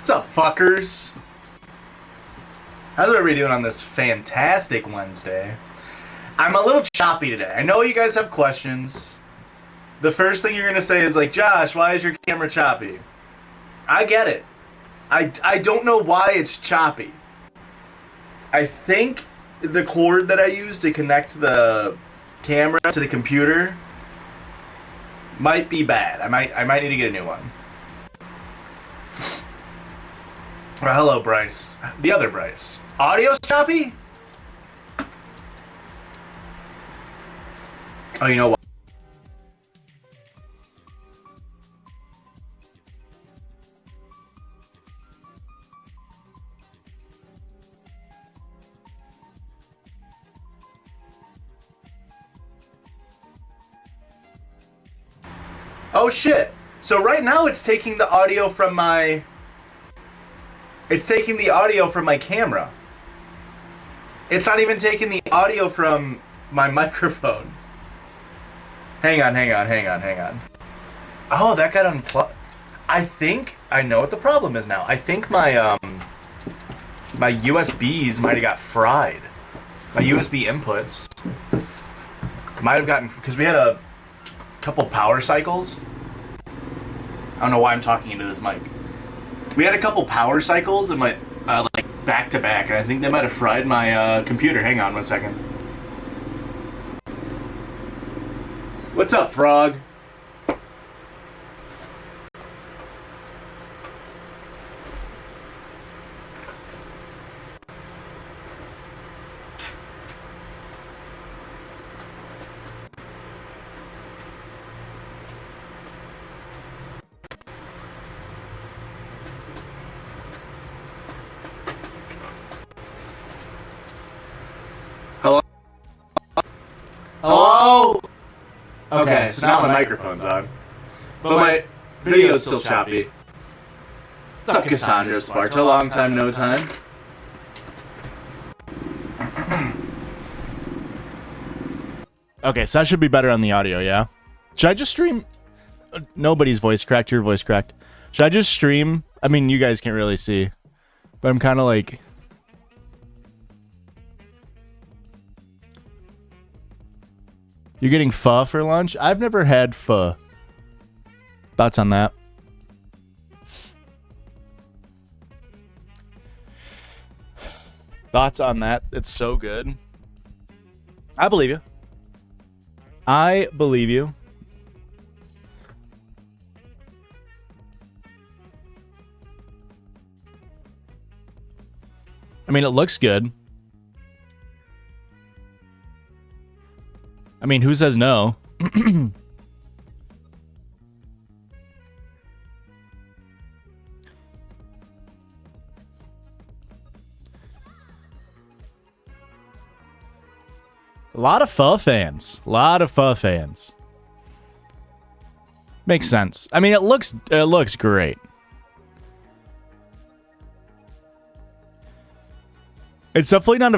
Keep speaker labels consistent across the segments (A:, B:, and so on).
A: What's up, fuckers? How's everybody doing on this fantastic Wednesday? I'm a little choppy today. I know you guys have questions. The first thing you're going to say is like, Josh, why is your camera choppy? I get it. I don't know why it's choppy. I think the cord that I use to connect the camera to the computer might be bad. I might need to get a new one. Well, hello, Bryce. The other Bryce. Audio's choppy? Oh, you know what? Oh, shit. So right now it's taking the audio from my... It's taking the audio from my camera. It's not even taking the audio from my microphone. Hang on. Oh, that got unplugged. I think I know what the problem is now. I think my my USBs might have got fried. My USB inputs might have gotten, because we had a couple power cycles. I don't know why I'm talking into this mic. We had a couple power cycles and like back to back, and I think they might have fried my computer. Hang on one second. What's up, Frog? Hello? Okay, so now my microphone's on. But my video's still choppy. What's up, Cassandra Sparta? Long time, no time.
B: Okay, so that should be better on the audio, yeah? Should I just stream... Nobody's voice cracked, your voice cracked. Should I just stream... I mean, you guys can't really see. But I'm kind of like... You're getting pho for lunch? I've never had pho. Thoughts on that? Thoughts on that? It's so good. I believe you. I believe you. I mean, it looks good. I mean, who says no? A lot of pho fans. Makes sense. I mean, it looks great. It's definitely not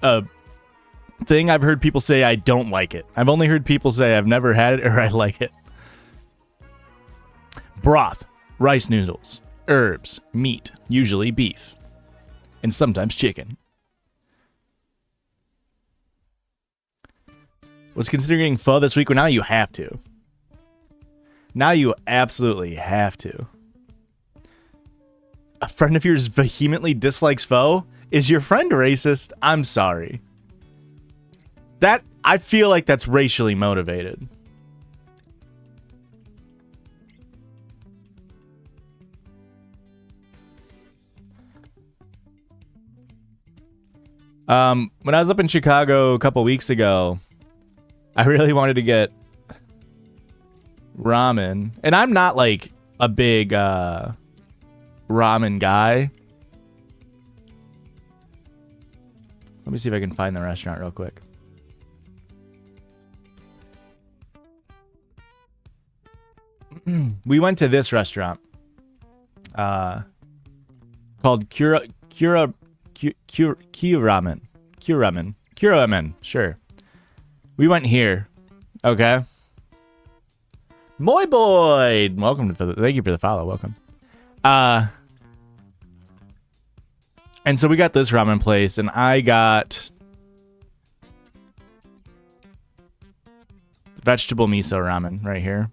B: a thing I've heard people say I don't like it. I've only heard people say I've never had it or I like it. Broth, rice noodles, herbs, meat, usually beef, and sometimes chicken. Was considering pho this week? Well, now you have to. Now you absolutely have to. A friend of yours vehemently dislikes pho? Is your friend racist? I'm sorry. That, I feel like that's racially motivated. When I was up in Chicago a couple weeks ago, I really wanted to get ramen. And I'm not like a big ramen guy. Let me see if I can find the restaurant real quick. We went to this restaurant called Kuramen. Sure. We went here. Okay. Moy boy, welcome to thank you for the follow. Welcome. And so we got this ramen place, and I got vegetable miso ramen right here.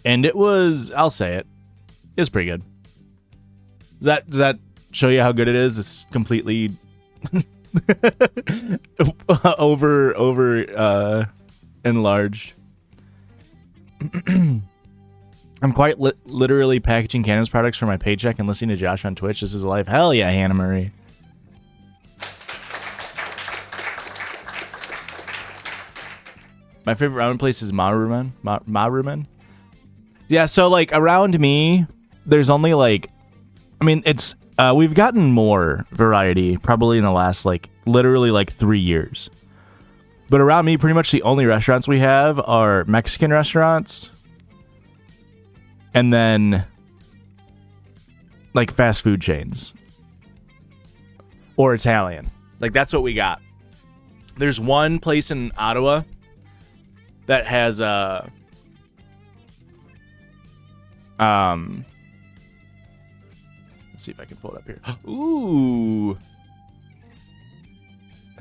B: And it was, I'll say it, it was pretty good. Does that show you how good it is? It's completely over enlarged. I'm quite literally packaging cannabis products for my paycheck and listening to Josh on Twitch. This is life. Hell yeah, Hannah Marie. My favorite ramen place is Marumen. Marumen. Yeah, so like around me, there's only like, I mean, it's we've gotten more variety probably in the last like literally like 3 years. But around me, pretty much the only restaurants we have are Mexican restaurants. And then like fast food chains. Or Italian. Like that's what we got. There's one place in Ottawa that has let's see if I can pull it up here. Ooh.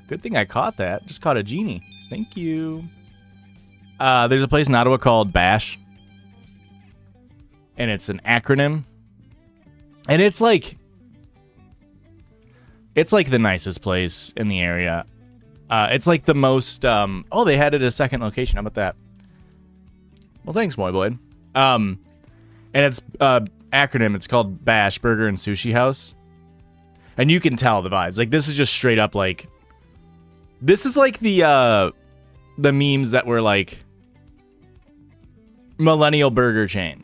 B: Good thing I caught that. Just caught a genie. Thank you. There's a place in Ottawa called Bash. And it's an acronym. And it's like the nicest place in the area. It's like the most oh, they had it at a second location. How about that? Well, thanks, Moy Boy. And it's acronym. It's called Bash Burger and Sushi House. And you can tell the vibes. Like this is just straight up like this is like the memes that were like millennial burger chain.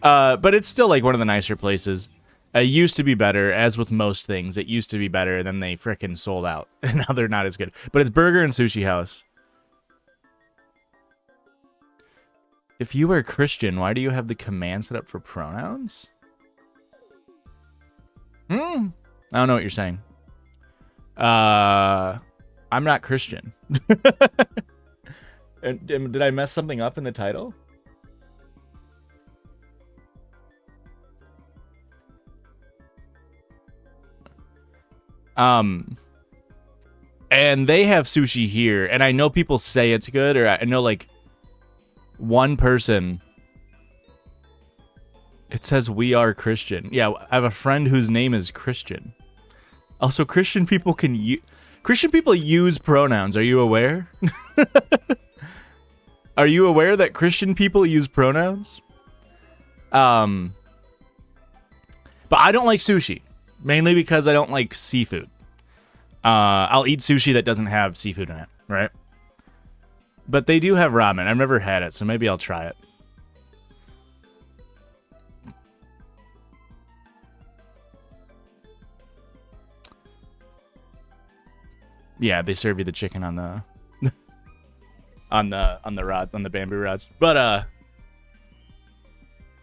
B: But it's still like one of the nicer places. It used to be better, as with most things. It used to be better, then they frickin' sold out. And now they're not as good. But it's Burger and Sushi House. If you are Christian, why do you have the command set up for pronouns? I don't know what you're saying. I'm not Christian. And did I mess something up in the title? And they have sushi here, and I know people say it's good, or I know like one person, it says we are Christian. Yeah, I have a friend whose name is Christian. Also, Christian people Christian people use pronouns. Are you aware? Are you aware that Christian people use pronouns? But I don't like sushi. Mainly because I don't like seafood. I'll eat sushi that doesn't have seafood in it, right? But they do have ramen. I've never had it, so maybe I'll try it. Yeah, they serve you the chicken on the on the rods, on the bamboo rods. But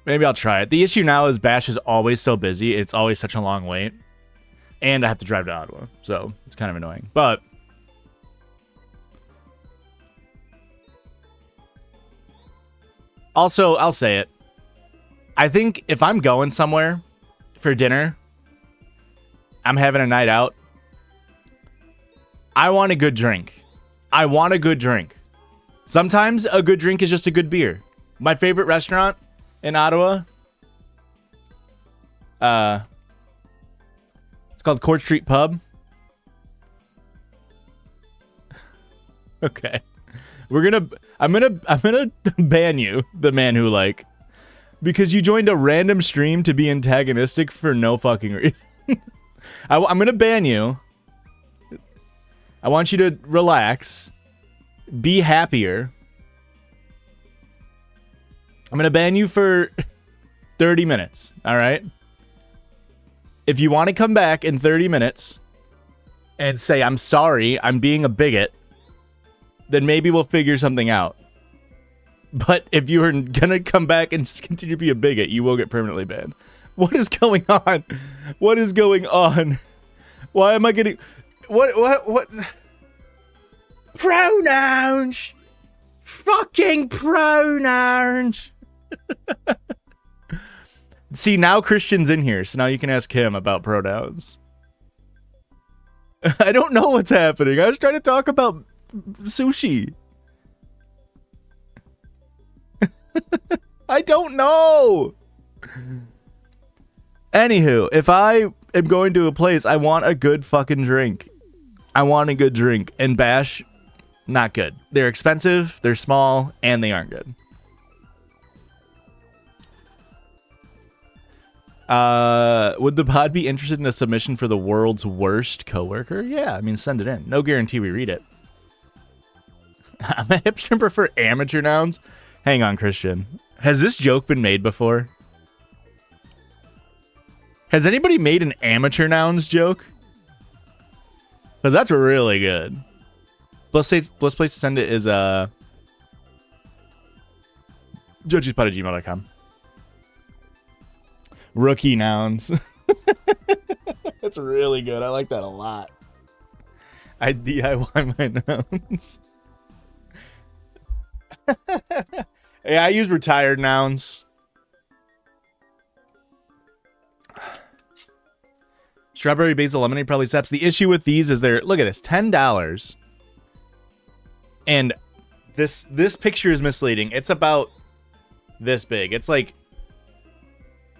B: maybe I'll try it. The issue now is Bash is always so busy. It's always such a long wait. And I have to drive to Ottawa. So it's kind of annoying. But also, I'll say it. I think if I'm going somewhere for dinner, I'm having a night out, I want a good drink. I want a good drink. Sometimes a good drink is just a good beer. My favorite restaurant in Ottawa, it's called Court Street Pub. Okay. I'm gonna ban you, the man who like, because you joined a random stream to be antagonistic for no fucking reason. I'm gonna ban you. I want you to relax. Be happier. I'm gonna ban you for 30 minutes, alright? If you want to come back in 30 minutes and say, I'm sorry, I'm being a bigot, then maybe we'll figure something out. But if you are gonna come back and continue to be a bigot, you will get permanently banned. What is going on? What is going on? Why am I getting... What? Pronouns! Fucking pronouns! See, now Christian's in here, so now you can ask him about pronouns. I don't know what's happening. I was trying to talk about sushi. I don't know. Anywho, if I am going to a place, I want a good fucking drink. I want a good drink. And Bash, not good. They're expensive, they're small, and they aren't good. Would the pod be interested in a submission for the world's worst coworker? Yeah, I mean, send it in. No guarantee we read it. I'm a hipster, prefer amateur nouns. Hang on, Christian. Has this joke been made before? Has anybody made an amateur nouns joke? Because that's really good. Best place to send it is judgespod@gmail.com. Rookie nouns. That's really good. I like that a lot. I DIY my nouns. Yeah, I use retired nouns. Strawberry basil lemonade probably steps. The issue with these is they're, look at this, $10. And this picture is misleading. It's about this big. It's like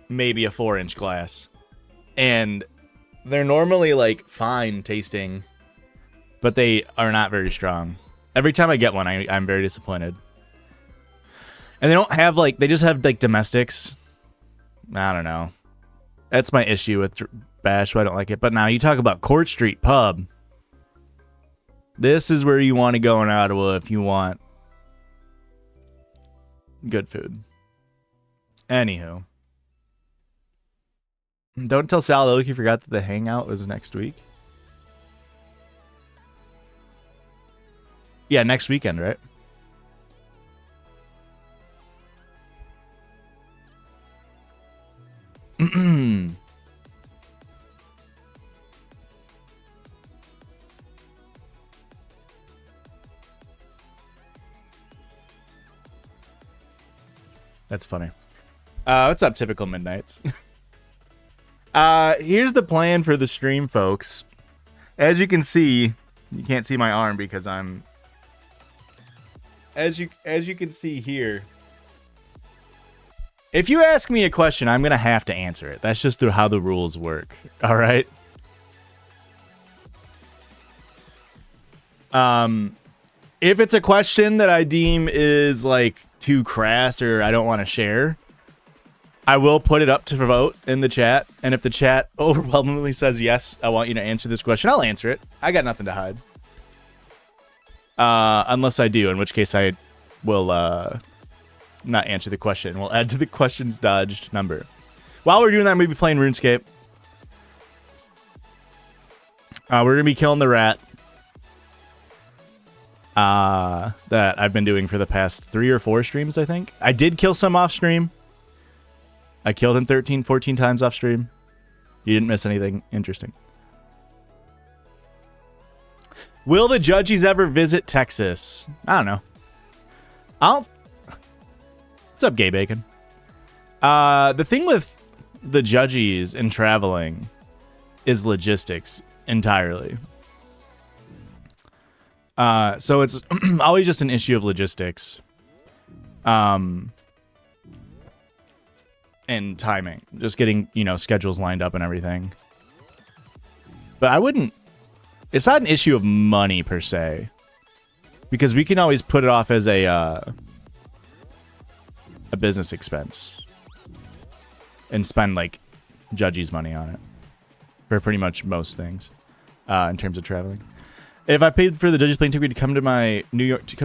B: maybe a 4-inch glass. And they're normally like fine tasting, but they are not very strong. Every time I get one, I'm very disappointed. And they don't have like, they just have like domestics. I don't know. That's my issue with Bash, why I don't like it. But now you talk about Court Street Pub. This is where you want to go in Ottawa if you want good food. Anywho. Don't tell Sal Oak you forgot that the hangout was next week. Yeah, next weekend, right? That's funny. What's up, Typical Midnights? Here's the plan for the stream, folks. As you can see, you can't see my arm because I'm... As you can see here, if you ask me a question, I'm going to have to answer it. That's just how the rules work. All right? If it's a question that I deem is like too crass or I don't want to share, I will put it up to vote in the chat. And if the chat overwhelmingly says, yes, I want you to answer this question, I'll answer it. I got nothing to hide. Unless I do, in which case I will not answer the question. We'll add to the questions dodged number. While we're doing that, I'm going to be playing RuneScape. We're going to be killing the rat that I've been doing for the past 3 or 4 streams, I think. I did kill some off stream. I killed him 13, 14 times off stream. You didn't miss anything interesting. Will the Judgies ever visit Texas? I don't know. What's up, Gay Bacon? The thing with the Judgies and traveling is logistics entirely. So it's always just an issue of logistics. And timing. Just getting, schedules lined up and everything. But I wouldn't... It's not an issue of money, per se. Because we can always put it off as a business expense. And spend, like, Judgy's money on it. For pretty much most things. In terms of traveling. If I paid for the Judgy's plane ticket to come to New York to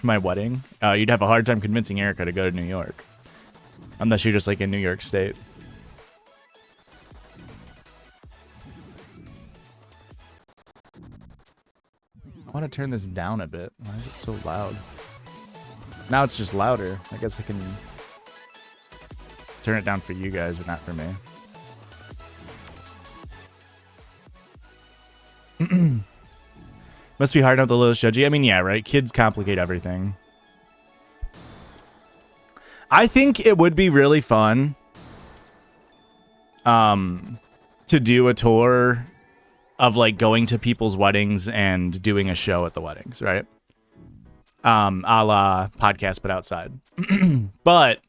B: my wedding, you'd have a hard time convincing Erica to go to New York. Unless you're just, like, in New York State. I want to turn this down a bit. Why is it so loud? Now it's just louder. I guess I can turn it down for you guys, but not for me. Must be hard not the lowest judgy. I mean, yeah, right? Kids complicate everything. I think it would be really fun to do a tour of like going to people's weddings and doing a show at the weddings, right? A la podcast, but outside. But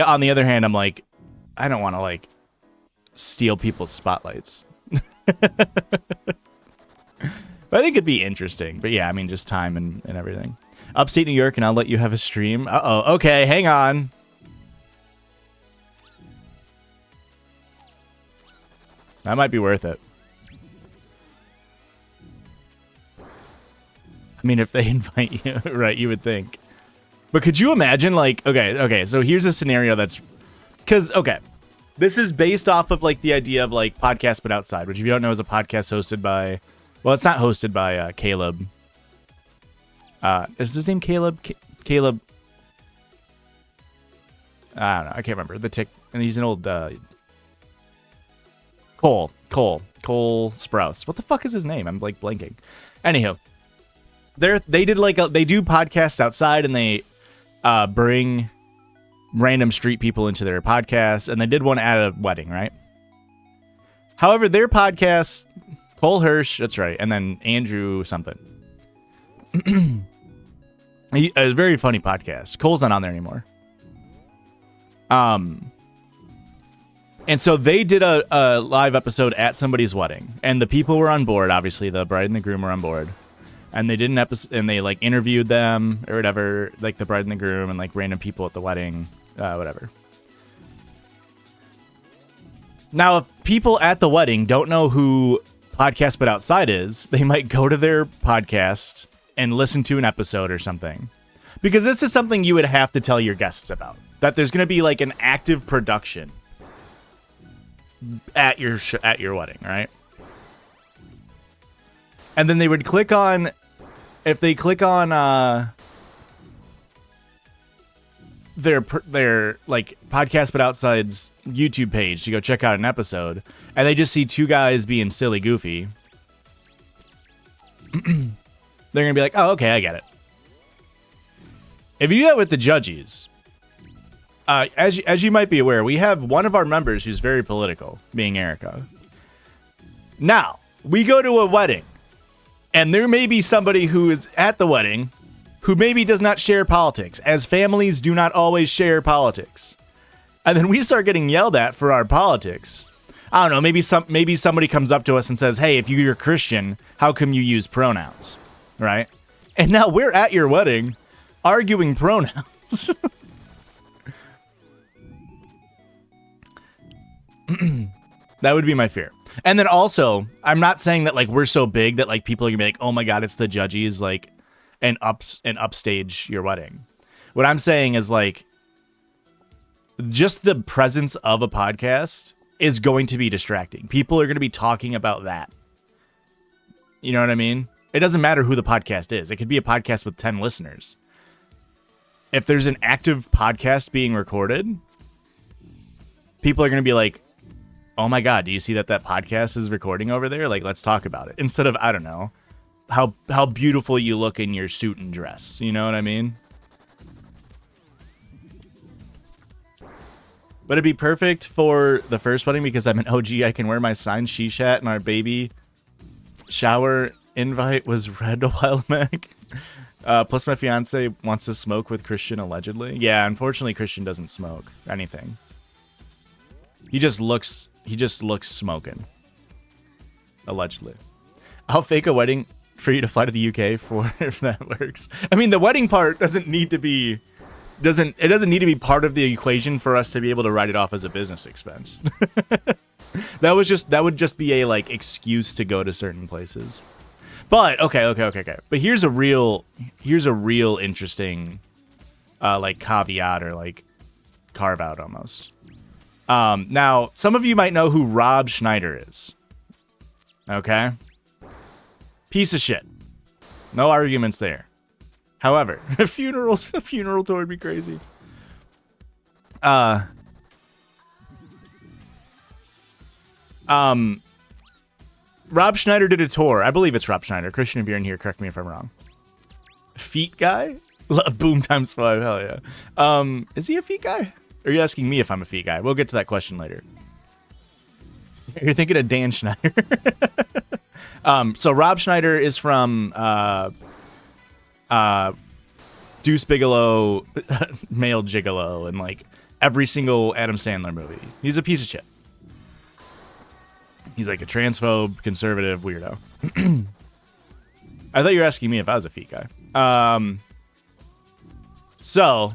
B: on the other hand, I'm like, I don't want to like steal people's spotlights. But I think it'd be interesting. But yeah, I mean, just time and everything. Upstate New York, and I'll let you have a stream. Uh-oh. Okay, hang on. That might be worth it. I mean, if they invite you, right, you would think. But could you imagine, like, okay, so here's a scenario that's... Because, okay, this is based off of, like, the idea of, like, podcast but outside, which if you don't know is a podcast hosted by... Well, it's not hosted by Caleb. Is his name Caleb? Caleb... I don't know, I can't remember. And he's an old... Cole Sprouse. What the fuck is his name? I'm, like, blanking. Anywho. They do podcasts outside, and they bring random street people into their podcast, and they did one at a wedding, right? However, their podcast, Cole Hirsch, that's right, and then Andrew something. A very funny podcast. Cole's not on there anymore. And so they did a live episode at somebody's wedding, and the people were on board. Obviously, the bride and the groom were on board. And they did an episode, and they like interviewed them or whatever, like the bride and the groom and like random people at the wedding, whatever. Now, if people at the wedding don't know who Podcast But Outside is, they might go to their podcast and listen to an episode or something, because this is something you would have to tell your guests about. That there's going to be like an active production at your wedding, right? And then they would click on, if they click on their like Podcast But Outside's YouTube page to go check out an episode, and they just see two guys being silly goofy, they're gonna be like, oh, okay, I get it. If you do that with the judges, as you might be aware, we have one of our members who's very political, being Erica. Now, we go to a wedding, and there may be somebody who is at the wedding who maybe does not share politics, as families do not always share politics. And then we start getting yelled at for our politics. I don't know, maybe somebody comes up to us and says, hey, if you're Christian, how come you use pronouns? Right? And now we're at your wedding arguing pronouns. That would be my fear. And then also, I'm not saying that like we're so big that like people are gonna be like, oh my god, it's the judges, like, and upstage your wedding. What I'm saying is like, just the presence of a podcast is going to be distracting. People are going to be talking about that. You know what I mean? It doesn't matter who the podcast is. It could be a podcast with 10 listeners. If there's an active podcast being recorded, people are going to be like, oh my god, do you see that podcast is recording over there? Like, let's talk about it. Instead of, I don't know, how beautiful you look in your suit and dress. You know what I mean? But it'd be perfect for the first wedding because I'm an OG. I can wear my signed sheesh hat, and our baby shower invite was read a while back. Plus my fiance wants to smoke with Christian, allegedly. Yeah, unfortunately, Christian doesn't smoke anything. He just looks smoking. Allegedly. I'll fake a wedding for you to fly to the UK for if that works. I mean, the wedding part doesn't need to be part of the equation for us to be able to write it off as a business expense. That would just be a like excuse to go to certain places. But okay. But here's a real interesting like caveat or like carve out almost. Now, some of you might know who Rob Schneider is. Okay? Piece of shit. No arguments there. However, a funeral tour would be crazy. Rob Schneider did a tour. I believe it's Rob Schneider. Christian, if you're in here, correct me if I'm wrong. Feet guy? Boom times 5, hell yeah. Is he a feet guy? Are you asking me if I'm a feet guy? We'll get to that question later. You're thinking of Dan Schneider. So Rob Schneider is from Deuce Bigalow, Male Gigolo, and like every single Adam Sandler movie. He's a piece of shit. He's like a transphobe, conservative weirdo. I thought you were asking me if I was a feet guy. So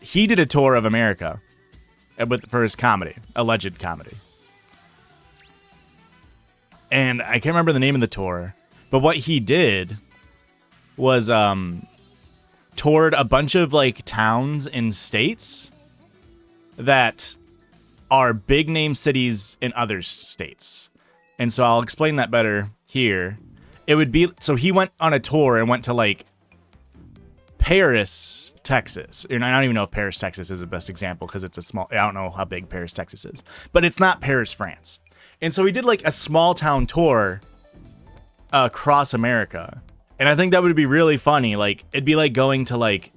B: he did a tour of America for his comedy, alleged comedy. And I can't remember the name of the tour, but what he did was toured a bunch of like towns and states that are big name cities in other states. And so I'll explain that better here. It would be, so he went on a tour and went to like Paris, Texas. And I don't even know if Paris, Texas is the best example because it's a small, I don't know how big Paris, Texas is, but it's not Paris, France. And so he did like a small town tour across America. And I think that would be really funny. Like it'd be like going to like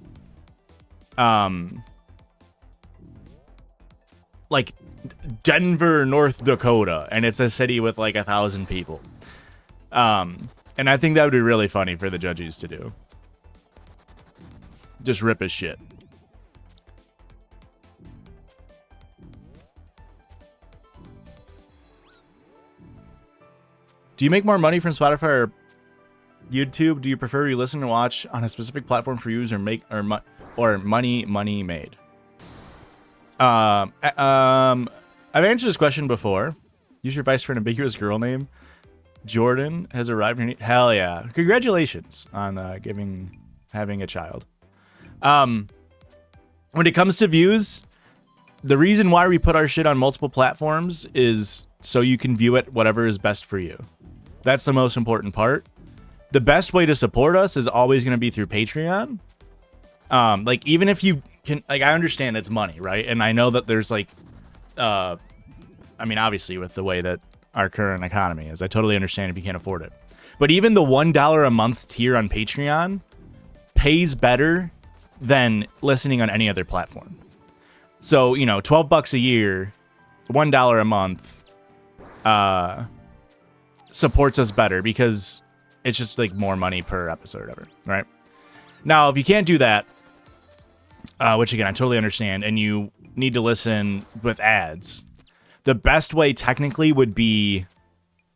B: Denver, North Dakota, and it's a city with like 1,000 people. And I think that would be really funny for the judges to do. Just rip his shit. Do you make more money from Spotify or YouTube? Do you prefer you listen and watch on a specific platform for views or money made? I've answered this question before. Use your advice for an ambiguous girl name. Jordan has arrived here. Hell yeah! Congratulations on having a child. When it comes to views, the reason why we put our shit on multiple platforms is so you can view it whatever is best for you. That's the most important part. The best way to support us is always going to be through Patreon. Like even if you can, like I understand it's money, right? And I know that there's like, I mean, obviously with the way that our current economy is, I totally understand if you can't afford it. But even the $1 a month tier on Patreon pays better than listening on any other platform. So, you know, $12 a year, $1 a month, supports us better because it's just like more money per episode or whatever, right? Now, if you can't do that, which again, I totally understand, and you need to listen with ads, the best way technically would be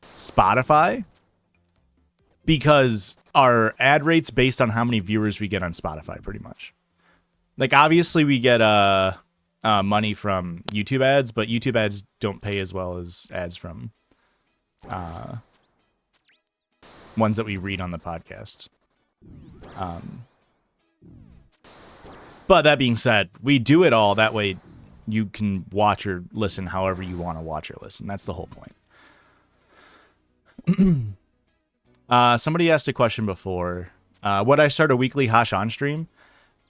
B: Spotify, because our ad rate's based on how many viewers we get on Spotify, pretty much. Like, obviously, we get money from YouTube ads, but YouTube ads don't pay as well as ads from ones that we read on the podcast. But that being said, we do it all that way you can watch or listen however you want to watch or listen. That's the whole point. Somebody asked a question before. Would I start a weekly Hasan stream?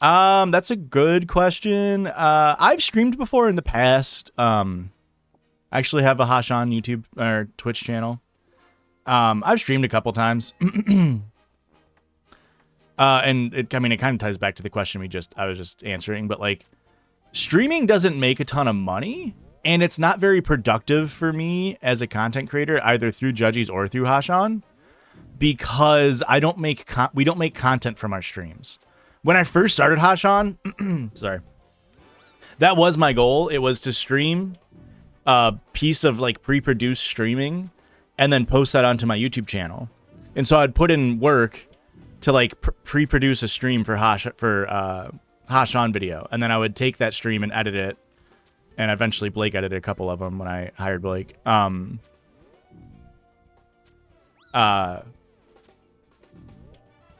B: That's a good question. I've streamed before in the past. I actually have a Hasan YouTube or Twitch channel. I've streamed a couple times. And it kind of ties back to the question I was just answering, but like streaming doesn't make a ton of money, and it's not very productive for me as a content creator, either through Judgies or through Hasan, because we don't make content from our streams. When I first started Hasan, sorry, that was my goal. It was to stream a piece of like pre-produced streaming and then post that onto my YouTube channel. And so I'd put in work to like pre-produce a stream for Hasan video, and then I would take that stream and edit it, and eventually Blake edited a couple of them when I hired Blake.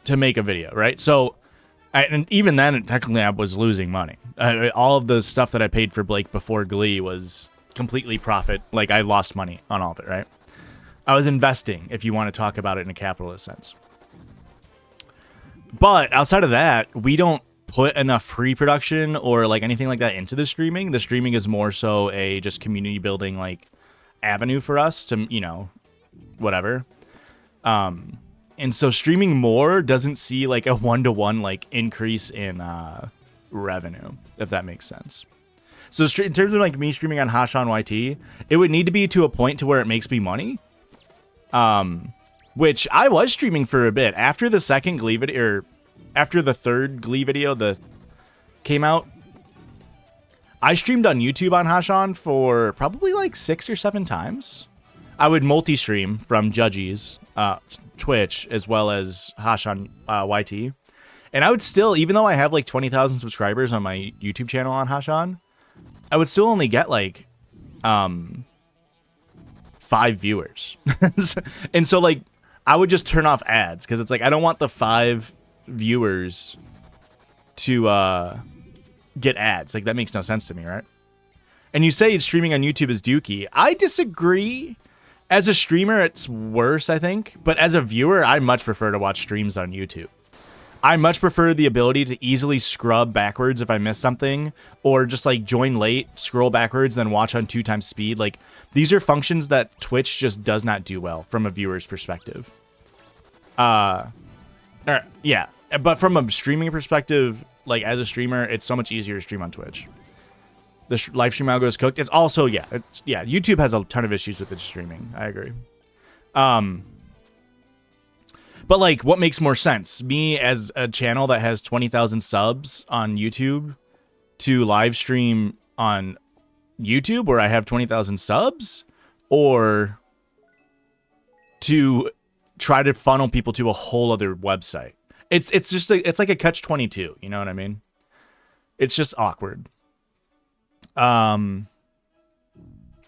B: To make a video, right? So, and even then, technically, I was losing money. All of the stuff that I paid for Blake before Glee was completely profit. Like, I lost money on all of it, right? I was investing, if you want to talk about it in a capitalist sense. But outside of that, we don't put enough pre-production or like anything like that into the streaming. The streaming is more so a just community building like avenue for us to, you know, whatever. And so streaming more doesn't see like a 1-to-1 like increase in revenue, if that makes sense. So in terms of like me streaming on Hasan YT, it would need to be to a point to where it makes me money. Which I was streaming for a bit after the second Glee video, or after the third Glee video came out. I streamed on YouTube on Hasan for probably like 6 or 7 times. I would multi-stream from Judgy's Twitch as well as Hasan YT. And I would still, even though I have like 20,000 subscribers on my YouTube channel on Hasan, I would still only get like 5 viewers. And so like I would just turn off ads because it's like I don't want the 5 viewers to get ads. Like that makes no sense to me, right? And you say streaming on YouTube is dookie. I disagree. As a streamer, it's worse, I think. But as a viewer, I much prefer to watch streams on YouTube. I much prefer the ability to easily scrub backwards if I miss something, or just like join late, scroll backwards, then watch on 2 times speed. Like these are functions that Twitch just does not do well from a viewer's perspective. Yeah, but from a streaming perspective, like as a streamer, it's so much easier to stream on Twitch. The live stream algo is cooked. It's also, YouTube has a ton of issues with its streaming. I agree. But like, what makes more sense? Me as a channel that has 20,000 subs on YouTube to live stream on YouTube where I have 20,000 subs, or to try to funnel people to a whole other website? It's just it's like a catch-22. You know what I mean? It's just awkward. Oh,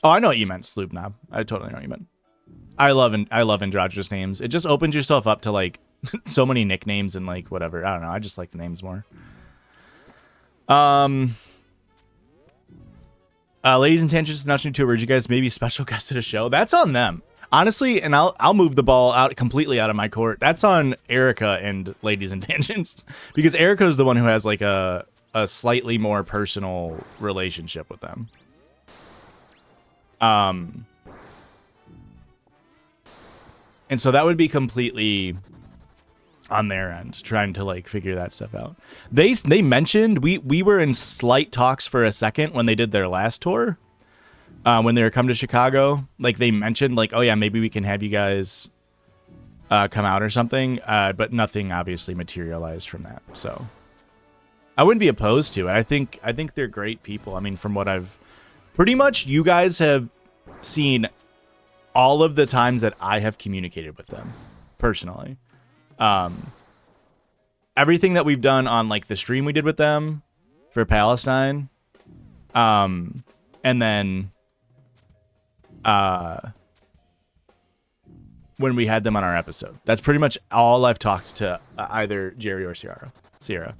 B: I know what you meant, Sloop Knob. I totally know what you meant. I love androgynous names. It just opens yourself up to like so many nicknames and like whatever. I don't know. I just like the names more. Ladies and tangents, not to urge you guys maybe special guest at a show. That's on them, honestly. And I'll move the ball out completely out of my court. That's on Erica and Ladies and Tangents, because Erica is the one who has like a slightly more personal relationship with them. And so that would be completely on their end, trying to like figure that stuff out. They mentioned we were in slight talks for a second when they did their last tour, when they were come to Chicago. Like they mentioned like, oh yeah, maybe we can have you guys come out or something, but nothing obviously materialized from that. So I wouldn't be opposed to it. I think they're great people. I mean, from what I've pretty much, you guys have seen all of the times that I have communicated with them personally. Everything that we've done on like the stream we did with them for Palestine, and then when we had them on our episode, that's pretty much all I've talked to either Jerry or Sierra. Sorry.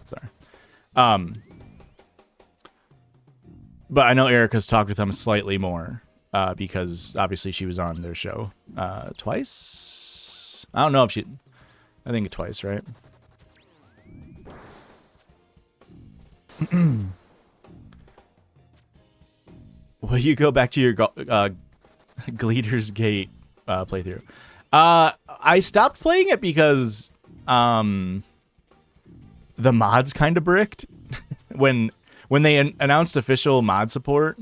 B: But I know Erica's talked with them slightly more, because obviously she was on their show twice. I don't know if I think twice, right? Will you go back to your Gleader's Gate playthrough? I stopped playing it because the mods kind of bricked. when they announced official mod support,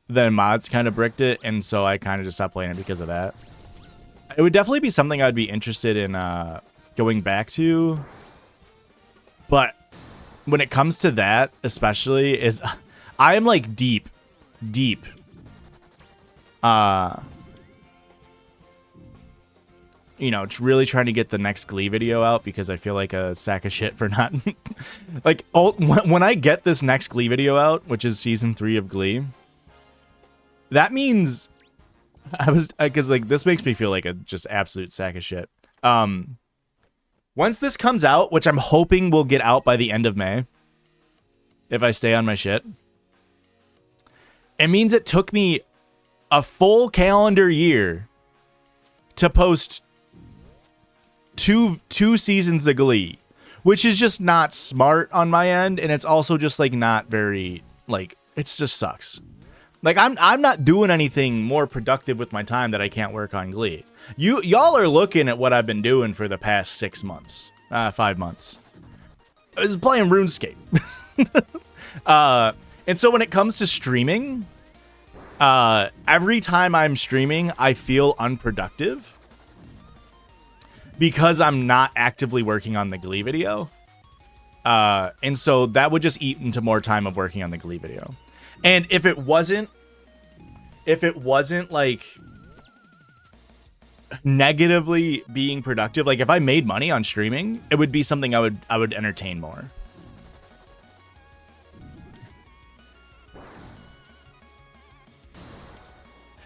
B: the mods kind of bricked it, and so I kind of just stopped playing it because of that. It would definitely be something I'd be interested in going back to, but when it comes to that, especially, is I am like deep, really trying to get the next Glee video out, because I feel like a sack of shit for not like when I get this next Glee video out, which is season 3 of Glee, that means because like this makes me feel like a just absolute sack of shit. Once this comes out, which I'm hoping will get out by the end of May, if I stay on my shit, it means it took me a full calendar year to post two seasons of Glee, which is just not smart on my end, and it's also just like not very, like, it just sucks. Like I'm not doing anything more productive with my time that I can't work on Glee. Y'all are looking at what I've been doing for the past 6 months, 5 months. I was playing RuneScape. And so when it comes to streaming, every time I'm streaming, I feel unproductive because I'm not actively working on the Glee video. And so that would just eat into more time of working on the Glee video. And if it wasn't like negatively being productive, like if I made money on streaming, it would be something I would entertain more.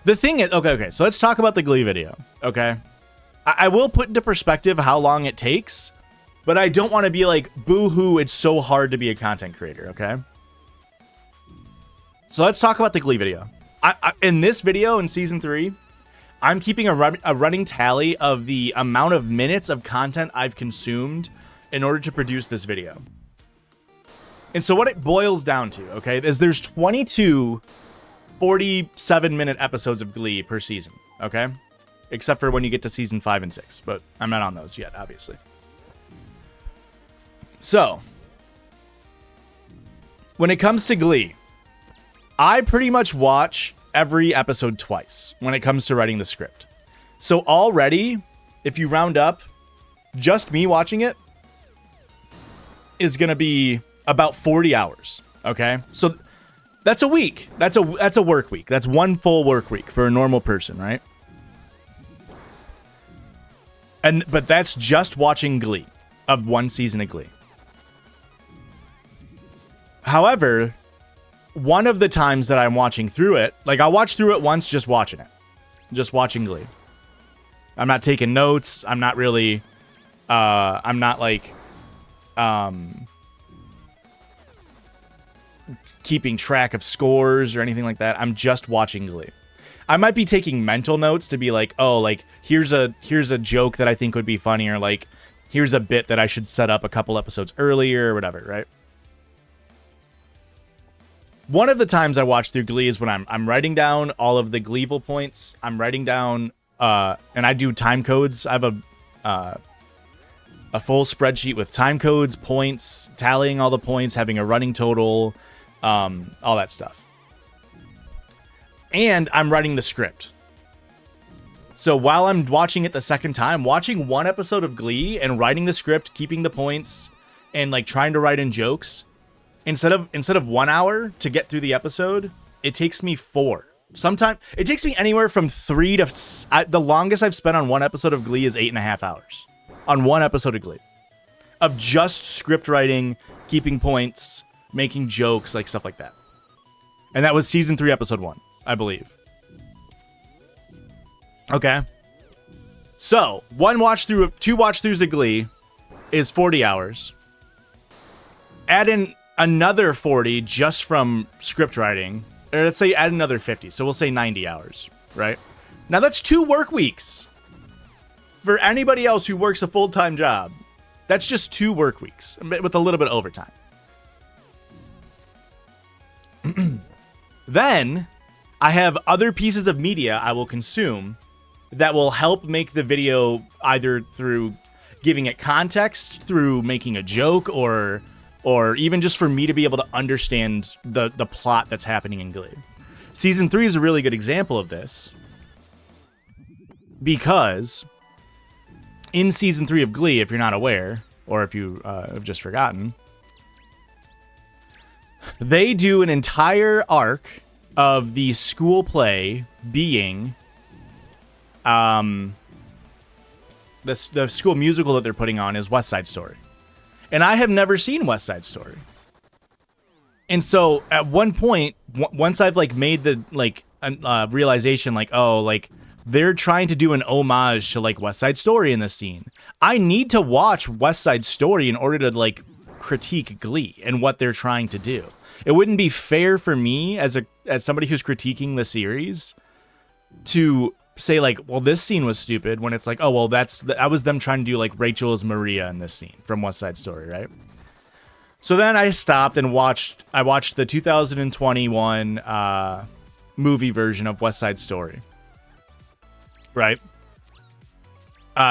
B: The thing is, okay, so let's talk about the Glee video, okay? I will put into perspective how long it takes, but I don't want to be like, boo-hoo, it's so hard to be a content creator, okay? So let's talk about the Glee video. In this video, in Season 3, I'm keeping a running tally of the amount of minutes of content I've consumed in order to produce this video. And so what it boils down to, okay, is there's 22 47-minute episodes of Glee per season, okay? Except for when you get to Season 5 and 6, but I'm not on those yet, obviously. So, when it comes to Glee, I pretty much watch every episode twice when it comes to writing the script. So already, if you round up, just me watching it is going to be about 40 hours, okay? So that's a week. That's a work week. That's one full work week for a normal person, right? But that's just watching Glee, of one season of Glee. However, one of the times that I'm watching through it, like I watched through it once just watching it. Just watching Glee. I'm not taking notes. I'm not really, I'm not like, keeping track of scores or anything like that. I'm just watching Glee. I might be taking mental notes to be like, oh, like here's a joke that I think would be funny, or like here's a bit that I should set up a couple episodes earlier or whatever, right? One of the times I watch through Glee is when I'm writing down all of the Gleeville points. I'm writing down, and I do time codes. I have a full spreadsheet with time codes, points, tallying all the points, having a running total, all that stuff. And I'm writing the script. So while I'm watching it the second time, watching one episode of Glee and writing the script, keeping the points, and like trying to write in jokes, instead of 1 hour to get through the episode, it takes me 4. Sometimes it takes me anywhere from 3 to the longest I've spent on one episode of Glee is 8.5 hours on one episode of Glee, of just script writing, keeping points, making jokes, like stuff like that. And that was Season 3, Episode 1, I believe. Okay. So, two watch-throughs of Glee is 40 hours. Add in another 40 just from script writing, or let's say add another 50. So we'll say 90 hours, right? Now that's 2 work weeks. For anybody else who works a full-time job, that's just 2 work weeks with a little bit of overtime. Then I have other pieces of media I will consume that will help make the video, either through giving it context, through making a joke, or even just for me to be able to understand the plot that's happening in Glee. Season 3 is a really good example of this, because in Season 3 of Glee, if you're not aware, or if you have just forgotten, they do an entire arc of the school play being the school musical that they're putting on is West Side Story. And I have never seen West Side Story. And so at one point, once I've like made the like realization, like, oh, like they're trying to do an homage to like West Side Story in this scene, I need to watch West Side Story in order to like critique Glee and what they're trying to do. It wouldn't be fair for me as somebody who's critiquing the series to say like, well, this scene was stupid, when it's like, oh, well, that was them trying to do like Rachel as Maria in this scene from West Side Story, right? So then I stopped and watched the 2021 movie version of West Side Story. Right?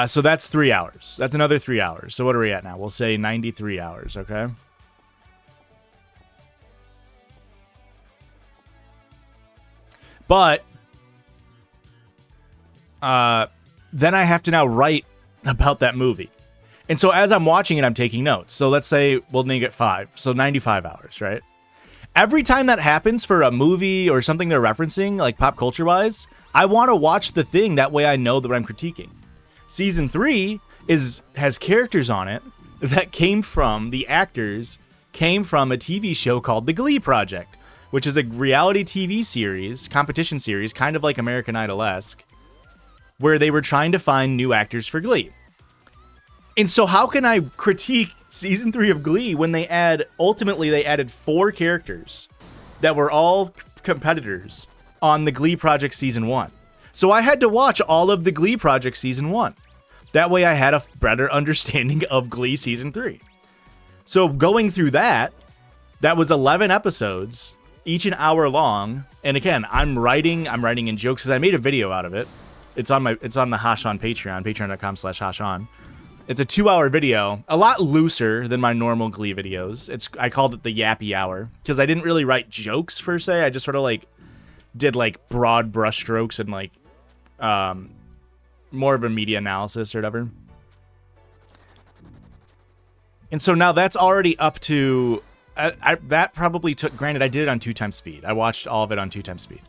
B: So that's 3 hours. That's another 3 hours. So what are we at now? We'll say 93 hours, okay? But then I have to now write about that movie. And so as I'm watching it, I'm taking notes. So let's say we'll make it 5. So 95 hours, right? Every time that happens for a movie or something they're referencing, like pop culture wise, I want to watch the thing. That way I know that I'm critiquing. Season 3 has characters on it that the actors came from a TV show called The Glee Project, which is a reality TV series, competition series, kind of like American Idol-esque, where they were trying to find new actors for Glee. And so how can I critique season 3 of Glee when ultimately they added 4 characters that were all competitors on the Glee Project season 1? So I had to watch all of the Glee Project season 1. That way I had a better understanding of Glee season 3. So going through that was 11 episodes, each an hour long. And again, I'm writing in jokes because I made a video out of it. It's on the Hasan Patreon, patreon.com/Hasan. It's a 2-hour video, a lot looser than my normal Glee videos. I called it the Yappy Hour because I didn't really write jokes per se. I just sort of like did like broad brushstrokes and like more of a media analysis or whatever. And so now that's already up to that probably took, granted I did it on 2x speed. I watched all of it on 2x speed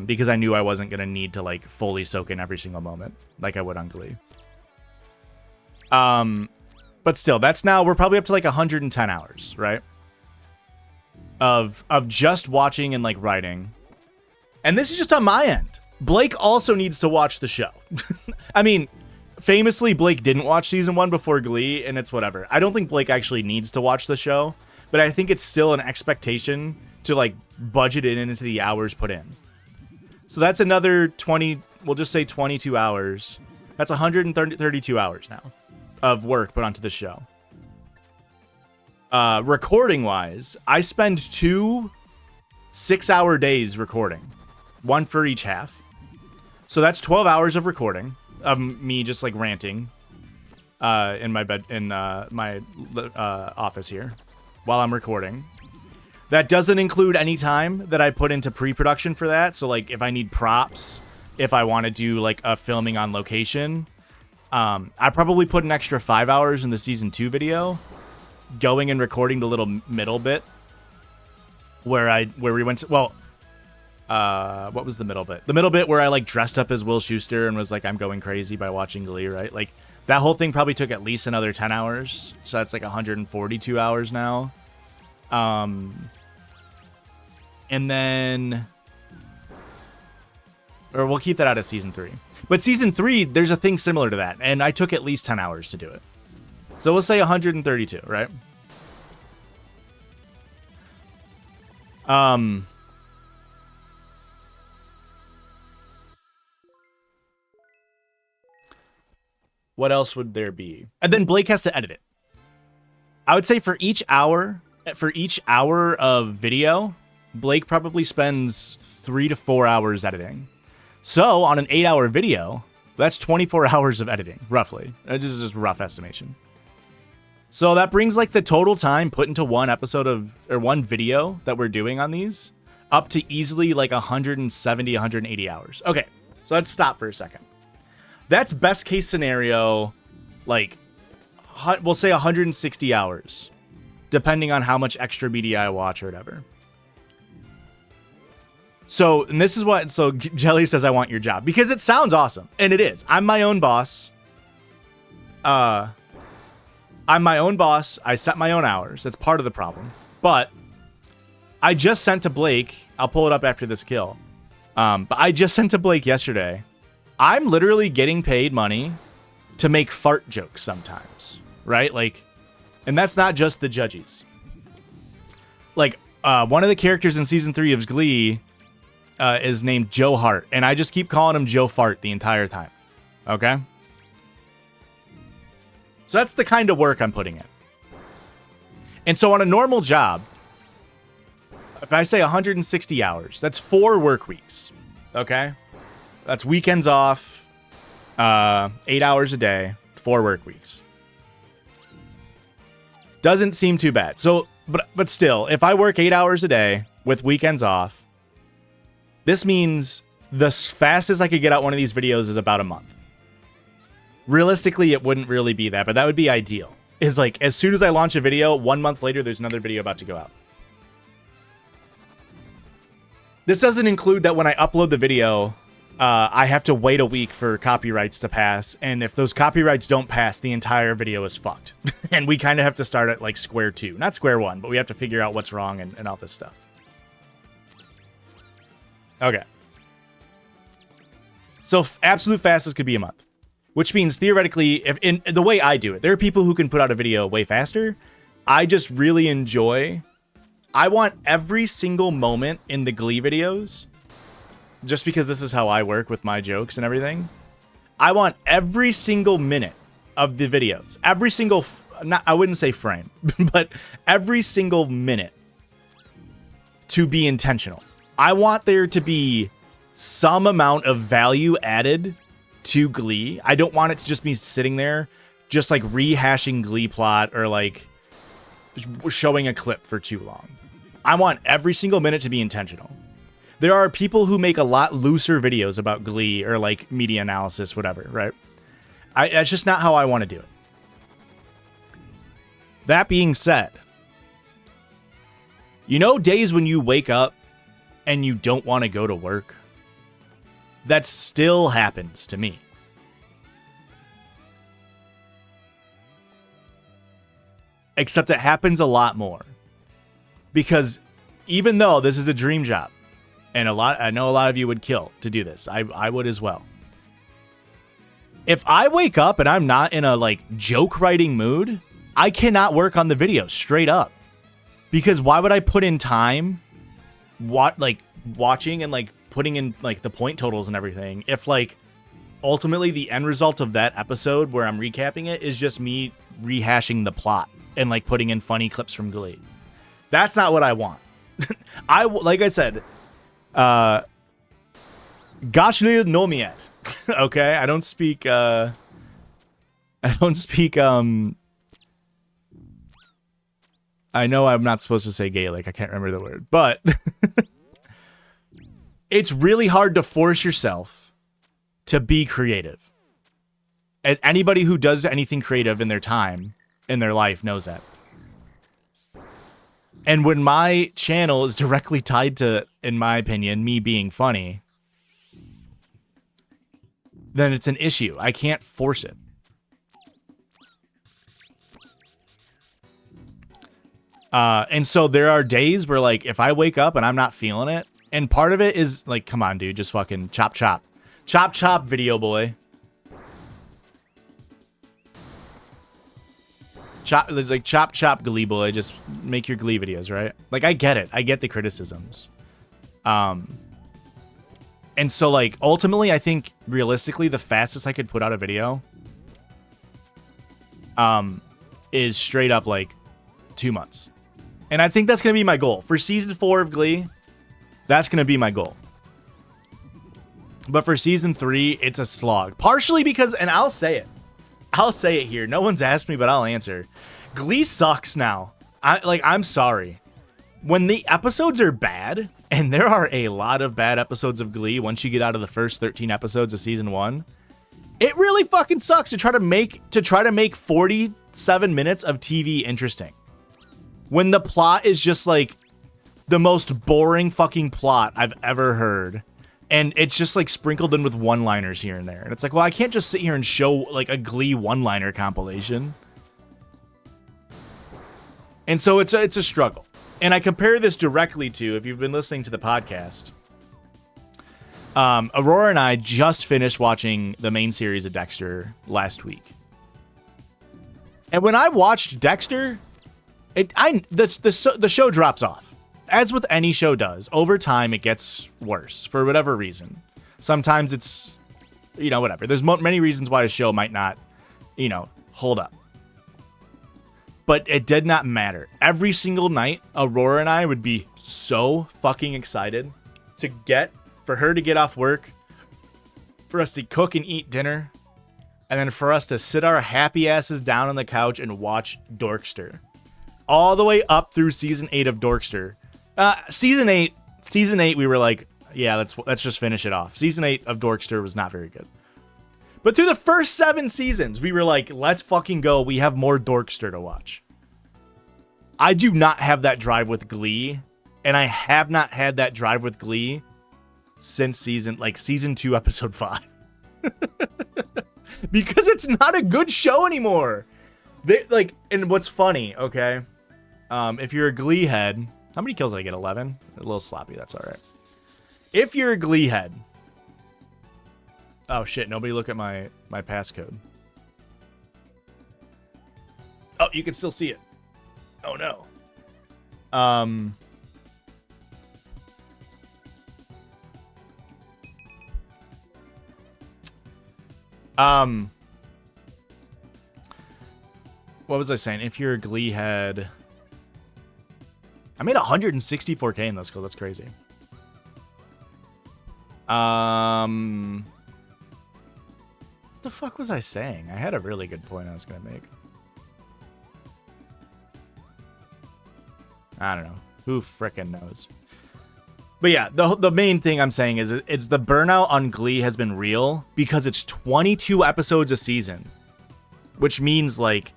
B: because I knew I wasn't going to need to like fully soak in every single moment like I would on Glee. But still, we're probably up to like 110 hours, right? Of just watching and like writing. And this is just on my end. Blake also needs to watch the show. I mean, famously, Blake didn't watch season 1 before Glee, and it's whatever. I don't think Blake actually needs to watch the show, but I think it's still an expectation to like budget it into the hours put in. So that's another 20, we'll just say 22 hours. That's 132 hours now of work put onto the show. Recording wise, I spend 2 6-hour days recording, 1 for each half. So that's 12 hours of recording of me just like ranting in my bed in my office here while I'm recording. That doesn't include any time that I put into pre-production for that. So like if I need props, if I want to do like a filming on location, I probably put an extra 5 hours in the season 2 video, going and recording the little middle bit where we went to, well, what was the middle bit? The middle bit where I like dressed up as Will Schuester and was like, I'm going crazy by watching Glee, right? Like that whole thing probably took at least another 10 hours. So that's like 142 hours now. And then, or we'll keep that out of season 3. But season 3, there's a thing similar to that. And I took at least 10 hours to do it. So we'll say 132, right? What else would there be? And then Blake has to edit it. I would say for each hour of video, Blake probably spends 3 to 4 hours editing. So on an 8-hour video, that's 24 hours of editing, roughly. This is just rough estimation. So that brings like the total time put into one video that we're doing on these up to easily like 170, 180 hours. Okay, so let's stop for a second. That's best case scenario, like we'll say 160 hours, depending on how much extra media I watch or whatever. So, and this is what, so Jelly says, I want your job because it sounds awesome. And it is. I'm my own boss. I set my own hours. That's part of the problem. But I just sent to Blake, I'll pull it up after this kill. But I just sent to Blake yesterday. I'm literally getting paid money to make fart jokes sometimes, right? Like, and that's not just the judges. Like, one of the characters in season 3 of Glee is named Joe Hart, and I just keep calling him Joe Fart the entire time. Okay? So that's the kind of work I'm putting in. And so on a normal job, if I say 160 hours, that's 4 work weeks. Okay? That's weekends off, 8 hours a day, 4 work weeks. Doesn't seem too bad. So, but still, if I work 8 hours a day with weekends off, this means the fastest I could get out one of these videos is about a month. Realistically, it wouldn't really be that, but that would be ideal. Is like, as soon as I launch a video, 1 month later, there's another video about to go out. This doesn't include that when I upload the video, I have to wait a week for copyrights to pass, and if those copyrights don't pass, the entire video is fucked. And we kind of have to start at, like, square 2. Not square 1, but we have to figure out what's wrong and all this stuff. Okay. So, absolute fastest could be a month. Which means, theoretically, if in the way I do it, there are people who can put out a video way faster. I just really enjoy... I want every single moment in the Glee videos... Just because this is how I work with my jokes and everything. I want every single minute of the videos. Every single... I wouldn't say frame. But every single minute to be intentional. I want there to be some amount of value added to Glee. I don't want it to just be sitting there just like rehashing Glee plot or like showing a clip for too long. I want every single minute to be intentional. There are people who make a lot looser videos about Glee or like media analysis, whatever, right? That's just not how I want to do it. That being said, you know days when you wake up and you don't want to go to work? That still happens to me. Except it happens a lot more. Because even though this is a dream job, and I know a lot of you would kill to do this. I would as well. If I wake up and I'm not in a like joke writing mood, I cannot work on the video straight up. Because why would I put in time watching and like putting in like the point totals and everything if like ultimately the end result of that episode where I'm recapping it is just me rehashing the plot and like putting in funny clips from Glee. That's not what I want. Like I said, gosh, no me yet. Okay, I don't speak I know I'm not supposed to say Gaelic. I can't remember the word, but it's really hard to force yourself to be creative. As anybody who does anything creative in their time, in their life, knows that. And when my channel is directly tied to, in my opinion, me being funny, then it's an issue. I can't force it. And so there are days where, like, if I wake up and I'm not feeling it, and part of it is, like, come on, dude, just fucking chop, chop. Chop, chop, video boy. Chop, there's like chop, chop, Glee boy. Just make your Glee videos, right? Like, I get it. I get the criticisms. And so, like, ultimately, I think, realistically, the fastest I could put out a video is straight up, like, 2 months. And I think that's going to be my goal. For Season 4 of Glee, that's going to be my goal. But for Season 3, it's a slog. Partially because, and I'll say it here. No one's asked me, but I'll answer. Glee sucks now. I'm sorry. When the episodes are bad, and there are a lot of bad episodes of Glee once you get out of the first 13 episodes of Season 1, it really fucking sucks to try to make 47 minutes of TV interesting. When the plot is just like the most boring fucking plot I've ever heard. And it's just like sprinkled in with one-liners here and there. And it's like, well, I can't just sit here and show like a Glee one-liner compilation. And so it's a struggle. And I compare this directly to, if you've been listening to the podcast, Aurora and I just finished watching the main series of Dexter last week. And when I watched Dexter, the show drops off. As with any show does, over time it gets worse for whatever reason. Sometimes it's, whatever. There's many reasons why a show might not, hold up. But it did not matter. Every single night, Aurora and I would be so fucking excited for her to get off work, for us to cook and eat dinner, and then for us to sit our happy asses down on the couch and watch Dorkster. All the way up through season 8 of Dorkster. Season 8, we were like, yeah, let's just finish it off. Season 8 of Dorkster was not very good. But through the first 7 seasons, we were like, let's fucking go. We have more Dorkster to watch. I do not have that drive with Glee. And I have not had that drive with Glee since season 2, episode 5. Because it's not a good show anymore. And what's funny, okay? If you're a Glee head, how many kills did I get? 11? A little sloppy, that's all right. If you're a Glee head, oh shit, nobody look at my passcode. Oh, you can still see it. Oh no. What was I saying? If you're a Glee head, I made 164k in those kills. That's crazy. What the fuck was I saying? I had a really good point I was gonna make. I don't know. Who frickin' knows? But yeah, the main thing I'm saying is it's the burnout on Glee has been real because it's 22 episodes a season, which means like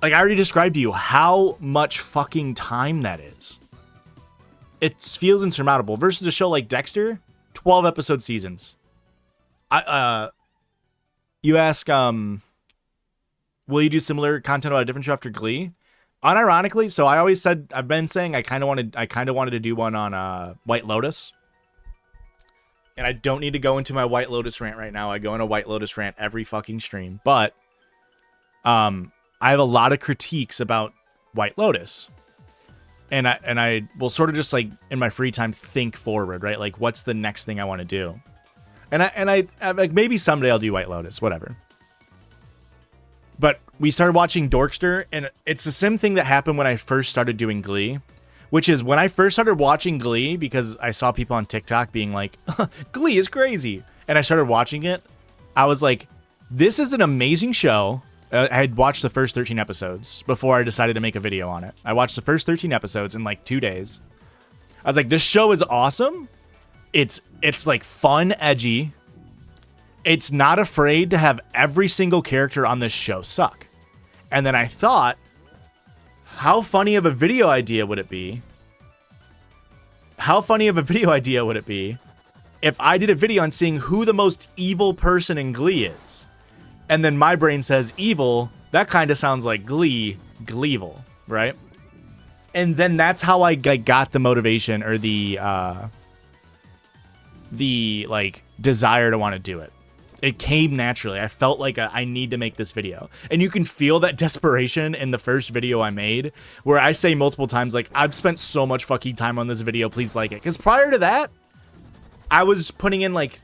B: I already described to you how much fucking time that is. It feels insurmountable versus a show like Dexter, 12 episode seasons. You ask, will you do similar content on a different show after Glee? Unironically, so I've been saying I kind of wanted to do one on White Lotus. And I don't need to go into my White Lotus rant right now. I go on a White Lotus rant every fucking stream, but I have a lot of critiques about White Lotus. And I will sort of just like in my free time think forward, right? Like what's the next thing I want to do? And I like maybe someday I'll do White Lotus, whatever. But we started watching Dorkster, and it's the same thing that happened when I first started doing Glee, which is when I first started watching Glee, because I saw people on TikTok being like, Glee is crazy. And I started watching it. I was like, this is an amazing show. I had watched the first 13 episodes before I decided to make a video on it. I watched the first 13 episodes in like 2 days. I was like, this show is awesome. It's like fun, edgy. It's not afraid to have every single character on this show suck. And then I thought, how funny of a video idea would it be? How funny of a video idea would it be if I did a video on seeing who the most evil person in Glee is? And then my brain says evil. That kind of sounds like Glee, Gleevil, right? And then that's how I got the motivation or the like desire to want to do it. It came naturally. I felt like I need to make this video. And you can feel that desperation in the first video I made, where I say multiple times, like, I've spent so much fucking time on this video, please like it. Because prior to that, I was putting in like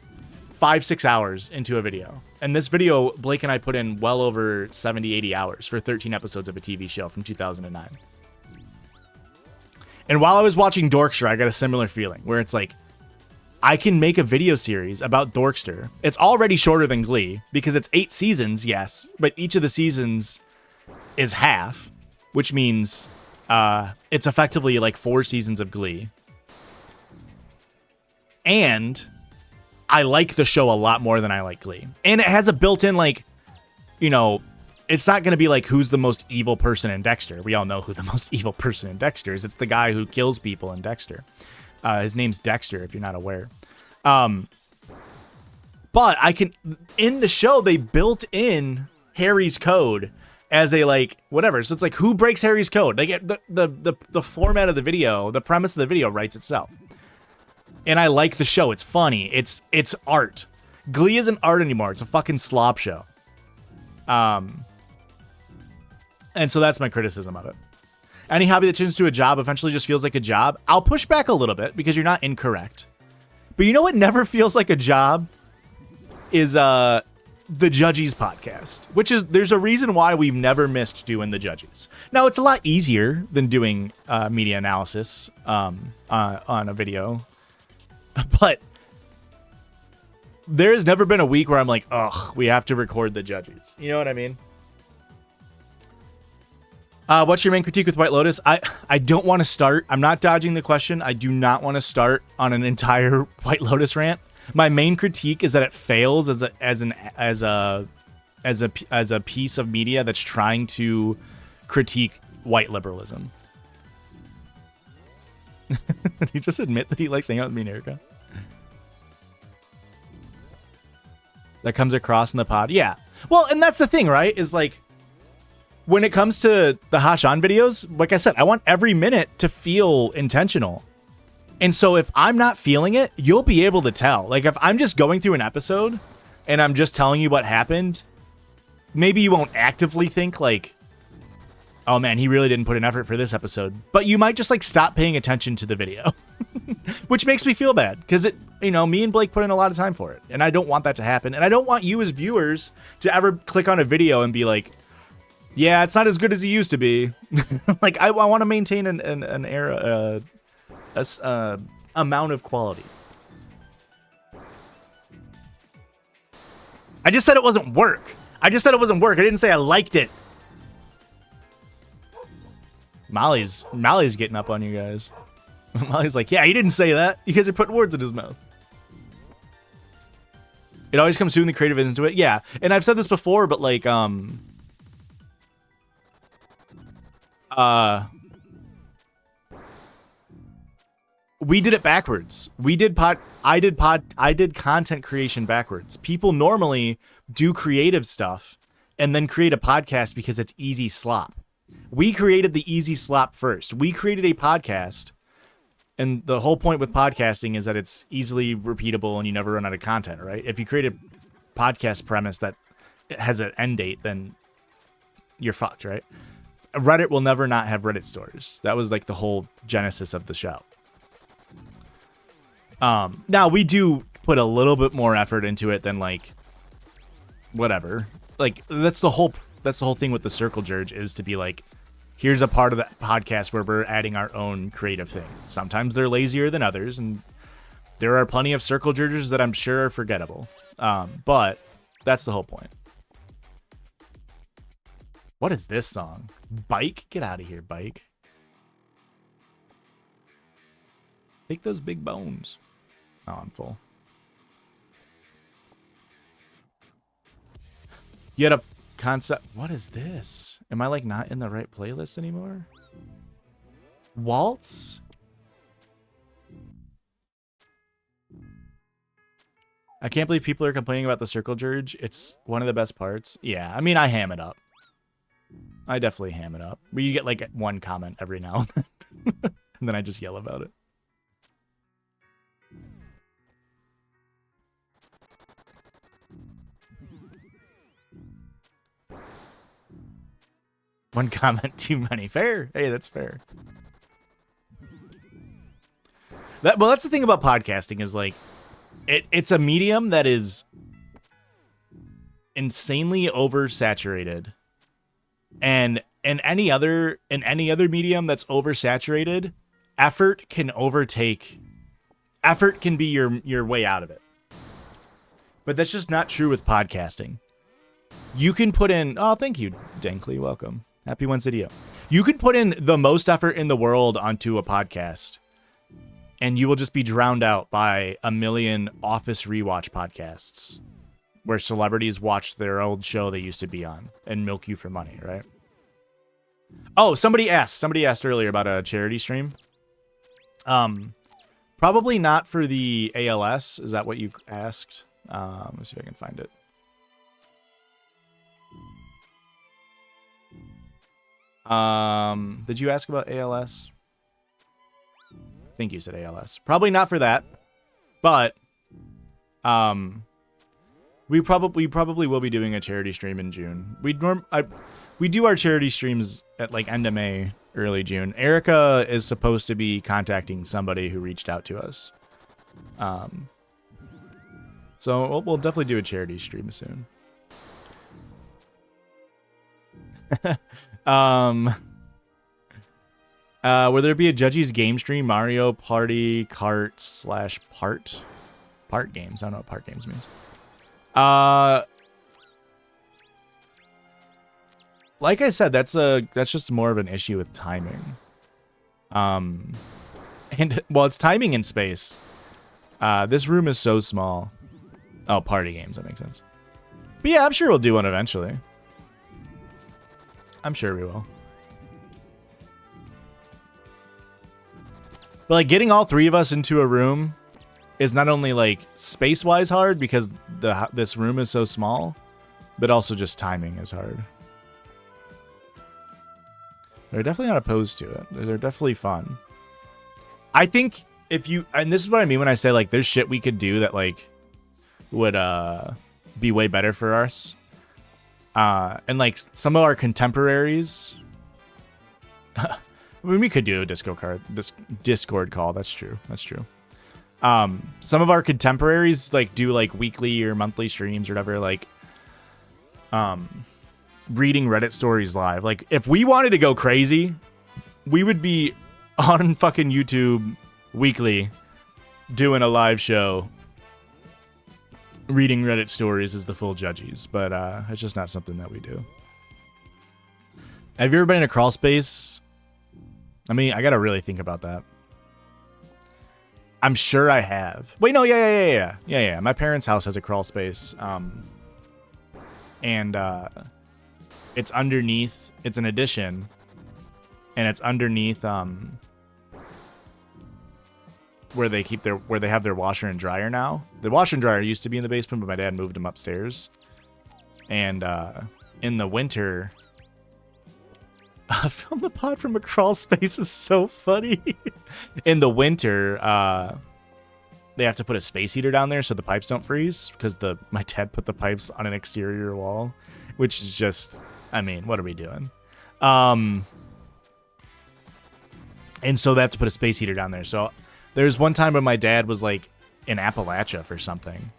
B: 5-6 hours into a video. And this video, Blake and I put in well over 70-80 hours for 13 episodes of a TV show from 2009. And while I was watching Dorkster, I got a similar feeling, where it's like, I can make a video series about Dorkster. It's already shorter than Glee because it's 8 seasons, yes, but each of the seasons is half, which means it's effectively like 4 seasons of Glee. And I like the show a lot more than I like Glee. And it has a built-in, like, you know, it's not going to be like who's the most evil person in Dexter. We all know who the most evil person in Dexter is. It's the guy who kills people in Dexter. His name's Dexter, if you're not aware. But I can, in the show, they built in Harry's code as a, like, whatever. So it's like, who breaks Harry's code? They get the format of the video, the premise of the video writes itself. And I like the show. It's funny. It's art. Glee isn't art anymore. It's a fucking slop show. And so that's my criticism of it. Any hobby that turns to a job eventually just feels like a job. I'll push back a little bit because you're not incorrect. But you know what never feels like a job is the Judges podcast, which is, there's a reason why we've never missed doing the Judges. Now, it's a lot easier than doing media analysis on a video, but there has never been a week where I'm like, ugh, we have to record the Judges. You know what I mean? What's your main critique with White Lotus? I don't want to start. I'm not dodging the question. I do not want to start on an entire White Lotus rant. My main critique is that it fails as a piece of media that's trying to critique white liberalism. Did he just admit that he likes hanging out with me and Erica? That comes across in the pod. Yeah. Well, and that's the thing, right? Is like, when it comes to the Hasan videos, like I said, I want every minute to feel intentional. And so if I'm not feeling it, you'll be able to tell. Like, if I'm just going through an episode and I'm just telling you what happened, maybe you won't actively think like, oh man, he really didn't put an effort for this episode. But you might just like stop paying attention to the video, which makes me feel bad because it, you know, me and Blake put in a lot of time for it. And I don't want that to happen. And I don't want you as viewers to ever click on a video and be like, yeah, it's not as good as it used to be. Like, I want to maintain an era, amount of quality. I just said it wasn't work. I didn't say I liked it. Molly's getting up on you guys. Molly's like, yeah, he didn't say that. You guys are putting words in his mouth. It always comes through in the creative into it. Yeah, and I've said this before, but like, we did it backwards. I did content creation backwards. People normally do creative stuff and then create a podcast because it's easy slop. We created the easy slop first. We created a podcast, and the whole point with podcasting is that it's easily repeatable and you never run out of content, right? If you create a podcast premise that has an end date, then you're fucked, right? Reddit will never not have Reddit stores. That was like the whole genesis of the show. Now we do put a little bit more effort into it than like whatever. Like that's the whole thing with the Circle Jerk is to be like, here's a part of the podcast where we're adding our own creative thing. Sometimes they're lazier than others, and there are plenty of Circle Jerkers that I'm sure are forgettable. But that's the whole point. What is this song? Bike? Get out of here, Bike. Take those big bones. Oh, I'm full. You had a concept. What is this? Am I like not in the right playlist anymore? Waltz? I can't believe people are complaining about the Circle Jerk. It's one of the best parts. Yeah, I mean, I ham it up. I definitely ham it up. But you get like one comment every now and then. And then I just yell about it. One comment too many. Fair. Hey, that's fair. Well, that's the thing about podcasting is like, it's a medium that is insanely oversaturated. And in any other medium that's oversaturated, effort can be your way out of it. But that's just not true with podcasting. You can put in, oh, thank you, Dankley, welcome. Happy Wednesday to you. You could put in the most effort in the world onto a podcast, and you will just be drowned out by a million Office rewatch podcasts where celebrities watch their old show they used to be on and milk you for money, right? Oh, somebody asked earlier about a charity stream. Probably not for the ALS. Is that what you asked? Let me see if I can find it. Did you ask about ALS? I think you said ALS. Probably not for that, but we probably will be doing a charity stream in June. We do our charity streams at like end of May, early June. Erica is supposed to be contacting somebody who reached out to us. So we'll definitely do a charity stream soon. Will there be a Judgy's game stream? Mario Party Kart / part games. I don't know what part games means. Like I said, that's just more of an issue with timing. And well, it's timing in space. This room is so small. Oh, party games. That makes sense. But yeah, I'm sure we'll do one eventually. I'm sure we will. But like getting all three of us into a room is not only like space-wise hard because this room is so small, but also just timing is hard. They're definitely not opposed to it. They're definitely fun. I think if you, and this is what I mean when I say like there's shit we could do that like would be way better for us. And like some of our contemporaries, I mean, we could do a Discord call. That's true. That's true. Some of our contemporaries like do like weekly or monthly streams or whatever, like reading Reddit stories live. Like if we wanted to go crazy, we would be on fucking YouTube weekly doing a live show reading Reddit stories as the full Judgies, but it's just not something that we do. Have you ever been in a crawl space? I mean, I gotta really think about that. I'm sure I have. Wait, no, yeah. My parents' house has a crawl space, and it's underneath. It's an addition, and it's underneath where they have their washer and dryer now. The washer and dryer used to be in the basement, but my dad moved them upstairs. And in the winter, film the pod from a crawl space is so funny. In the winter, they have to put a space heater down there so the pipes don't freeze because my dad put the pipes on an exterior wall, which is just, I mean, what are we doing? And so they have to put a space heater down there. So there's one time when my dad was like in Appalachia for something,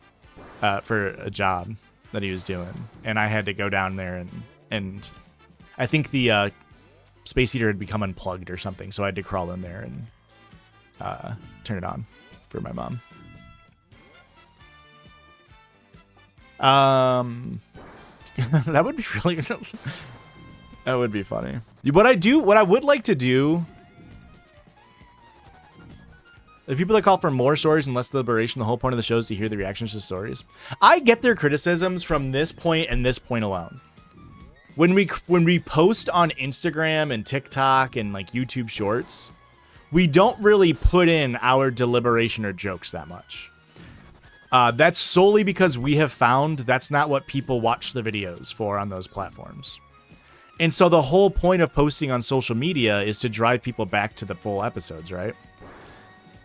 B: for a job that he was doing, and I had to go down there and I think the space heater had become unplugged or something, so I had to crawl in there and turn it on for my mom. That would be really that would be funny. What I would like to do, the people that call for more stories and less deliberation, the whole point of the show is to hear the reactions to stories. I get their criticisms from this point and this point alone. When we post on Instagram and TikTok and like YouTube Shorts, we don't really put in our deliberation or jokes that much. That's solely because we have found that's not what people watch the videos for on those platforms. And so the whole point of posting on social media is to drive people back to the full episodes, right?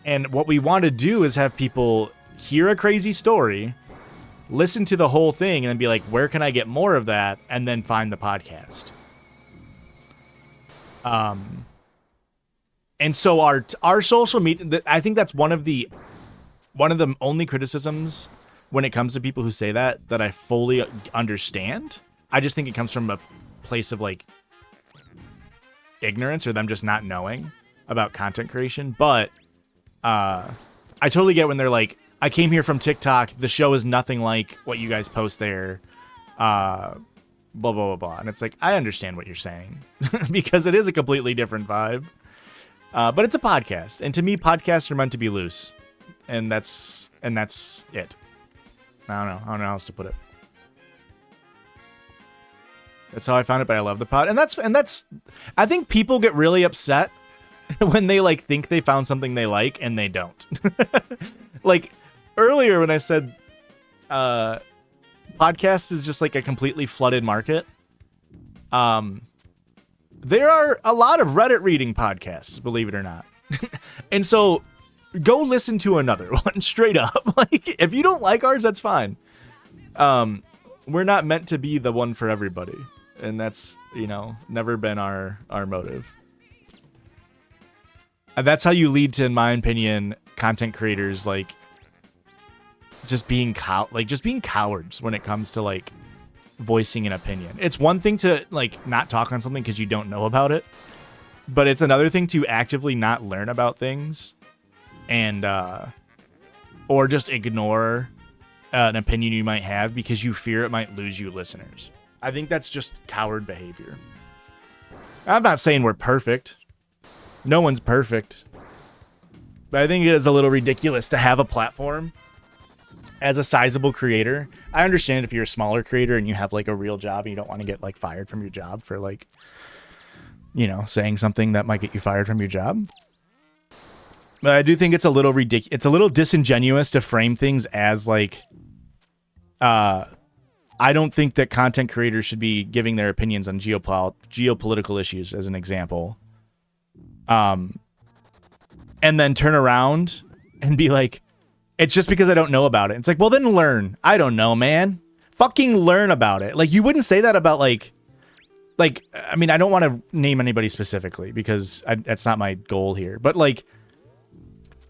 B: And what we want to do is have people hear a crazy story, listen to the whole thing, and then be like, where can I get more of that? And then find the podcast. And so our social media, I think that's one of the only criticisms when it comes to people who say that I fully understand. I just think it comes from a place of like ignorance or them just not knowing about content creation. But I totally get when they're like, I came here from TikTok. The show is nothing like what you guys post there. Blah, blah, blah, blah. And it's like, I understand what you're saying because it is a completely different vibe. But it's a podcast. And to me, podcasts are meant to be loose. And that's it. I don't know how else to put it. That's how I found it, but I love the pod. And that's I think people get really upset when they like think they found something they like and they don't. Like earlier when I said podcasts is just like a completely flooded market. There are a lot of Reddit reading podcasts, believe it or not. And so go listen to another one straight up. Like if you don't like ours, that's fine. We're not meant to be the one for everybody. And that's, never been our motive. And that's how you lead to, in my opinion, content creators like just being cowards when it comes to like voicing an opinion. It's one thing to like not talk on something because you don't know about it, but it's another thing to actively not learn about things and or just ignore an opinion you might have because you fear it might lose you listeners. I think that's just coward behavior. I'm not saying we're perfect. No one's perfect. But I think it is a little ridiculous to have a platform as a sizable creator. I understand if you're a smaller creator and you have like a real job and you don't want to get like fired from your job for like, you know, saying something that might get you fired from your job. But I do think it's a little ridiculous. It's a little disingenuous to frame things as like, I don't think that content creators should be giving their opinions on geopolitical issues, as an example. And then turn around and be like, it's just because I don't know about it. It's like, well, then learn. I don't know, man. Fucking learn about it. Like, you wouldn't say that about like, I mean, I don't want to name anybody specifically because that's not my goal here. But like,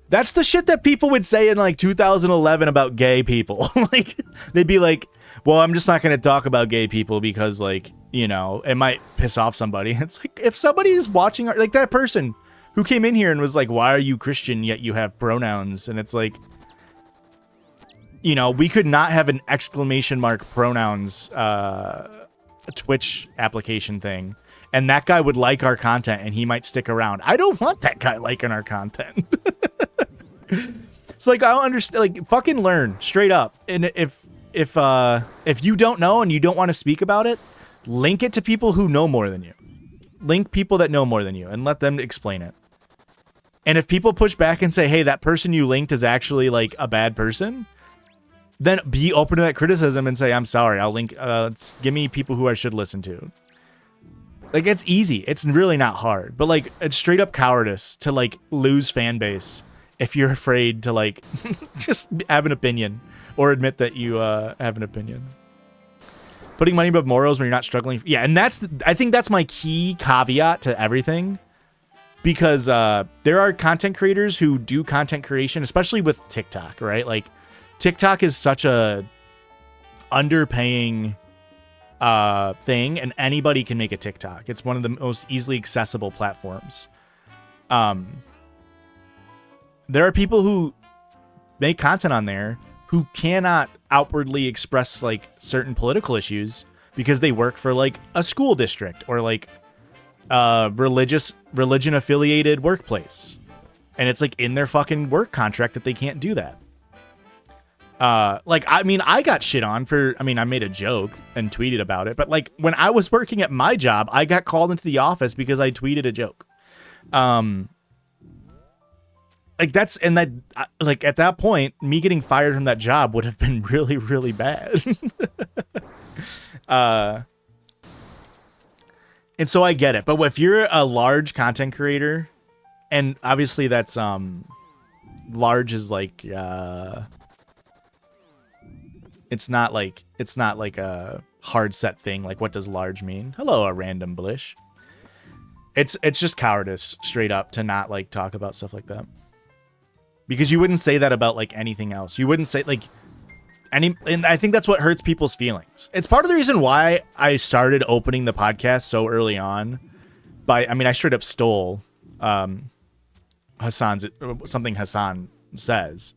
B: that's the shit that people would say in like 2011 about gay people. Like, they'd be like, well, I'm just not going to talk about gay people because like, you know, it might piss off somebody. It's like, if somebody is watching, like that person who came in here and was like, why are you Christian yet you have pronouns? And it's like, you know, we could not have an exclamation mark pronouns Twitch application thing. And that guy would like our content and he might stick around. I don't want that guy liking our content. It's like, I don't understand. Like, fucking learn straight up. And if you don't know and you don't want to speak about it, link it to people who know more than you. Link people that know more than you and let them explain it. And if people push back and say, hey, that person you linked is actually like a bad person, then be open to that criticism and say, I'm sorry, I'll link, give me people who I should listen to. Like, it's easy. It's really not hard. But like, it's straight up cowardice to like lose fan base if you're afraid to like just have an opinion or admit that you have an opinion. Putting money above morals when you're not struggling. Yeah, and I think that's my key caveat to everything. Because there are content creators who do content creation, especially with TikTok, right? Like, TikTok is such a underpaying thing, and anybody can make a TikTok. It's one of the most easily accessible platforms. There are people who make content on there who cannot outwardly express like certain political issues because they work for like a school district or like religion affiliated workplace, and it's like in their fucking work contract that they can't do that. Like, I mean, I got shit on for, I mean, I made a joke and tweeted about it, but like when I was working at my job, I got called into the office because I tweeted a joke. Like that's, and that, like at that point, me getting fired from that job would have been really, really bad. And so I get it. But if you're a large content creator, and obviously that's, large is like, it's not like a hard set thing. Like, what does large mean? Hello, a random blish. It's just cowardice straight up to not like talk about stuff like that. Because you wouldn't say that about like anything else. You wouldn't say like and I think that's what hurts people's feelings. It's part of the reason why I started opening the podcast so early on. I straight up stole Hasan's something Hasan says.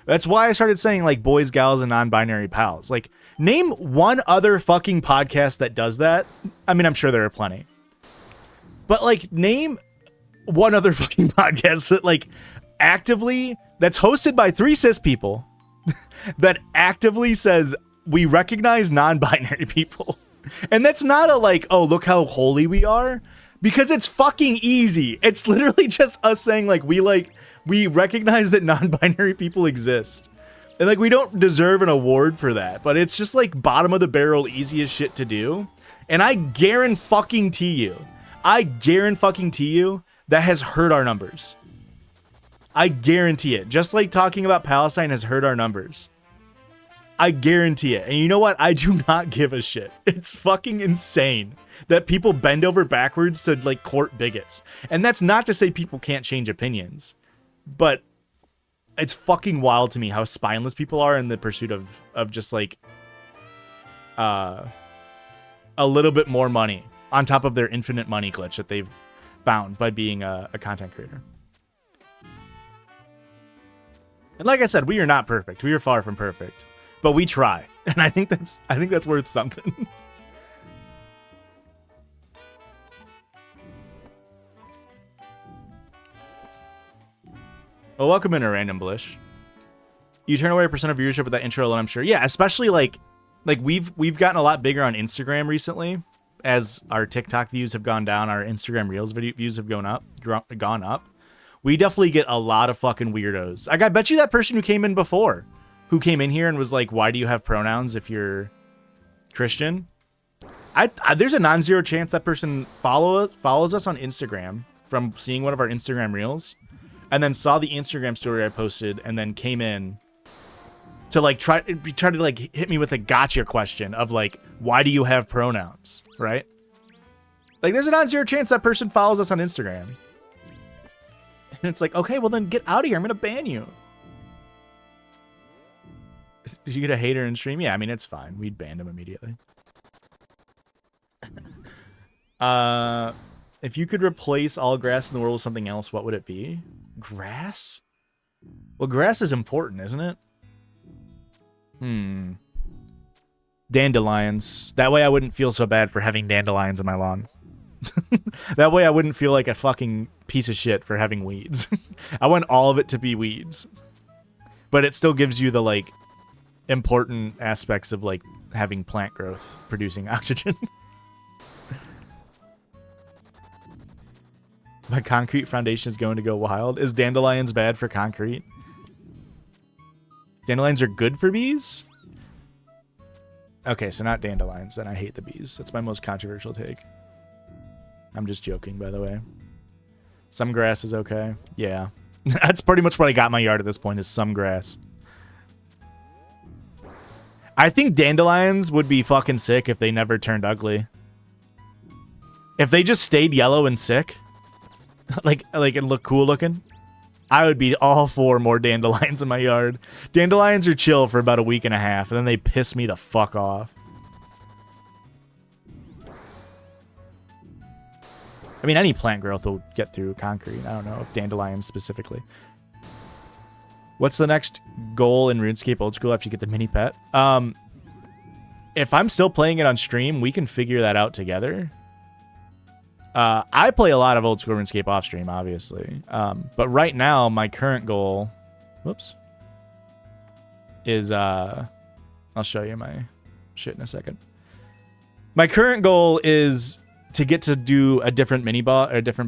B: That's why I started saying like boys, gals, and non-binary pals. Like, name one other fucking podcast that does that. I mean, I'm sure there are plenty. But like, name one other fucking podcast that like actively, that's hosted by 3 cis people that actively says we recognize non-binary people. And that's not a like, oh, look how holy we are, because it's fucking easy. It's literally just us saying like we recognize that non-binary people exist. And like, we don't deserve an award for that, but it's just like bottom of the barrel easiest shit to do. And I guarantee you that has hurt our numbers. I guarantee it. Just like talking about Palestine has hurt our numbers. I guarantee it. And you know what? I do not give a shit. It's fucking insane that people bend over backwards to like court bigots. And that's not to say people can't change opinions, but it's fucking wild to me how spineless people are in the pursuit of just like a little bit more money on top of their infinite money glitch that they've found by being a content creator. And like I said, we are not perfect. We are far from perfect, but we try, and I think that's worth something. Well, welcome in a random Blish. You turn away a percent of viewership with that intro alone, I'm sure. Yeah, especially like we've gotten a lot bigger on Instagram recently as our TikTok views have gone down, our Instagram Reels views have gone up. We definitely get a lot of fucking weirdos. I bet you that person who came in before, who came in here and was like, "Why do you have pronouns if you're Christian?" There's a non-zero chance that person follows us on Instagram from seeing one of our Instagram Reels, and then saw the Instagram story I posted, and then came in to like try to like hit me with a gotcha question of like, "Why do you have pronouns?" Right? Like, there's a non-zero chance that person follows us on Instagram. And it's like, okay, well then get out of here. I'm going to ban you. Did you get a hater in stream? Yeah, I mean, it's fine. We'd banned him immediately. If you could replace all grass in the world with something else, what would it be? Grass? Well, grass is important, isn't it? Dandelions. That way I wouldn't feel so bad for having dandelions in my lawn. That way I wouldn't feel like a fucking piece of shit for having weeds. I want all of it to be weeds. But it still gives you the like important aspects of like having plant growth producing oxygen. My concrete foundation is going to go wild. Is dandelions bad for concrete? Dandelions are good for bees? Okay, so not dandelions. Then I hate the bees. That's my most controversial take. I'm just joking, by the way. Some grass is okay. Yeah. That's pretty much what I got in my yard at this point, is some grass. I think dandelions would be fucking sick if they never turned ugly. If they just stayed yellow and sick, like and look cool looking, I would be all for more dandelions in my yard. Dandelions are chill for about a week and a half, and then they piss me the fuck off. I mean, any plant growth will get through concrete. I don't know if dandelions specifically. What's the next goal in RuneScape Old School after you get the mini pet? If I'm still playing it on stream, we can figure that out together. I play a lot of Old School RuneScape off stream, obviously. But right now, my current goal, is I'll show you my shit in a second. My current goal is to get to do a different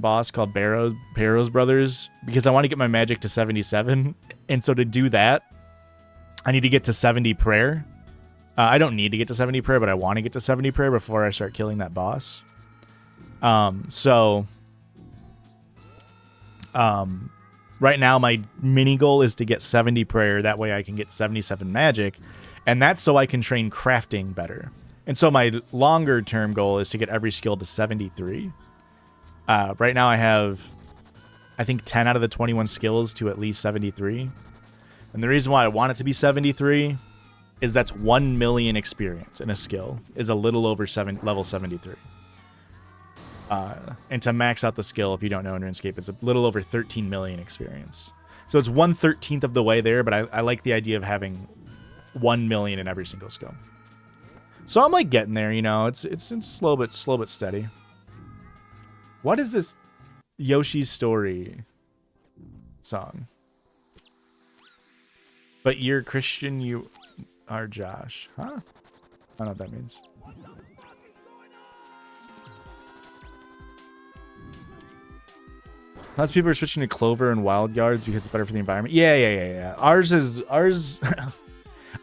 B: boss called Barrows Brothers, because I want to get my magic to 77. And so to do that, I need to get to 70 prayer. I don't need to get to 70 prayer, but I want to get to 70 prayer before I start killing that boss. Right now my mini goal is to get 70 prayer. That way I can get 77 magic, and that's so I can train crafting better. And so my longer term goal is to get every skill to 73. Right now I have, I think, 10 out of the 21 skills to at least 73. And the reason why I want it to be 73 is that's 1 million experience in a skill is a little over level 73. And to max out the skill, if you don't know in RuneScape, it's a little over 13 million experience. So it's 1/13 of the way there, but I like the idea of having 1 million in every single skill. So I'm like getting there, you know. It's slow but steady. What is this Yoshi's Story song? But you're Christian, you are Josh. Huh? I don't know what that means. Lots of people are switching to clover and wild yards because it's better for the environment. Yeah. Ours.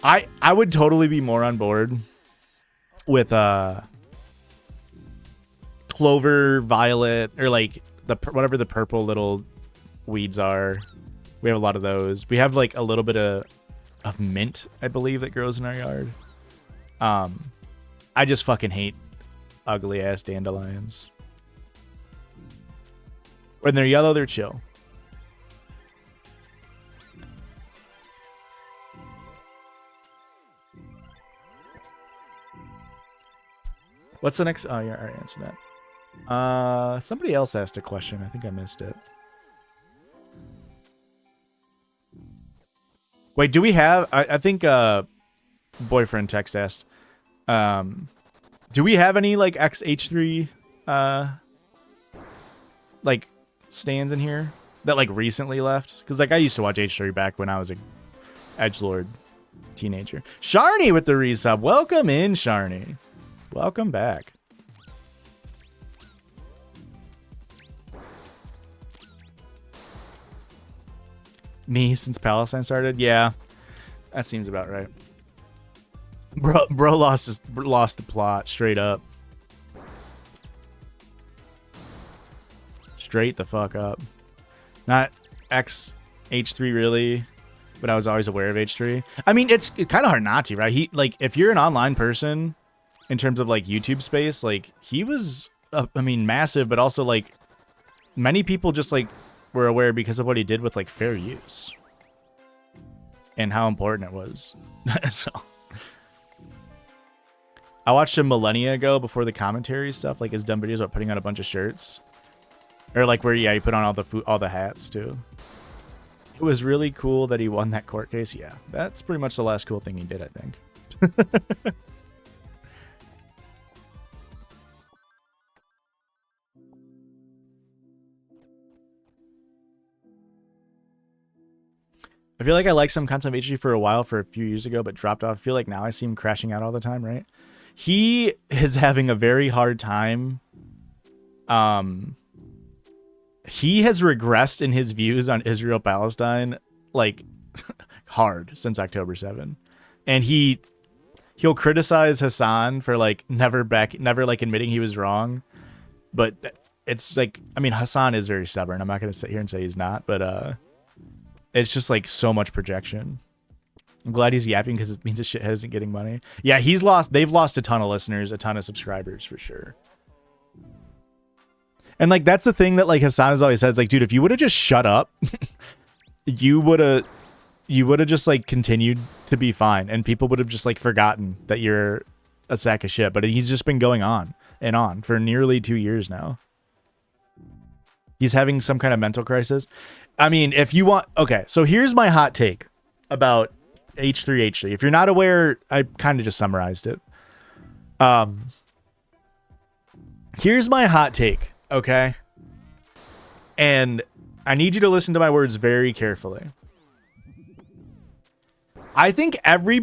B: I would totally be more on board with clover, violet, or like whatever the purple little weeds are. We have a lot of those. We have like a little bit of mint, I believe, that grows in our yard. I just fucking hate ugly ass dandelions. When they're yellow, they're chill. What's the next? Oh, yeah, I already answered that. Somebody else asked a question. I think I missed it. Wait, do we have? I think boyfriend text asked. Do we have any like XH3 like stands in here that like recently left? Because like I used to watch H3 back when I was a edgelord teenager. Sharny with the resub. Welcome in, Sharny. Welcome back. Me since Palestine started? Yeah, that seems about right. Bro lost the plot straight up. Straight the fuck up. Not H3 really, but I was always aware of H3. I mean, it's kind of hard not to, right? He like if you're an online person in terms of like YouTube space, like he was I mean massive, but also like many people just like were aware because of what he did with like fair use and how important it was. So I watched him millennia ago before the commentary stuff, like his dumb videos about putting on a bunch of shirts. Or like where, yeah, he put on all the hats too. It was really cool that he won that court case. Yeah, that's pretty much the last cool thing he did, I think. I feel like I liked some content of HG for a while, for a few years ago, but dropped off. I feel like now I see him crashing out all the time, right? He is having a very hard time. He has regressed in his views on Israel-Palestine, like, hard since October 7. And he'll criticize Hasan for, like, never like, admitting he was wrong. But it's, like, I mean, Hasan is very stubborn. I'm not going to sit here and say he's not, but, it's just like so much projection. I'm glad he's yapping because it means his shit isn't getting money. Yeah, they've lost a ton of listeners, a ton of subscribers for sure. And like that's the thing that like Hasan has always said, is like, dude, if you would have just shut up, you would have just like continued to be fine, and people would have just like forgotten that you're a sack of shit. But he's just been going on and on for nearly 2 years now. He's having some kind of mental crisis. I mean, if you want... Okay, so here's my hot take about H3H3. If you're not aware, I kind of just summarized it. Here's my hot take, okay? And I need you to listen to my words very carefully. I think every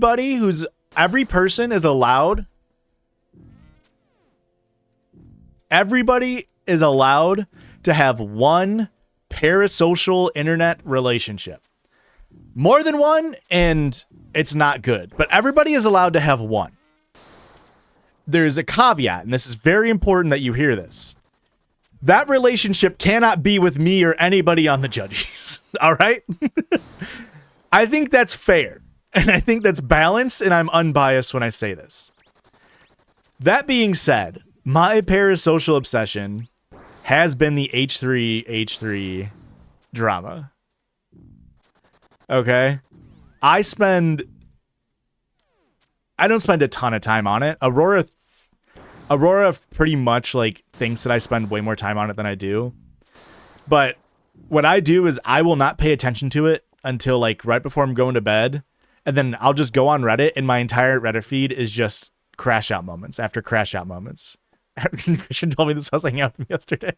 B: person is allowed... Everybody is allowed to have one parasocial internet relationship. More than one, and it's not good. But everybody is allowed to have one. There's a caveat, and this is very important that you hear this. That relationship cannot be with me or anybody on the judges. All right? I think that's fair. And I think that's balanced, and I'm unbiased when I say this. That being said, my parasocial obsession has been the H3 drama. Okay? I don't spend a ton of time on it. Aurora pretty much like thinks that I spend way more time on it than I do. But what I do is I will not pay attention to it until like right before I'm going to bed. And then I'll just go on Reddit, and my entire Reddit feed is just crash out moments after crash out moments. Christian told me this. I was hanging out with him yesterday.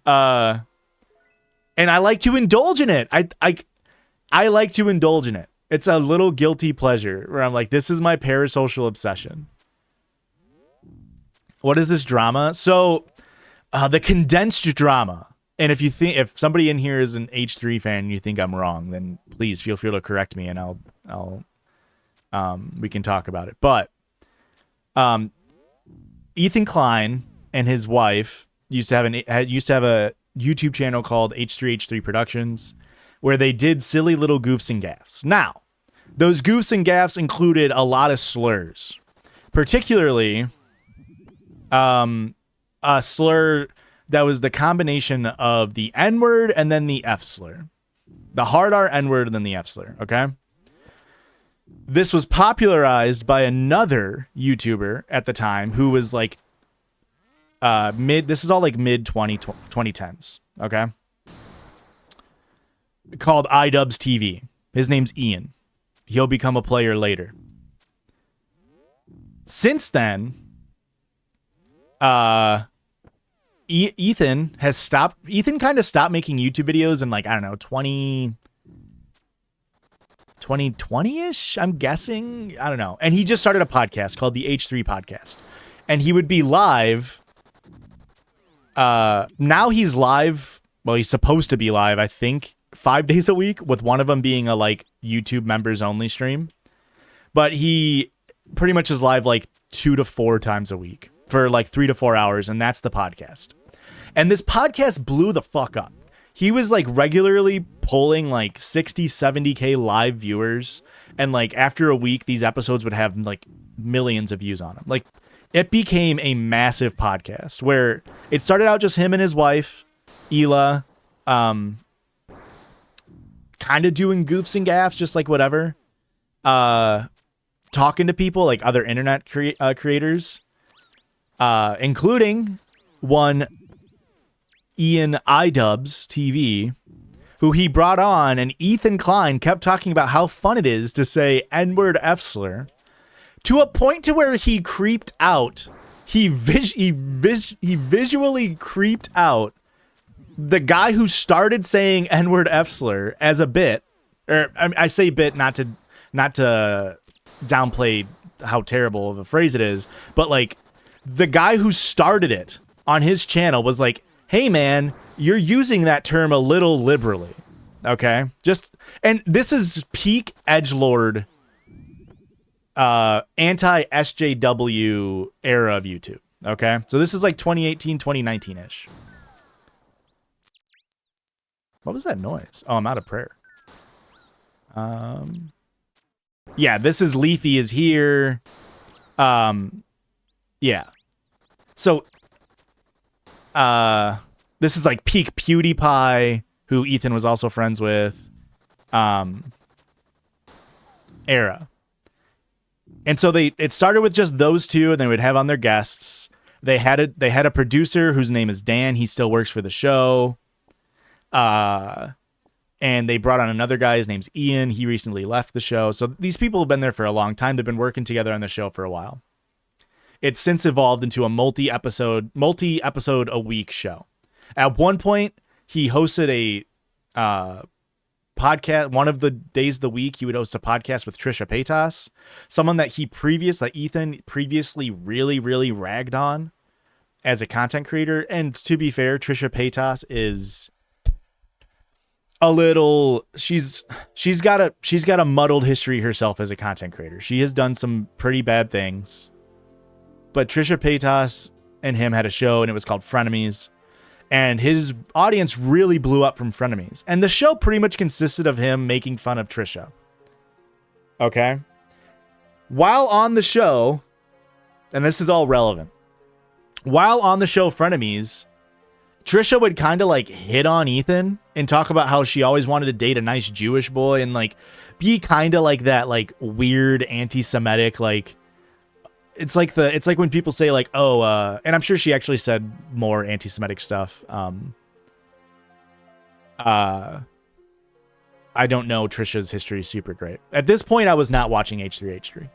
B: And I like to indulge in it. I like to indulge in it. It's a little guilty pleasure where I'm like, this is my parasocial obsession. What is this drama? So the condensed drama. And if somebody in here is an H3 fan and you think I'm wrong, then please feel free to correct me, and we can talk about it. But Ethan Klein and his wife used to have a YouTube channel called H3H3 Productions, where they did silly little goofs and gaffes. Now, those goofs and gaffes included a lot of slurs, particularly a slur that was the combination of the N-word and then the F slur. The hard R N-word and then the F slur, okay? This was popularized by another YouTuber at the time who was like this is all like mid 2010s, okay? Called iDubbbz TV. His name's Ian. He'll become a player later. Since then, Ethan kind of stopped making YouTube videos in like, I don't know, 2020-ish, I'm guessing. I don't know. And he just started a podcast called the H3 Podcast. And he would be live. Now he's live. Well, he's supposed to be live, I think, 5 days a week, with one of them being a like YouTube members only stream. But he pretty much is live like 2 to 4 times a week for like 3 to 4 hours. And that's the podcast. And this podcast blew the fuck up. He was like regularly pulling like 60, 70K live viewers. And like after a week, these episodes would have like millions of views on them. Like it became a massive podcast where it started out just him and his wife, Ela, kind of doing goofs and gaffs, just like whatever. Talking to people like other internet creators, including one Ian iDubbbz TV, who he brought on, and Ethan Klein kept talking about how fun it is to say N-word F-slur to a point to where he creeped out. He visually creeped out the guy who started saying N-word F-slur as a bit, or I say bit not to downplay how terrible of a phrase it is, but like the guy who started it on his channel was like, hey man, you're using that term a little liberally. Okay. And this is peak edgelord, anti SJW era of YouTube. Okay. So this is like 2018, 2019 ish. What was that noise? Oh, I'm out of prayer. Yeah, this is Leafy is here. Yeah. So, this is like peak PewDiePie, who Ethan was also friends with, era. And so it started with just those two, and they would have on their guests. They had a producer whose name is Dan. He still works for the show. And they brought on another guy. His name's Ian. He recently left the show. So these people have been there for a long time. They've been working together on the show for a while. It's since evolved into a multi-episode a week show. At one point, he hosted a podcast. One of the days of the week, he would host a podcast with Trisha Paytas, someone that Ethan previously really, really ragged on as a content creator. And to be fair, Trisha Paytas is a little, she's got a muddled history herself as a content creator. She has done some pretty bad things. But Trisha Paytas and him had a show, and it was called Frenemies. And his audience really blew up from Frenemies. And the show pretty much consisted of him making fun of Trisha. Okay? While on the show, and this is all relevant, while on the show Frenemies, Trisha would kind of like hit on Ethan and talk about how she always wanted to date a nice Jewish boy and like be kind of like that like weird anti-Semitic like it's like when people say like, oh, and I'm sure she actually said more anti-Semitic stuff. I don't know Trisha's history super great. At this point, I was not watching H3H3.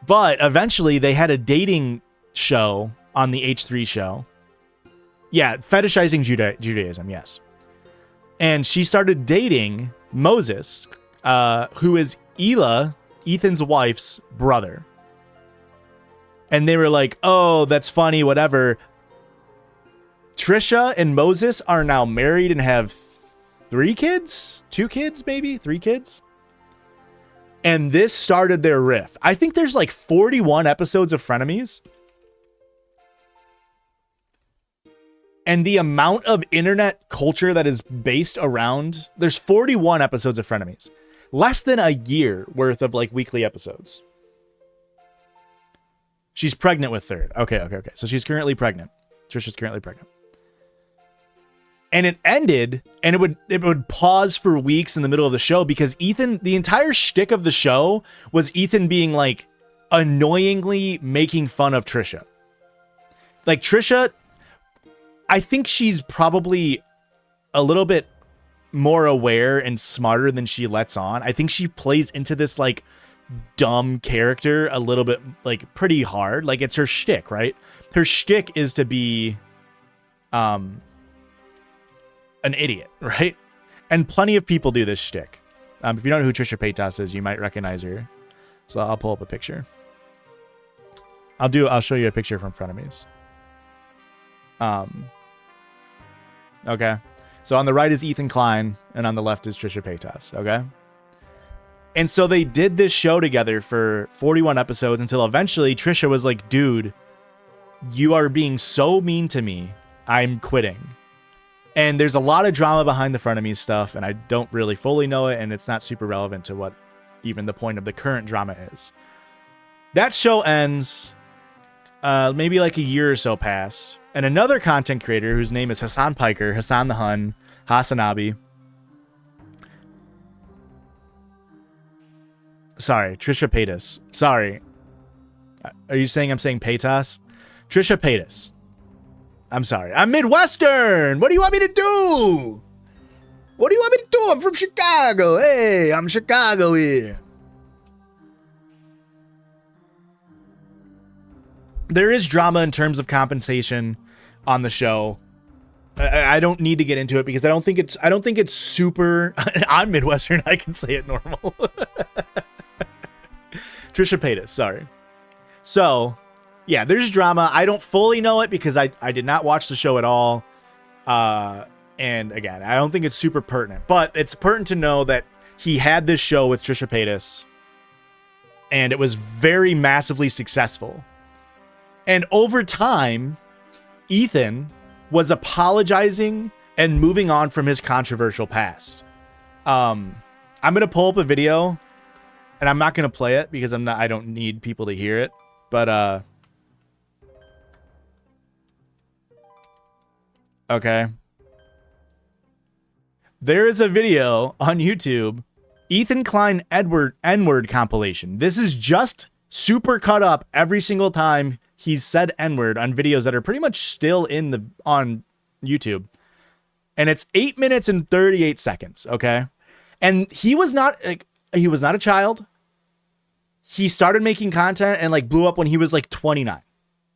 B: But eventually they had a dating show on the H3 show. Yeah, fetishizing Judaism, yes. And she started dating Moses, who is Ela, Ethan's wife's brother. And they were like, oh, that's funny, whatever. Trisha and Moses are now married and have 3 kids? 2 kids, maybe? 3 kids? And this started their riff. I think there's like 41 episodes of Frenemies. And the amount of internet culture that is based around... There's 41 episodes of Frenemies. Less than a year worth of like weekly episodes. She's pregnant with third. Okay. So she's currently pregnant. Trisha's currently pregnant. And it ended, and it would pause for weeks in the middle of the show because Ethan, the entire shtick of the show was Ethan being like annoyingly making fun of Trisha. Like Trisha, I think she's probably a little bit more aware and smarter than she lets on. I think she plays into this like dumb character a little bit, like pretty hard. Like it's her shtick, right? Her shtick is to be an idiot, right? And plenty of people do this shtick. If you don't know who Trisha Paytas is, you might recognize her. So I'll pull up a picture. I'll show you a picture from frenemies. Okay. So on the right is Ethan Klein, and on the left is Trisha Paytas, okay? And so they did this show together for 41 episodes until eventually Trisha was like, dude, you are being so mean to me. I'm quitting. And there's a lot of drama behind the frenemies stuff, and I don't really fully know it, and it's not super relevant to what even the point of the current drama is. That show ends, maybe like a year or so past, and another content creator whose name is Hasan Piker, Hasan the Hun, Hasanabi. Sorry, Trisha Paytas. Sorry. Are you saying I'm saying Paytas? Trisha Paytas. I'm sorry. I'm Midwestern. What do you want me to do? What do you want me to do? I'm from Chicago. Hey, I'm Chicago here. There is drama in terms of compensation on the show. I don't need to get into it because I don't think it's super. I'm Midwestern. I can say it normal. Trisha Paytas. Sorry. So. Yeah, there's drama. I don't fully know it because I did not watch the show at all. And again, I don't think it's super pertinent. But it's pertinent to know that he had this show with Trisha Paytas. And it was very massively successful. And over time, Ethan was apologizing and moving on from his controversial past. I'm going to pull up a video. And I'm not going to play it because I don't need people to hear it. But, okay. There is a video on YouTube, Ethan Klein N-word compilation. This is just super cut up every single time he's said N-word on videos that are pretty much still on YouTube. And it's 8 minutes and 38 seconds, okay? And he was not a child. He started making content and like blew up when he was like 29.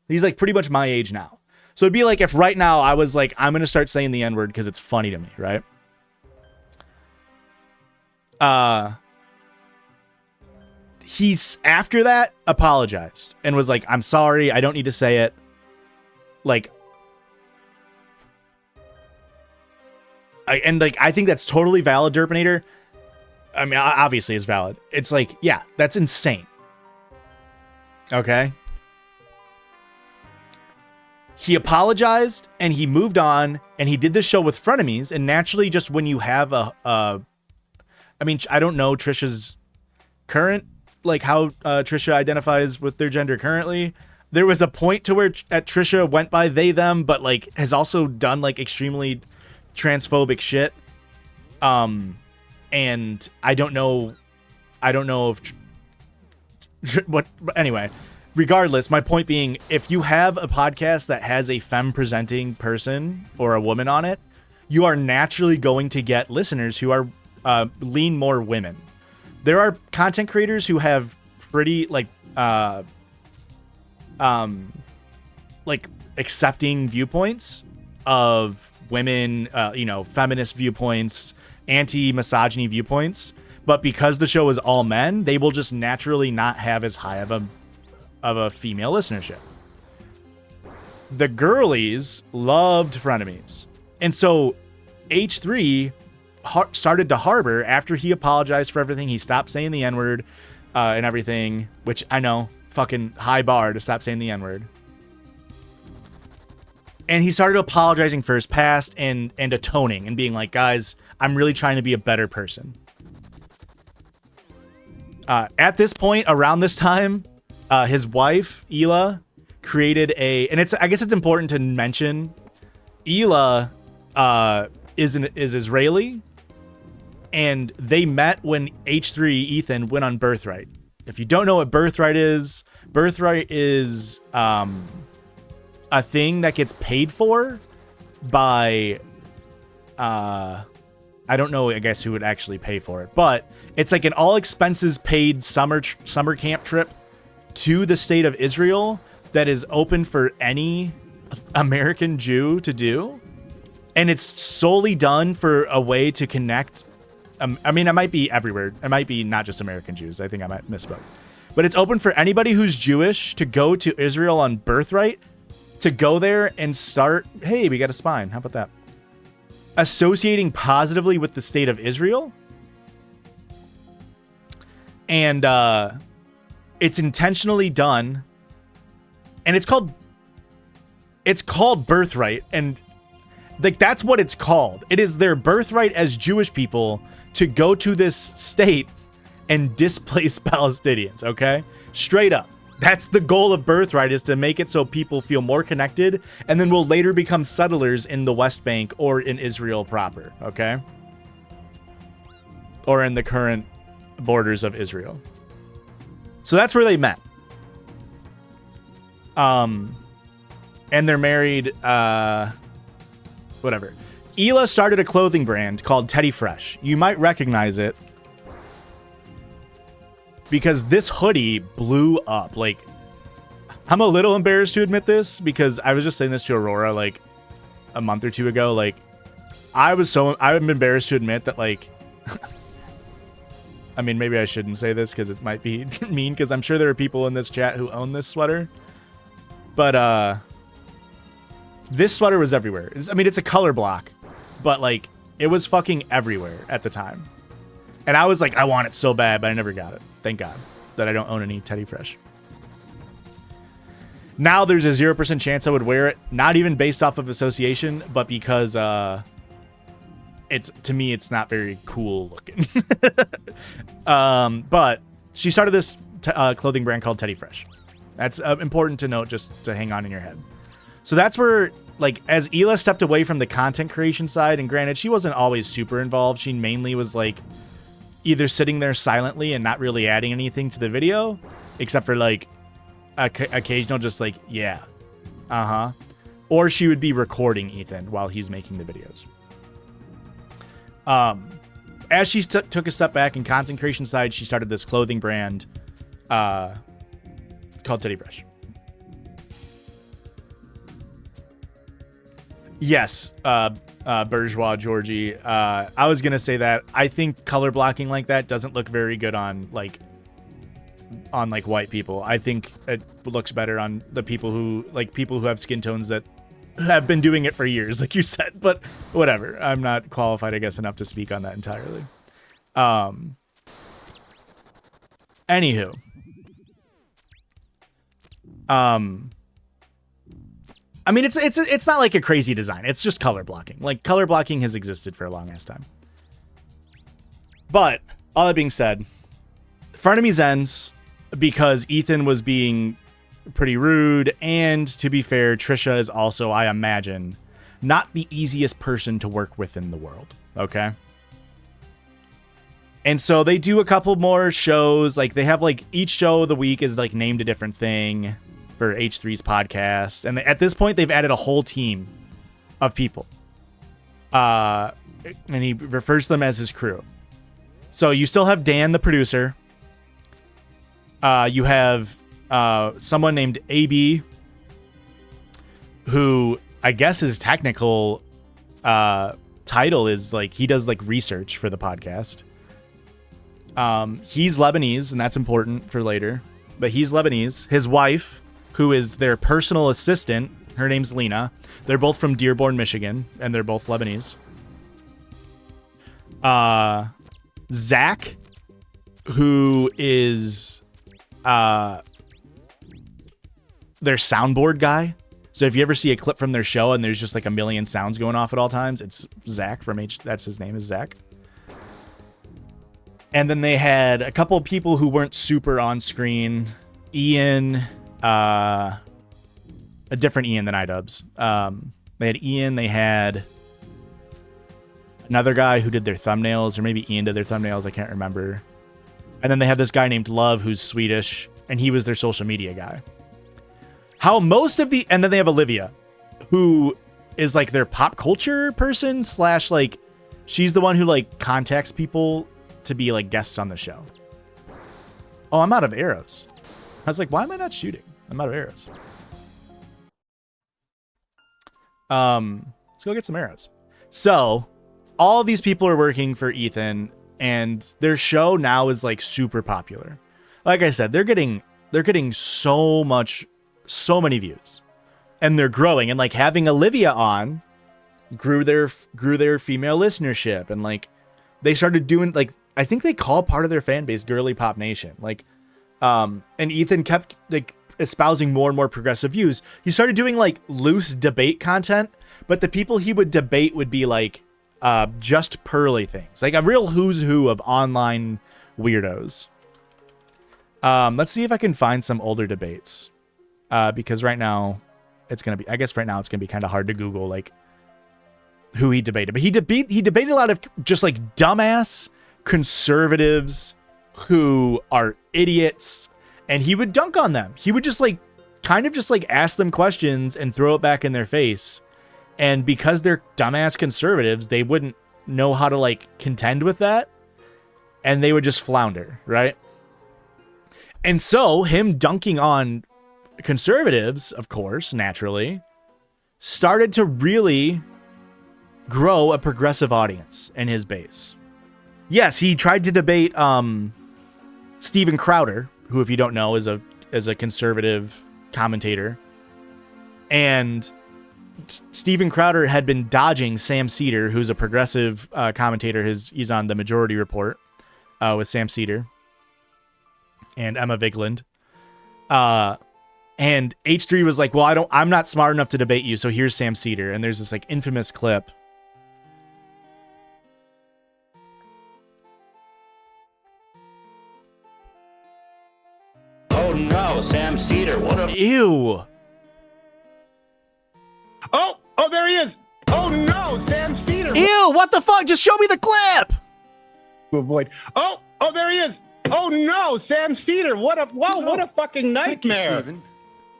B: He's like pretty much my age now. So it'd be like if right now I was like, I'm going to start saying the N-word because it's funny to me, right? He's after that apologized and was like, I'm sorry. I don't need to say it. Like, I think that's totally valid, Derpinator. I mean, obviously it's valid. It's like, yeah, that's insane. Okay. He apologized and he moved on and he did this show with frenemies. And naturally, just when you have I mean, I don't know Trisha's current, like how Trisha identifies with their gender currently. There was a point to where Trisha went by they, them, but like has also done like extremely transphobic shit. And I don't know if what, but anyway, regardless, my point being, if you have a podcast that has a femme presenting person or a woman on it, you are naturally going to get listeners who are lean more women. There are content creators who have pretty like accepting viewpoints of women, feminist viewpoints, anti-misogyny viewpoints, but because the show is all men, they will just naturally not have as high of a female listenership. The girlies loved frenemies, and so H3 started to harbor after he apologized for everything. He stopped saying the N-word and everything, which I know, fucking high bar to stop saying the N-word. And he started apologizing for his past and atoning and being like, guys, I'm really trying to be a better person. At this point, around this time, his wife, Hila, created I guess it's important to mention, Hila is Israeli, and they met when H3 Ethan went on Birthright. If you don't know what Birthright is a thing that gets paid for by I don't know, I guess, who would actually pay for it, but it's like an all expenses paid summer camp trip to the state of Israel that is open for any American Jew to do. And it's solely done for a way to connect. I mean, it might be everywhere. It might be not just American Jews. I think I might misspoke. But it's open for anybody who's Jewish to go to Israel on Birthright, to go there and start, hey, we got a spine. How about that? Associating positively with the state of Israel. And it's intentionally done. And it's called Birthright. And like, that's what it's called. It is their birthright as Jewish people to go to this state and displace Palestinians, okay? Straight up. That's the goal of Birthright, is to make it so people feel more connected, and then will later become settlers in the West Bank or in Israel proper, okay? Or in the current borders of Israel. So that's where they met. And they're married, whatever. Hila started a clothing brand called Teddy Fresh. You might recognize it because this hoodie blew up. Like, I'm a little embarrassed to admit this because I was just saying this to Aurora like a month or two ago. Like, I'm embarrassed to admit that, like, I mean, maybe I shouldn't say this because it might be mean, because I'm sure there are people in this chat who own this sweater. But this sweater was everywhere. I mean, it's a color block, but like, it was fucking everywhere at the time. And I was like, I want it so bad, but I never got it. Thank God that I don't own any Teddy Fresh. Now there's a 0% chance I would wear it, not even based off of association, but because to me it's not very cool looking. But she started this clothing brand called Teddy Fresh. That's important to note, just to hang on in your head. So that's where, like, as Hila stepped away from the content creation side, and granted, she wasn't always super involved. She mainly was like either sitting there silently and not really adding anything to the video, except for like occasional just like, yeah, or she would be recording Ethan while he's making the videos. As she took a step back in content creation side, she started this clothing brand called Teddy Fresh. Yes, Bourgeois Georgie. I was gonna say that I think color blocking like that doesn't look very good on white people. I think it looks better on the people who have skin tones that have been doing it for years, like you said. But whatever. I'm not qualified, I guess, enough to speak on that entirely. Anywho. I mean, it's not like a crazy design. It's just color blocking. Like, color blocking has existed for a long ass time. But all that being said, frenemies ends because Ethan was being pretty rude, and to be fair, Trisha is also, I imagine, not the easiest person to work with in the world. Okay. And so they do a couple more shows. Like, they have like each show of the week is like named a different thing for H3's podcast. And at this point, they've added a whole team of people. And he refers to them as his crew. So you still have Dan, the producer. You have someone named AB, who I guess his technical title is like, he does like research for the podcast. He's Lebanese, and that's important for later. But he's Lebanese. His wife, who is their personal assistant, her name's Lena. They're both from Dearborn, Michigan, and they're both Lebanese. Zach, who is their soundboard guy. So if you ever see a clip from their show and there's just like a million sounds going off at all times, it's Zach from that's his name, is Zach. And then they had a couple of people who weren't super on screen. Ian, a different Ian than iDubbbz. They had Ian, they had another guy who did their thumbnails, or maybe Ian did their thumbnails. I can't remember. And then they have this guy named Love who's Swedish, and he was their social media guy. And then they have Olivia, who is like their pop culture person / like she's the one who like contacts people to be like guests on the show. Oh, I'm out of arrows. I was like, why am I not shooting? I'm out of arrows. Let's go get some arrows. So all these people are working for Ethan, and their show now is like super popular. Like I said, they're getting so many views, and they're growing, and like having Olivia on grew their female listenership, and like they started doing like, I think they call part of their fan base Girly Pop Nation. Like, and Ethan kept like espousing more and more progressive views. He started doing like loose debate content, but the people he would debate would be like just pearly things, like a real who's who of online weirdos. Let's see if I can find some older debates, because right now it's gonna be kind of hard to Google like who he debated. But he debated a lot of just like dumbass conservatives who are idiots, and he would dunk on them. He would just like kind of just like ask them questions and throw it back in their face. And because they're dumbass conservatives, they wouldn't know how to like contend with that, and they would just flounder, right? And so him dunking on conservatives, of course, naturally, started to really grow a progressive audience in his base. Yes, he tried to debate Steven Crowder, who, if you don't know, is a conservative commentator. And Steven Crowder had been dodging Sam Cedar, who's a progressive commentator. He's on the Majority Report with Sam Cedar and Emma Vigeland. And H3 was like, well, I'm not smart enough to debate you, so here's Sam Cedar. And there's this like infamous clip.
C: Oh no, Sam Cedar, what a...
B: Ew.
C: Oh, there he is. Oh no, Sam Cedar.
B: Ew, what the fuck? Just show me the clip.
C: To avoid. Oh, there he is. Oh no, Sam Cedar. What a fucking nightmare.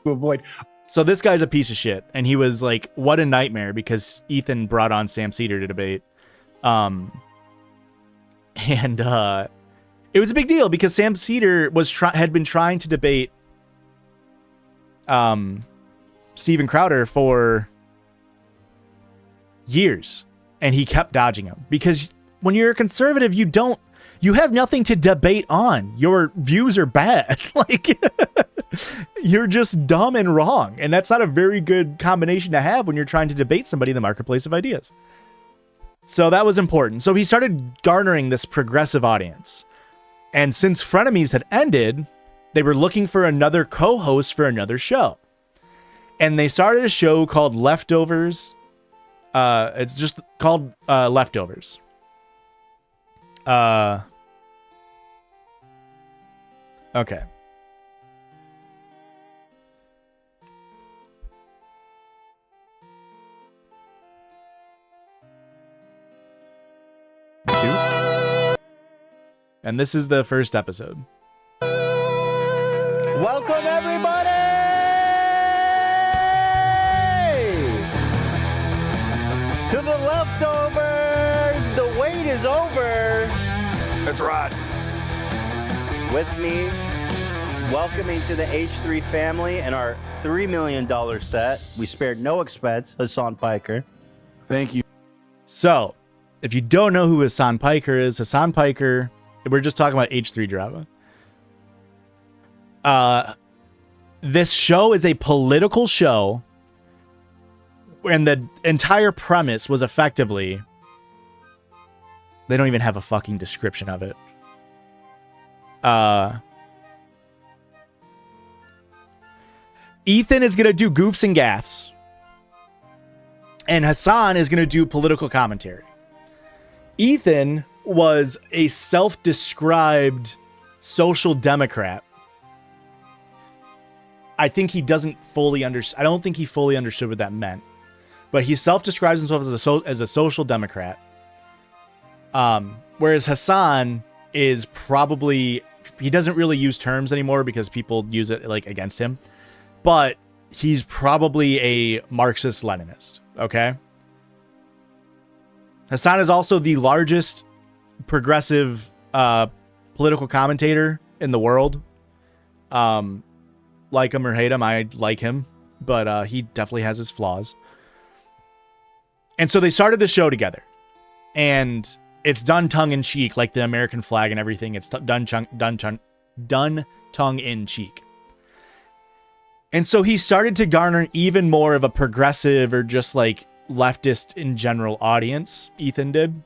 C: To avoid.
B: So this guy's a piece of shit, and he was like, what a nightmare, because Ethan brought on Sam Cedar to debate. And it was a big deal because Sam Cedar had been trying to debate Steven Crowder for years, and he kept dodging him, because when you're a conservative, you have nothing to debate on. Your views are bad. Like, you're just dumb and wrong, and that's not a very good combination to have when you're trying to debate somebody in the marketplace of ideas. So that was important. So he started garnering this progressive audience. And since Frenemies had ended, they were looking for another co-host for another show. And they started a show called Leftovers. It's just called Leftovers. Okay. And this is the first episode.
C: Welcome everybody to the Leftovers. The wait is over.
D: That's right.
C: With me, welcoming to the H3 family and our $3 million set. We spared no expense, Hasan Piker.
D: Thank you.
B: So, if you don't know who Hasan Piker is, Hasan Piker, we're just talking about H3 drama. This show is a political show, and the entire premise was effectively, they don't even have a fucking description of it. Ethan is going to do goofs and gaffs, and Hasan is going to do political commentary. Ethan was a self-described social democrat. I think he doesn't fully understand. I don't think he fully understood what that meant, but he self-describes himself as a social democrat. Whereas Hasan is probably, he doesn't really use terms anymore because people use it like against him, but he's probably a Marxist-Leninist. Okay. Hasan is also the largest progressive political commentator in the world. Like him or hate him, I like him, but he definitely has his flaws. And so they started the show together, and it's done tongue-in-cheek, like the American flag and everything. It's done tongue-in-cheek. And so he started to garner even more of a progressive or just like leftist in general audience. Ethan did.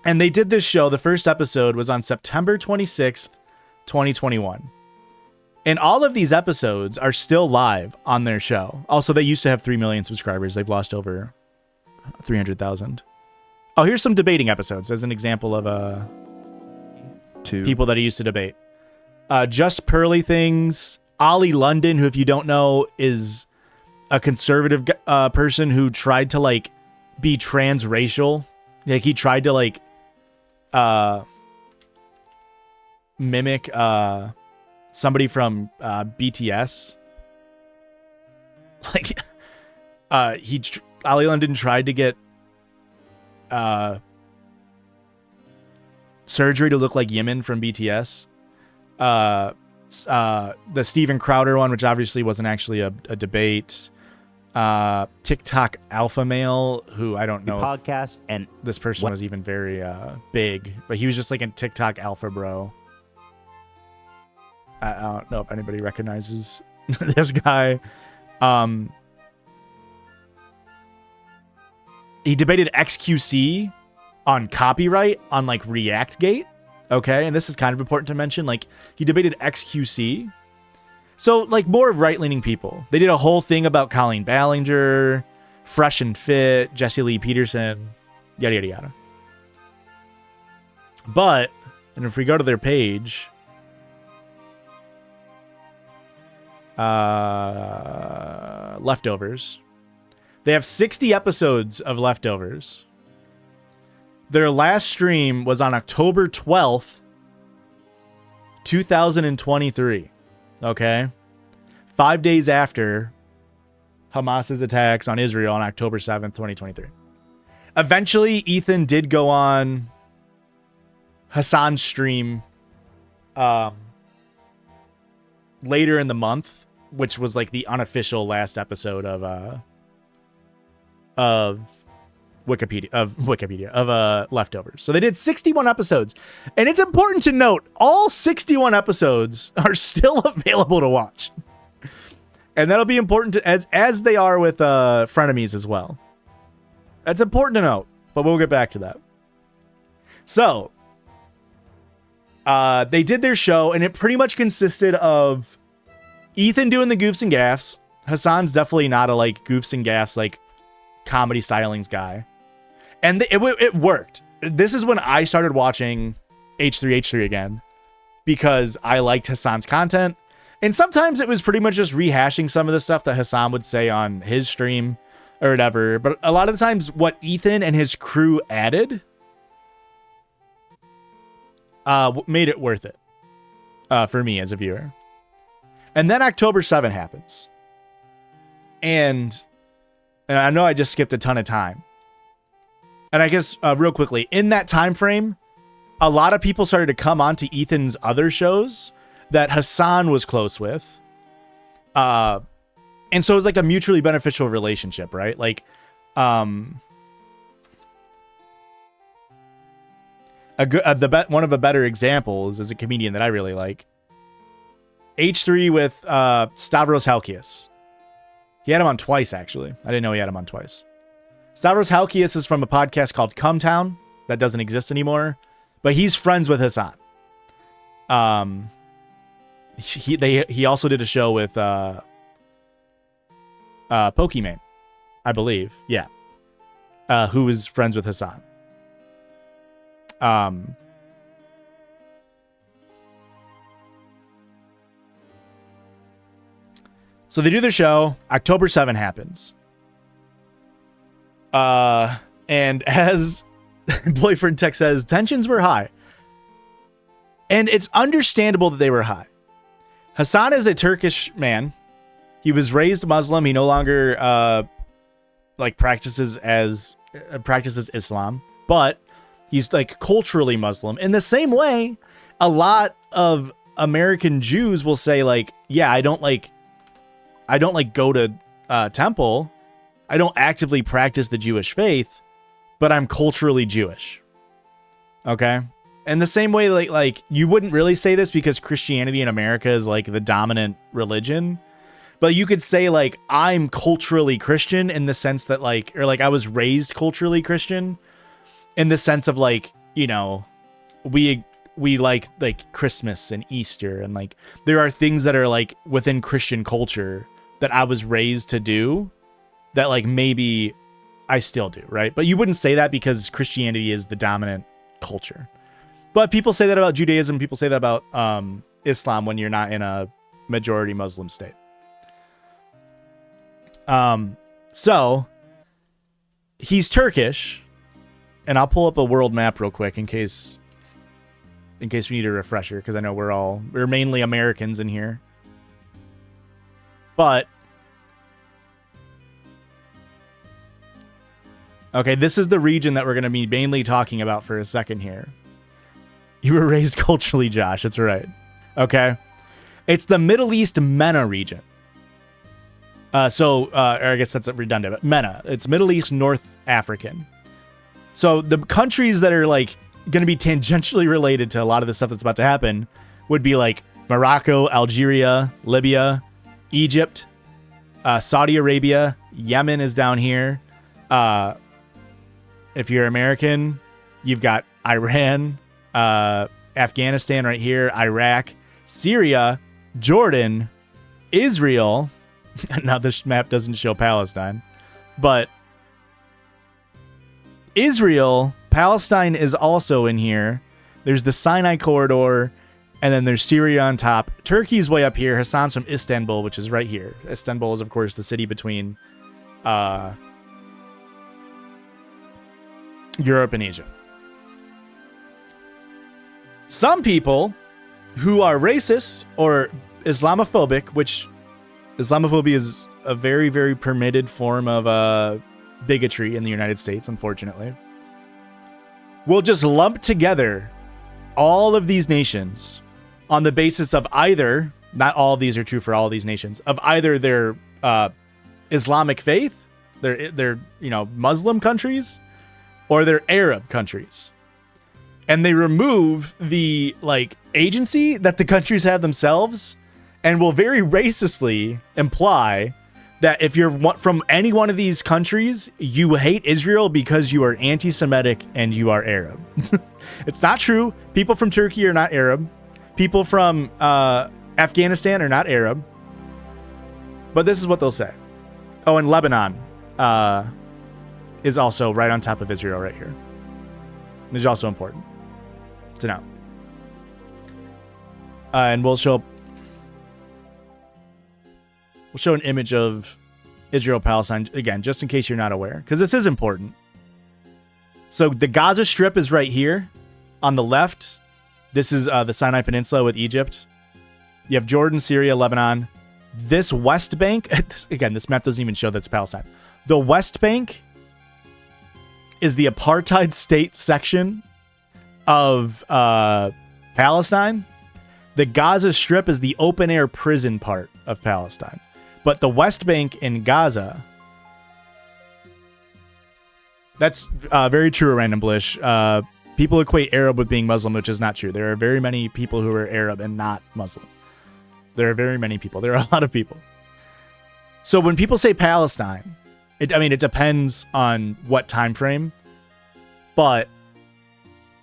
B: And they did this show. The first episode was on September 26th, 2021. And all of these episodes are still live on their show. Also, they used to have 3 million subscribers. They've lost over 300,000. Oh, here's some debating episodes as an example of people that he used to debate. Just Pearly Things. Ollie London, who, if you don't know, is a conservative person who tried to like be transracial. Like he tried to like mimic somebody from BTS. Like Ollie London tried to get surgery to look like Yemen from BTS. The Steven Crowder one, which obviously wasn't actually a debate. TikTok alpha male, who I don't know
C: podcast, and
B: this person was even very big, but he was just like a TikTok alpha bro. I don't know if anybody recognizes this guy. He debated XQC on copyright on like ReactGate. Okay, and this is kind of important to mention. Like, he debated XQC. So, like, more right-leaning people. They did a whole thing about Colleen Ballinger, Fresh and Fit, Jesse Lee Peterson, yada, yada, yada. But, and if we go to their page, Leftovers. They have 60 episodes of Leftovers. Their last stream was on October 12th, 2023. Okay? 5 days after Hamas's attacks on Israel on October 7th, 2023. Eventually, Ethan did go on Hasan's stream later in the month, which was like the unofficial last episode of Leftovers. So they did 61 episodes. And it's important to note, all 61 episodes are still available to watch. And that'll be important to, as they are with Frenemies as well. That's important to note, but we'll get back to that. So, they did their show, and it pretty much consisted of Ethan doing the goofs and gaffs. Hasan's definitely not a like goofs and gaffs, like comedy stylings guy. And it worked. This is when I started watching H3H3 again, because I liked Hasan's content. And sometimes it was pretty much just rehashing some of the stuff that Hasan would say on his stream or whatever. But a lot of the times what Ethan and his crew added made it worth it for me as a viewer. And then October 7 happens. And I know I just skipped a ton of time. And I guess real quickly, in that time frame, a lot of people started to come onto Ethan's other shows that Hasan was close with. And so it was like a mutually beneficial relationship, right? Like, one of the better examples is a comedian that I really like. H3 with Stavros Halkias. He had him on twice, actually. I didn't know he had him on twice. Stavros Halkias is from a podcast called Cumtown that doesn't exist anymore, but he's friends with Hasan. He also did a show with Pokimane, I believe. Yeah. Who was friends with Hasan. So they do their show. October 7 happens. And as boyfriend text says, tensions were high. And it's understandable that they were high. Hasan is a Turkish man. He was raised Muslim. He no longer practices Islam, but he's like culturally Muslim. In the same way, a lot of American Jews will say like, yeah, I don't go to temple. I don't actively practice the Jewish faith, but I'm culturally Jewish. Okay? And the same way, like you wouldn't really say this because Christianity in America is like the dominant religion, but you could say like I'm culturally Christian in the sense that like, or like I was raised culturally Christian in the sense of like, you know, we like Christmas and Easter, and like there are things that are like within Christian culture that I was raised to do that like maybe I still do, right? But you wouldn't say that because Christianity is the dominant culture. But people say that about Judaism. People say that about Islam when you're not in a majority Muslim state. So he's Turkish, and I'll pull up a world map real quick in case we need a refresher, because I know we're mainly Americans in here. But okay, this is the region that we're going to be mainly talking about for a second here. You were raised culturally, Josh. That's right. Okay. It's the Middle East MENA region. Or I guess that's redundant, but MENA. It's Middle East North African. So the countries that are like going to be tangentially related to a lot of the stuff that's about to happen would be like Morocco, Algeria, Libya, Egypt, Saudi Arabia, Yemen is down here. If you're American, you've got Iran, Afghanistan right here, Iraq, Syria, Jordan, Israel. Now this map doesn't show Palestine, but Israel, Palestine is also in here. There's the Sinai corridor, and then there's Syria on top. Turkey's way up here. Hasan's from Istanbul, which is right here. Istanbul is, of course, the city between Europe and Asia. Some people who are racist or Islamophobic, which Islamophobia is a very, very permitted form of bigotry in the United States, unfortunately, will just lump together all of these nations on the basis of either, not all of these are true for all of these nations, of either their Islamic faith, their Muslim countries, or their Arab countries. And they remove the agency that the countries have themselves, and will very racistly imply that if you're from any one of these countries, you hate Israel because you are anti-Semitic and you are Arab. It's not true. People from Turkey are not Arab. People from Afghanistan are not Arab. But this is what they'll say. Oh, and Lebanon is also right on top of Israel right here. Which is also important to know. And we'll show an image of Israel-Palestine, again, just in case you're not aware, because this is important. So the Gaza Strip is right here on the left. This is the Sinai Peninsula with Egypt. You have Jordan, Syria, Lebanon. This West Bank, again, this map doesn't even show that's Palestine. The West Bank is the apartheid state section of Palestine. The Gaza Strip is the open-air prison part of Palestine. But the West Bank in Gaza, that's very true, Random Blish. People equate Arab with being Muslim, which is not true. There are very many people who are Arab and not Muslim. There are very many people. There are a lot of people. So when people say Palestine, it depends on what time frame. But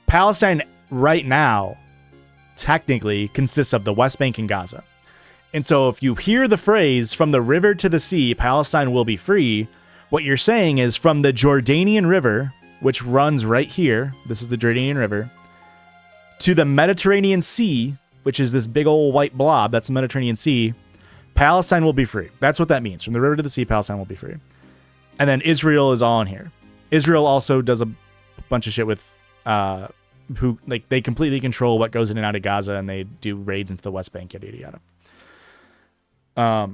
B: Palestine right now technically consists of the West Bank and Gaza. And so if you hear the phrase, from the river to the sea, Palestine will be free, what you're saying is from the Jordanian River, which runs right here, this is the Jordanian River, to the Mediterranean Sea, which is this big old white blob, that's the Mediterranean Sea, Palestine will be free. That's what that means. From the river to the sea, Palestine will be free. And then Israel is all in here. Israel also does a bunch of shit with who like they completely control what goes in and out of Gaza, and they do raids into the West Bank, yada yada yada.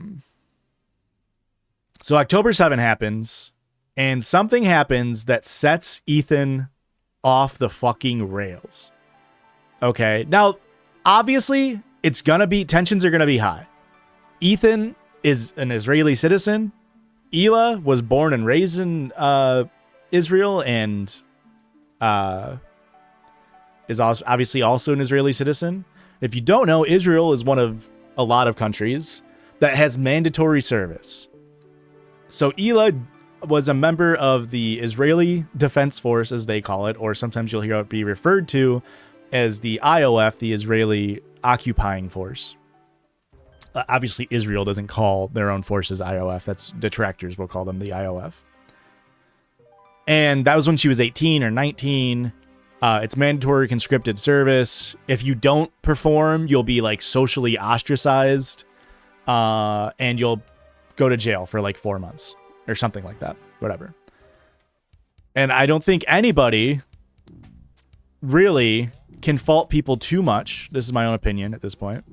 B: So October 7 happens, and something happens that sets Ethan off the fucking rails. Okay, now obviously tensions are gonna be high. Ethan is an Israeli citizen. Hila was born and raised in Israel and is also obviously also an Israeli citizen. If you don't know, Israel is one of a lot of countries that has mandatory service. So Hila was a member of the Israeli Defense Force, as they call it, or sometimes you'll hear it be referred to as the IOF, the Israeli Occupying Force. Obviously, Israel doesn't call their own forces IOF. That's detractors will call them the IOF. And that was when she was 18 or 19. It's mandatory conscripted service. If you don't perform, you'll be like socially ostracized, and you'll go to jail for like 4 months or something like that. Whatever. And I don't think anybody really can fault people too much. This is my own opinion at this point,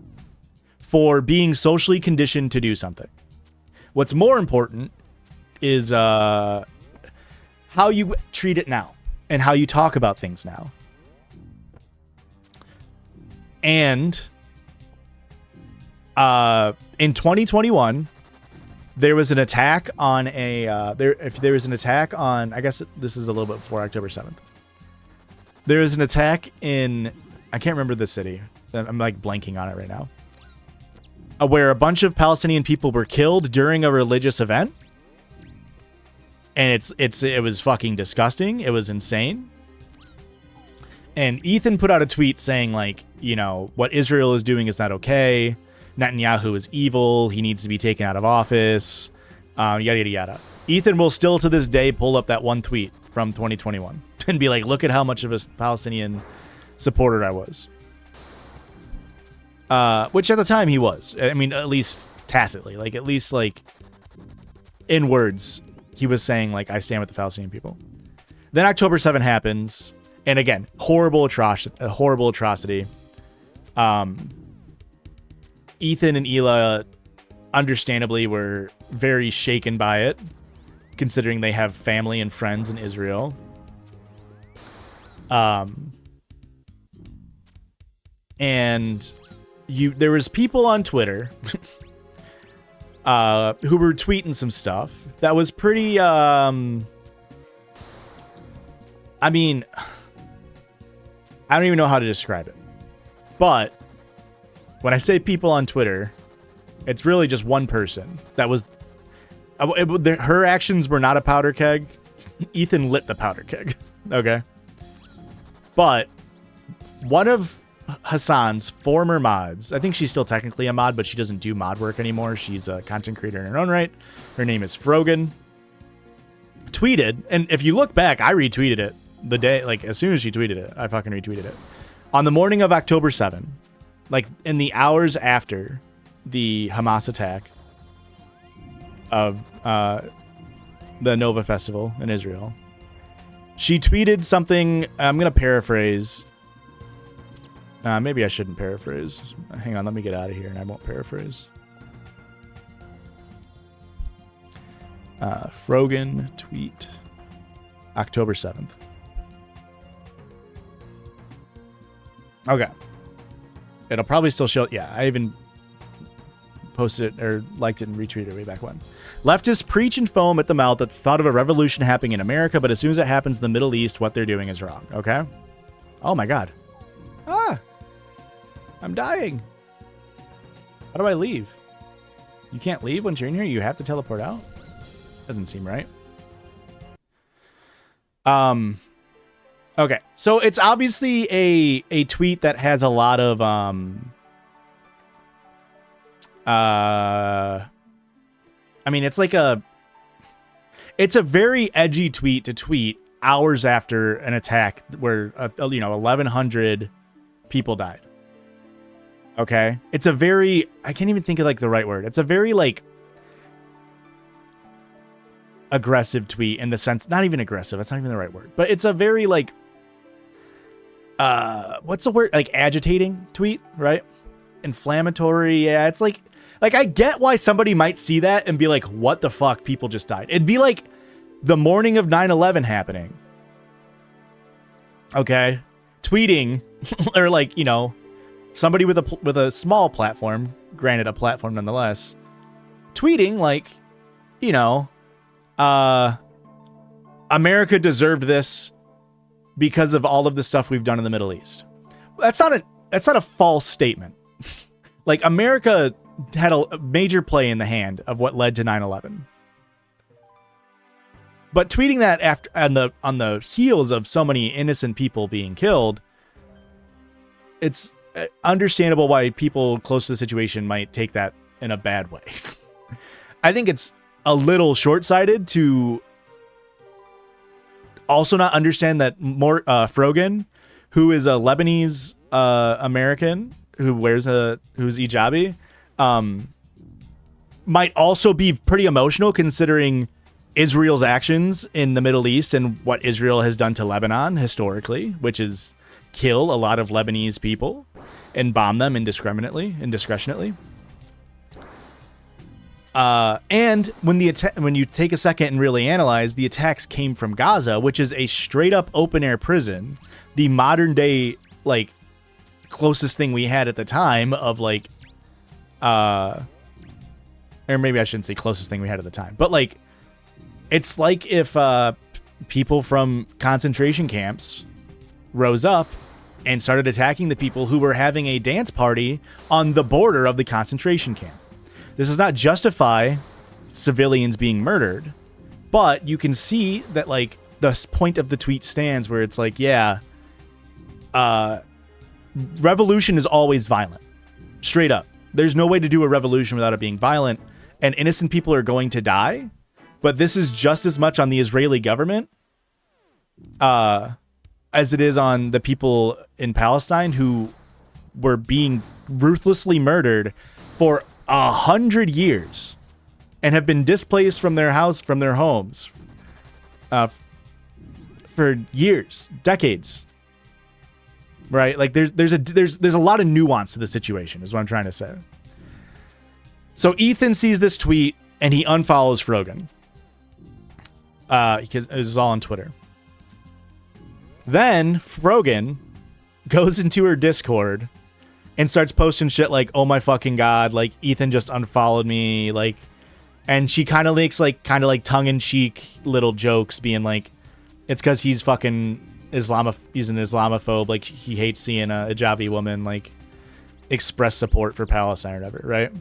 B: for being socially conditioned to do something. What's more important is how you treat it now and how you talk about things now. And in 2021, there was an attack on I guess this is a little bit before October 7th. There was an attack in, I can't remember the city. I'm like blanking on it right now. Where a bunch of Palestinian people were killed during a religious event. And it was fucking disgusting. It was insane. And Ethan put out a tweet saying, like, you know, what Israel is doing is not okay. Netanyahu is evil. He needs to be taken out of office. Yada, yada, yada. Ethan will still to this day pull up that one tweet from 2021 and be like, look at how much of a Palestinian supporter I was. Which at the time he was. I mean, at least tacitly. Like, at least, like, in words, he was saying, like, I stand with the Palestinian people. Then October 7 happens. And again, horrible atrocity. Ethan and Hila, understandably, were very shaken by it, considering they have family and friends in Israel. And there was people on Twitter who were tweeting some stuff that was pretty, I mean, I don't even know how to describe it. But when I say people on Twitter, it's really just one person that was, her actions were not a powder keg. Ethan lit the powder keg. Okay. But one of Hasan's former mods, I think she's still technically a mod, but she doesn't do mod work anymore. She's a content creator in her own right. Her name is Frogan. Tweeted, and if you look back, I retweeted it the day, like as soon as she tweeted it, I fucking retweeted it. On the morning of October 7, like in the hours after the Hamas attack of the Nova Festival in Israel, she tweeted something. I'm going to paraphrase. Maybe I shouldn't paraphrase. Hang on, let me get out of here and I won't paraphrase. Frogan tweet, October 7th. Okay. It'll probably still show. Yeah, I even posted it or liked it and retweeted it way back when. Leftists preach and foam at the mouth at the thought of a revolution happening in America, but as soon as it happens in the Middle East, what they're doing is wrong. Okay? Oh my God. I'm dying. How do I leave? You can't leave once you're in here? You have to teleport out? Doesn't seem right. Okay. So it's obviously a tweet that has a lot of I mean, it's a very edgy tweet to tweet hours after an attack where 1,100 people died. Okay. It's a very, I can't even think of like the right word. It's a very like, aggressive tweet in the sense, not even aggressive, that's not even the right word, but it's a very like, what's the word? Like agitating tweet, right? Inflammatory. Yeah, it's like I get why somebody might see that and be like, what the fuck? People just died. It'd be like the morning of 9/11 happening. Okay. Tweeting or like, you know, somebody with a small platform, granted a platform nonetheless, tweeting like, you know, America deserved this because of all of the stuff we've done in the Middle East. That's not a false statement. Like America had a major play in the hand of what led to 9/11. But tweeting that after on the heels of so many innocent people being killed, it's understandable why people close to the situation might take that in a bad way. I think it's a little short-sighted to also not understand that Frogan, who is a Lebanese American who's hijabi, might also be pretty emotional considering Israel's actions in the Middle East and what Israel has done to Lebanon historically, which is kill a lot of Lebanese people and bomb them indiscriminately. And when you take a second and really analyze, the attacks came from Gaza, which is a straight up open air prison, the modern day like closest thing we had at the time of like, or maybe I shouldn't say closest thing we had at the time, but like, it's like if people from concentration camps rose up and started attacking the people who were having a dance party on the border of the concentration camp. This does not justify civilians being murdered, but you can see that like the point of the tweet stands where it's like, yeah, revolution is always violent. Straight up. There's no way to do a revolution without it being violent, and innocent people are going to die. But this is just as much on the Israeli government as it is on the people in Palestine who were being ruthlessly murdered for 100 years and have been displaced from their homes for years, decades. Right? Like there's a lot of nuance to the situation is what I'm trying to say. So Ethan sees this tweet and he unfollows Frogan. Because it was all on Twitter. Then Frogan goes into her Discord and starts posting shit like, "Oh my fucking god, like Ethan just unfollowed me," like, and she kind of makes like tongue-in-cheek little jokes, being like, "It's because he's fucking he's an Islamophobe, like he hates seeing a hijabi woman like express support for Palestine or whatever," right?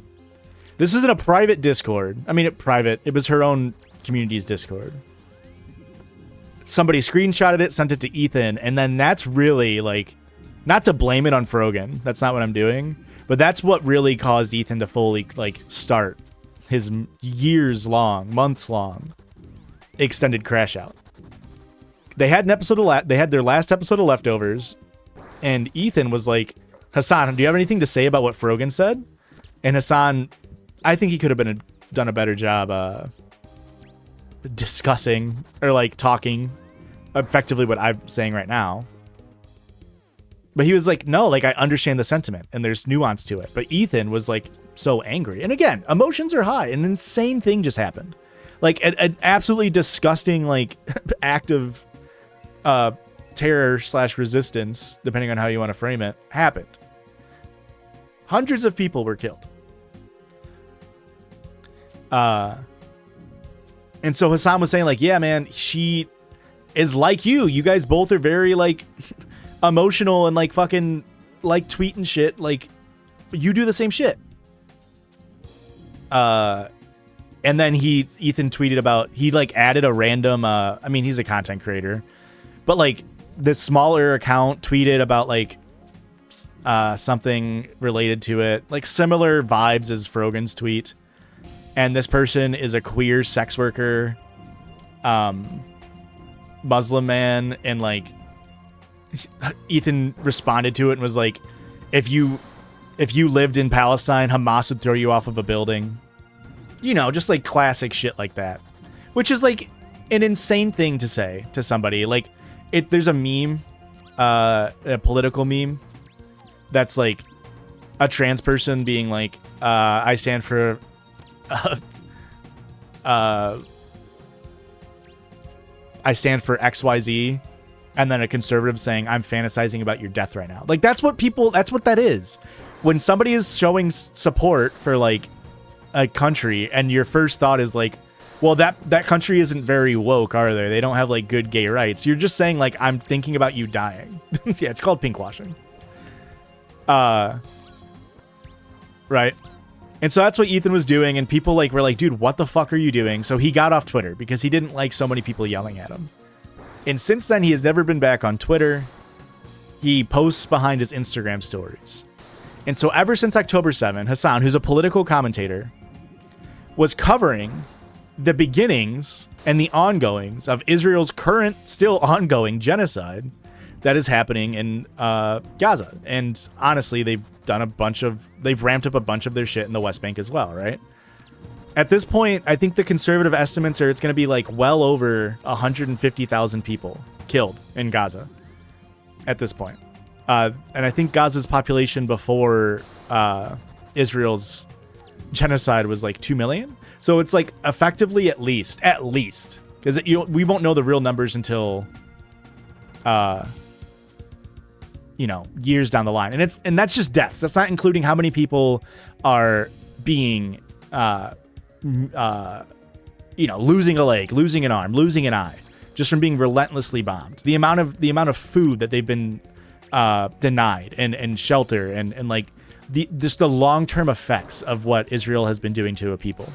B: This was in a private Discord. I mean, it was her own community's Discord. Somebody screenshotted it, sent it to Ethan, and then that's really like, not to blame it on Frogan, that's not what I'm doing, but that's what really caused Ethan to fully like start his months long extended crash out. They had their last episode of Leftovers, and Ethan was like, "Hasan, do you have anything to say about what Frogan said?" And Hasan, I think he could have done a better job discussing or like talking effectively what I'm saying right now. But he was like, "No, like I understand the sentiment and there's nuance to it." But Ethan was like so angry. And again, emotions are high. An insane thing just happened. Like an absolutely disgusting like act of terror / resistance, depending on how you want to frame it, happened. Hundreds of people were killed. And so Hasan was saying like, "Yeah, man, she is like you. You guys both are very like emotional and like fucking like tweeting shit. Like you do the same shit." And then Ethan tweeted about, he like added a random, I mean, he's a content creator, but like this smaller account tweeted about like something related to it, like similar vibes as Frogan's tweet. And this person is a queer sex worker, Muslim man, and like Ethan responded to it and was like, if you lived in Palestine, Hamas would throw you off of a building. You know, just like classic shit like that. which is like an insane thing to say to somebody. Like, there's a meme, a political meme, that's like a trans person being like, I stand for, I stand for XYZ, and then a conservative saying, I'm fantasizing about your death right now. Like, that's what that is. When somebody is showing support for like a country and your first thought is like, well, that country isn't very woke, are they? They don't have like good gay rights. You're just saying like, I'm thinking about you dying. Yeah, it's called pinkwashing. Right. And so that's what Ethan was doing, and people like were like, dude, what the fuck are you doing? So he got off Twitter because he didn't like so many people yelling at him. And since then, he has never been back on Twitter. He posts behind his Instagram stories. And so ever since October 7, Hasan, who's a political commentator, was covering the beginnings and the ongoings of Israel's current, still ongoing genocide that is happening in Gaza. And honestly, they've ramped up a bunch of their shit in the West Bank as well, right? At this point, I think the conservative estimates are it's going to be like well over 150,000 people killed in Gaza at this point. And I think Gaza's population before Israel's genocide was like 2 million. So it's like effectively at least, because we won't know the real numbers until, years down the line. And that's just deaths. That's not including how many people are being, losing a leg, losing an arm, losing an eye, just from being relentlessly bombed. The amount of food that they've been denied and shelter and like the long-term effects of what Israel has been doing to a people,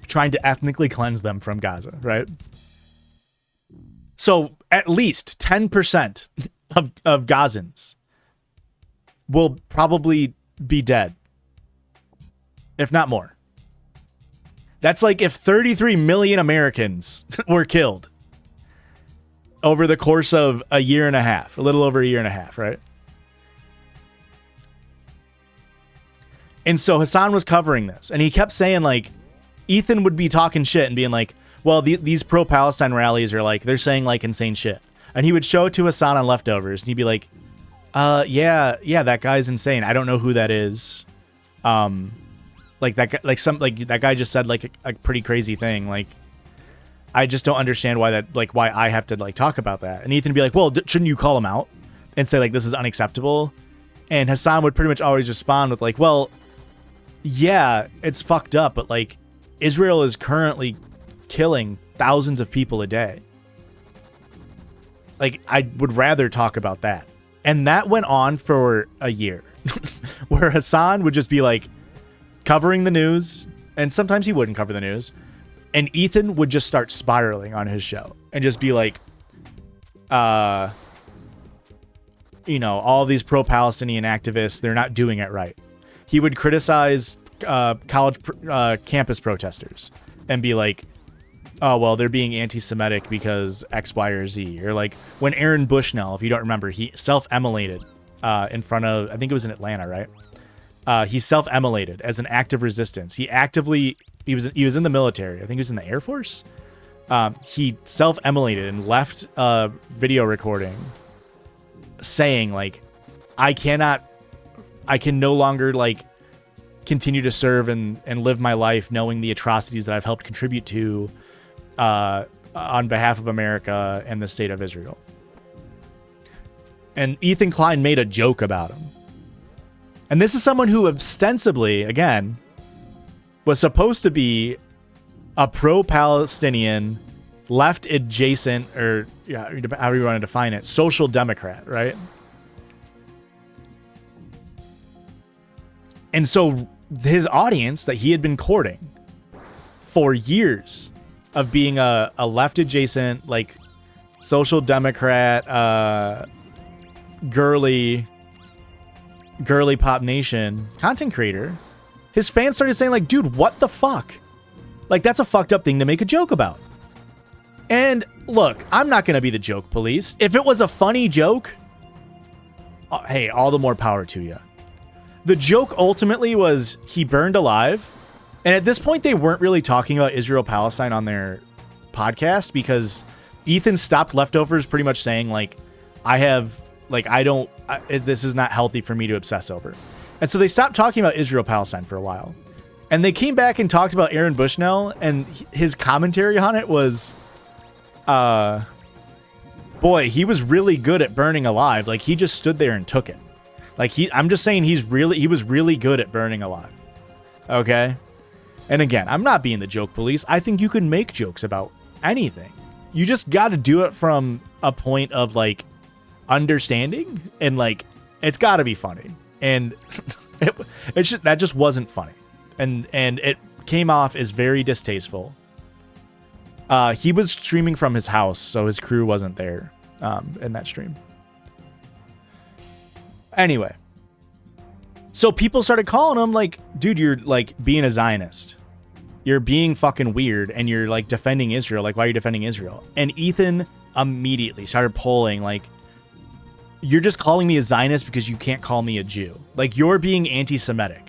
B: trying to ethnically cleanse them from Gaza, right? So at least 10% of Gazans will probably be dead, if not more. That's like if 33 million Americans were killed over the course of a year and a half, a little over a year and a half, right? And so Hasan was covering this, and he kept saying, like, Ethan would be talking shit and being like, well, these pro-Palestine rallies are like, they're saying like insane shit. And he would show it to Hasan on Leftovers, and he'd be like, yeah, that guy's insane. I don't know who that is. Like that guy, that guy just said like a pretty crazy thing. Like, I just don't understand why I have to like talk about that. And Ethan would be like, well, shouldn't you call him out and say like, this is unacceptable? And Hasan would pretty much always respond with like, well, yeah, it's fucked up, but like Israel is currently killing thousands of people a day. Like, I would rather talk about that. And that went on for a year where Hasan would just be like covering the news, and sometimes he wouldn't cover the news, and Ethan would just start spiraling on his show and just be like, all these pro-Palestinian activists, they're not doing it right. He would criticize college campus protesters and be like, oh, well, they're being anti-Semitic because X, Y, or Z. Or like when Aaron Bushnell, if you don't remember, he self-immolated in front of, I think it was in Atlanta, right? He self-immolated as an act of resistance. He was in the military. I think he was in the Air Force. He self-immolated and left a video recording saying like, I can no longer like continue to serve and live my life knowing the atrocities that I've helped contribute to on behalf of America and the state of Israel. And Ethan Klein made a joke about him. And this is someone who ostensibly, again, was supposed to be a pro-Palestinian, left adjacent, or however you want to define it, social democrat, right? And so his audience that he had been courting for years of being a left adjacent, like social democrat, girly pop nation content creator, his fans started saying like, dude, what the fuck? Like, that's a fucked up thing to make a joke about. And look, I'm not going to be the joke police. If it was a funny joke, hey, all the more power to you. The joke ultimately was he burned alive And at this point, they weren't really talking about Israel-Palestine on their podcast because Ethan stopped Leftovers pretty much saying, like, this is not healthy for me to obsess over. And so they stopped talking about Israel-Palestine for a while. And they came back and talked about Aaron Bushnell, and his commentary on it was, boy, he was really good at burning alive. Like, he just stood there and took it. Like, I'm just saying he was really good at burning alive. Okay? And again, I'm not being the joke police. I think you can make jokes about anything. You just got to do it from a point of, like, understanding, and, like, it's got to be funny. And that just wasn't funny. And it came off as very distasteful. He was streaming from his house, so his crew wasn't there in that stream. Anyway. So people started calling him like, dude, you're like being a Zionist. You're being fucking weird, and you're like defending Israel. Like, why are you defending Israel? And Ethan immediately started polling like, you're just calling me a Zionist because you can't call me a Jew. Like, you're being anti-Semitic.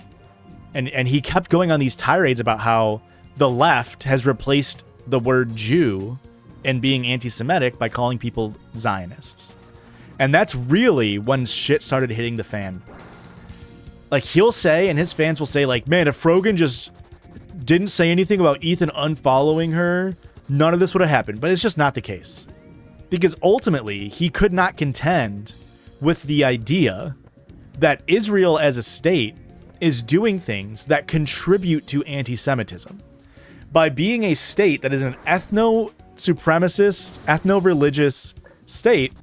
B: And he kept going on these tirades about how the left has replaced the word Jew and being anti-Semitic by calling people Zionists. And that's really when shit started hitting the fan. Like, he'll say, and his fans will say, like, man, if Frogan just didn't say anything about Ethan unfollowing her, none of this would have happened. But it's just not the case. Because ultimately, he could not contend with the idea that Israel as a state is doing things that contribute to anti-Semitism. By being a state that is an ethno-supremacist, ethno-religious state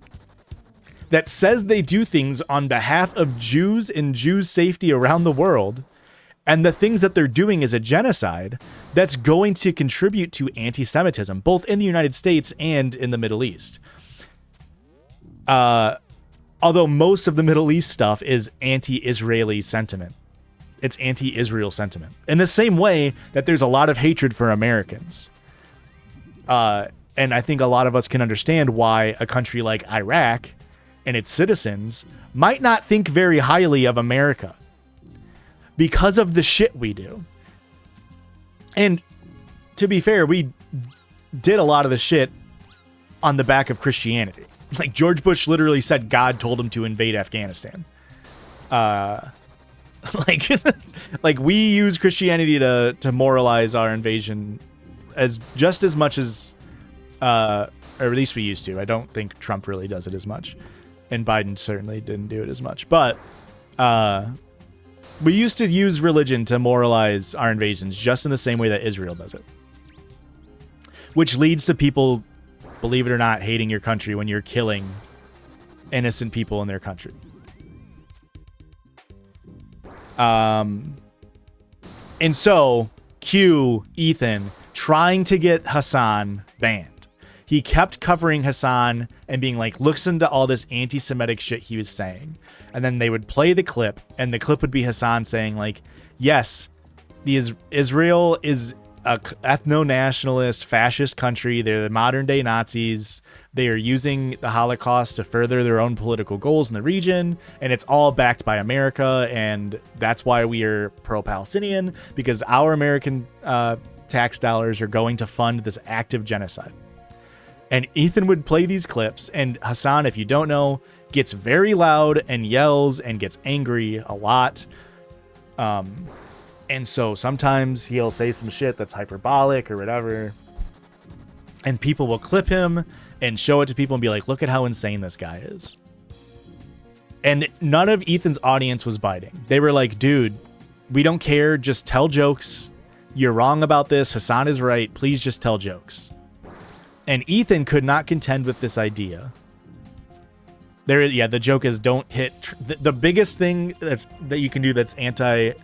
B: that says they do things on behalf of Jews and Jews' safety around the world, and the things that they're doing is a genocide that's going to contribute to anti-Semitism, both in the United States and in the Middle East. Although most of the Middle East stuff is anti-Israeli sentiment. It's anti-Israel sentiment. In the same way that there's a lot of hatred for Americans. And I think a lot of us can understand why a country like Iraq and its citizens might not think very highly of America because of the shit we do. And to be fair, we did a lot of the shit on the back of Christianity. Like, George Bush literally said God told him to invade Afghanistan. Like we use Christianity to moralize our invasion as just as much as, or at least we used to. I don't think Trump really does it as much. And Biden certainly didn't do it as much. But we used to use religion to moralize our invasions just in the same way that Israel does it. Which leads to people, believe it or not, hating your country when you're killing innocent people in their country. And so, cue Ethan trying to get Hasan banned. He kept covering Hasan and being like, listen to all this anti-Semitic shit he was saying. And then they would play the clip, and the clip would be Hasan saying, like, yes, Israel is a ethno-nationalist fascist country. They're the modern day Nazis. They are using the Holocaust to further their own political goals in the region, and it's all backed by America, and that's why we are pro-Palestinian, because our American tax dollars are going to fund this active genocide. And Ethan would play these clips, and Hasan, if you don't know, gets very loud and yells and gets angry a lot. And so sometimes he'll say some shit that's hyperbolic or whatever, and people will clip him and show it to people and be like, look at how insane this guy is. And none of Ethan's audience was biting. They were like, dude, we don't care. Just tell jokes. You're wrong about this. Hasan is right. Please just tell jokes. And Ethan could not contend with this idea. The joke is don't hit. The biggest thing that you can do that's anti-Israel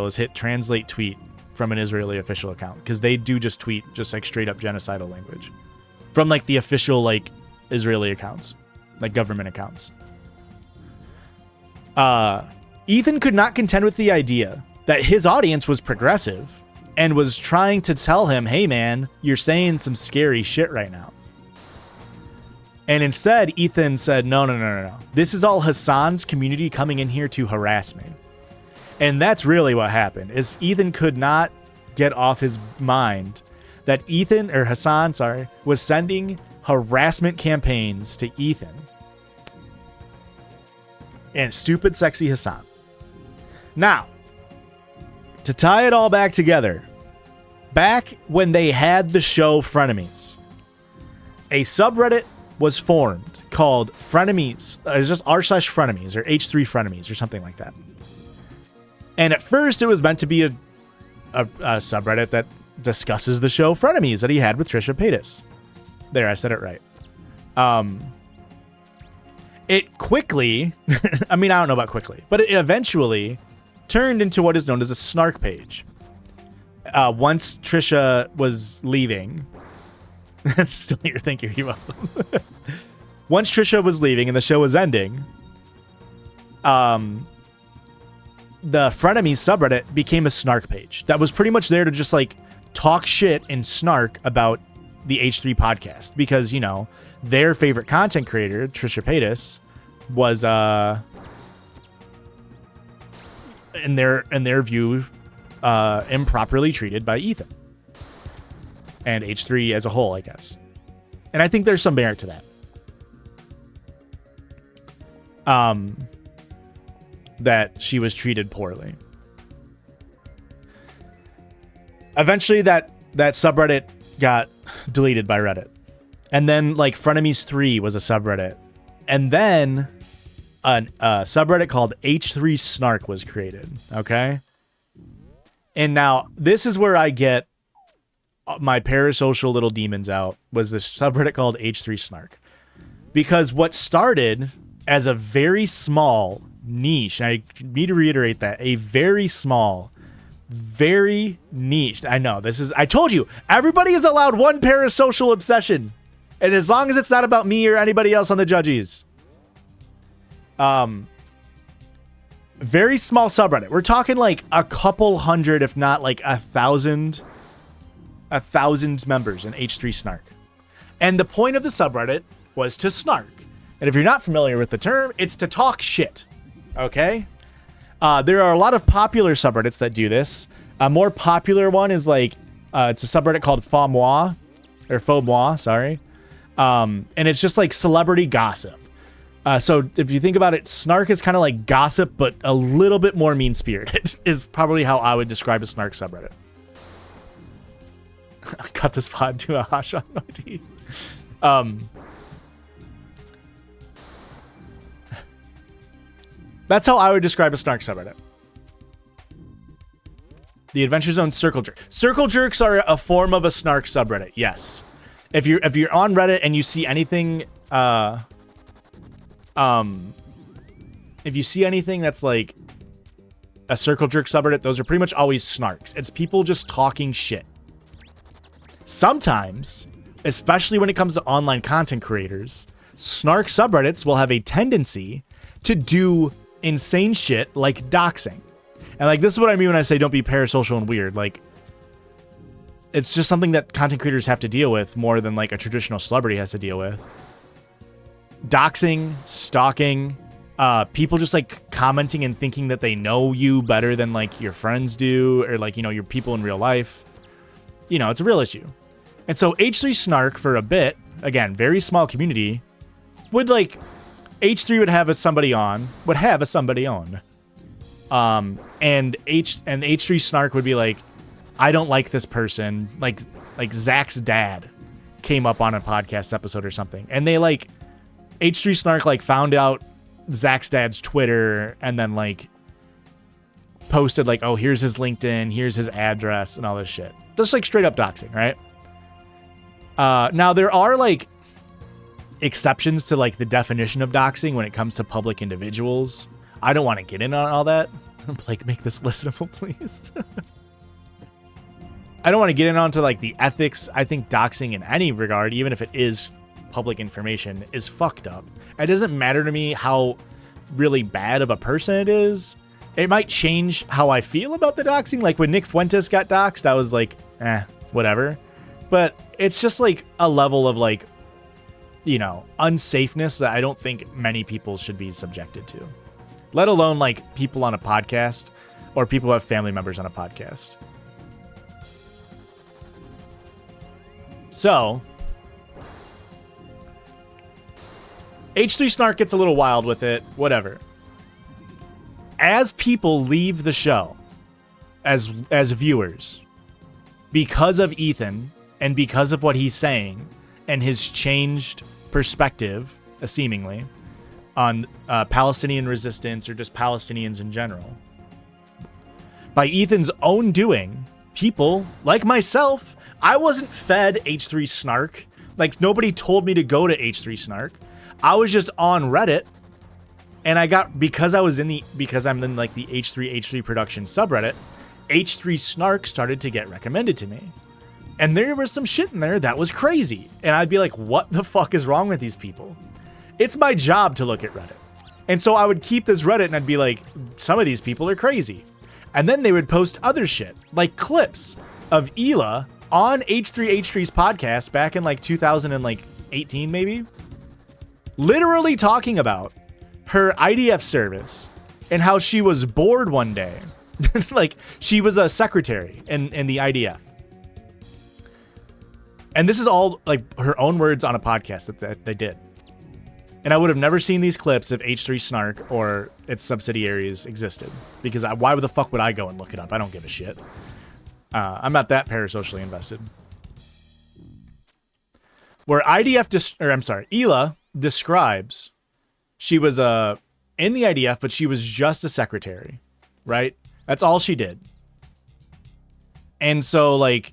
B: is hit translate tweet from an Israeli official account, because they do just tweet just like straight up genocidal language from like the official like Israeli accounts, like government accounts. Ethan could not contend with the idea that his audience was progressive and was trying to tell him, hey man, you're saying some scary shit right now. And instead, Ethan said, no. This is all Hasan's community coming in here to harass me. And that's really what happened, is Ethan could not get off his mind that Hasan, was sending harassment campaigns to Ethan and stupid, sexy Hasan. Now, to tie it all back together, back when they had the show Frenemies, a subreddit was formed called Frenemies. It's just r/Frenemies or H3 Frenemies or something like that. And at first, it was meant to be a subreddit that discusses the show Frenemies that he had with Trisha Paytas. There, I said it right. It quickly, I mean, I don't know about quickly, but it eventually turned into what is known as a snark page. Once Trisha was leaving, still here, thank you, you're welcome. Once Trisha was leaving and the show was ending, the Frenemies subreddit became a snark page that was pretty much there to just like talk shit and snark about the H3 podcast, because, you know, their favorite content creator, Trisha Paytas, was in their view improperly treated by Ethan and H3 as a whole, I guess. And I think there's some merit to that. That she was treated poorly. Eventually that subreddit got deleted by Reddit. And then like Frenemies 3 was a subreddit. And then a subreddit called H3 Snark was created. Okay. And now this is where I get my parasocial little demons out, was this subreddit called H3 Snark. Because what started as a very small niche, and I need to reiterate that, a very small, very niche. I know this is, I told you, everybody is allowed one parasocial obsession. And as long as it's not about me or anybody else on the judges. Very small subreddit. We're talking like a couple hundred, if not like 1,000 members in H3 Snark. And the point of the subreddit was to snark. And if you're not familiar with the term, it's to talk shit. Okay? There are a lot of popular subreddits that do this. A more popular one is like, it's a subreddit called Faux Moi, sorry. And it's just like celebrity gossip. So if you think about it, snark is kind of like gossip, but a little bit more mean-spirited is probably how I would describe a snark subreddit. Cut this pod to a Hasan ID. That's how I would describe a snark subreddit. The Adventure Zone Circle Jerk. Circle jerks are a form of a snark subreddit. Yes. If you're on Reddit and you see anything, if you see anything that's like a circle jerk subreddit, those are pretty much always snarks. It's people just talking shit. Sometimes, especially when it comes to online content creators, snark subreddits will have a tendency to do insane shit like doxing. And like, this is what I mean when I say don't be parasocial and weird. Like, it's just something that content creators have to deal with more than like a traditional celebrity has to deal with. Doxing, stalking, people just like commenting and thinking that they know you better than like your friends do, or like, you know, your people in real life. You know, it's a real issue. And so H3 Snark for a bit, again, very small community, would like, H3 would have somebody on. And H3 Snark would be like, I don't like this person. Like Zach's dad came up on a podcast episode or something. And they like, H3 Snark like found out Zach's dad's Twitter and then like posted like, oh, here's his LinkedIn, here's his address and all this shit. Just like straight up doxing, right? Now there are like exceptions to like the definition of doxing when it comes to public individuals. I don't want to get in on all that. Blake, make this listenable, please. I don't want to get in onto like the ethics. I think doxing in any regard, even if it is public information, is fucked up. It doesn't matter to me how really bad of a person it is. It might change how I feel about the doxing. Like when Nick Fuentes got doxed, I was like, whatever. But it's just like a level of like, you know, unsafeness that I don't think many people should be subjected to. Let alone like people on a podcast. or people who have family members on a podcast. So, H3 Snark gets a little wild with it, whatever. As people leave the show, as viewers, because of Ethan and because of what he's saying and his changed perspective, seemingly, on Palestinian resistance or just Palestinians in general, by Ethan's own doing, people like myself, I wasn't fed H3 Snark. Like, nobody told me to go to H3 Snark. I was just on Reddit, and I got, because I'm in like the H3 production subreddit, H3 Snark started to get recommended to me. And there was some shit in there that was crazy. And I'd be like, what the fuck is wrong with these people? It's my job to look at Reddit. And so I would keep this Reddit and I'd be like, some of these people are crazy. And then they would post other shit, like clips of Hila on H3H3's podcast back in like 2018 maybe, literally talking about her IDF service and how she was bored one day. Like, she was a secretary in the IDF. And this is all like her own words on a podcast that they did. And I would have never seen these clips if H3 Snark or its subsidiaries existed. Because why the fuck would I go and look it up? I don't give a shit. I'm not that parasocially invested. Where Hila describes she was in the IDF, but she was just a secretary, right? That's all she did. And so, like,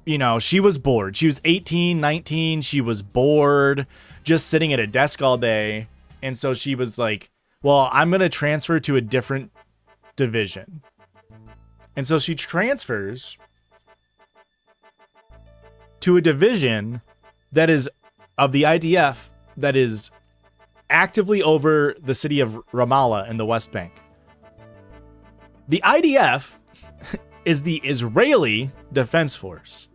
B: you know, she was bored. She was 18, 19. She was bored, just sitting at a desk all day. And so she was like, well, I'm going to transfer to a different division. And so she transfers to a division that is of the IDF that is actively over the city of Ramallah in the West Bank. The IDF is the Israeli Defense Force.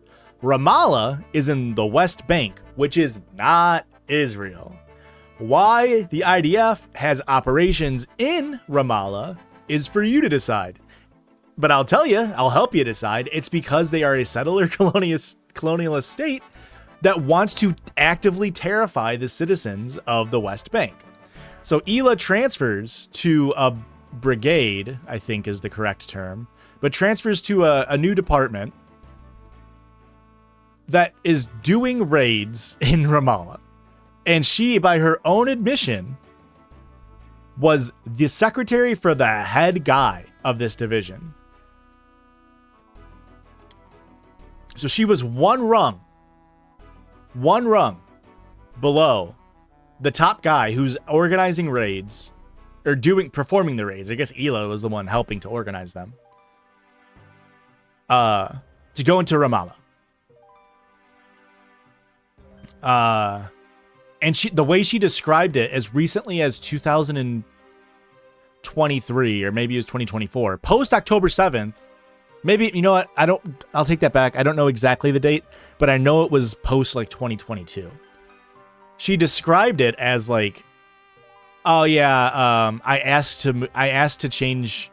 B: Ramallah is in the West Bank, which is not Israel. Why the IDF has operations in Ramallah is for you to decide. But I'll tell you, I'll help you decide. It's because they are a settler colonialist state that wants to actively terrify the citizens of the West Bank. So Hila transfers to a brigade, I think is the correct term, but transfers to a new department that is doing raids in Ramallah. And she, by her own admission, was the secretary for the head guy of this division. So she was one rung below the top guy who's organizing raids, or performing the raids. I guess Hila was the one helping to organize them. To go into Ramallah. And the way she described it as recently as 2023, or maybe it was 2024, post October 7th. Maybe, you know what? I'll take that back. I don't know exactly the date, but I know it was post like 2022. She described it as like, oh yeah, I asked to change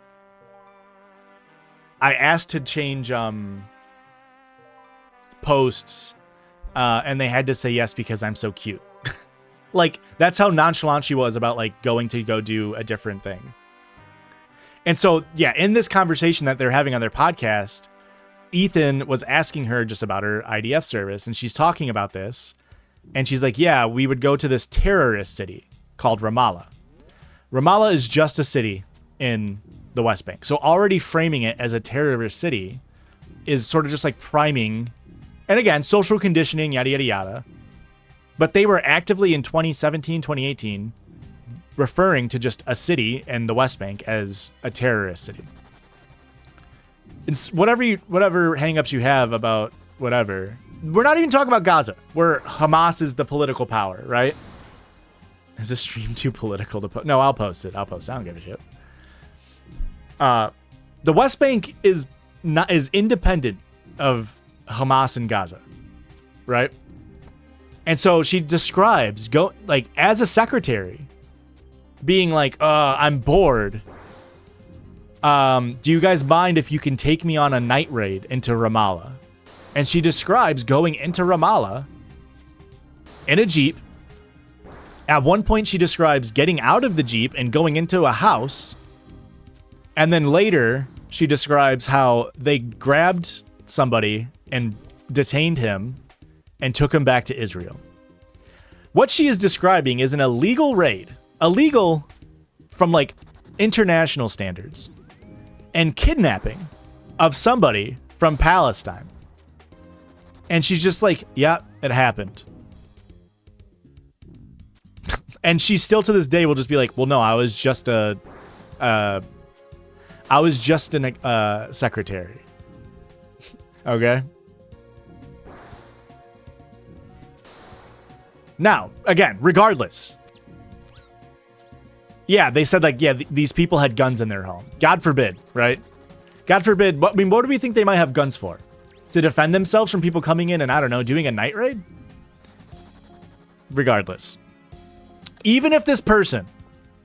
B: posts, and they had to say yes because I'm so cute. Like, that's how nonchalant she was about like going to go do a different thing. And so, yeah, in this conversation that they're having on their podcast, Ethan was asking her just about her IDF service, and she's talking about this, and she's like, yeah, we would go to this terrorist city called Ramallah. Ramallah is just a city in the West Bank. So already framing it as a terrorist city is sort of just like priming, and again, social conditioning, yada, yada, yada. But they were actively in 2017, 2018, referring to just a city in the West Bank as a terrorist city. It's whatever hangups you have about whatever. We're not even talking about Gaza, where Hamas is the political power, right? Is this stream too political to post? No, I'll post it. I don't give a shit. The West Bank is independent of Hamas and Gaza, right? And so she describes as a secretary being like, I'm bored. Do you guys mind if you can take me on a night raid into Ramallah? And she describes going into Ramallah in a Jeep. At one point, she describes getting out of the Jeep and going into a house. And then later, she describes how they grabbed somebody and detained him and took him back to Israel. What she is describing is an illegal raid. Illegal from, like, international standards. And kidnapping of somebody from Palestine. And she's just like, yeah, it happened. And she still to this day will just be like, well, no, I was just a secretary. Okay. Now, again, regardless. Yeah, they said like, yeah, these people had guns in their home. God forbid, right? God forbid. I mean, what do we think they might have guns for? To defend themselves from people coming in and, I don't know, doing a night raid? Regardless. Even if this person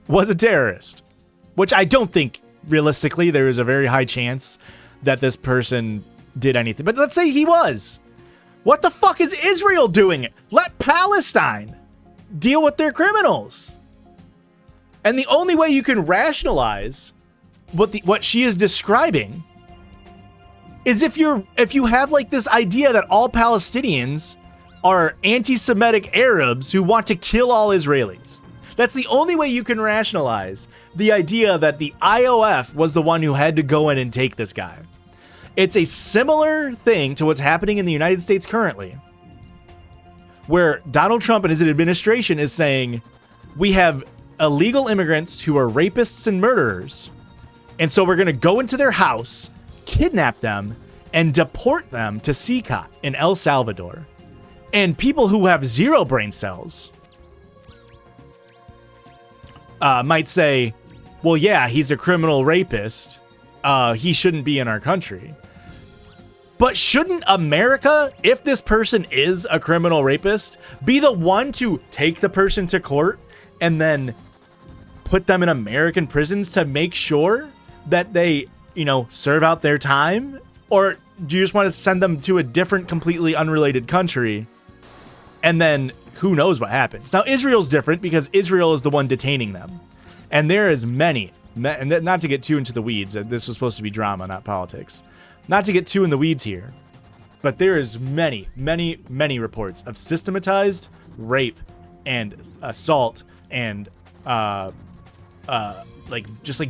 B: was a terrorist, which I don't think, realistically, there is a very high chance that this person did anything. But let's say he was. What the fuck is Israel doing? Let Palestine deal with their criminals. And the only way you can rationalize what she is describing is if you have like this idea that all Palestinians are anti-Semitic Arabs who want to kill all Israelis. That's the only way you can rationalize the idea that the IOF was the one who had to go in and take this guy. It's a similar thing to what's happening in the United States currently, where Donald Trump and his administration is saying, we have illegal immigrants who are rapists and murderers, and so we're going to go into their house, kidnap them, and deport them to CICOT in El Salvador. And people who have zero brain cells might say, well, yeah, he's a criminal rapist. He shouldn't be in our country. But shouldn't America, if this person is a criminal rapist, be the one to take the person to court and then put them in American prisons to make sure that they, serve out their time? Or do you just want to send them to a different, completely unrelated country? And then who knows what happens? Now, Israel's different because Israel is the one detaining them. And there is many, and not to get too into the weeds, this was supposed to be drama, not politics. Not to get too in the weeds here, but there is many, many, many reports of systematized rape and assault and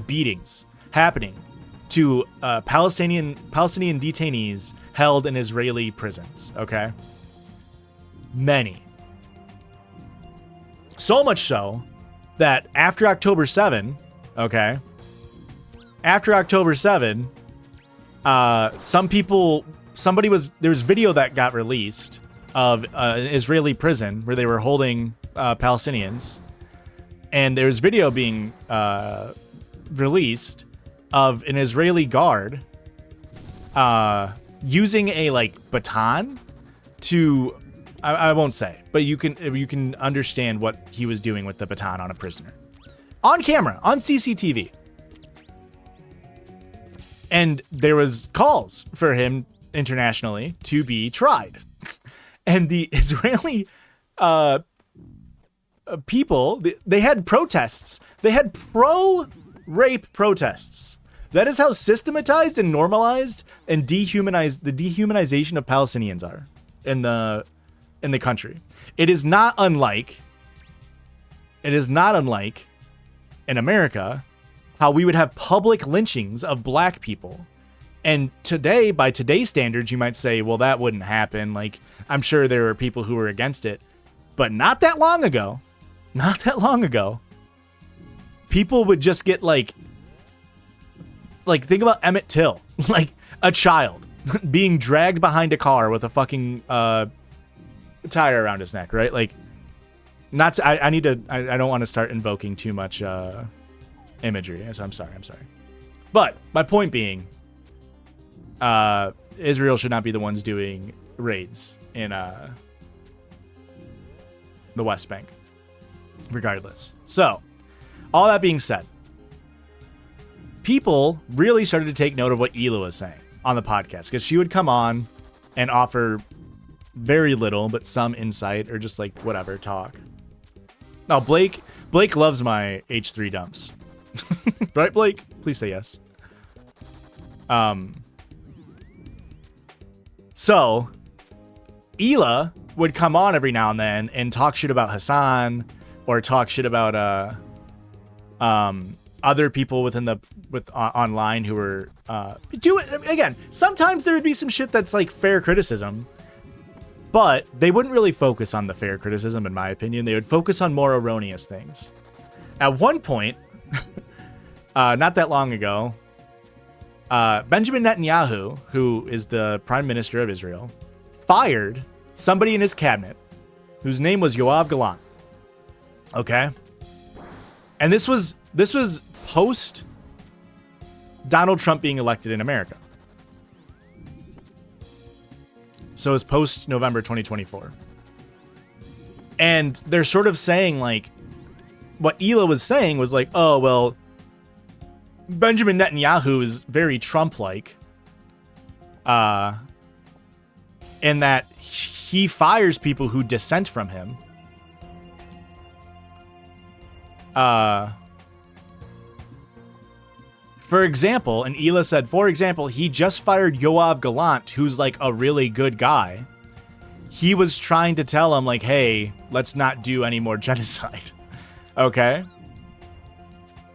B: beatings happening to Palestinian detainees held in Israeli prisons. Okay, many. So much so that after October 7, okay, there's video that got released of an Israeli prison where they were holding Palestinians, and there's video being released of an Israeli guard using a baton to, I won't say, but you can understand what he was doing with the baton on a prisoner on camera, on CCTV. And there was calls for him internationally to be tried. And the Israeli people, they had protests. They had pro-rape protests. That is how systematized and normalized and the dehumanization of Palestinians are in the country. It is not unlike in America how we would have public lynchings of black people. And today, by today's standards, you might say, well, that wouldn't happen. Like, I'm sure there were people who were against it. But not that long ago, people would just get like think about Emmett Till, like a child being dragged behind a car with a fucking tire around his neck, right? Like, I don't want to start invoking too much imagery, so I'm sorry. But my point being, Israel should not be the ones doing raids in the West Bank, regardless. So, all that being said, people really started to take note of what Hila was saying on the podcast, because she would come on and offer very little, but some insight, or just like whatever, talk. Now, Blake loves my H3 dumps. Right, Blake? Please say yes. So Hila would come on every now and then and talk shit about Hasan, or talk shit about other people online who were doing. Again, sometimes there would be some shit that's like fair criticism, but they wouldn't really focus on the fair criticism, in my opinion. They would focus on more erroneous things. At one point, not that long ago, Benjamin Netanyahu, who is the Prime Minister of Israel, fired somebody in his cabinet whose name was Yoav Gallant. Okay? And this was post Donald Trump being elected in America. So it's post November 2024. And they're sort of saying, like, what Hila was saying was like, oh, well, Benjamin Netanyahu is very Trump-like, in that he fires people who dissent from him. For example, and Hila said, for example, he just fired Yoav Gallant, who's like a really good guy. He was trying to tell him, like, hey, let's not do any more genocide. Okay?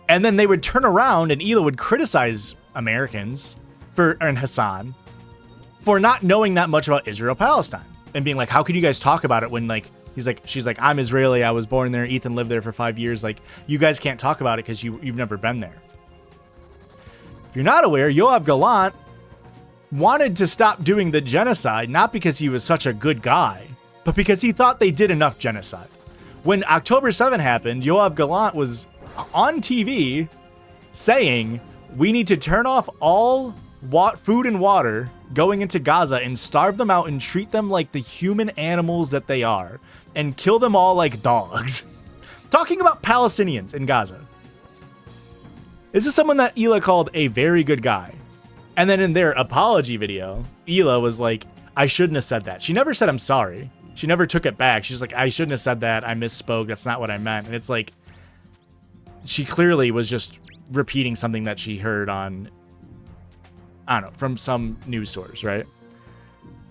B: And then they would turn around and Hila would criticize Americans and Hasan for not knowing that much about Israel-Palestine. And being like, how can you guys talk about it when, like, she's like, I'm Israeli, I was born there, Ethan lived there for 5 years. Like, you guys can't talk about it because you've never been there. If you're not aware, Yoav Gallant wanted to stop doing the genocide, not because he was such a good guy, but because he thought they did enough genocide. When October 7 happened, Yoav Gallant was on TV saying, we need to turn off all food and water going into Gaza and starve them out and treat them like the human animals that they are and kill them all like dogs. Talking about Palestinians in Gaza. This is someone that Hila called a very good guy. And then in their apology video, Hila was like, I shouldn't have said that. She never said I'm sorry. She never took it back. She's like, I shouldn't have said that. I misspoke. That's not what I meant. And it's like, she clearly was just repeating something that she heard on, I don't know, from some news source, right?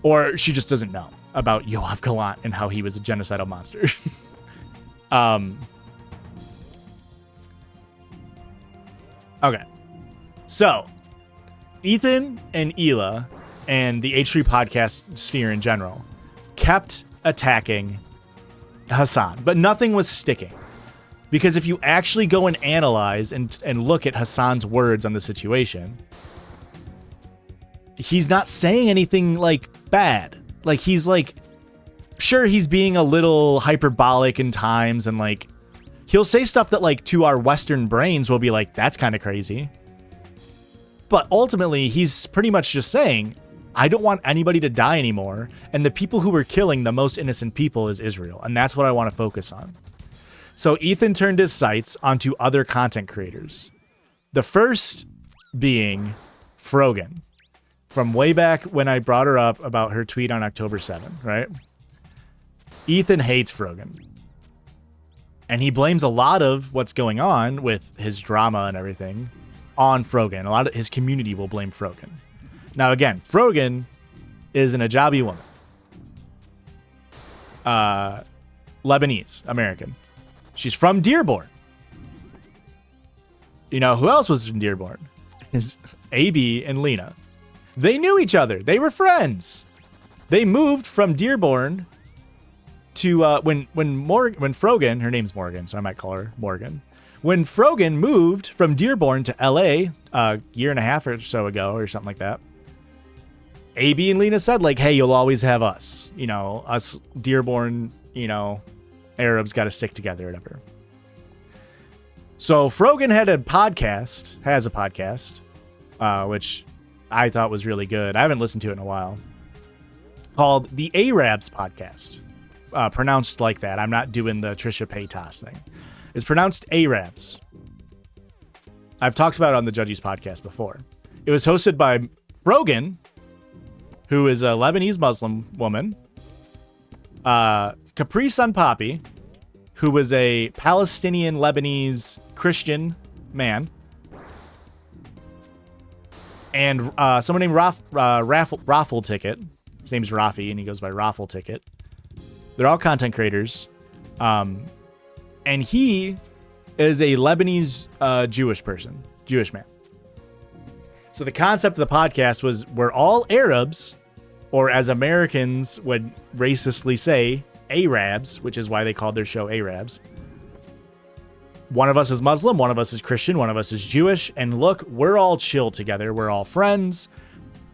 B: Or she just doesn't know about Yoav Gallant and how he was a genocidal monster. Okay. So, Ethan and Hila and the H3 podcast sphere in general kept attacking Hasan, but nothing was sticking. Because if you actually go and analyze and look at Hasan's words on the situation, he's not saying anything, like, bad. Like, he's, like, sure, he's being a little hyperbolic in times, and, like, he'll say stuff that, like, to our Western brains will be like, that's kind of crazy. But ultimately, he's pretty much just saying, I don't want anybody to die anymore, and the people who are killing the most innocent people is Israel, and that's what I want to focus on. So Ethan turned his sights onto other content creators. The first being Frogan, from way back when I brought her up about her tweet on October 7th, right? Ethan hates Frogan. And he blames a lot of what's going on with his drama and everything on Frogan. A lot of his community will blame Frogan. Now, again, Frogan is an Ajabi woman. Lebanese, American. She's from Dearborn. You know, who else was from Dearborn? Is AB and Lena. They knew each other. They were friends. They moved from Dearborn to when Frogan, her name's Morgan, so I might call her Morgan. When Frogan moved from Dearborn to LA a year and a half or so ago, or something like that, AB and Lena said, like, hey, you'll always have us. You know, us Dearborn, you know, Arabs got to stick together, whatever. So Frogan has a podcast, which I thought was really good. I haven't listened to it in a while. Called the Arabs Podcast. Pronounced like that. I'm not doing the Trisha Paytas thing. It's pronounced Arabs. I've talked about it on the Judges podcast before. It was hosted by Rogan, who is a Lebanese Muslim woman, Capri Sun Poppy, who was a Palestinian Lebanese Christian man, and someone named Raffle Ticket. His name's Rafi, and he goes by Raffle Ticket. They're all content creators, and he is a Lebanese Jewish man. So the concept of the podcast was we're all Arabs, or as Americans would racistly say, Arabs, which is why they called their show Arabs. One of us is Muslim, one of us is Christian, one of us is Jewish, and look, we're all chill together. We're all friends.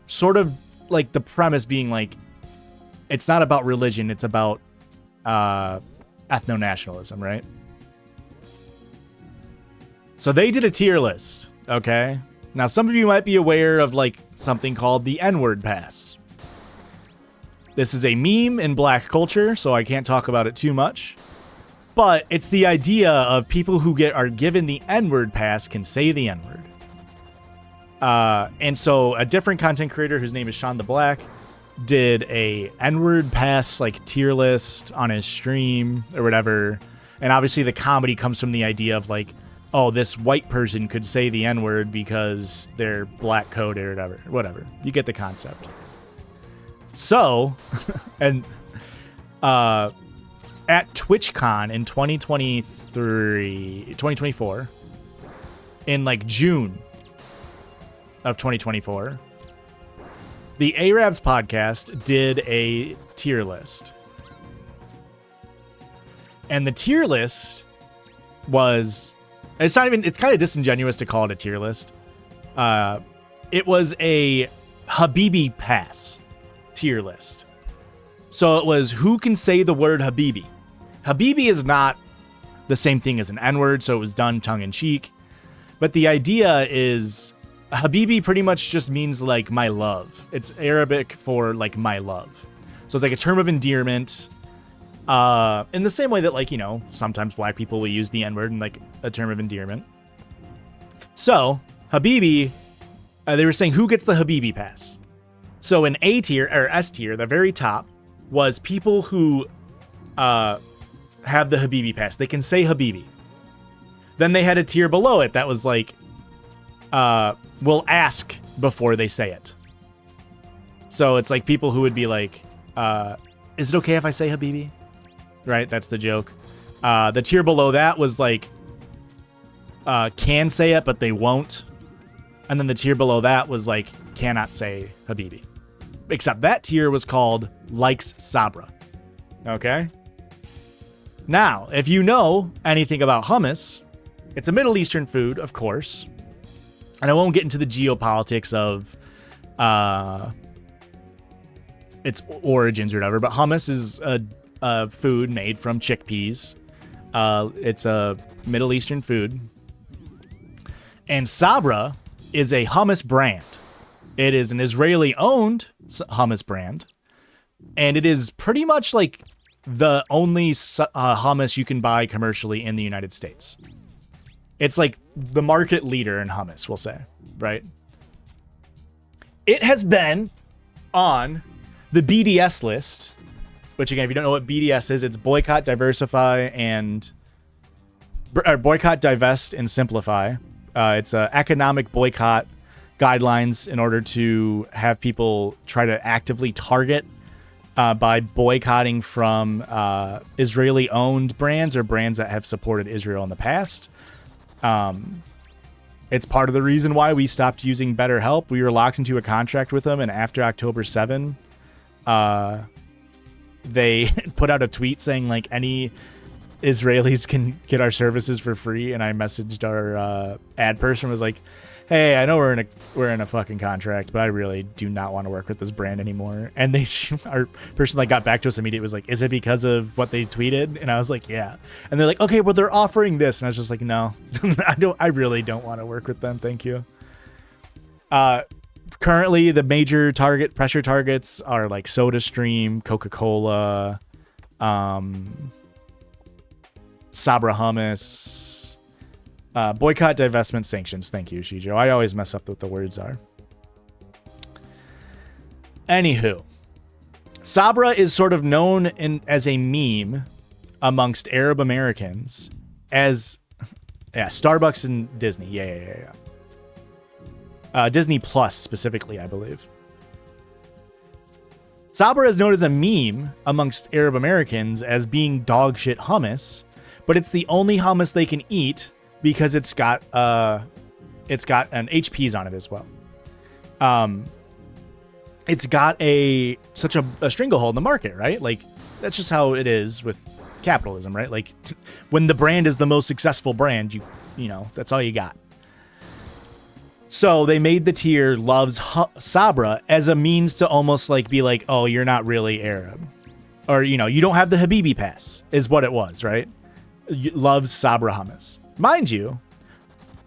B: Sort of like the premise being like, it's not about religion, it's about ethno-nationalism, right? So they did a tier list, okay? Now, some of you might be aware of like something called the N-word pass. This is a meme in black culture, so I can't talk about it too much. But it's the idea of people who are given the N-word pass can say the N-word. And so a different content creator whose name is Sean the Black did a N-word pass like tier list on his stream or whatever. And obviously the comedy comes from the idea of like, oh, this white person could say the N-word because they're black coded or whatever. You get the concept. So, and at TwitchCon in 2024, in like June of 2024, the Arabs podcast did a tier list. And the tier list was, it's kind of disingenuous to call it a tier list. It was a Habibi pass tier list. So it was who can say the word Habibi. Habibi is not the same thing as an N-word, so it was done tongue-in-cheek. But the idea is Habibi pretty much just means like my love. It's Arabic for like my love. So it's like a term of endearment. In the same way that like, you know, sometimes black people will use the N-word in like a term of endearment. So Habibi, they were saying who gets the Habibi pass. So in A tier or S tier, the very top was people who have the Habibi pass. They can say Habibi. Then they had a tier below it that was like, will ask before they say it. So it's like people who would be like, is it okay if I say Habibi? Right? That's the joke. The tier below that was like, can say it, but they won't. And then the tier below that was like, cannot say Habibi. Except that tier was called Likes Sabra. Okay? Now, if you know anything about hummus, it's a Middle Eastern food, of course. And I won't get into the geopolitics of its origins or whatever, but hummus is a food made from chickpeas. It's a Middle Eastern food. And Sabra is a hummus brand. It is an Israeli-owned hummus brand. And it is pretty much like the only hummus you can buy commercially in the United States. It's like the market leader in hummus, we'll say, right? It has been on the BDS list, which again, if you don't know what BDS is, it's boycott, diversify, and boycott, divest, and simplify. It's an economic boycott guidelines in order to have people try to actively target by boycotting from Israeli-owned brands or brands that have supported Israel in the past. It's part of the reason why we stopped using BetterHelp. We were locked into a contract with them, and after October 7, they put out a tweet saying like any Israelis can get our services for free. And I messaged our ad person, was like, hey, I know we're in a fucking contract, but I really do not want to work with this brand anymore. And our person like got back to us immediately, was like, is it because of what they tweeted? And I was like, yeah. And they're like, okay, well, they're offering this. And I was just like, no, I really don't want to work with them. Thank you. Currently the major pressure targets are like SodaStream, Coca-Cola, Sabra Hummus, Boycott, divestment, sanctions. Thank you, Shijo. I always mess up what the words are. Anywho, Sabra is sort of known as a meme amongst Arab Americans as, Starbucks and Disney. Yeah. Disney Plus specifically, I believe. Sabra is known as a meme amongst Arab Americans as being dog shit hummus, but it's the only hummus they can eat because it's got an HPs on it as well. It's got such a stranglehold in the market, right? Like, that's just how it is with capitalism, right? Like, when the brand is the most successful brand, you know, that's all you got. So they made the tier loves Sabra as a means to almost like be like, oh, you're not really Arab. Or, you know, you don't have the Habibi pass is what it was, right? Loves Sabra hummus. Mind you,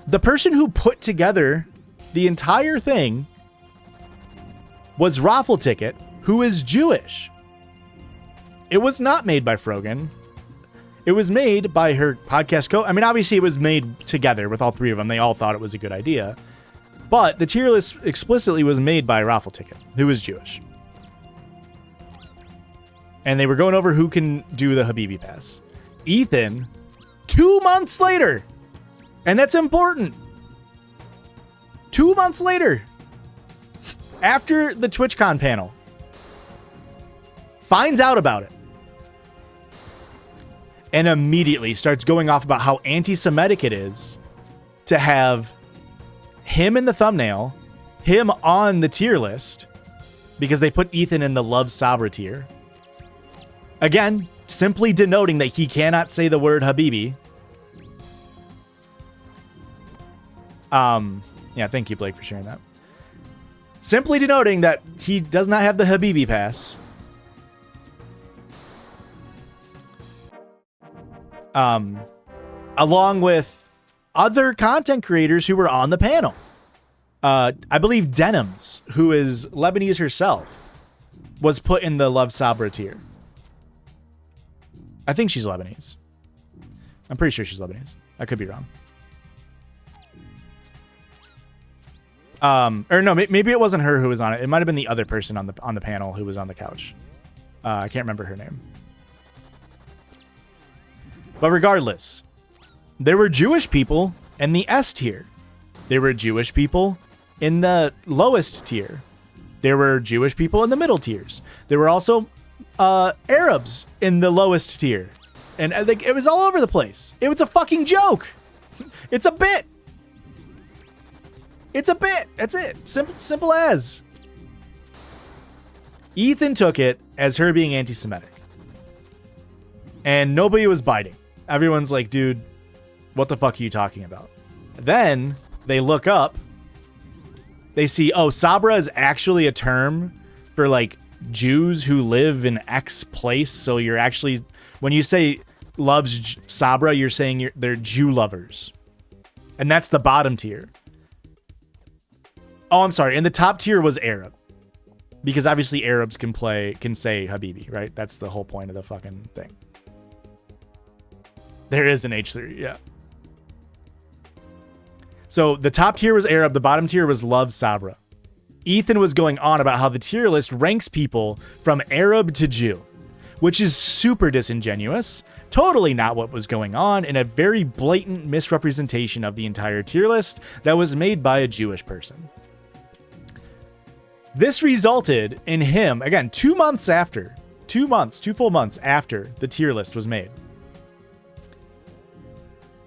B: the person who put together the entire thing was Raffle Ticket, who is Jewish. It was not made by Frogan. It was made by her podcast I mean, obviously it was made together with all three of them. They all thought it was a good idea. But the tier list explicitly was made by Raffle Ticket, who is Jewish. And they were going over who can do the Habibi pass. Ethan, 2 months later, and that's important. 2 months later, after the TwitchCon panel, finds out about it. And immediately starts going off about how anti-Semitic it is to have him in the thumbnail, him on the tier list, because they put Ethan in the Love Sabra tier. Again, simply denoting that he cannot say the word Habibi. Yeah, thank you, Blake, for sharing that. Simply denoting that he does not have the Habibi pass. Along with other content creators who were on the panel. I believe Denims, who is Lebanese herself, was put in the Love Sabra tier. I think she's Lebanese. I'm pretty sure she's Lebanese. I could be wrong. Or no, maybe it wasn't her who was on it. It might have been the other person on the panel who was on the couch. I can't remember her name. But regardless, there were Jewish people in the S tier. There were Jewish people in the lowest tier. There were Jewish people in the middle tiers. There were also Arabs in the lowest tier. And it was all over the place. It was a fucking joke. It's a bit. It's a bit. That's it. Simple as. Ethan took it as her being anti-Semitic. And nobody was biting. Everyone's like, dude, what the fuck are you talking about? Then they look up. They see, oh, Sabra is actually a term for like Jews who live in X place. So you're actually, when you say loves Sabra, you're saying they're Jew lovers. And that's the bottom tier. Oh, I'm sorry. And the top tier was Arab. Because obviously Arabs can say Habibi, right? That's the whole point of the fucking thing. There is an H3, yeah. So the top tier was Arab, the bottom tier was Love Sabra. Ethan was going on about how the tier list ranks people from Arab to Jew, which is super disingenuous, totally not what was going on, and a very blatant misrepresentation of the entire tier list that was made by a Jewish person. This resulted in him, again, 2 months after, 2 full months after the tier list was made,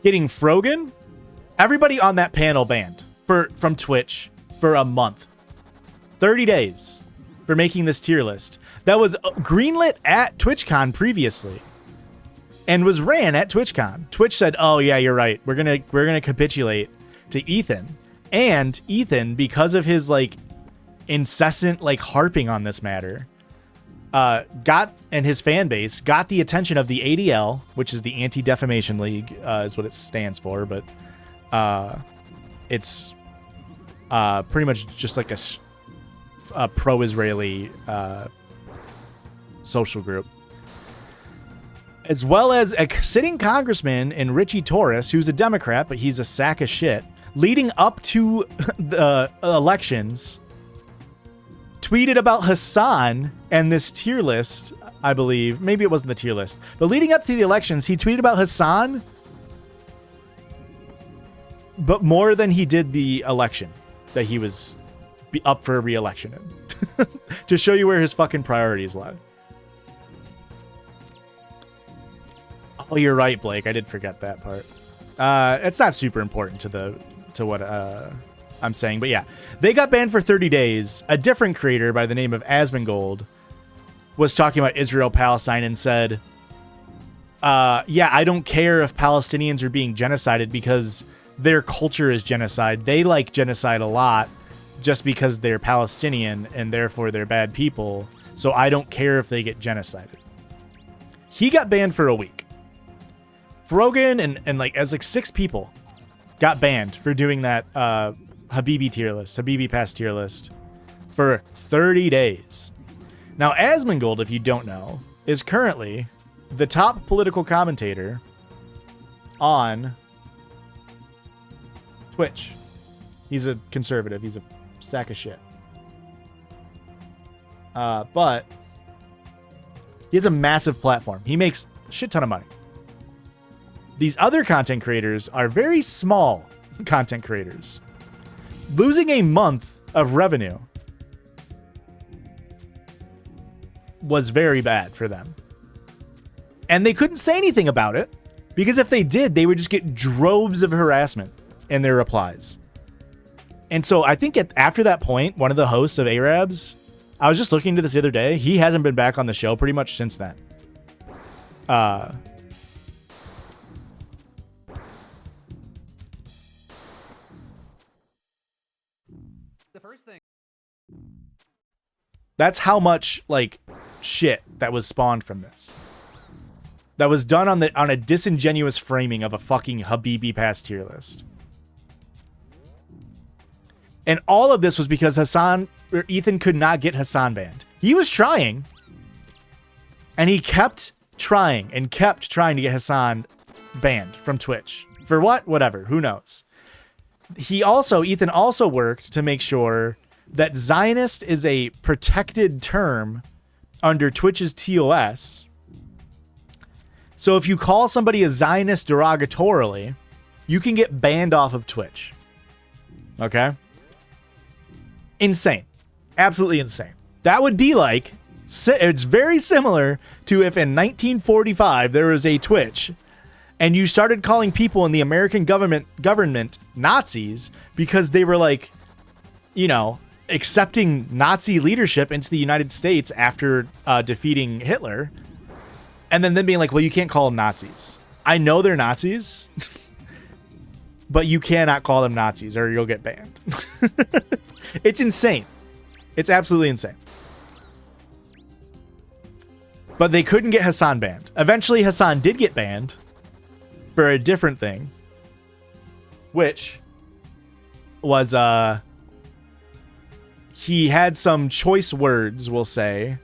B: getting Frogan, everybody on that panel banned from Twitch for a month. 30 days for making this tier list that was greenlit at TwitchCon previously and was ran at TwitchCon. Twitch said, "Oh yeah, you're right. We're going to capitulate to Ethan." And Ethan, because of his like incessant like harping on this matter, and his fan base got the attention of the ADL, which is the Anti-Defamation League, is what it stands for, but it's pretty much just like a pro-Israeli social group. as well as a sitting congressman in Richie Torres, who's a Democrat, but he's a sack of shit, leading up to the elections, tweeted about Hasan and this tier list, I believe. Maybe it wasn't the tier list. But leading up to the elections, he tweeted about Hasan, but more than he did the election that he was up for re-election in. To show you where his fucking priorities lie. Oh, you're right, Blake. I did forget that part. It's not super important to what I'm saying, but yeah. They got banned for 30 days. A different creator by the name of Asmongold was talking about Israel-Palestine and said, yeah, I don't care if Palestinians are being genocided because their culture is genocide. They like genocide a lot just because they're Palestinian and therefore they're bad people. So I don't care if they get genocided. He got banned for a week. Frogan and like as like 6 people got banned for doing that Habibi tier list, Habibi pass tier list for 30 days. Now, Asmongold, if you don't know, is currently the top political commentator on Twitch. He's a conservative. He's a sack of shit. But he has a massive platform. He makes a shit ton of money. These other content creators are very small content creators. Losing a month of revenue was very bad for them. And they couldn't say anything about it because if they did, they would just get droves of harassment in their replies. And so I think after that point, one of the hosts of Arabs, I was just looking into this the other day. He hasn't been back on the show pretty much since then. That's how much like shit that was spawned from this. That was done on a disingenuous framing of a fucking Habibi pass tier list. And all of this was because Ethan could not get Hasan banned. He was trying. And he kept trying to get Hasan banned from Twitch. For what? Whatever. Who knows? Ethan also worked to make sure that Zionist is a protected term under Twitch's TOS. So if you call somebody a Zionist derogatorily, you can get banned off of Twitch. Okay? Insane. Absolutely insane. That would be like, it's very similar to if in 1945 there was a Twitch and you started calling people in the American government Nazis because they were like, you know, accepting Nazi leadership into the United States after defeating Hitler, and then being like, well, you can't call them Nazis. I know they're Nazis, but you cannot call them Nazis or you'll get banned. It's insane. It's absolutely insane. But they couldn't get Hasan banned. Eventually, Hasan did get banned for a different thing, which was he had some choice words, we'll say,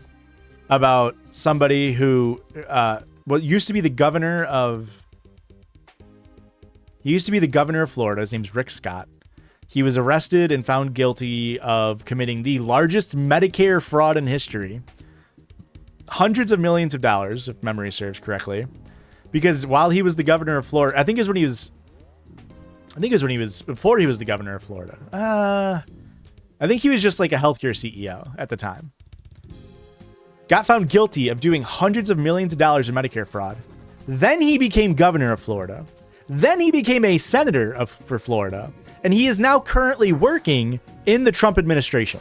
B: about somebody who used to be the governor of Florida. His name's Rick Scott. He was arrested and found guilty of committing the largest Medicare fraud in history. Hundreds of millions of dollars, if memory serves correctly. Because while he was the governor of Florida, I think it was before he was the governor of Florida. I think he was just like a healthcare CEO at the time. Got found guilty of doing hundreds of millions of dollars in Medicare fraud. Then he became governor of Florida. Then he became a senator for Florida. And he is now currently working in the Trump administration.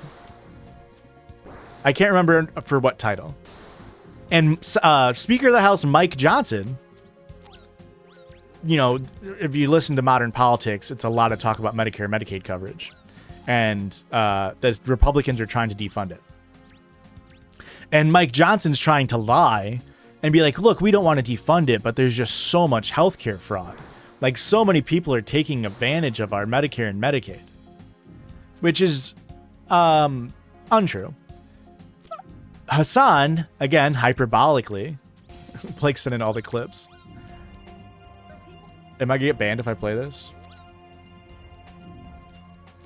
B: I can't remember for what title. And Speaker of the House Mike Johnson, you know, if you listen to modern politics, it's a lot of talk about Medicare, Medicaid coverage. And the Republicans are trying to defund it. And Mike Johnson's trying to lie and be like, look, we don't want to defund it, but there's just so much healthcare fraud. Like, so many people are taking advantage of our Medicare and Medicaid, which is untrue. Hasan, again, hyperbolically, Blake sent in all the clips. Am I gonna get banned if I play this?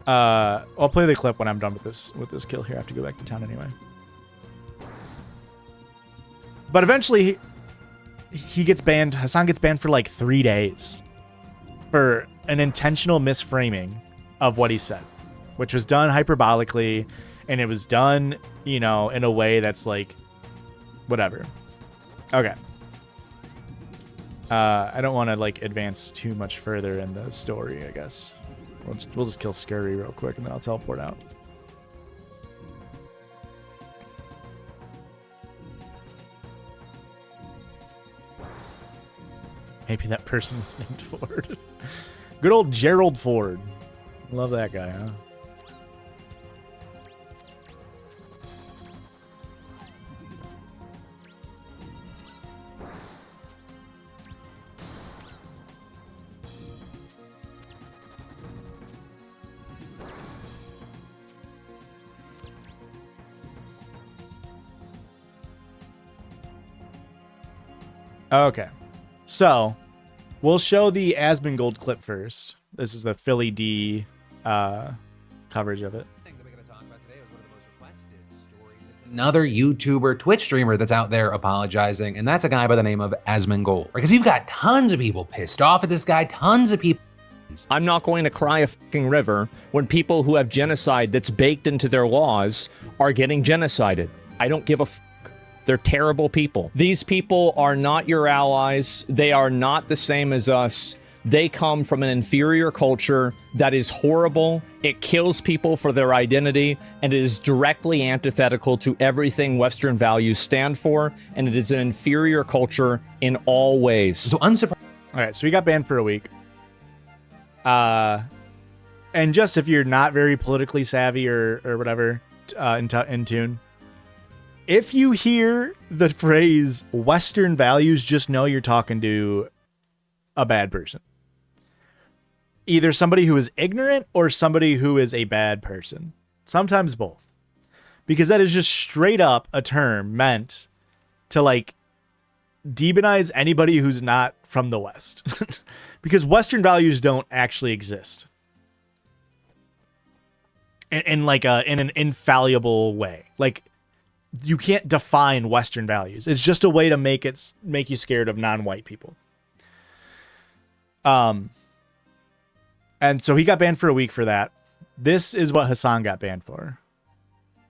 B: I'll play the clip when I'm done with this kill here. I have to go back to town anyway. But eventually, he gets banned. Hasan gets banned for like 3 days for an intentional misframing of what he said, which was done hyperbolically, and it was done, you know, in a way that's like, whatever. Okay. I don't want to like advance too much further in the story, I guess. We'll just kill Scurry real quick, and then I'll teleport out. Maybe that person was named Ford. Good old Gerald Ford. Love that guy, huh? Okay, so we'll show the Asmongold clip first. This is the Philly D coverage of it.
E: Another YouTuber, Twitch streamer that's out there apologizing, and that's a guy by the name of Asmongold. Because you've got tons of people pissed off at this guy, tons of people.
F: I'm not going to cry a fucking river when people who have genocide that's baked into their laws are getting genocided. I don't give a fuck. They're terrible people. These people are not your allies. They are not the same as us. They come from an inferior culture that is horrible. It kills people for their identity, and it is directly antithetical to everything Western values stand for, and it is an inferior culture in all ways.
E: So unsurprisingly.
B: All right, so we got banned for a week. And just if you're not very politically savvy or whatever, in tune, if you hear the phrase Western values, just know you're talking to a bad person. Either somebody who is ignorant or somebody who is a bad person. Sometimes both. Because that is just straight up a term meant to like demonize anybody who's not from the West. Because Western values don't actually exist. In like in an infallible way. Like, you can't define Western values. It's just a way to make you scared of non-white people. And so he got banned for a week for that. This is what Hasan got banned for.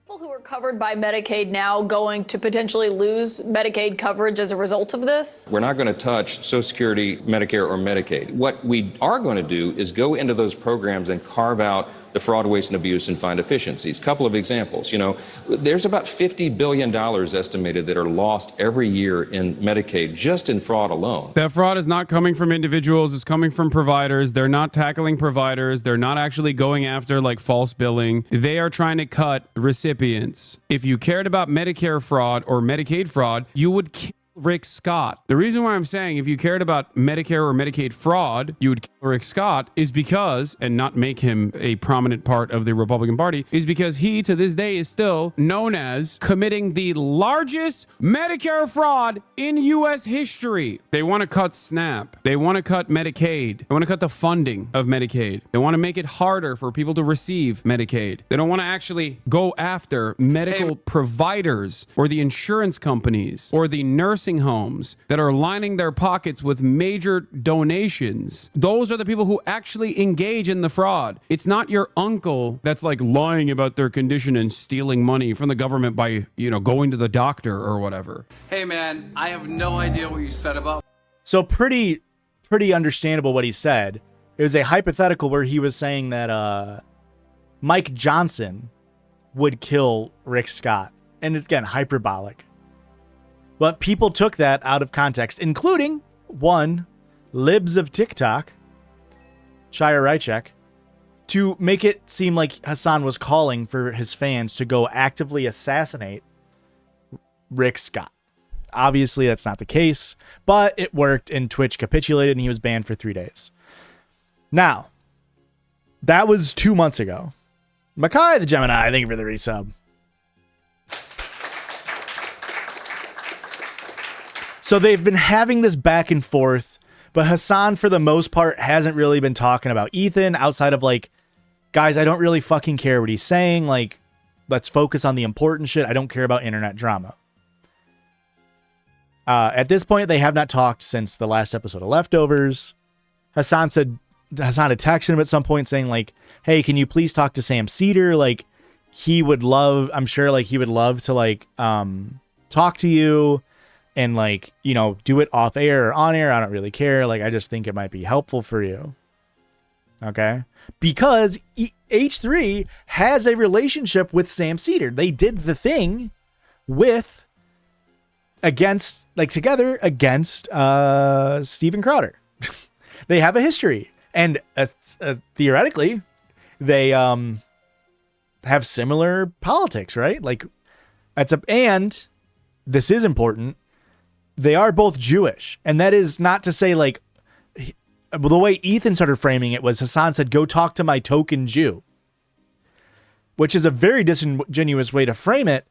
G: People who are covered by Medicaid now going to potentially lose Medicaid coverage as a result of this?
H: We're not going to touch Social Security, Medicare, or Medicaid. What we are going to do is go into those programs and carve out the fraud, waste, and abuse and find efficiencies. Couple of examples. You know, there's about $50 billion estimated that are lost every year in Medicaid just in fraud alone.
I: That fraud is not coming from individuals, it's coming from providers. They're not tackling providers. They're not actually going after like false billing. They are trying to cut recipients. If you cared about Medicare fraud or Medicaid fraud, you would kill Rick Scott. The reason why I'm saying if you cared about Medicare or Medicaid fraud, you would kill Rick Scott is because, and not make him a prominent part of the Republican Party, is because he to this day is still known as committing the largest Medicare fraud in U.S. history. They want to cut SNAP. They want to cut Medicaid. They want to cut the funding of Medicaid. They want to make it harder for people to receive Medicaid. They don't want to actually go after medical providers or the insurance companies or the nursing homes that are lining their pockets with major donations. Those are the people who actually engage in the fraud. It's not your uncle that's like lying about their condition and stealing money from the government by, you know, going to the doctor or whatever.
J: Hey man, I have no idea what you said about.
B: So pretty understandable what he said. It was a hypothetical where he was saying that Mike Johnson would kill Rick Scott. And again, hyperbolic. But people took that out of context, including one, Libs of TikTok, Shire Rychek, to make it seem like Hasan was calling for his fans to go actively assassinate Rick Scott. Obviously, that's not the case, but it worked, and Twitch capitulated, and he was banned for 3 days. Now, that was 2 months ago. Makai the Gemini, thank you for the resub. So they've been having this back and forth, but Hasan, for the most part, hasn't really been talking about Ethan outside of like, guys, I don't really fucking care what he's saying. Like, let's focus on the important shit. I don't care about internet drama. At this point, they have not talked since the last episode of Leftovers. Hasan had texted him at some point saying like, hey, can you please talk to Sam Cedar? Like, I'm sure like he would love to like talk to you and like, you know, do it off air or on air. I don't really care. Like, I just think it might be helpful for you. Okay. Because H3 has a relationship with Sam Cedar. They did the thing together against Steven Crowder. They have a history, and theoretically they have similar politics, right? Like and this is important. They are both Jewish, and that is not to say like the way Ethan started framing it was Hasan said, go talk to my token Jew, which is a very disingenuous way to frame it.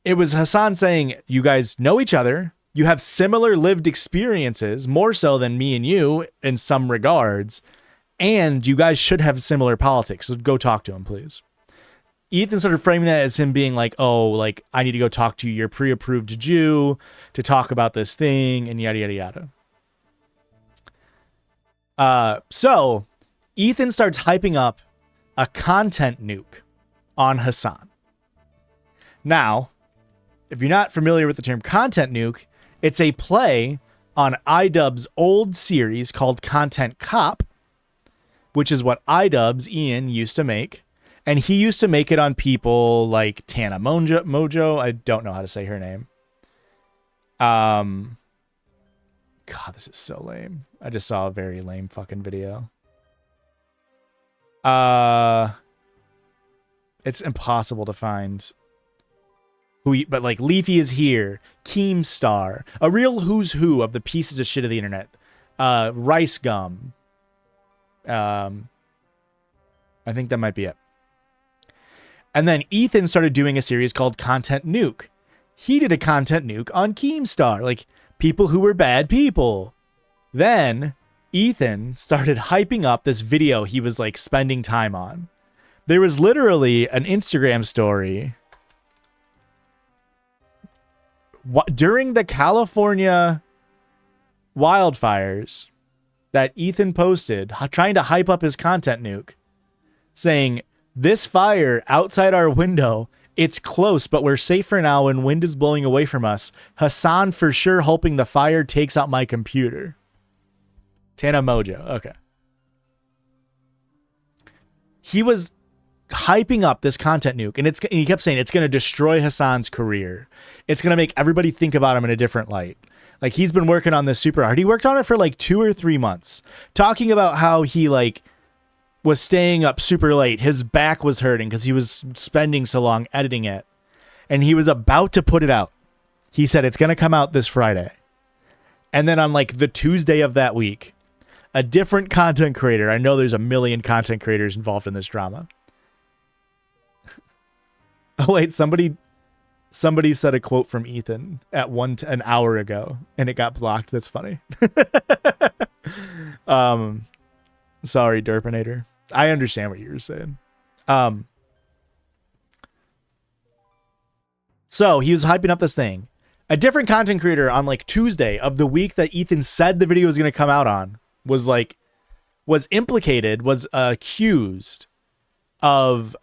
B: It was Hasan saying, you guys know each other. You have similar lived experiences, more so than me and you in some regards. And you guys should have similar politics. So go talk to him, please. Ethan started framing that as him being like, oh, like, I need to go talk to your pre-approved Jew to talk about this thing and yada, yada, yada. So Ethan starts hyping up a content nuke on Hasan. Now, if you're not familiar with the term content nuke, it's a play on iDubbbz's old series called Content Cop, which is what iDubbbz Ian used to make. And he used to make it on people like Tana Mojo. I don't know how to say her name. God, this is so lame. I just saw a very lame fucking video. It's impossible to find. But like Leafy is here, Keemstar, a real who's who of the pieces of shit of the internet. Rice Gum. I think that might be it. And then Ethan started doing a series called Content Nuke. He did a content nuke on Keemstar, like people who were bad people. Then Ethan started hyping up this video he was like spending time on. There was literally an Instagram story during the California wildfires that Ethan posted trying to hype up his content nuke, saying, this fire outside our window, it's close, but we're safe for now when wind is blowing away from us. Hasan for sure hoping the fire takes out my computer. Tana Mojo. Okay. He was hyping up this content nuke, and he kept saying it's going to destroy Hasan's career. It's going to make everybody think about him in a different light. Like, he's been working on this super hard. He worked on it for like 2 or 3 months, talking about how he like was staying up super late. His back was hurting because he was spending so long editing it, and he was about to put it out. He said it's going to come out this Friday. And then on like the Tuesday of that week, a different content creator, I know there's a million content creators involved in this drama. Oh wait, somebody said a quote from Ethan at an hour ago, and it got blocked. That's funny. Sorry, Derpinator. I understand what you were saying. So he was hyping up this thing. A different content creator on like Tuesday of the week that Ethan said the video was going to come out on was accused of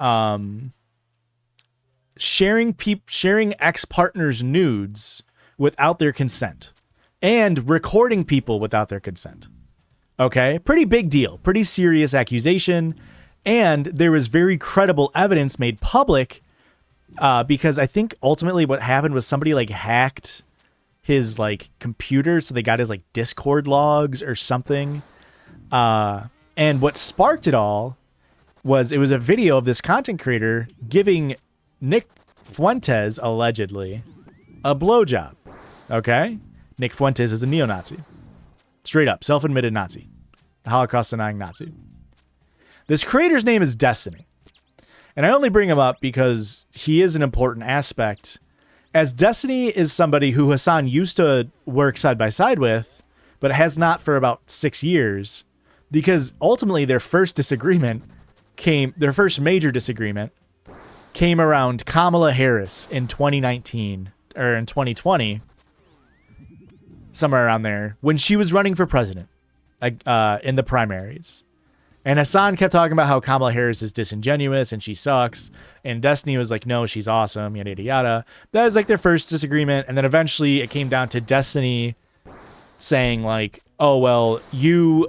B: sharing ex-partners' nudes without their consent and recording people without their consent. Okay, pretty big deal, pretty serious accusation, and there was very credible evidence made public because I think ultimately what happened was somebody like hacked his like computer, so they got his like Discord logs or something. And what sparked it all was it was a video of this content creator giving Nick Fuentes, allegedly, a blowjob. Okay? Nick Fuentes is a neo-Nazi. Straight up, self-admitted Nazi. Holocaust-denying Nazi. This creator's name is Destiny. And I only bring him up because he is an important aspect as Destiny is somebody who Hasan used to work side by side with, but has not for about 6 years, because ultimately their first major disagreement came around Kamala Harris in 2019 or in 2020, somewhere around there, when she was running for president in the primaries. And Hasan kept talking about how Kamala Harris is disingenuous and she sucks. And Destiny was like, no, she's awesome, yada, yada, yada. That was like their first disagreement. And then eventually it came down to Destiny saying like, oh, well, we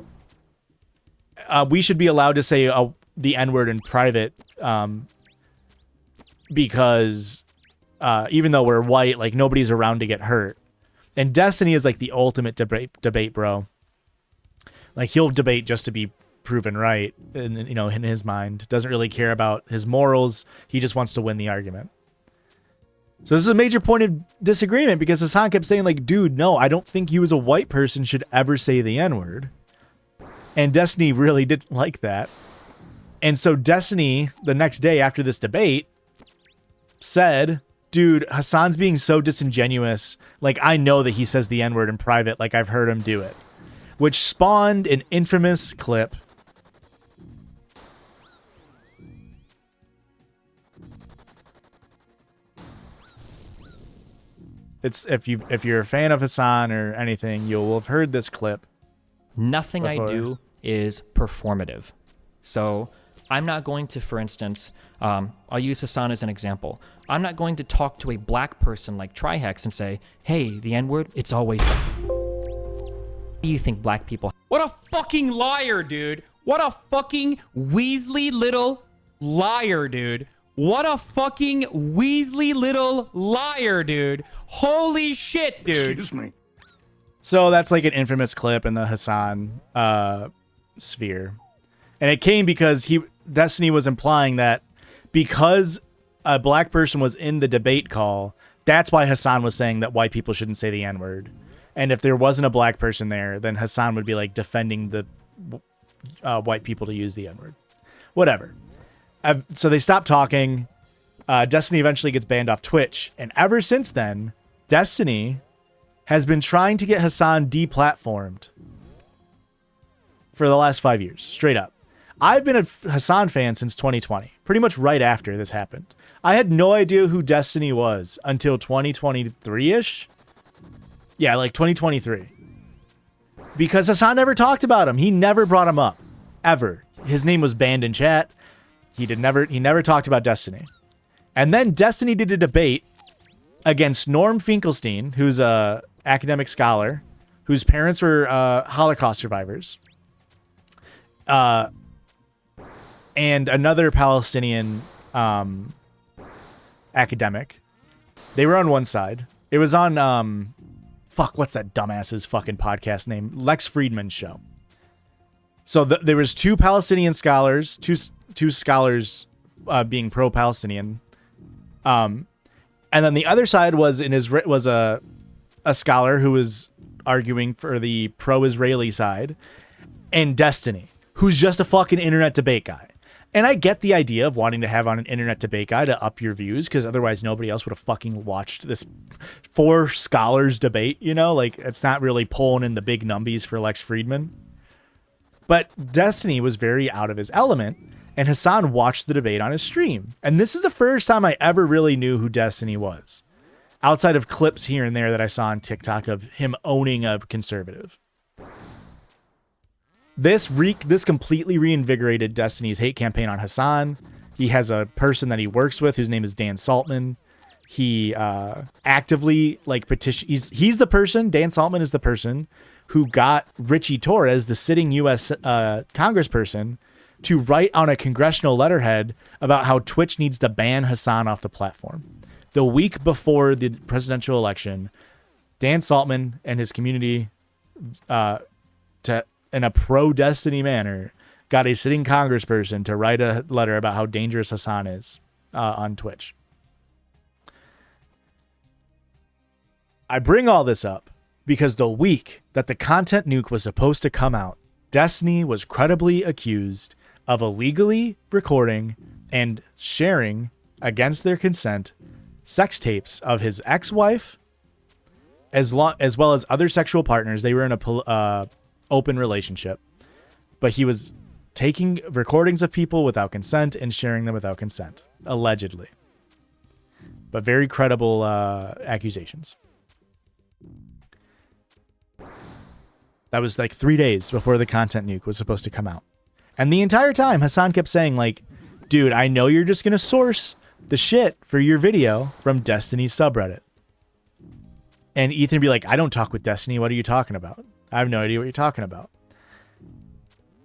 B: should be allowed to say the N-word in private because even though we're white, like nobody's around to get hurt. And Destiny is like the ultimate debate bro. Like he'll debate just to be proven right, in his mind. Doesn't really care about his morals. He just wants to win the argument. So this is a major point of disagreement because Hasan kept saying like, dude, no, I don't think you as a white person should ever say the N-word. And Destiny really didn't like that. And so Destiny, the next day after this debate, said, dude, Hasan's being so disingenuous. Like, I know that he says the N-word in private. Like, I've heard him do it. Which spawned an infamous clip. If you're a fan of Hasan or anything, you'll have heard this clip.
K: Nothing
B: before.
K: I do is performative. So I'm not going to, for instance, I'll use Hasan as an example. I'm not going to talk to a black person like Trihex and say, hey, the N-word, it's always what do you think black people...
L: What a fucking liar, dude. What a fucking Weasley little liar, dude. What a fucking Weasley little liar, dude. Holy shit, dude.
D: Excuse me.
B: So that's like an infamous clip in the Hasan sphere. And it came because Destiny was implying that because a black person was in the debate call, that's why Hasan was saying that white people shouldn't say the N-word. And if there wasn't a black person there, then Hasan would be like defending the white people to use the N-word. Whatever. So they stopped talking. Destiny eventually gets banned off Twitch. And ever since then, Destiny has been trying to get Hasan deplatformed for the last 5 years, straight up. I've been a Hasan fan since 2020, pretty much right after this happened. I had no idea who Destiny was until 2023-ish. Yeah, like 2023. Because Hasan never talked about him. He never brought him up. Ever. His name was banned in chat. He never talked about Destiny. And then Destiny did a debate against Norm Finkelstein, who's a academic scholar, whose parents were Holocaust survivors. And another Palestinian academic. They were on one side. It was on... what's that dumbass's fucking podcast name? Lex Friedman's show. So there was two Palestinian scholars, two scholars being pro-Palestinian, and then the other side was a scholar who was arguing for the pro-Israeli side, and Destiny, who's just a fucking internet debate guy. And I get the idea of wanting to have on an internet debate guy to up your views, because otherwise nobody else would have fucking watched this 4 scholars debate, Like, it's not really pulling in the big numbies for Lex Friedman. But Destiny was very out of his element, and Hasan watched the debate on his stream. And this is the first time I ever really knew who Destiny was, outside of clips here and there that I saw on TikTok of him owning a conservative. This completely reinvigorated Destiny's hate campaign on Hasan. He has a person that he works with whose name is Dan Saltman. He actively petition. He's the person. Dan Saltman is the person who got Richie Torres, the sitting U.S. Congressperson, to write on a congressional letterhead about how Twitch needs to ban Hasan off the platform. The week before the presidential election, Dan Saltman and his community, in a pro-Destiny manner, got a sitting congressperson to write a letter about how dangerous Hasan is on Twitch. I bring all this up because the week that the content nuke was supposed to come out, Destiny was credibly accused of illegally recording and sharing, against their consent, sex tapes of his ex-wife as well as other sexual partners. They were in a open relationship, but he was taking recordings of people without consent and sharing them without consent, allegedly. But very credible accusations. That was like 3 days before the content nuke was supposed to come out. And the entire time, Hasan kept saying, like, dude, I know you're just going to source the shit for your video from Destiny's subreddit. And Ethan would be like, I don't talk with Destiny. What are you talking about? I have no idea what you're talking about.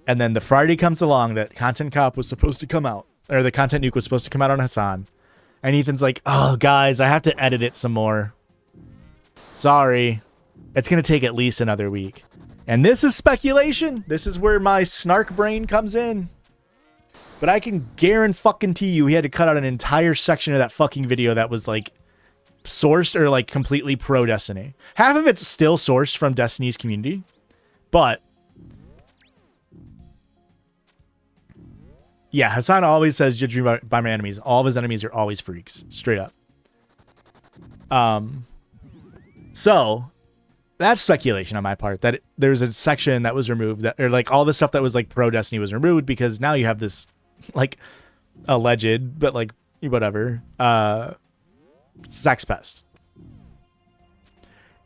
B: And then the Friday comes along that Content Cop was supposed to come out, or the content nuke was supposed to come out on Hasan. And Ethan's like, oh, guys, I have to edit it some more. Sorry. It's going to take at least another week. And this is speculation. This is where my snark brain comes in. But I can guarantee you he had to cut out an entire section of that fucking video that was like sourced or like completely pro Destiny. Half of it's still sourced from Destiny's community. But yeah, Hasan always says, judge me by my enemies. All of his enemies are always freaks. Straight up. So that's speculation on my part, that there's a section that was removed, that, or like all the stuff that was like pro Destiny was removed, because now you have this like alleged, but like whatever, sex pest.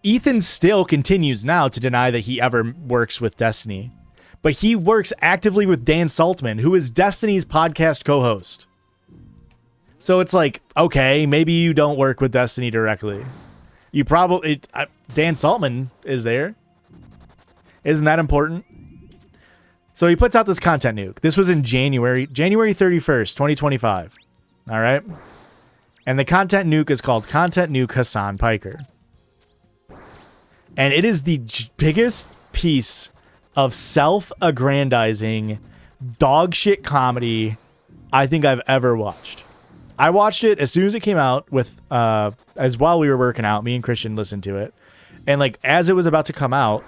B: Ethan still continues now to deny that he ever works with Destiny, but he works actively with Dan Saltman, who is Destiny's podcast co-host. So it's like, okay, maybe you don't work with Destiny directly. You probably, Dan Saltman is there. Isn't that important? So he puts out this content nuke. This was in January 31st, 2025. All right. And the content nuke is called Content Nuke Hasan Piker. And it is the biggest piece of self-aggrandizing dog shit comedy I think I've ever watched. I watched it as soon as it came out with, as while we were working out, me and Christian listened to it. And like, as it was about to come out,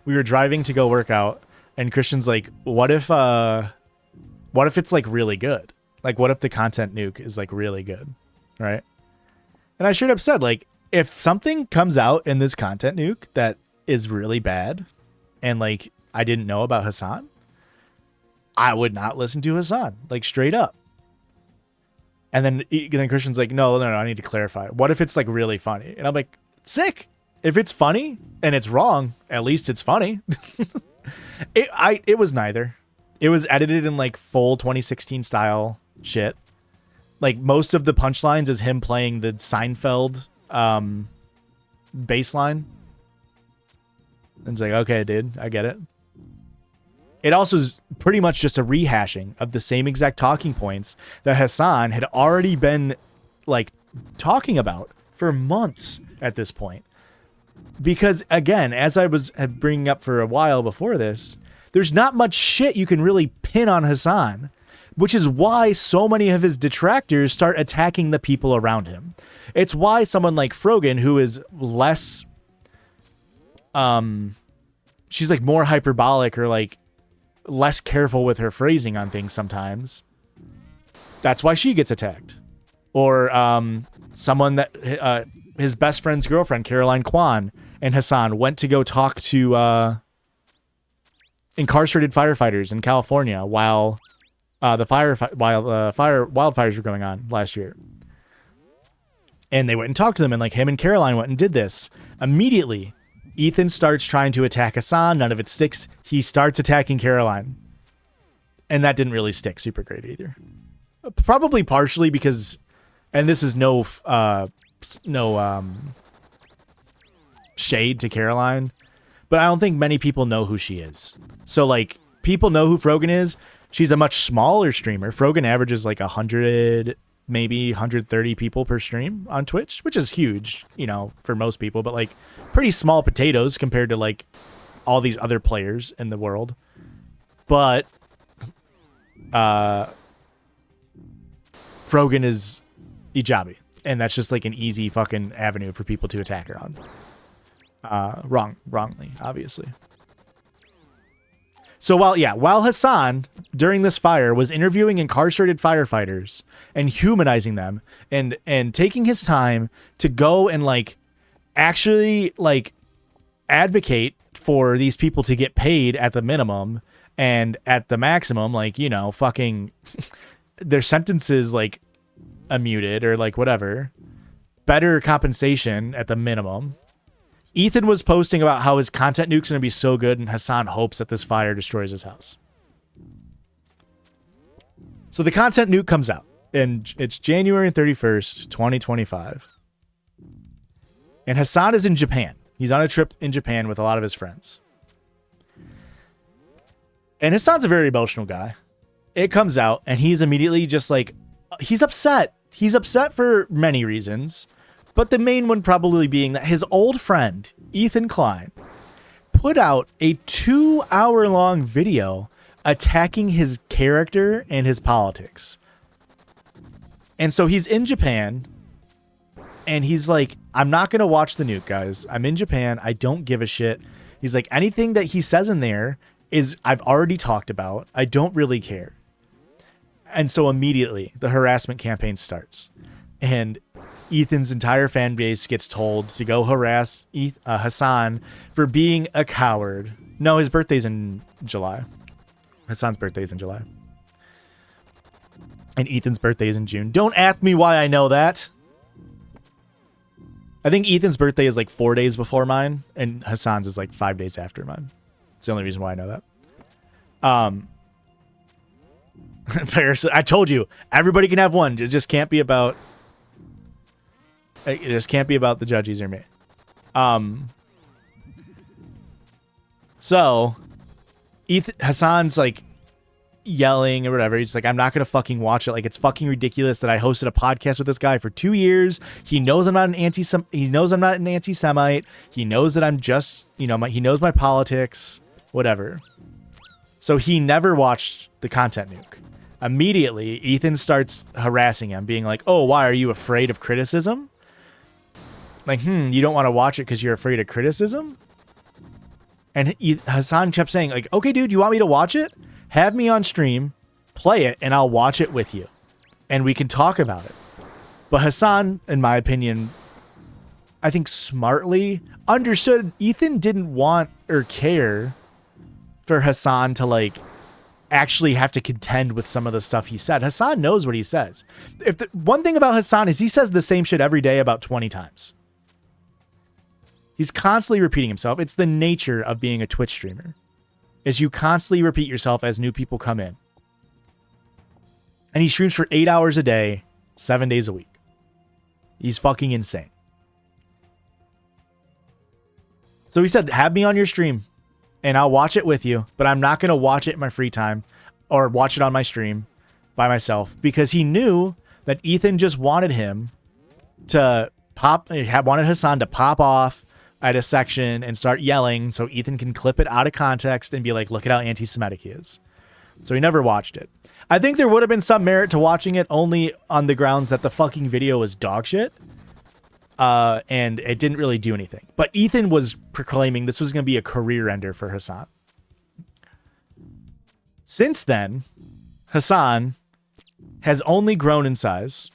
B: we were driving to go work out, and Christian's like, what if it's like really good? Like, what if the content nuke is like really good? Right. And I straight up said, like, if something comes out in this content nuke that is really bad, and like, I didn't know about Hasan, I would not listen to Hasan, like straight up. And then Christian's like, no, I need to clarify. What if it's like really funny? And I'm like, sick. If it's funny and it's wrong, at least it's funny. It was neither. It was edited in like full 2016 style shit. Like most of the punchlines is him playing the Seinfeld bass line. And it's like, okay, dude, I get it. It also is pretty much just a rehashing of the same exact talking points that Hasan had already been like talking about for months at this point. Because again, as I was bringing up for a while before this, there's not much shit you can really pin on Hasan, which is why so many of his detractors start attacking the people around him. It's why someone like Frogan, who is less, she's like more hyperbolic or like less careful with her phrasing on things sometimes. That's why she gets attacked. Or someone that his best friend's girlfriend, Caroline Kwan, and Hasan went to go talk to incarcerated firefighters in California while wildfires were going on last year. And they went and talked to them, and like him and Caroline went and did this. Immediately, Ethan starts trying to attack Hasan. None of it sticks. He starts attacking Caroline. And that didn't really stick super great either. Probably partially because, and this is no shade to Caroline, but I don't think many people know who she is. So like, people know who Frogan is. She's a much smaller streamer. Frogan averages like 100, maybe 130 people per stream on Twitch, which is huge, you know, for most people, but like pretty small potatoes compared to like all these other players in the world. But Frogan is Ijabi, and that's just like an easy fucking avenue for people to attack her on. Wrongly, obviously. So while Hasan during this fire was interviewing incarcerated firefighters and humanizing them and taking his time to go and like actually like advocate for these people to get paid at the minimum and at the maximum, like, you know, fucking their sentences like muted or like whatever, better compensation at the minimum. Ethan was posting about how his content nuke's going to be so good and Hasan hopes that this fire destroys his house. So the content nuke comes out and it's January 31st, 2025. And Hasan is in Japan. He's on a trip in Japan with a lot of his friends. And Hasan's a very emotional guy. It comes out and he's immediately just like, he's upset. He's upset for many reasons. But the main one probably being that his old friend, Ethan Klein, put out a 2-hour-long video attacking his character and his politics. And so he's in Japan, and he's like, I'm not going to watch the nuke, guys. I'm in Japan. I don't give a shit. He's like, anything that he says in there is I've already talked about. I don't really care. And so immediately the harassment campaign starts. And Ethan's entire fan base gets told to go harass Hasan for being a coward. No, his birthday's in July. Hasan's birthday's in July. And Ethan's birthday's in June. Don't ask me why I know that. I think Ethan's birthday is like 4 days before mine, and Hasan's is like 5 days after mine. It's the only reason why I know that. I told you, everybody can have one. It just can't be about... It just can't be about the judges or me. So, Hasan's like yelling or whatever. He's like, I'm not going to fucking watch it. Like, it's fucking ridiculous that I hosted a podcast with this guy for 2 years. He knows I'm not an anti-Semite. He knows that I'm just, you know, he knows my politics, whatever. So he never watched the content nuke. Immediately, Ethan starts harassing him, being like, oh, why are you afraid of criticism? Like, you don't want to watch it because you're afraid of criticism? And Hasan kept saying, like, okay, dude, you want me to watch it? Have me on stream, play it, and I'll watch it with you. And we can talk about it. But Hasan, in my opinion, I think smartly understood Ethan didn't want or care for Hasan to, like, actually have to contend with some of the stuff he said. Hasan knows what he says. One thing about Hasan is he says the same shit every day about 20 times. He's constantly repeating himself. It's the nature of being a Twitch streamer, is you constantly repeat yourself as new people come in. And he streams for 8 hours a day, 7 days a week. He's fucking insane. So he said, have me on your stream and I'll watch it with you, but I'm not going to watch it in my free time or watch it on my stream by myself, because he knew that Ethan just wanted him to wanted Hasan to pop off at a section and start yelling so Ethan can clip it out of context and be like, look at how anti-Semitic he is. So he never watched it. I think there would have been some merit to watching it, only on the grounds that the fucking video was dog shit. And it didn't really do anything. But Ethan was proclaiming this was going to be a career ender for Hasan. Since then, Hasan has only grown in size.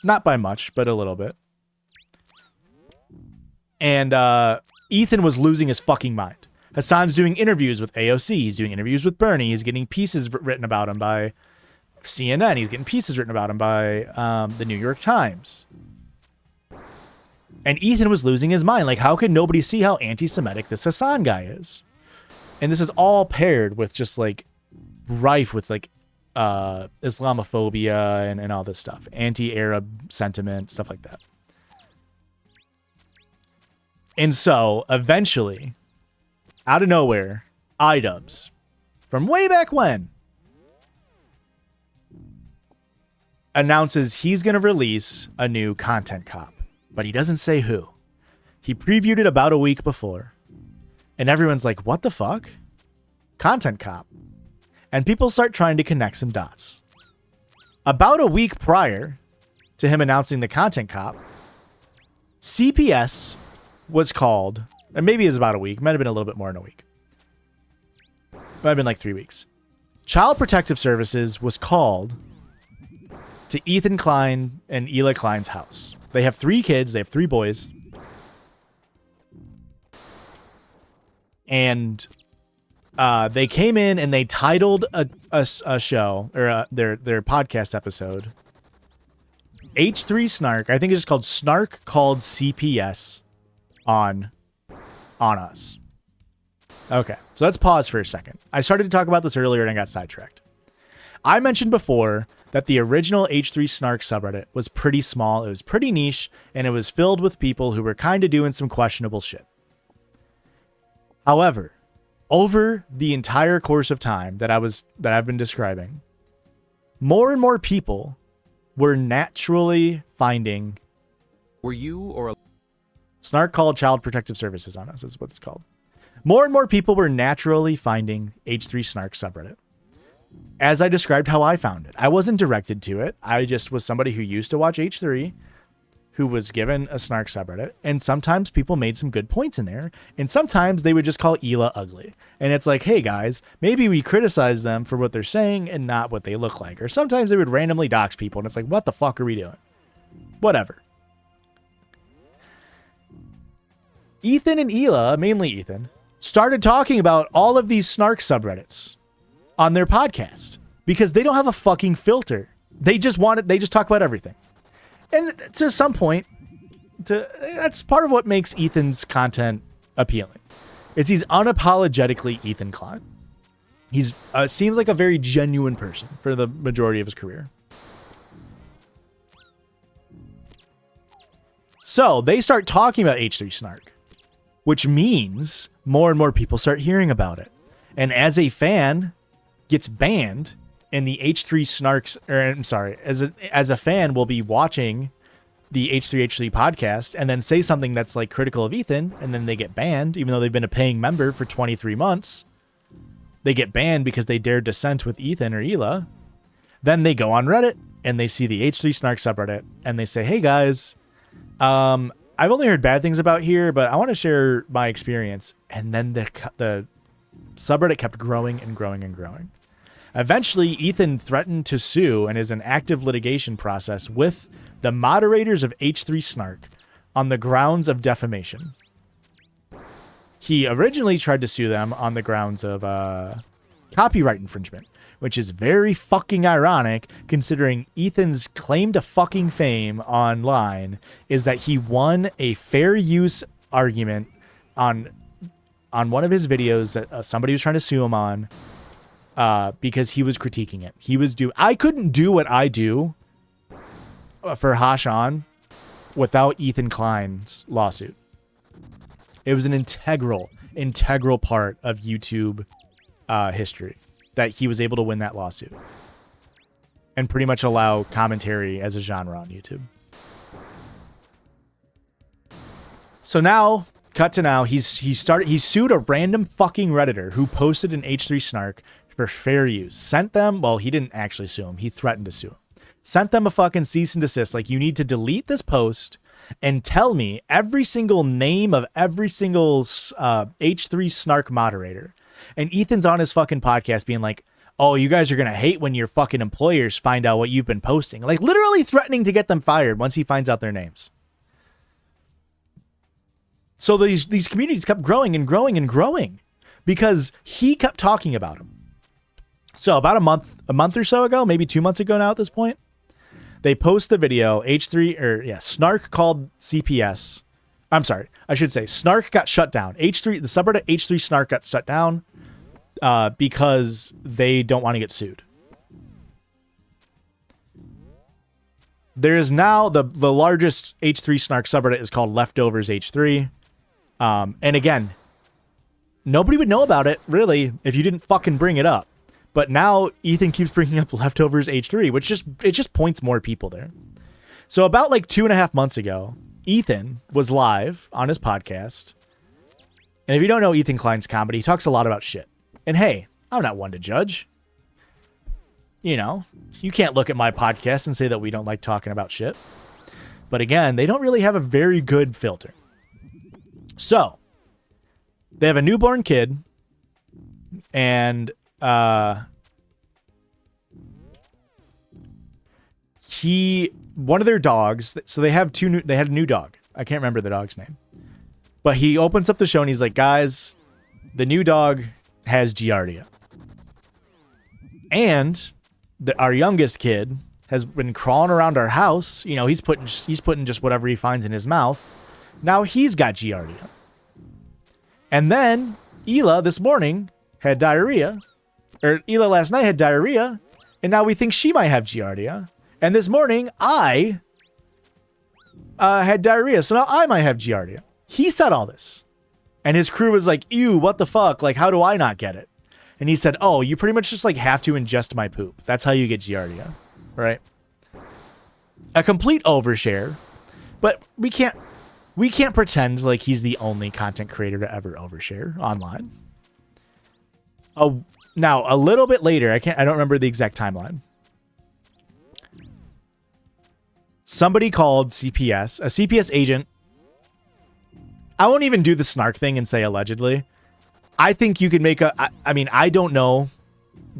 B: Not by much, but a little bit. And Ethan was losing his fucking mind. Hasan's doing interviews with AOC. He's doing interviews with Bernie. He's getting pieces written about him by CNN. He's getting pieces written about him by the New York Times. And Ethan was losing his mind. Like, how could nobody see how anti-Semitic this Hasan guy is? And this is all paired with just, like, rife with, like, Islamophobia and all this stuff. Anti-Arab sentiment, stuff like that. And so, eventually, out of nowhere, iDubbbz, from way back when, announces he's going to release a new content cop. But he doesn't say who. He previewed it about a week before. And everyone's like, what the fuck? Content cop. And people start trying to connect some dots. About a week prior to him announcing the content cop, CPS was called, and maybe it was about a week, might have been a little bit more than a week. might have been like 3 weeks. Child Protective Services was called to Ethan Klein and Hila Klein's house. They have 3 kids. They have 3 boys. And they came in and they titled a show, or their podcast episode, H3 Snark. I think it's just called Snark Called CPS on Us. Okay, so let's pause for a second. I started to talk about this earlier and I got sidetracked. I mentioned before that the original H3 Snark subreddit was pretty small, it was pretty niche, and it was filled with people who were kind of doing some questionable shit. However, over the entire course of time that I've been describing, more and more people were naturally finding...
M: Were you or a...
B: Snark Called Child Protective Services on Us is what it's called. More and more people were naturally finding H3 Snark subreddit. As I described how I found it. I wasn't directed to it. I just was somebody who used to watch H3, who was given a Snark subreddit, and sometimes people made some good points in there, and sometimes they would just call Hila ugly. And it's like, hey guys, maybe we criticize them for what they're saying and not what they look like. Or sometimes they would randomly dox people, and it's like, what the fuck are we doing? Whatever. Ethan and Hila, mainly Ethan, started talking about all of these Snark subreddits on their podcast because they don't have a fucking filter. They just talk about everything. And to some point, that's part of what makes Ethan's content appealing. Is he's unapologetically Ethan Klein. He's seems like a very genuine person for the majority of his career. So they start talking about H3 Snark, which means more and more people start hearing about it. And as a fan gets banned, and the H3 Snarks, or I'm sorry, as a fan will be watching the H3H3 podcast and then say something that's like critical of Ethan, and then they get banned, even though they've been a paying member for 23 months. They get banned because they dared dissent with Ethan or Hila. Then they go on Reddit and they see the H3 Snark subreddit and they say, hey guys, I've only heard bad things about here, but I want to share my experience. And then the subreddit kept growing and growing and growing. Eventually, Ethan threatened to sue and is in active litigation process with the moderators of H3 Snark on the grounds of defamation. He originally tried to sue them on the grounds of copyright infringement, which is very fucking ironic considering Ethan's claim to fucking fame online is that he won a fair use argument on one of his videos that somebody was trying to sue him on. Because he was critiquing it. I couldn't do what I do for Hasan without Ethan Klein's lawsuit. It was an integral part of YouTube history that he was able to win that lawsuit and pretty much allow commentary as a genre on YouTube. So now, cut to now, he sued a random fucking Redditor who posted an H3 Snark for fair use. Sent them, well, he didn't actually sue him. He threatened to sue him. Sent them a fucking cease and desist. Like, you need to delete this post and tell me every single name of every single H3 Snark moderator. And Ethan's on his fucking podcast being like, oh, you guys are going to hate when your fucking employers find out what you've been posting. Like, literally threatening to get them fired once he finds out their names. So these communities kept growing and growing and growing because he kept talking about them. So about a month or so ago, maybe 2 months ago now at this point, they post the video Snark Called CPS. I'm sorry, I should say Snark got shut down. The subreddit H3 Snark got shut down because they don't want to get sued. There is now the largest H3 Snark subreddit is called Leftovers H3. And again, nobody would know about it really if you didn't fucking bring it up. But now Ethan keeps bringing up Leftovers H3, which just points more people there. So about like 2.5 months ago, Ethan was live on his podcast. And if you don't know Ethan Klein's comedy, he talks a lot about shit. And hey, I'm not one to judge. You know, you can't look at my podcast and say that we don't like talking about shit. But again, they don't really have a very good filter. So, they have a newborn kid. and one of their dogs. So they had a new dog. I can't remember the dog's name, but he opens up the show and he's like, guys, the new dog has Giardia, and our youngest kid has been crawling around our house. You know, he's putting just whatever he finds in his mouth. Now he's got Giardia. And then Hila this morning had diarrhea, or Hila last night had diarrhea, and now we think she might have Giardia. And this morning I had diarrhea, so now I might have Giardia. He said all this. And his crew was like, ew, what the fuck? Like, how do I not get it? And he said, oh, you pretty much just like have to ingest my poop. That's how you get Giardia, right? A complete overshare, but we can't pretend like he's the only content creator to ever overshare online. Oh, now a little bit later, I don't remember the exact timeline. Somebody called CPS, a CPS agent. I won't even do the snark thing and say allegedly. I think you could make I mean, I don't know.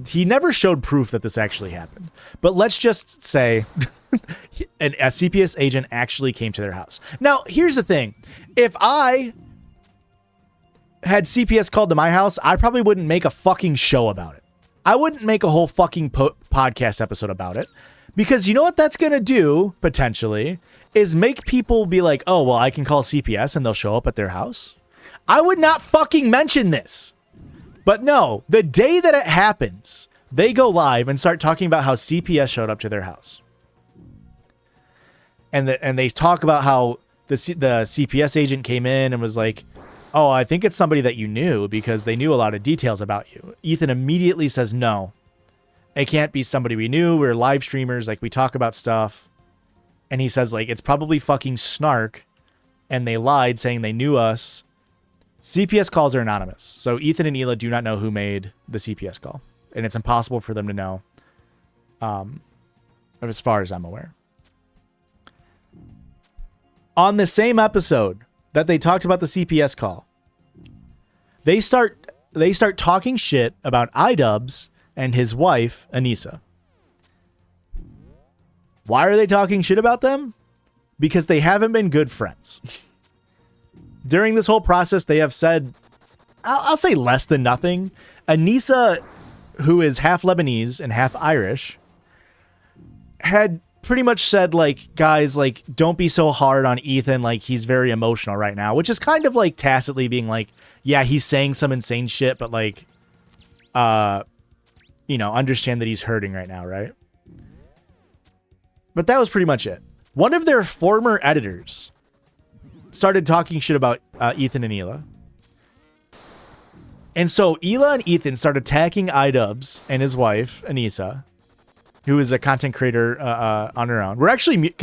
B: He never showed proof that this actually happened. But let's just say a CPS agent actually came to their house. Now, here's the thing. If I had CPS called to my house, I probably wouldn't make a fucking show about it. I wouldn't make a whole fucking podcast episode about it. Because you know what that's going to do, potentially, is make people be like, oh, well, I can call CPS and they'll show up at their house. I would not fucking mention this. But no, the day that it happens, they go live and start talking about how CPS showed up to their house. And they talk about how the CPS agent came in and was like, oh, I think it's somebody that you knew because they knew a lot of details about you. Ethan immediately says, no, it can't be somebody we knew. We're live streamers. Like, we talk about stuff. And he says, like, it's probably fucking snark. And they lied saying they knew us. CPS calls are anonymous. So Ethan and Hila do not know who made the CPS call. And it's impossible for them to know. As far as I'm aware. On the same episode that they talked about the CPS call, they start talking shit about iDubbbz and his wife, Anissa. Why are they talking shit about them? Because they haven't been good friends. During this whole process, they have said, I'll say less than nothing. Anissa, who is half Lebanese and half Irish, had pretty much said, like, guys, like, don't be so hard on Ethan. Like, he's very emotional right now, which is kind of like tacitly being like, yeah, he's saying some insane shit, but like, you know, understand that he's hurting right now, right? But that was pretty much it. One of their former editors started talking shit about Ethan and Hila. And so Hila and Ethan started attacking iDubbbz and his wife, Anissa, who is a content creator on her own. We're actually,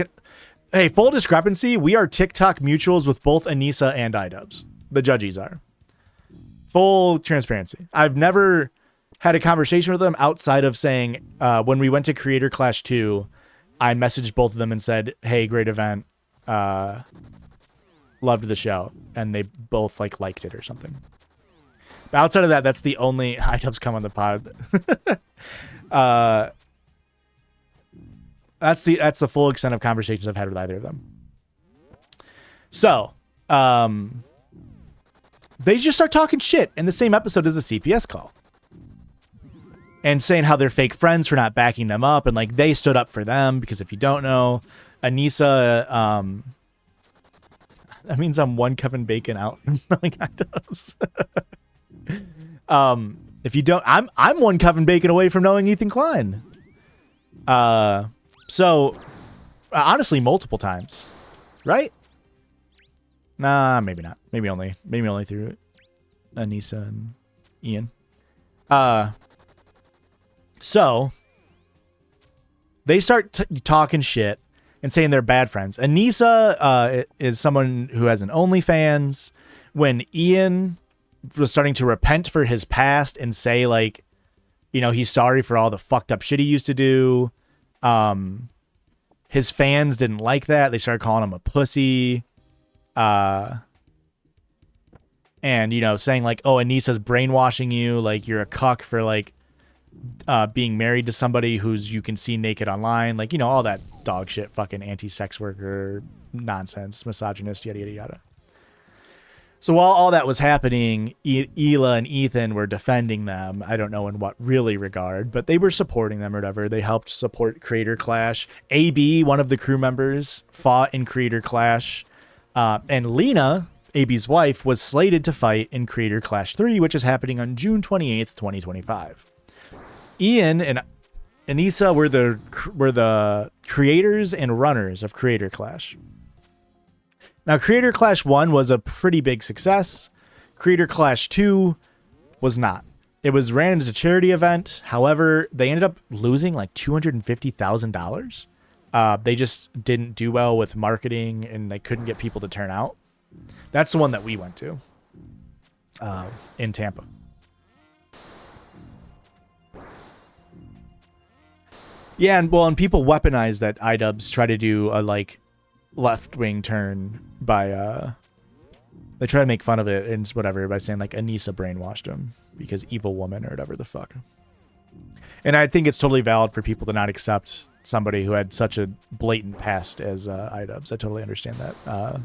B: hey, full discrepancy, we are TikTok mutuals with both Anissa and iDubbbz. The judges are. Full transparency. I've never had a conversation with them outside of saying, when we went to Creator Clash 2, I messaged both of them and said, hey, great event. Loved the show. And they both liked it or something. But outside of that, that's the only iDubbbz come on the pod. That's the full extent of conversations I've had with either of them. So, they just start talking shit in the same episode as the CPS call. And saying how they're fake friends for not backing them up. And like they stood up for them. Because if you don't know, Anissa, that means I'm one Kevin Bacon out from knowing iDubbbz. If you don't, I'm one Kevin Bacon away from knowing Ethan Klein. So honestly, multiple times, right? Nah, maybe not. Maybe only through Anissa and Ian. So they start talking shit and saying they're bad friends. Anissa is someone who has an OnlyFans. When Ian was starting to repent for his past and say, like, you know, he's sorry for all the fucked up shit he used to do, his fans didn't like that. They started calling him a pussy. and saying like, oh, Anissa's brainwashing you, like you're a cuck for like being married to somebody who's you can see naked online, like all that dog shit, fucking anti-sex worker nonsense, misogynist, yada yada yada. So while all that was happening, Hila and Ethan were defending them. I don't know in what really regard, but they were supporting them or whatever. They helped support Creator Clash. AB, one of the crew members, fought in Creator Clash. And Lena, AB's wife, was slated to fight in Creator Clash 3, which is happening on June 28th, 2025. Ian and Anissa were the creators and runners of Creator Clash. Now, Creator Clash 1 was a pretty big success. Creator Clash 2 was not. It was ran as a charity event. However, they ended up losing like $250,000. They just didn't do well with marketing, and they couldn't get people to turn out. That's the one that we went to in Tampa. Yeah, and people weaponize that iDubbbz try to do a like left-wing turn by they try to make fun of it and whatever by saying like Anissa brainwashed him because evil woman or whatever the fuck. And I think it's totally valid for people to not accept somebody who had such a blatant past as iDubbbz. I totally understand that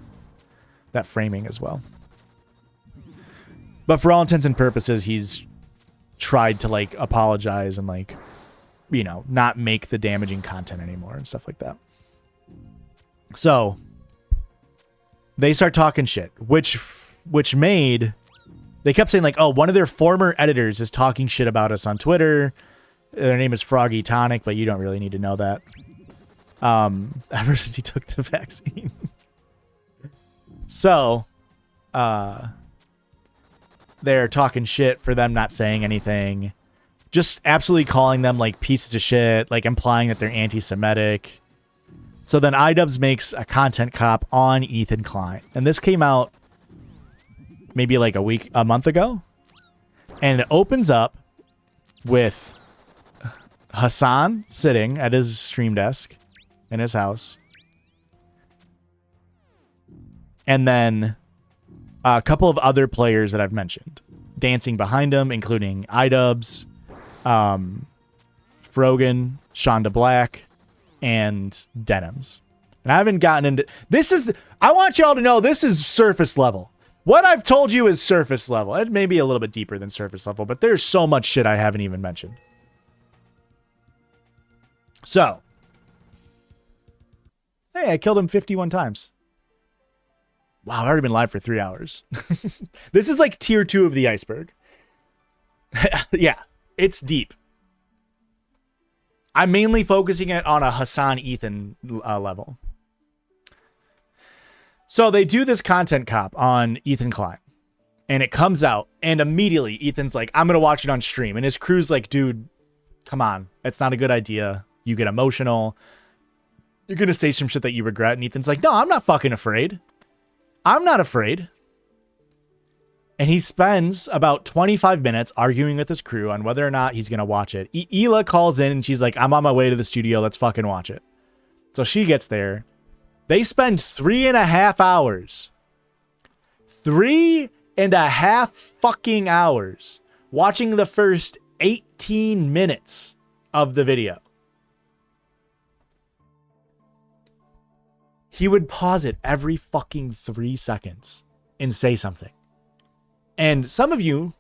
B: that framing as well. But for all intents and purposes, he's tried to like apologize and like not make the damaging content anymore and stuff like that. So they start talking shit, which made, they kept saying like, oh, one of their former editors is talking shit about us on Twitter. Their name is Froggy Tonic, but you don't really need to know that. Ever since he took the vaccine. So, they're talking shit for them not saying anything. Just absolutely calling them like pieces of shit, like implying that they're anti-Semitic. So then iDubbbz makes a content cop on Ethan Klein. And this came out maybe like a month ago. And it opens up with Hasan sitting at his stream desk in his house. And then a couple of other players that I've mentioned dancing behind him, including iDubbbz, Frogan, Shonda Black, and Denims. And I haven't gotten into I want y'all to know this is surface level. What I've told you is surface level. It may be a little bit deeper than surface level, but there's so much shit I haven't even mentioned. So, hey, I killed him 51 times. Wow, I've already been live for 3 hours. This is like tier 2 of the iceberg. Yeah, it's deep. I'm mainly focusing it on a Hasan Ethan level. So they do this content cop on Ethan Klein. And it comes out. And immediately Ethan's like, I'm going to watch it on stream. And his crew's like, dude, come on. It's not a good idea. You get emotional. You're going to say some shit that you regret. And Ethan's like, no, I'm not fucking afraid. I'm not afraid. And he spends about 25 minutes arguing with his crew on whether or not he's going to watch it. Hila calls in and she's like, I'm on my way to the studio. Let's fucking watch it. So she gets there. They spend 3.5 hours. 3.5 fucking hours watching the first 18 minutes of the video. He would pause it every fucking 3 seconds and say something. And some of you,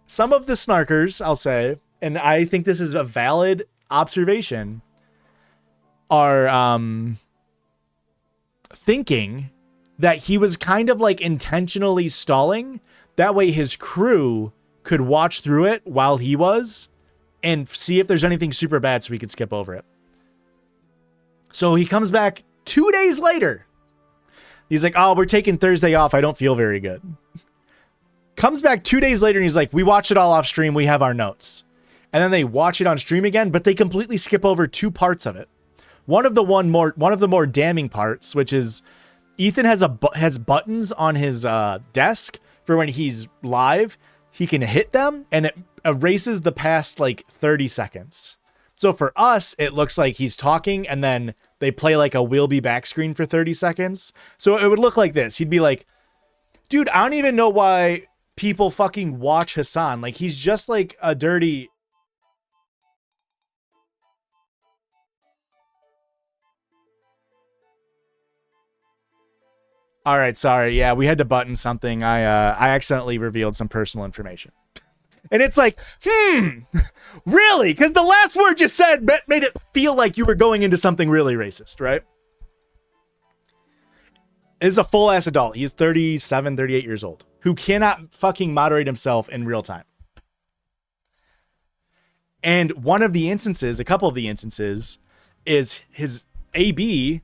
B: some of the snarkers, I'll say, and I think this is a valid observation, are thinking that he was kind of like intentionally stalling. That way his crew could watch through it while he was and see if there's anything super bad so we could skip over it. So he comes back 2 days later. He's like, oh, we're taking Thursday off. I don't feel very good. Comes back 2 days later and he's like, we watched it all off stream. We have our notes. And then they watch it on stream again, but they completely skip over 2 parts of it. One of the more damning parts, which is Ethan has buttons on his desk for when he's live. He can hit them and it erases the past like 30 seconds. So for us, it looks like he's talking and then they play like a "we'll be back" screen for 30 seconds. So it would look like this. He'd be like, Dude, I don't even know why people fucking watch Hasan. Like, he's just like a dirty... All right, sorry. Yeah, we had to button something. I accidentally revealed some personal information. And it's like, really? Because the last word you said made it feel like you were going into something really racist, right? Is a full-ass adult. He is 37, 38 years old, who cannot fucking moderate himself in real time. And one of the instances, a couple of the instances, is his AB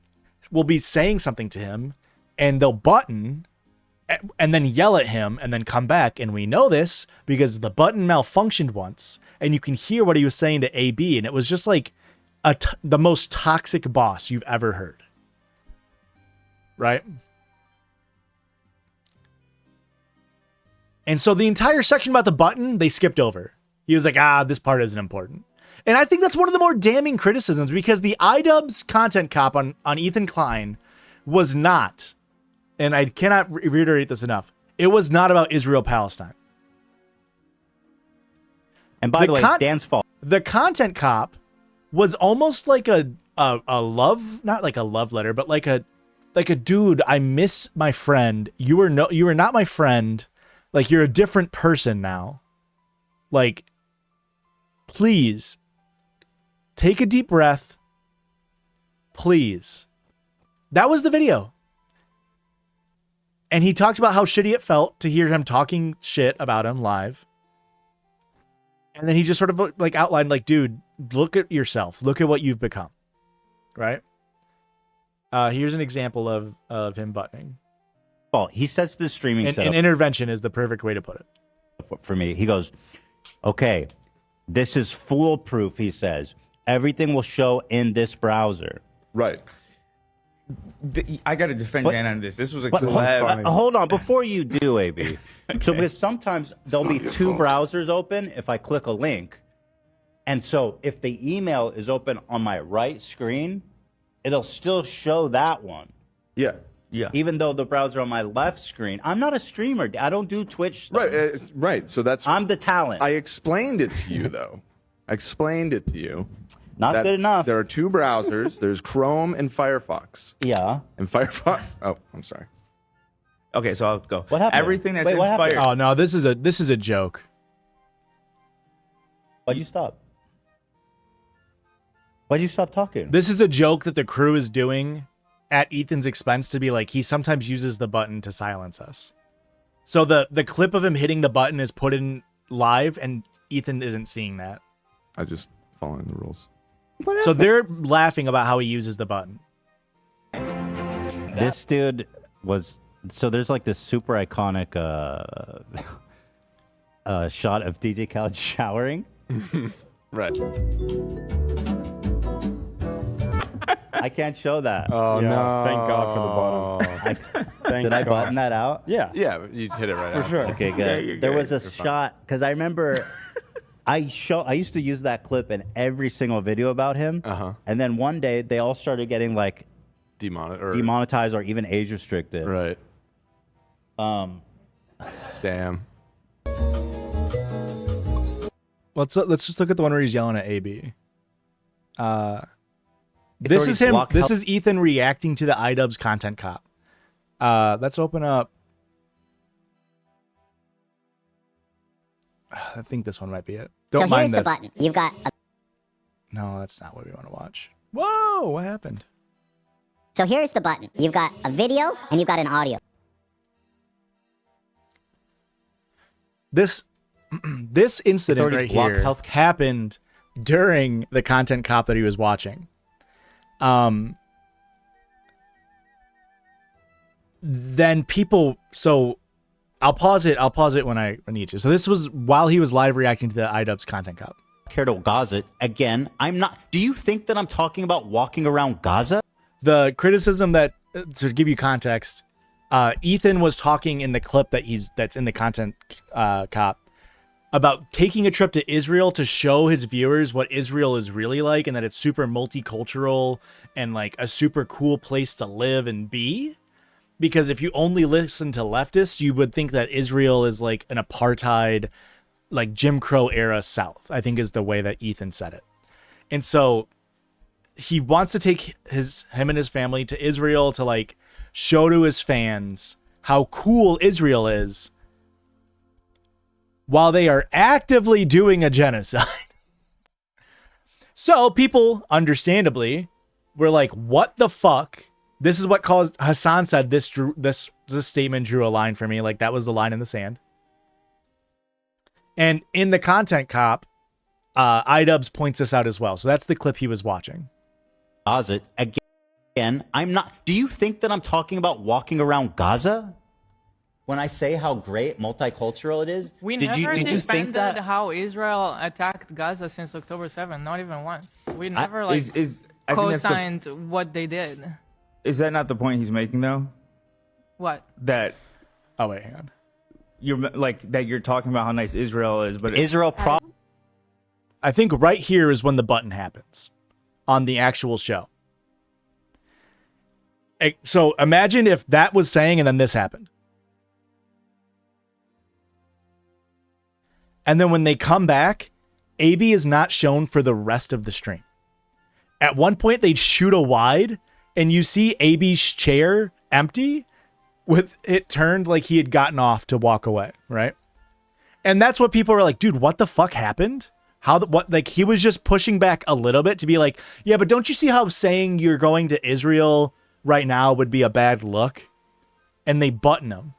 B: will be saying something to him, and they'll button and then yell at him and then come back. And we know this because the button malfunctioned once, and you can hear what he was saying to AB, and it was just like the most toxic boss you've ever heard. Right? And so the entire section about the button, they skipped over. He was like, this part isn't important. And I think that's one of the more damning criticisms, because the iDubbbz content cop on Ethan Klein was not, and I cannot reiterate this enough, it was not about Israel-Palestine.
C: And by the way, it's Dan's fault.
B: The content cop was almost like a love, not like a love letter, but like a dude, I miss my friend. You are not my friend. Like, you're a different person now. Like, please take a deep breath. Please. That was the video. And he talked about how shitty it felt to hear him talking shit about him live. And then he just sort of like outlined, like, dude, look at yourself. Look at what you've become. Right? Here's an example of him buttoning.
C: Well, he sets the streaming setup.
B: An intervention is the perfect way to put it.
C: For me, he goes, okay, this is foolproof, he says. Everything will show in this browser.
N: Right. I got to defend Dan on this. This was a clever...
C: Hold on, before you do, AB. Okay. So because sometimes there'll be two browsers open if I click a link. And so if the email is open on my right screen, it'll still show that one.
N: Yeah.
C: Yeah. Even though the browser on my left screen, I'm not a streamer. I don't do Twitch stuff.
N: Right. Right. So I'm
C: the talent.
N: I explained it to you, though. I explained it to you.
C: Not good enough.
N: There are two browsers. There's Chrome and Firefox.
C: Yeah.
N: And Firefox. Oh, I'm sorry.
O: Okay, so I'll go.
C: What happened?
O: Everything that's
C: Wait,
O: in
C: what happened?
O: Fire.
B: Oh no, this is a joke.
C: Why'd you stop? Why'd you stop talking?
B: This is a joke that the crew is doing at Ethan's expense to be like, he sometimes uses the button to silence us. So the clip of him hitting the button is put in live, and Ethan isn't seeing that.
N: I just following the rules.
B: So they're laughing about how he uses the button.
C: This dude was... So there's like this super iconic shot of DJ Khaled showering.
N: Right.
C: I can't show that.
N: Oh,
P: Yeah,
N: no.
P: thank God for the button.
C: Did I button that out?
P: Yeah.
N: Yeah, you hit it right
P: For
N: out.
P: sure.
C: Okay, good.
N: Yeah, you're
C: There
N: good.
C: was a
N: You're fine.
C: shot, because I remember I used to use that clip in every single video about him.
N: Uh-huh.
C: And then one day they all started getting like demonetized or even age restricted.
N: Right. Damn.
B: Let's just look at the one where he's yelling at AB. This
C: already
B: is him.
C: blocked
B: This
C: help.
B: is Ethan reacting to the iDubbbz content cop. Let's open up. I think this one might be it. Don't
Q: So
B: mind
Q: here's
B: this.
Q: the button. You've got a,
B: No, that's not what we want to watch. Whoa, what happened?
Q: so here's the button. You've got a video and you've got an audio.
B: This this incident
C: Authorities
B: right
C: block
B: here
C: health-
B: happened during the content cop that he was watching. Then people, so I'll pause it when I need to. So this was while he was live reacting to the iDubbbz content cop.
C: Care to Gaza again? I'm not. Do you think that I'm talking about walking around Gaza?
B: The criticism that, to give you context, Ethan was talking in the clip that's in the content cop about taking a trip to Israel to show his viewers what Israel is really like, and that it's super multicultural and like a super cool place to live and be. because if you only listen to leftists, you would think that Israel is like an apartheid, like Jim Crow era South, I think is the way that Ethan said it. And so he wants to take him and his family to Israel to like show to his fans how cool Israel is while they are actively doing a genocide. So people, understandably, were like, what the fuck? This is what caused Hasan said this statement drew a line for me. Like that was the line in the sand. And in the content cop, iDubbbz points this out as well. So that's the clip he was watching.
C: Gaza again. I'm not. Do you think that I'm talking about walking around Gaza when I say how great multicultural it is?
R: We
C: did
R: never
C: you think
R: defended
C: that?
R: how Israel attacked Gaza since October 7th. Not even once. We never
N: I think that's
R: co-signed what they did.
N: Is that not the point he's making though?
R: What?
N: That.
B: Oh wait, hang on.
N: You're like that. You're talking about how nice Israel is, but
C: Israel.
B: I think right here is when the button happens on the actual show. So imagine if that was saying and then this happened. And then when they come back, AB is not shown for the rest of the stream. At one point, they'd shoot a wide and you see AB's chair empty with it turned like he had gotten off to walk away, right? And that's what people were like, dude, what the fuck happened? Like he was just pushing back a little bit to be like, yeah, but don't you see how saying you're going to Israel right now would be a bad look? And they button him.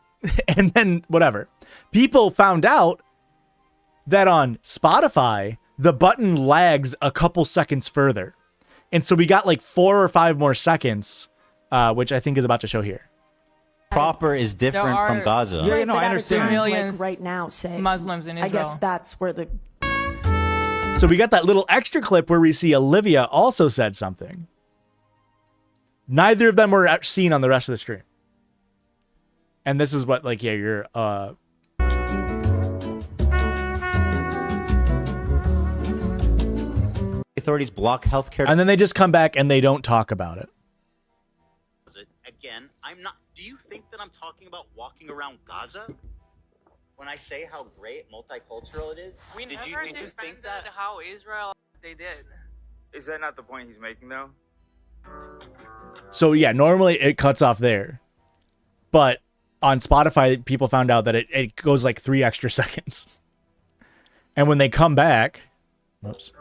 B: And then whatever. People found out that on Spotify, the button lags a couple seconds further. And so we got like 4 or 5 more seconds, which I think is about to show here.
C: Proper is different from Gaza.
N: Yeah, no, I understand.
R: Millions
S: right now, say
R: Muslims in Israel.
S: I guess that's where the.
B: So we got that little extra clip where we see Olivia also said something. Neither of them were seen on the rest of the stream. And this is what, like, yeah, you're,
C: Authorities block healthcare.
B: and then they just come back and they don't talk about it.
C: Again, I'm not. Do you think that I'm talking about walking around Gaza when I say how great multicultural it is?
R: We
C: Did
R: never
C: you think that?
R: how Israel they did.
N: Is that not the point he's making though?
B: So yeah, normally it cuts off there. But on Spotify, people found out that it goes like 3 extra seconds. And when they come back, whoops.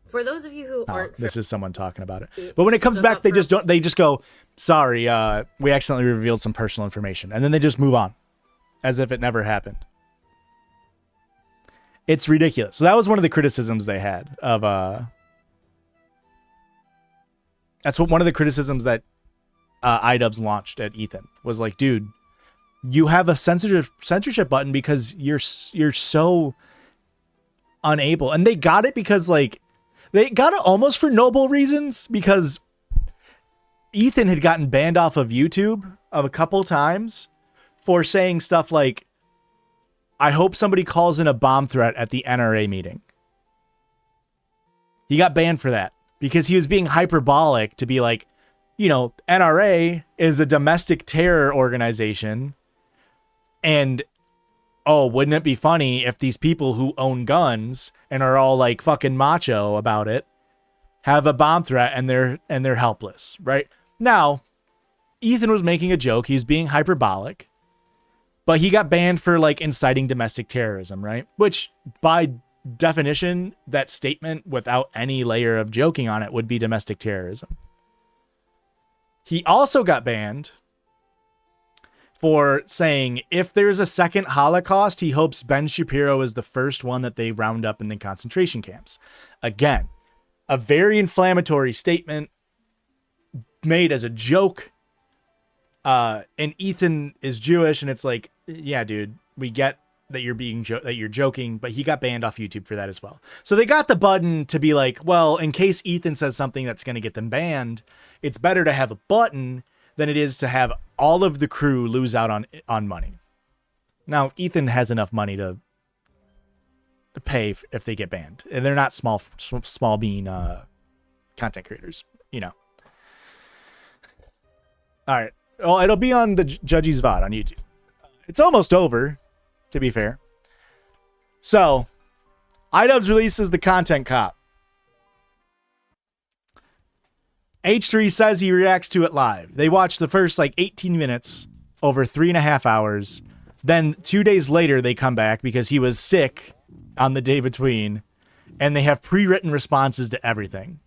T: For those of you who aren't,
B: This is someone talking about it. But when it comes back, they just go, sorry, we accidentally revealed some personal information. And then they just move on as if it never happened. It's ridiculous. So that was one of the criticisms they had of, that's what one of the criticisms that iDubbbz launched at Ethan was like, dude, you have a censorship button because you're so unable. And they got it because like, they got it almost for noble reasons because Ethan had gotten banned off of YouTube a couple times for saying stuff like, I hope somebody calls in a bomb threat at the NRA meeting. He got banned for that because he was being hyperbolic to be like, you know, NRA is a domestic terror organization. And, oh, wouldn't it be funny if these people who own guns and are all like fucking macho about it have a bomb threat and they're helpless, right? Now, Ethan was making a joke. He's being hyperbolic, but he got banned for like inciting domestic terrorism, right? Which by definition, that statement without any layer of joking on it would be domestic terrorism. He also got banned for saying if there's a second Holocaust, he hopes Ben Shapiro is the first one that they round up in the concentration camps. Again, a very inflammatory statement made as a joke. And Ethan is Jewish, and it's like, yeah, dude, we get that you're being that you're joking, but he got banned off YouTube for that as well. So they got the button to be like, well, in case Ethan says something that's going to get them banned, it's better to have a button than it is to have all of the crew lose out on money. Now, Ethan has enough money to pay if they get banned, and they're not small bean content creators, you know. All right, Well, it'll be on the Judgy's VOD on YouTube. It's almost over, to be fair. So, iDubbbz releases the content cop. H3 says he reacts to it live. They watch the first 18 minutes over 3.5 hours. Then 2 days later, they come back because he was sick on the day between. And they have pre-written responses to everything.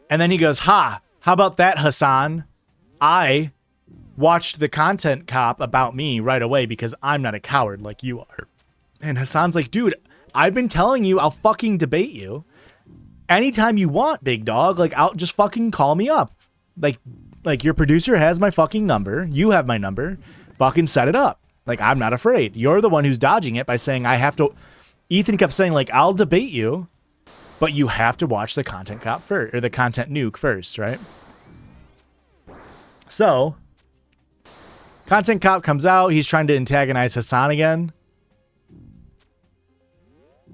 B: And then he goes, how about that, Hasan? I watched the content cop about me right away because I'm not a coward like you are. And Hasan's like, dude, I've been telling you I'll fucking debate you. Anytime you want, big dog. I'll just fucking call me up. Like your producer has my fucking number. You have my number. Fucking set it up. I'm not afraid. You're the one who's dodging it by saying I have to. Ethan kept saying, I'll debate you, but you have to watch the content cop first, or the content nuke first, right? So, content cop comes out. He's trying to antagonize Hasan again.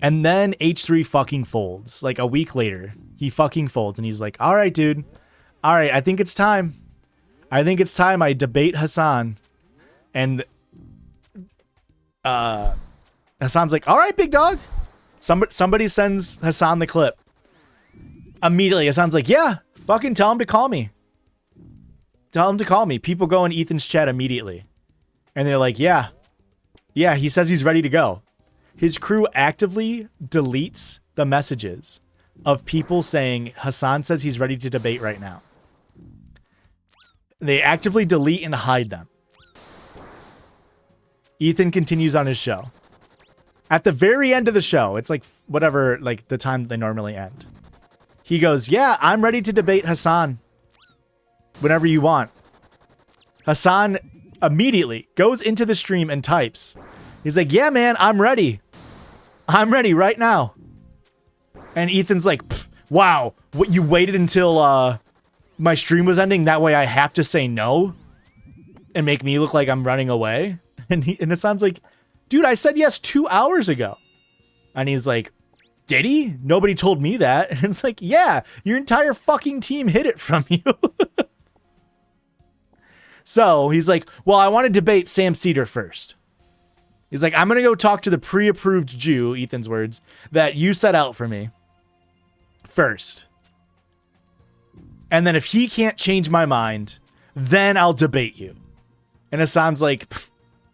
B: And then H3 fucking folds. A week later, he fucking folds. And he's like, all right, dude. All right, I think it's time. I debate Hasan. And Hasan's like, all right, big dog. Somebody sends Hasan the clip. Immediately, Hasan's like, yeah, fucking tell him to call me. Tell him to call me. People go in Ethan's chat immediately. And they're like, yeah, he says he's ready to go. His crew actively deletes the messages of people saying Hasan says he's ready to debate right now. They actively delete and hide them. Ethan continues on his show. At the very end of the show, it's whatever, the time that they normally end. He goes, yeah, I'm ready to debate Hasan whenever you want. Hasan immediately goes into the stream and types. He's like, yeah, man, I'm ready. I'm ready right now. And Ethan's like, wow, what, you waited until my stream was ending? That way I have to say no and make me look like I'm running away? And Hasan's like, dude, I said yes 2 hours ago. And he's like, did he? Nobody told me that. And it's like, yeah, your entire fucking team hid it from you. So he's like, well, I want to debate Sam Cedar first. He's like, I'm going to go talk to the pre-approved Jew, Ethan's words, that you set out for me first. And then if he can't change my mind, then I'll debate you. And Hasan's like,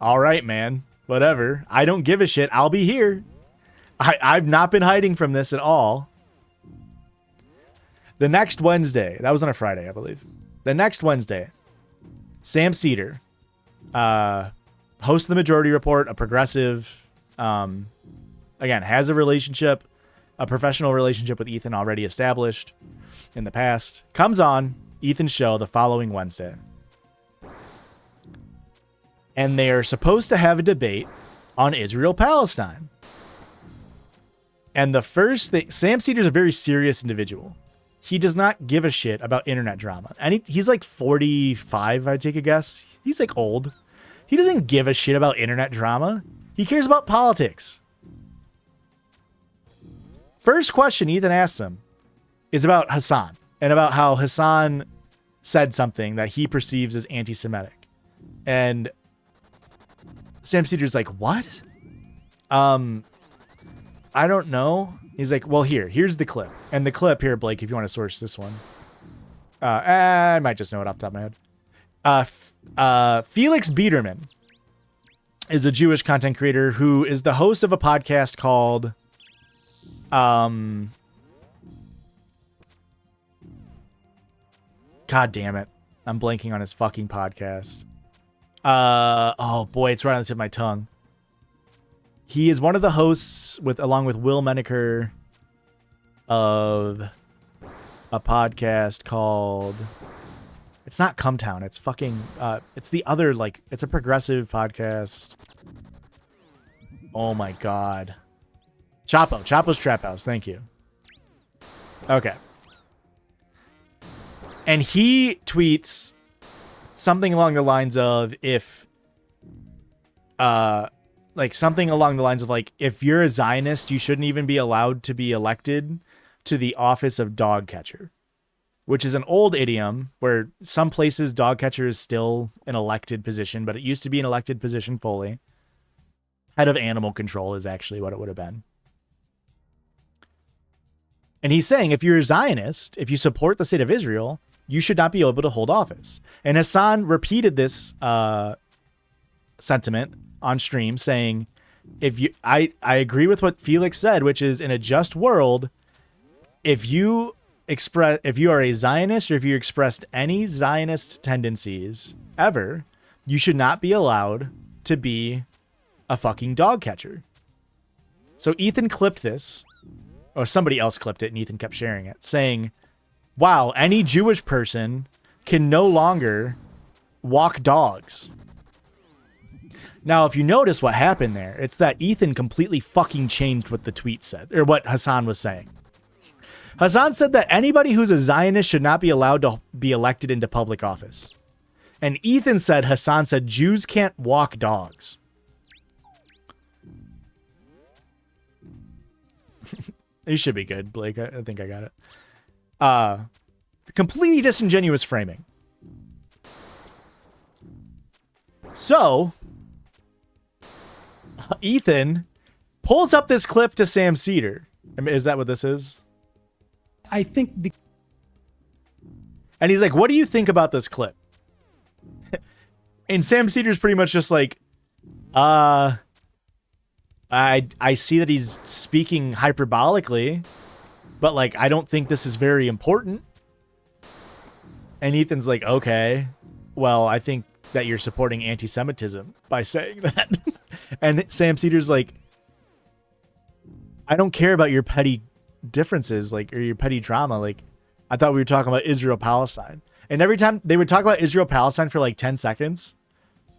B: all right, man, whatever. I don't give a shit. I'll be here. I've not been hiding from this at all. The next Wednesday, that was on a Friday, I believe. The next Wednesday, Sam Cedar, host of the Majority Report, a progressive, again, has a relationship, a professional relationship with Ethan already established in the past, comes on Ethan's show the following Wednesday. And they are supposed to have a debate on Israel-Palestine. And the first thing, Sam Cedar's a very serious individual. He does not give a shit about internet drama. And he's 45, I take a guess. He's old. He doesn't give a shit about internet drama. He cares about politics. First question Ethan asks him is about Hasan and about how Hasan said something that he perceives as anti-Semitic. And Sam Cedar's like, what? I don't know. He's like, well, here's the clip. And the clip here, Blake, if you want to source this one. I might just know it off the top of my head. Felix Biederman is a Jewish content creator who is the host of a podcast called God damn it. I'm blanking on his fucking podcast. Oh boy, it's right on the tip of my tongue. He is one of the hosts along with Will Menaker of a podcast called, it's not Cumtown. It's fucking, it's the other, it's a progressive podcast. Oh my God. Chapo's Trap House. Thank you. Okay. And he tweets something along the lines of if you're a Zionist, you shouldn't even be allowed to be elected to the office of dog catcher. which is an old idiom where some places dog catcher is still an elected position, but it used to be an elected position fully. Head of animal control is actually what it would have been. And he's saying if you're a Zionist, if you support the state of Israel, you should not be able to hold office. And Hasan repeated this sentiment on stream, saying, I agree with what Felix said, which is in a just world, if you are a Zionist or if you expressed any Zionist tendencies ever, you should not be allowed to be a fucking dog catcher. So Ethan clipped this, or somebody else clipped it and Ethan kept sharing it, saying, wow, any Jewish person can no longer walk dogs. Now, if you notice what happened there, it's that Ethan completely fucking changed what the tweet said, or what Hasan was saying. Hasan said that anybody who's a Zionist should not be allowed to be elected into public office. And Hasan said, Jews can't walk dogs. You should be good, Blake. I think I got it. Completely disingenuous framing. So, Ethan pulls up this clip to Sam Cedar. I mean, is that what this is?
S: I think
B: and he's like, what do you think about this clip? And Sam Cedar's pretty much just like, I see that he's speaking hyperbolically, but like, I don't think this is very important. And Ethan's like, okay, well, I think that you're supporting anti-Semitism by saying that. And Sam Cedar's like, I don't care about your petty differences, like, or your petty drama. Like, I thought we were talking about Israel-Palestine. And every time they would talk about Israel-Palestine for like 10 seconds,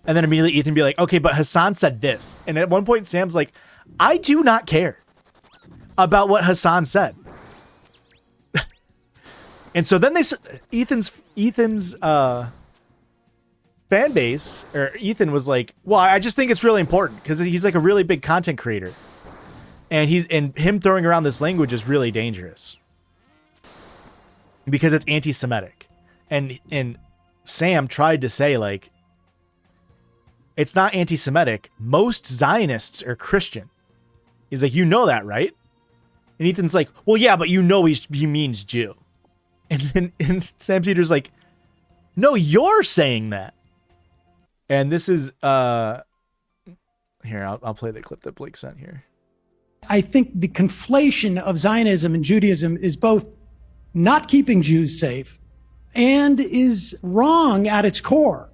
B: and then immediately Ethan would be like, okay, but Hasan said this. And at one point, Sam's like, I do not care about what Hasan said. And so then Ethan's fan base, or Ethan was like, well, I just think it's really important because he's like a really big content creator. And him throwing around this language is really dangerous because it's anti-Semitic. And Sam tried to say, like, it's not anti-Semitic. Most Zionists are Christian. He's like, you know that, right? And Ethan's like, well, yeah, but you know he means Jew. And Sam Cedar's like, no, you're saying that. And this is, here, I'll play the clip that Blake sent here.
S: I think the conflation of Zionism and Judaism is both not keeping Jews safe and is wrong at its core.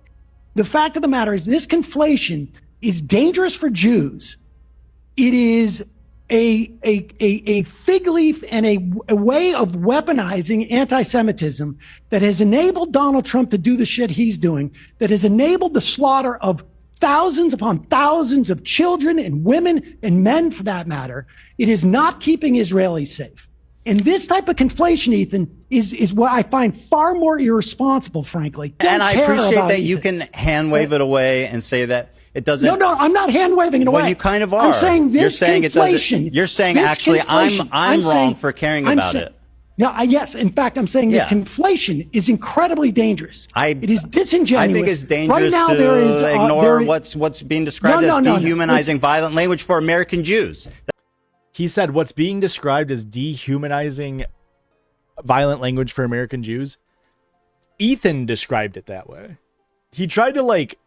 S: The fact of the matter is this conflation is dangerous for Jews. It is a fig leaf and a way of weaponizing anti-Semitism that has enabled Donald Trump to do the shit he's doing, that has enabled the slaughter of thousands upon thousands of children and women and men, for that matter. It is not keeping Israelis safe. And this type of conflation, Ethan, is what I find far more irresponsible, frankly.
C: And I appreciate that you can hand wave it away and say that it doesn't.
S: No, I'm not hand waving it away.
C: Well, you kind of are.
S: I'm saying this
C: You're saying
S: conflation.
C: It doesn't. You're saying actually I'm wrong for caring about it.
S: No, yes. In fact, I'm saying this conflation is incredibly dangerous. It is disingenuous.
C: I think it's dangerous
S: right now,
C: to ignore what's being described as dehumanizing violent language for American Jews.
B: He said what's being described as dehumanizing violent language for American Jews. Ethan described it that way. He tried to like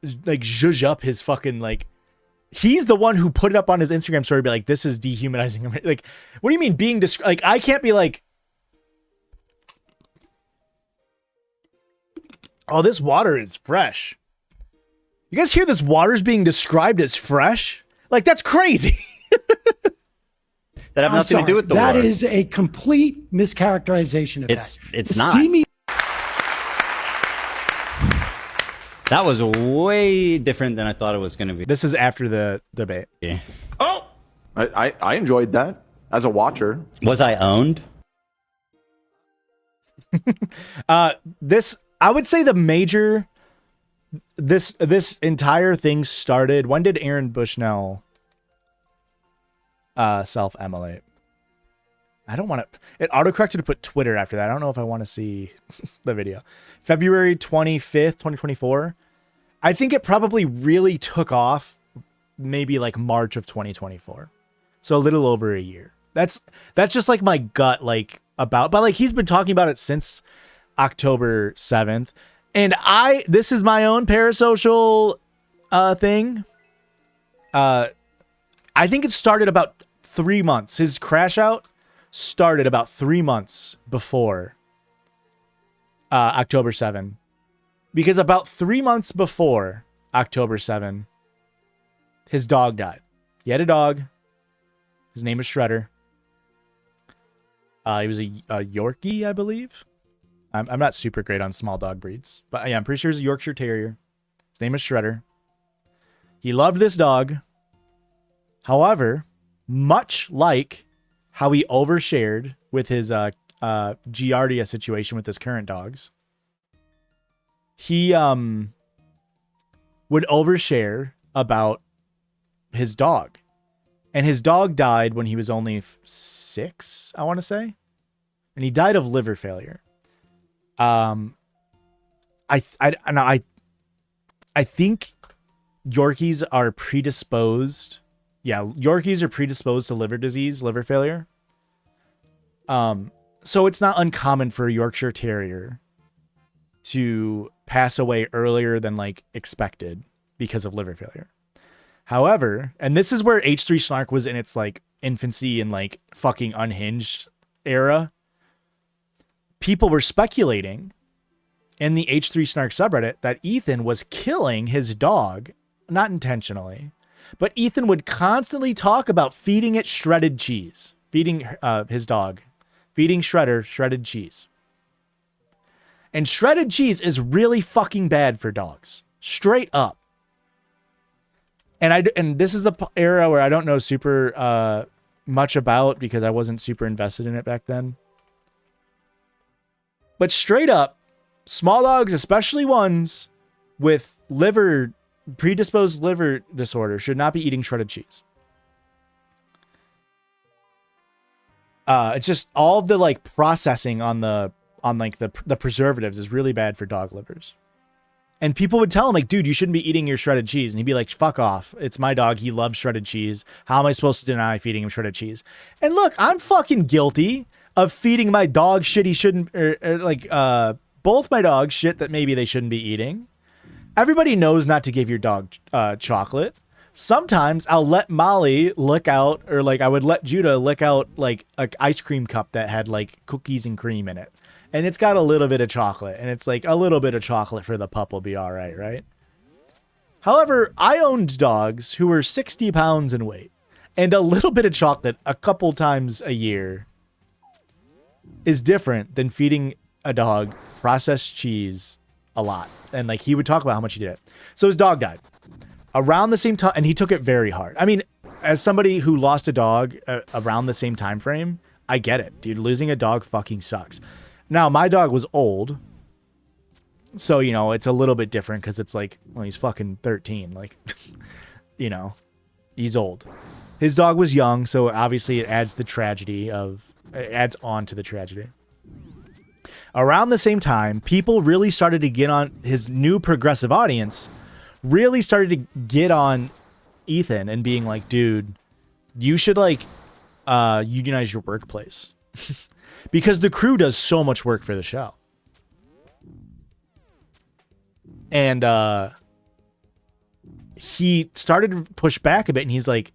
B: zhuzh up his fucking like. He's the one who put it up on his Instagram story, be like, "This is dehumanizing." Like, what do you mean being like? I can't be like, "Oh, this water is fresh." You guys hear this water's being described as fresh? Like, that's crazy.
C: That have nothing to do with the
S: That
C: war.
S: is a complete mischaracterization of
C: It's not. That was way different than I thought it was going to be.
B: This is after the debate.
C: Yeah.
D: Oh, I enjoyed that as a watcher.
C: Was I owned?
B: This, I would say, the major. This entire thing started. When did Aaron Bushnell self-immolate? I don't want to. It autocorrected to put Twitter after that. I don't know if I want to see the video. February 25th, 2024. I think it probably really took off maybe like March of 2024. So a little over a year. That's just like my gut, like about, but like he's been talking about it since October 7th. And this is my own parasocial thing. I think it started about 3 months. His crash out started about 3 months before October 7. Because about 3 months before October 7, his dog died. He had a dog. His name is Shredder. He was a Yorkie, I believe. I'm not super great on small dog breeds. But yeah, I'm pretty sure he's a Yorkshire Terrier. His name is Shredder. He loved this dog. However, much like how he overshared with his Giardia situation with his current dogs, he would overshare about his dog. And his dog died when he was only 6, I want to say. And he died of liver failure. I think Yorkies are predisposed. Yeah, Yorkies are predisposed to liver disease, liver failure. So it's not uncommon for a Yorkshire Terrier to pass away earlier than like expected because of liver failure. However, and this is where H3 Snark was in its like infancy and like fucking unhinged era. People were speculating in the H3 Snark subreddit that Ethan was killing his dog, not intentionally, but Ethan would constantly talk about feeding it shredded cheese, feeding his dog, feeding Shredder shredded cheese. And shredded cheese is really fucking bad for dogs, straight up. And this is the era where I don't know super much about because I wasn't super invested in it back then. But straight up, small dogs, especially ones with predisposed liver disorder, should not be eating shredded cheese. It's just all the like processing on the preservatives is really bad for dog livers. And people would tell him, like, dude, you shouldn't be eating your shredded cheese. And he'd be like, fuck off. It's my dog. He loves shredded cheese. How am I supposed to deny feeding him shredded cheese? And look, I'm fucking guilty of feeding my dog shit he shouldn't, both my dogs shit that maybe they shouldn't be eating. Everybody knows not to give your dog chocolate. Sometimes I'll let Molly lick out, or like I would let Judah lick out like an ice cream cup that had like cookies and cream in it. And it's got a little bit of chocolate. And it's like a little bit of chocolate for the pup will be all right, right? However, I owned dogs who were 60 pounds in weight. And a little bit of chocolate a couple times a year is different than feeding a dog processed cheese a lot. And like he would talk about how much he did it. So his dog died around the same time. And he took it very hard. I mean, as somebody who lost a dog around the same time frame, I get it, dude. Losing a dog fucking sucks. Now, my dog was old, so, you know, it's a little bit different because it's like, well, he's fucking 13. Like, you know, he's old. His dog was young, so obviously it adds on to the tragedy. Around the same time, people really started to get on his new progressive audience, really started to get on Ethan and being like, dude, you should, like, unionize your workplace. Because the crew does so much work for the show. And he started to push back a bit, and he's like,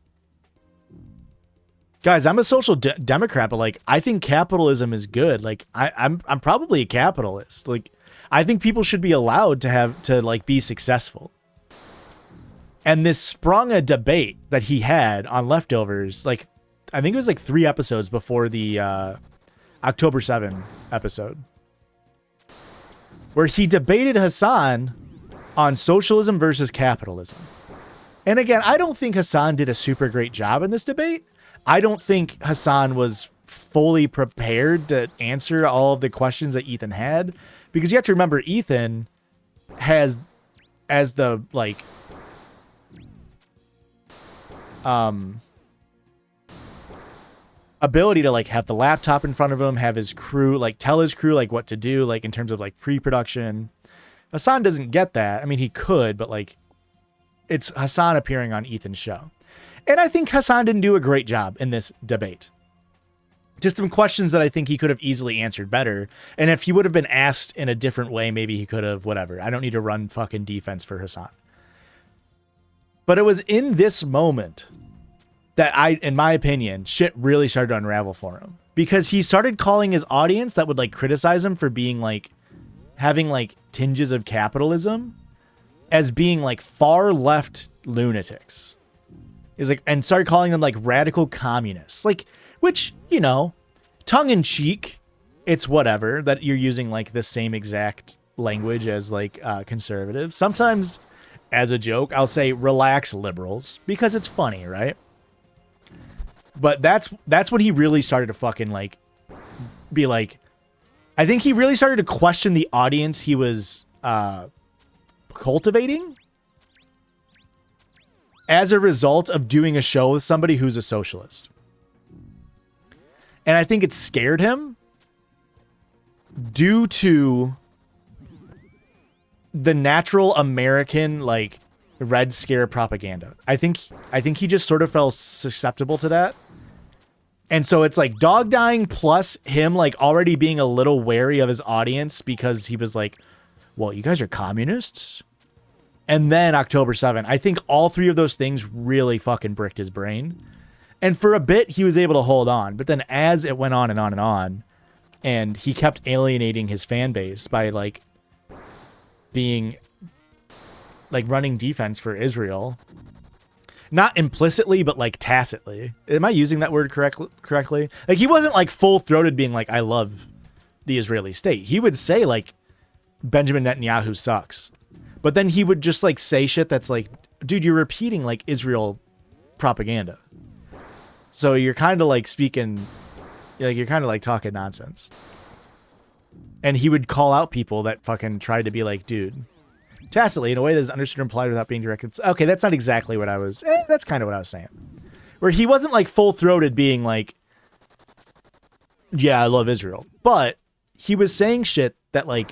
B: guys, I'm a social democrat, but like, I think capitalism is good. Like, I'm probably a capitalist. Like, I think people should be allowed to like be successful. And this sprung a debate that he had on Leftovers. Like, I think it was like 3 episodes before the October 7 episode, where he debated Hasan on socialism versus capitalism. And again, I don't think Hasan did a super great job in this debate. I don't think Hasan was fully prepared to answer all of the questions that Ethan had, because you have to remember Ethan has, as the like ability to like have the laptop in front of him, have his crew, like tell his crew like what to do, like in terms of like pre-production. Hasan doesn't get that. I mean, he could, but like it's Hasan appearing on Ethan's show. And I think Hasan didn't do a great job in this debate. Just some questions that I think he could have easily answered better. And if he would have been asked in a different way, maybe he could have, whatever. I don't need to run fucking defense for Hasan. But it was in this moment that in my opinion, shit really started to unravel for him. Because he started calling his audience that would like criticize him for being like, having like tinges of capitalism as being like far left lunatics. Is like, and started calling them like radical communists. Like, which, you know, tongue in cheek, it's whatever that you're using like the same exact language as like conservatives. Sometimes as a joke, I'll say relax liberals because it's funny, right? But that's when he really started to fucking like be like, I think he really started to question the audience he was cultivating as a result of doing a show with somebody who's a socialist. And I think it scared him due to the natural American like Red Scare propaganda. I think he just sort of felt susceptible to that. And so it's like dog dying plus him like already being a little wary of his audience because he was like, well, you guys are communists. And then October 7th, I think all three of those things really fucking bricked his brain. And for a bit, he was able to hold on. But then as it went on and on and on, and he kept alienating his fan base by like being like running defense for Israel. Not implicitly, but like tacitly. Am I using that word correctly? Like he wasn't like full-throated being like, I love the Israeli state. He would say like, Benjamin Netanyahu sucks. But then he would just like say shit that's like, dude, you're repeating like Israel propaganda. So you're kind of like speaking, like you're kind of like talking nonsense. And he would call out people that fucking tried to be like, dude, tacitly in a way that is understood and implied without being directed. Okay, that's not exactly what I was, that's kind of what I was saying. Where he wasn't like full-throated being like, yeah, I love Israel. But he was saying shit that like,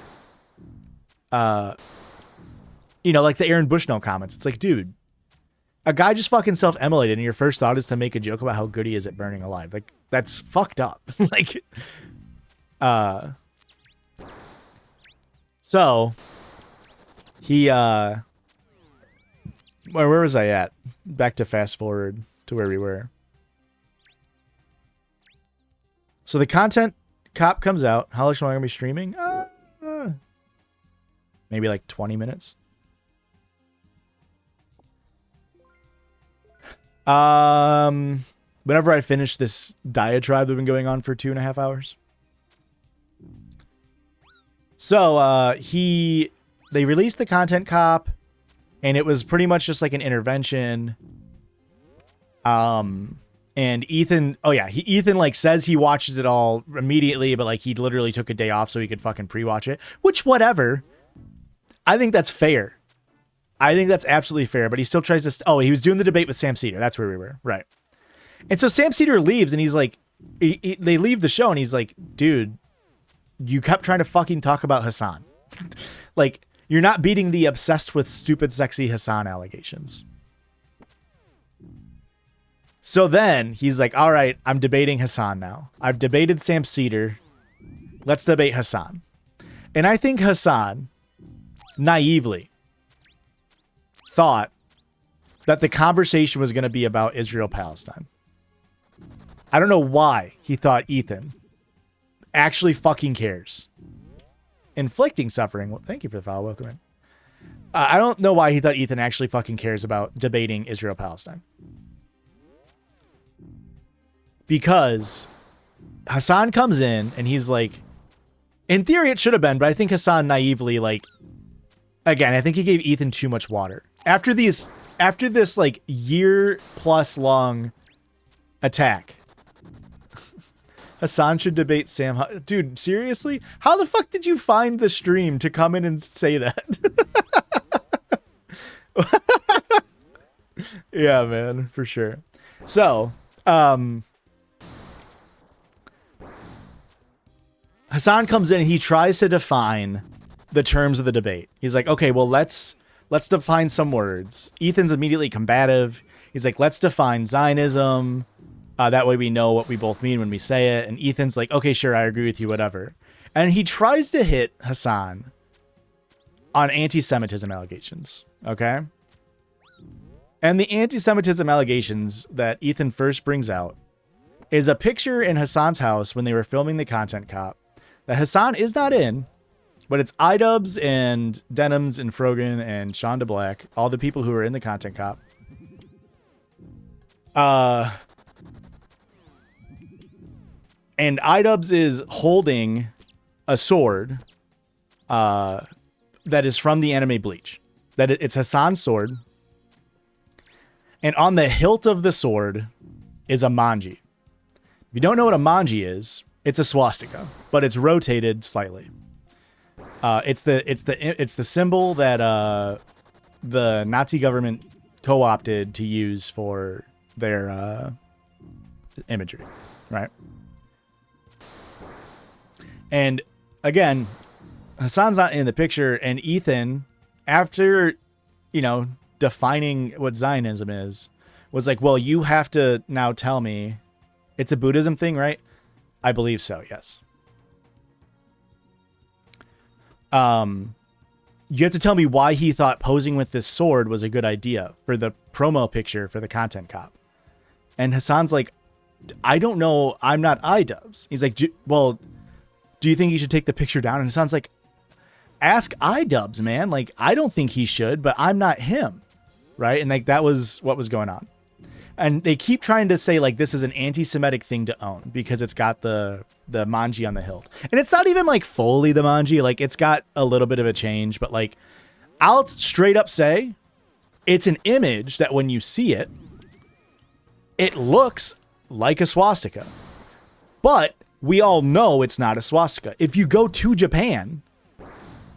B: you know, like the Aaron Bushnell comments. It's like, dude, a guy just fucking self-immolated and your first thought is to make a joke about how good he is at burning alive. Like, that's fucked up. Like, so he, where was I at? Back to fast forward to where we were. So the content cop comes out. How long am I going to be streaming? Maybe like 20 minutes. Whenever I finish this diatribe that's been going on for 2.5 hours. So, they released the content cop and it was pretty much just like an intervention. And Ethan, Ethan like says he watches it all immediately, but like he literally took a day off so he could fucking pre-watch it, which whatever. I think that's fair. I think that's absolutely fair, but he still tries to... he was doing the debate with Sam Cedar. That's where we were. Right. And so Sam Cedar leaves and he's like... they leave the show and he's like, dude, you kept trying to fucking talk about Hasan. Like, you're not beating the obsessed with stupid, sexy Hasan allegations. So then he's like, all right, I'm debating Hasan now. I've debated Sam Cedar. Let's debate Hasan. And I think Hasan naively thought that the conversation was going to be about Israel-Palestine. I don't know why he thought Ethan actually fucking cares. Inflicting suffering. Well, thank you for the follow. Welcome in. I don't know why he thought Ethan actually fucking cares about debating Israel-Palestine. Because Hasan comes in and he's like, in theory it should have been, but I think Hasan naively like, again, I think he gave Ethan too much water. After this like year plus long attack, Hasan should debate Sam. Dude, seriously? How the fuck did you find the stream to come in and say that? Yeah, man, for sure. So, Hasan comes in and he tries to define the terms of the debate. He's like, okay, well, let's define some words. Ethan's immediately combative. He's like, let's define Zionism. That way we know what we both mean when we say it. And Ethan's like, okay, sure, I agree with you, whatever. And he tries to hit Hasan on anti-Semitism allegations, okay? And the anti-Semitism allegations that Ethan first brings out is a picture in Hasan's house when they were filming the Content Cop that Hasan is not in, but it's iDubbbz and Denims and Frogan and Sean DeBlack, all the people who are in the Content Cop. And iDubbbz is holding a sword that is from the anime Bleach. It's Hasan's sword. And on the hilt of the sword is a manji. If you don't know what a manji is, it's a swastika, but it's rotated slightly. It's the symbol that the Nazi government co-opted to use for their imagery, right? And again, Hasan's not in the picture, and Ethan, after, defining what Zionism is, was like, well, you have to now tell me, it's a Buddhism thing, right? I believe so, yes. You have to tell me why he thought posing with this sword was a good idea for the promo picture for the Content Cop. And Hasan's like, I don't know, I'm not iDubbbz. He's like, do you think you should take the picture down? And Hasan's like, ask iDubbbz, man. Like, I don't think he should, but I'm not him. Right? And like, that was what was going on. And they keep trying to say like, this is an anti-Semitic thing to own because it's got the manji on the hilt. And it's not even like fully the manji. Like, it's got a little bit of a change, but like, I'll straight up say it's an image that when you see it, it looks like a swastika, but we all know it's not a swastika. If you go to Japan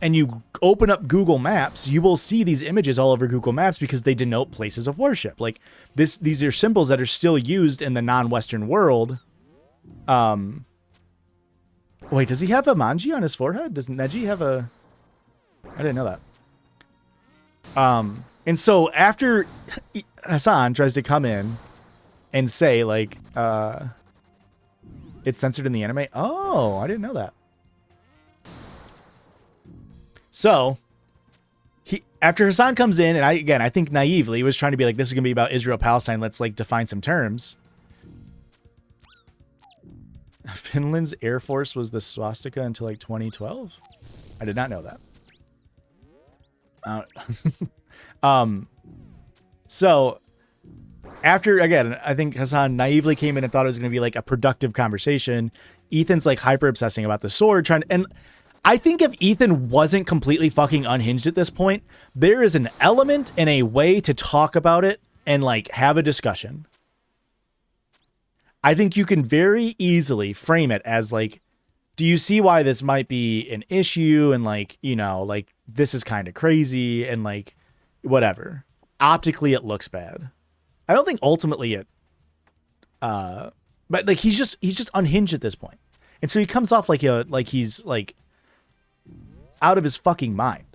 B: and you open up Google Maps, you will see these images all over Google Maps because they denote places of worship. Like these are symbols that are still used in the non-Western world. Wait, does he have a manji on his forehead? Does Neji have a... I didn't know that. And so after Hasan tries to come in and say like, it's censored in the anime. Oh, I didn't know that. So, after Hasan comes in, and I think naively was trying to be like, this is going to be about Israel-Palestine. Let's like define some terms. Finland's Air Force was the swastika until like 2012. I did not know that. So, after, again, I think Hasan naively came in and thought it was going to be like a productive conversation. Ethan's like hyper obsessing about the sword, and I think if Ethan wasn't completely fucking unhinged at this point, there is an element and a way to talk about it and like have a discussion. I think you can very easily frame it as like, do you see why this might be an issue? And like, like this is kind of crazy and like whatever. Optically, it looks bad. I don't think ultimately it, but like he's just unhinged at this point, and so he comes off like he's like out of his fucking mind.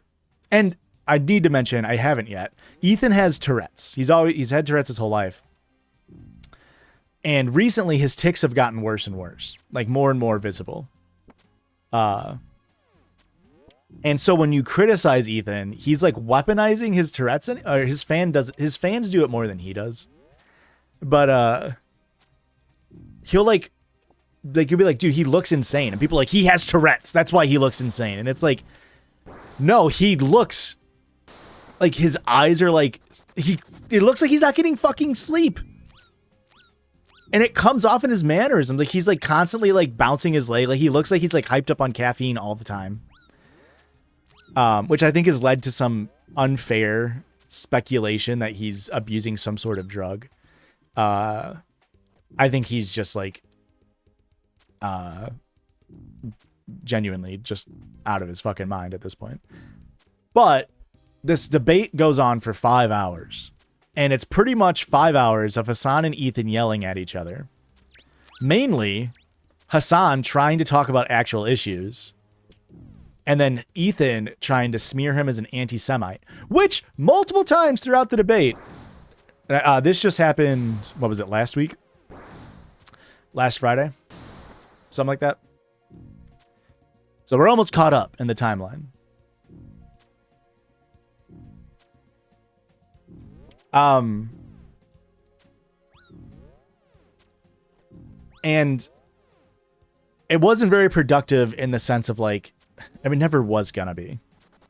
B: And I need to mention, I haven't yet, Ethan has Tourette's. He's had Tourette's his whole life, and recently his tics have gotten worse and worse, like more and more visible. And so when you criticize Ethan, he's like weaponizing his Tourette's, or his fans do it more than he does. But he'll like you'll be like, dude, he looks insane. And people are like, he has Tourette's. That's why he looks insane. And it's like, no, he looks like his eyes are like, it looks like he's not getting fucking sleep. And it comes off in his mannerisms. Like he's like constantly like bouncing his leg. Like he looks like he's like hyped up on caffeine all the time. Which I think has led to some unfair speculation that he's abusing some sort of drug. I think he's just like, genuinely just out of his fucking mind at this point. But this debate goes on for 5 hours, and it's pretty much 5 hours of Hasan and Ethan yelling at each other. Mainly, Hasan trying to talk about actual issues, and then Ethan trying to smear him as an anti-Semite, which multiple times throughout the debate. This just happened, what was it, last week? Last Friday? Something like that. So we're almost caught up in the timeline. And it wasn't very productive in the sense of like, I mean, never was gonna be.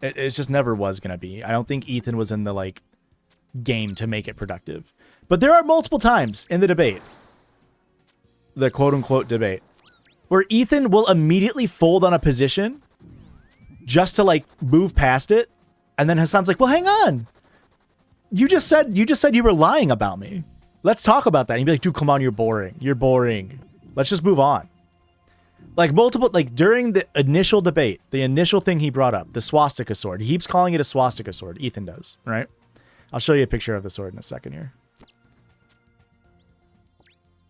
B: It just never was gonna be. I don't think Ethan was in the like game to make it productive. But there are multiple times in the debate, the quote unquote debate, where Ethan will immediately fold on a position just to like move past it. And then Hasan's like, well, hang on. You just said you were lying about me. Let's talk about that. And he'd be like, dude, come on, you're boring. You're boring. Let's just move on. Like during the initial debate, the initial thing he brought up, the swastika sword. He keeps calling it a swastika sword. Ethan does, right? I'll show you a picture of the sword in a second here.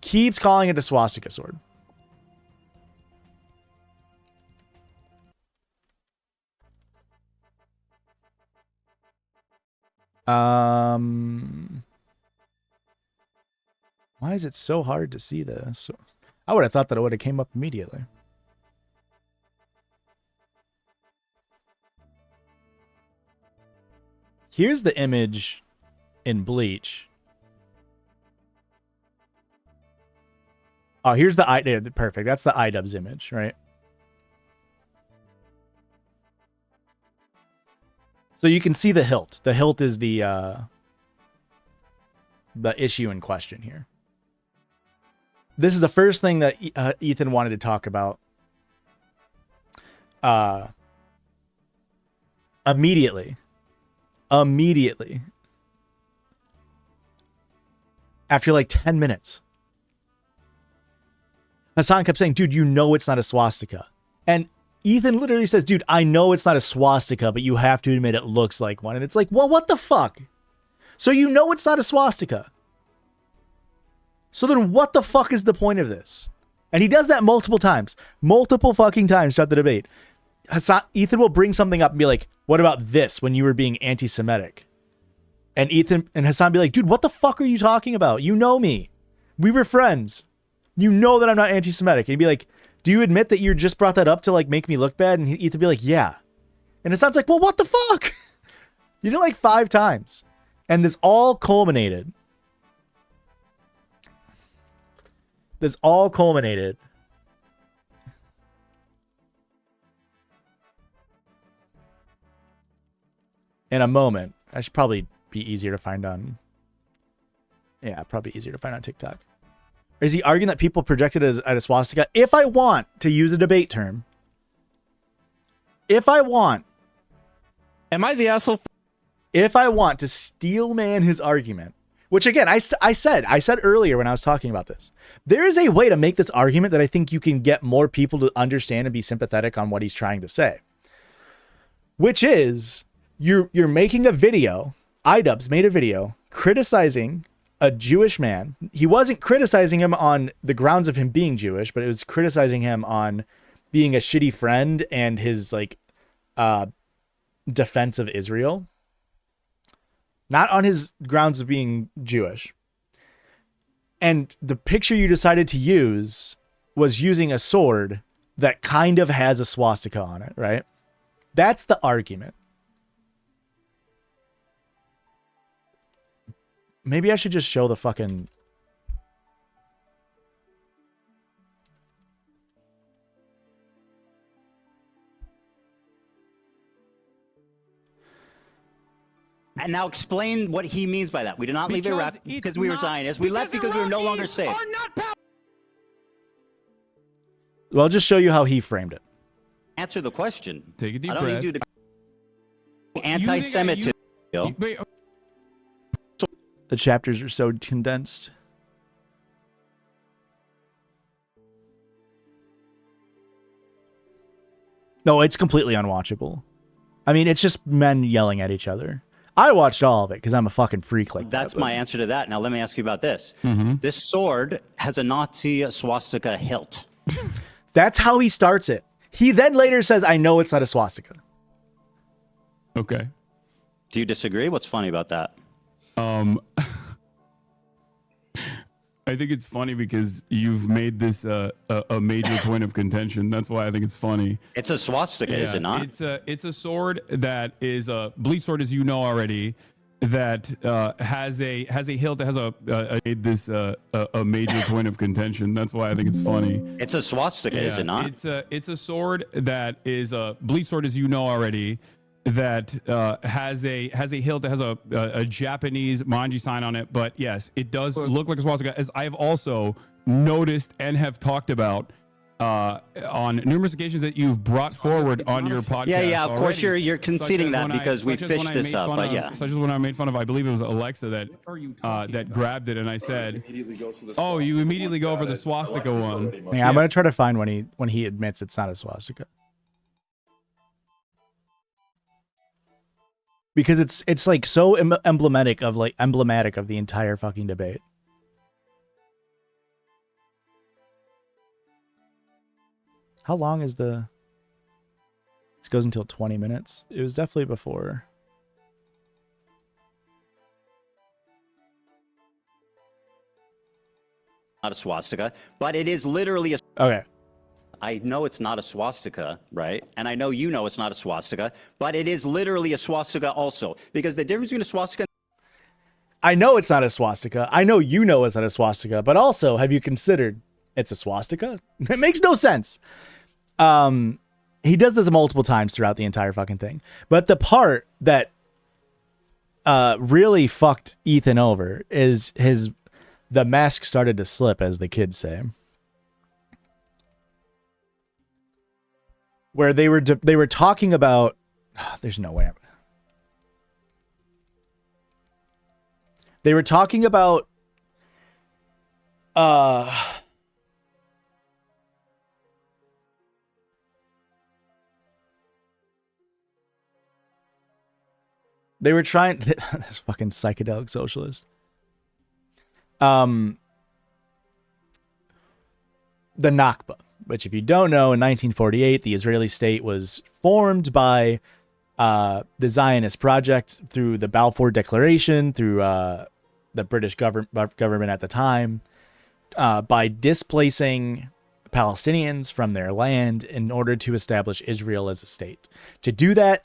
B: Keeps calling it a swastika sword. Why is it so hard to see this? I would have thought that it would have came up immediately. Here's the image in Bleach. Oh, here's the perfect. That's the iDubbbz image, right? So you can see the hilt. The hilt is the issue in question here. This is the first thing that Ethan wanted to talk about. Immediately. After like 10 minutes. Hasan kept saying, dude, you know it's not a swastika. And Ethan literally says, dude, I know it's not a swastika, but you have to admit it looks like one. And it's like, well, what the fuck? So you know it's not a swastika. So then what the fuck is the point of this? And he does that multiple times. Multiple fucking times throughout the debate. Ethan will bring something up and be like, what about this when you were being anti-Semitic? And Hasan be like, dude, what the fuck are you talking about? You know me. We were friends. You know that I'm not anti-Semitic. And he'd be like, do you admit that you just brought that up to like make me look bad? And Ethan be like, yeah. And Hasan's like, well, what the fuck? You did it like 5 times. And this all culminated. In a moment. I should probably be easier to find on. Yeah, probably easier to find on TikTok. Or is he arguing that people projected as a swastika? If I want to use a debate term, am I the asshole? If I want to steel man his argument, which again, I said earlier when I was talking about this, there is a way to make this argument that I think you can get more people to understand and be sympathetic on what he's trying to say. Which is, you're making a video, iDubbbz made a video criticizing a Jewish man. He wasn't criticizing him on the grounds of him being Jewish, but it was criticizing him on being a shitty friend and his like defense of Israel. Not on his grounds of being Jewish. And the picture you decided to use was using a sword that kind of has a swastika on it, right? That's the argument. Maybe I should just show the fucking...
C: And now explain what he means by that. We did not leave Iraq because we were Zionists. We left because we were no longer safe.
B: Well, I'll just show you how he framed it.
C: Answer the question.
I: Take a deep
C: breath. I don't need you to anti-Semitism.
B: The chapters are so condensed. No, it's completely unwatchable. I mean, it's just men yelling at each other. I watched all of it because I'm a fucking freak like
C: That's
B: that.
C: my answer to that. Now let me ask you about this.
B: Mm-hmm.
C: This sword has a Nazi swastika hilt.
B: That's how he starts it. He then later says, I know it's not a swastika.
I: Okay.
U: Do you disagree? What's funny about that?
I: I think it's funny because you've made this a major point of contention. That's why I think it's funny.
U: It's a swastika, is it not?
I: It's a sword that is a bleach sword, as you know already, that has a hilt that has made this a major point of contention. That's why I think it's funny.
U: It's a swastika, is it not?
I: It's a sword that is a bleach sword, as you know already, that has a hilt that has a Japanese manji sign on it. But yes, it does look like a swastika, as I've also noticed and have talked about on numerous occasions that you've brought forward on your podcast.
U: Yeah, of course
I: already.
U: you're conceding that because we fished this up, but yeah.
I: Such as when I made fun of, I believe it was Alexa that grabbed it, and I said, "Oh, you immediately go for the swastika one."
B: Yeah, I'm gonna try to find when he admits it's not a swastika. Because it's like so emblematic of the entire fucking debate. How long is the... This goes until 20 minutes. It was definitely before.
U: Not a swastika, but it is literally a...
B: Okay.
U: I know it's not a swastika, right? And I know you know it's not a swastika, but it is literally a swastika also. Because the difference between a swastika...
B: I know it's not a swastika. I know you know it's not a swastika. But also, have you considered it's a swastika? It makes no sense. He does this multiple times throughout the entire fucking thing. But the part that really fucked Ethan over is the mask started to slip, as the kids say. Where they were talking about... there's no way. They were talking about... They were trying... this fucking psychedelic socialist. The Nakba, which if you don't know, in 1948, the Israeli state was formed by the Zionist project through the Balfour Declaration, through the British government at the time, by displacing Palestinians from their land in order to establish Israel as a state. To do that,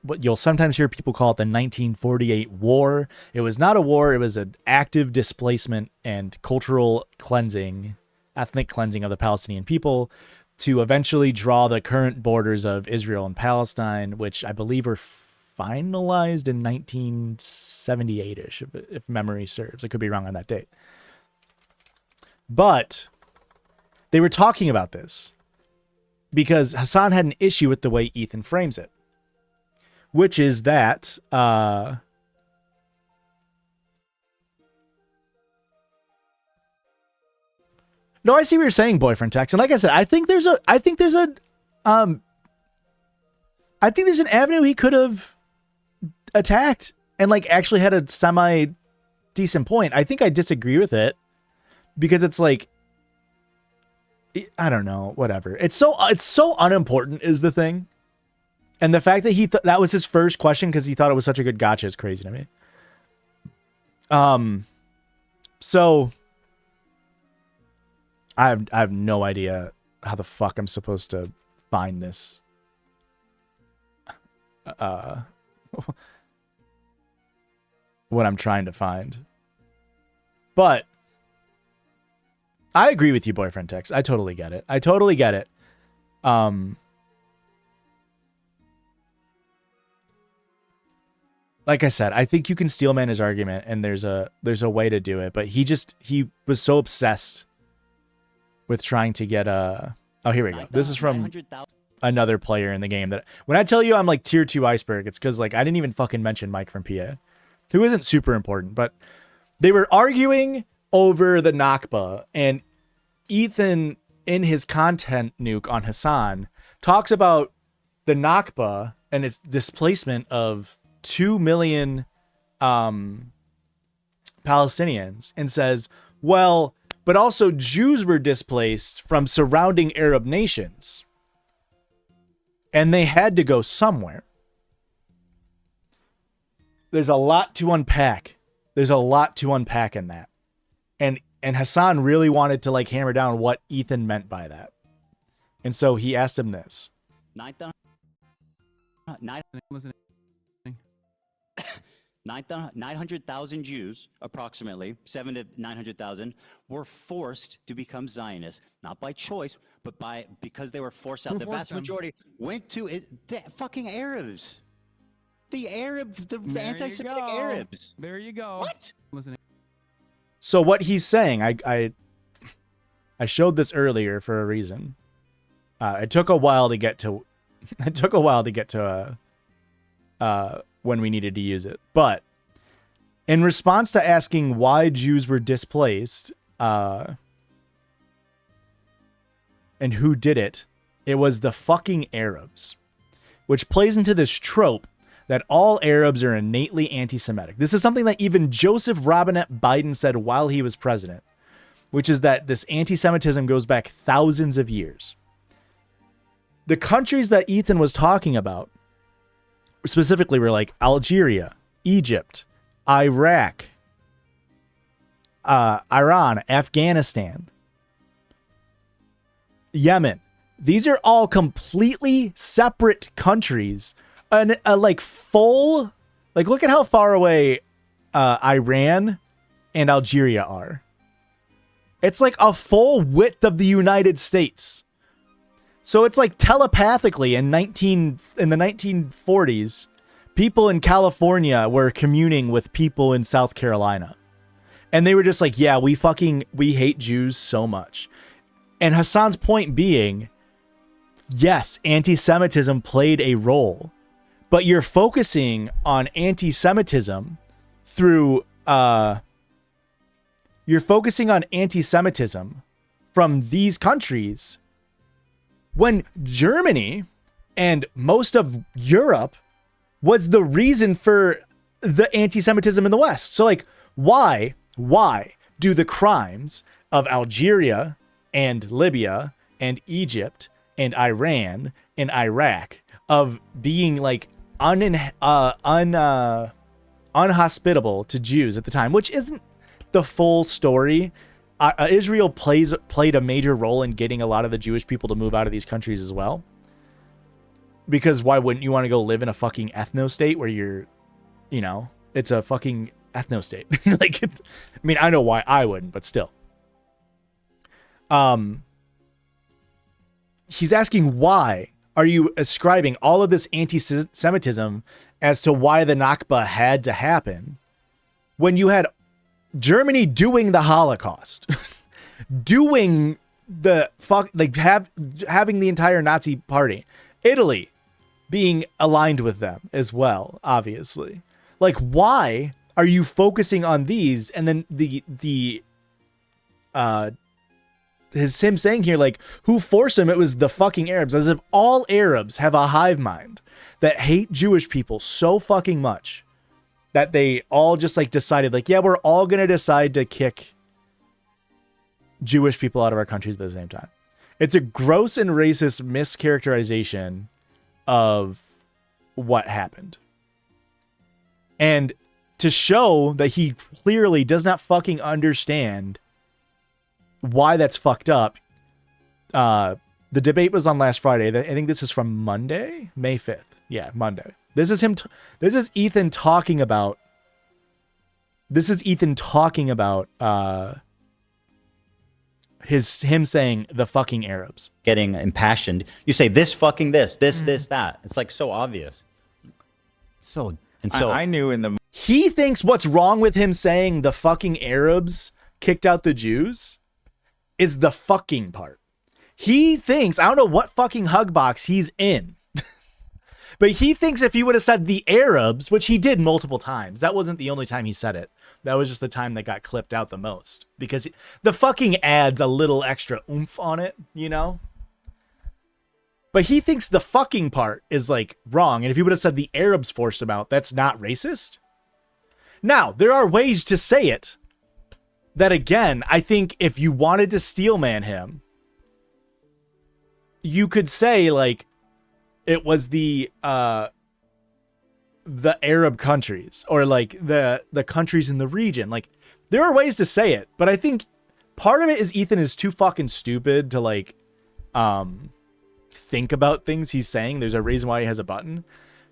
B: what you'll sometimes hear people call it the 1948 war. It was not a war. It was an active displacement and cultural cleansing, ethnic cleansing of the Palestinian people to eventually draw the current borders of Israel and Palestine, which I believe were finalized in 1978-ish, if memory serves. I could be wrong on that date. But they were talking about this because Hasan had an issue with the way Ethan frames it, which is that no, I see what you're saying, boyfriend text. And like I said, I think there's an avenue he could have attacked and like actually had a semi decent point. I think I disagree with it because it's like, I don't know, whatever. It's so unimportant is the thing. And the fact that that was his first question because he thought it was such a good gotcha is crazy to me. So I have no idea how the fuck I'm supposed to find this. What I'm trying to find. But I agree with you, boyfriend text. I totally get it. Like I said, I think you can steelman his argument and there's a way to do it, but he was so obsessed with trying to get oh, here we go. This is from another player in the game that when I tell you I'm like tier 2 iceberg, it's because like I didn't even fucking mention Mike from PA, who isn't super important, but they were arguing over the Nakba, and Ethan in his content nuke on Hasan talks about the Nakba and its displacement of 2 million Palestinians and says, well, but also Jews were displaced from surrounding Arab nations. And they had to go somewhere. There's a lot to unpack. There's a lot to unpack in that. And Hasan really wanted to like hammer down what Ethan meant by that. And so he asked him this.
U: 900,000 Jews, approximately 700 to 900,000, were forced to become Zionists, not by choice, but because they were forced out. The vast majority went to the fucking Arabs. The anti-Semitic Arabs.
I: There you go.
U: What?
B: So what he's saying, I showed this earlier for a reason. It took a while to get to. It took a while to get to when we needed to use it. But in response to asking why Jews were displaced and who did it, it was the fucking Arabs, which plays into this trope that all Arabs are innately anti-Semitic. This is something that even Joseph Robinette Biden said while he was president, which is that this anti-Semitism goes back thousands of years. The countries that Ethan was talking about specifically were like Algeria, Egypt, Iraq, Iran, Afghanistan, Yemen. These are all completely separate countries. And like full, like look at how far away Iran and Algeria are. It's like a full width of the United States. So it's like telepathically in the 1940s, people in California were communing with people in South Carolina. And they were just like, yeah, we hate Jews so much. And Hasan's point being, yes, anti-Semitism played a role, but you're focusing on anti-Semitism through, you're focusing on anti-Semitism from these countries when Germany and most of Europe was the reason for the anti-Semitism in the West. So like, why do the crimes of Algeria and Libya and Egypt and Iran and Iraq of being like unhospitable to Jews at the time, which isn't the full story. Israel played a major role in getting a lot of the Jewish people to move out of these countries as well. Because why wouldn't you want to go live in a fucking ethno state where you're, it's a fucking ethno state. Like, I mean, I know why I wouldn't, but still. He's asking, why are you ascribing all of this anti-Semitism as to why the Nakba had to happen when you had Germany doing the Holocaust, doing the having the entire Nazi party, Italy being aligned with them as well, obviously. Like, why are you focusing on these? And then him saying here, like, who forced him? It was the fucking Arabs, as if all Arabs have a hive mind that hate Jewish people so fucking much that they all just like decided, like, yeah, we're all going to decide to kick Jewish people out of our countries at the same time. It's a gross and racist mischaracterization of what happened. And to show that he clearly does not fucking understand why that's fucked up, the debate was on last Friday. I think this is from Monday, May 5th. Yeah, Monday. This is Ethan talking about him saying the fucking Arabs.
U: Getting impassioned. You say this fucking this, that. It's like so obvious.
N: I knew in the...
B: He thinks what's wrong with him saying the fucking Arabs kicked out the Jews is the fucking part. He thinks, I don't know what fucking hug box he's in, but he thinks if he would have said the Arabs, which he did multiple times, that wasn't the only time he said it. That was just the time that got clipped out the most, because the fucking adds a little extra oomph on it, But he thinks the fucking part is like wrong. And if he would have said the Arabs forced him out, that's not racist. Now, there are ways to say it that again, I think if you wanted to steelman him, you could say like it was the Arab countries or like the countries in the region. Like there are ways to say it, but I think part of it is Ethan is too fucking stupid to like think about things he's saying. There's a reason why he has a button.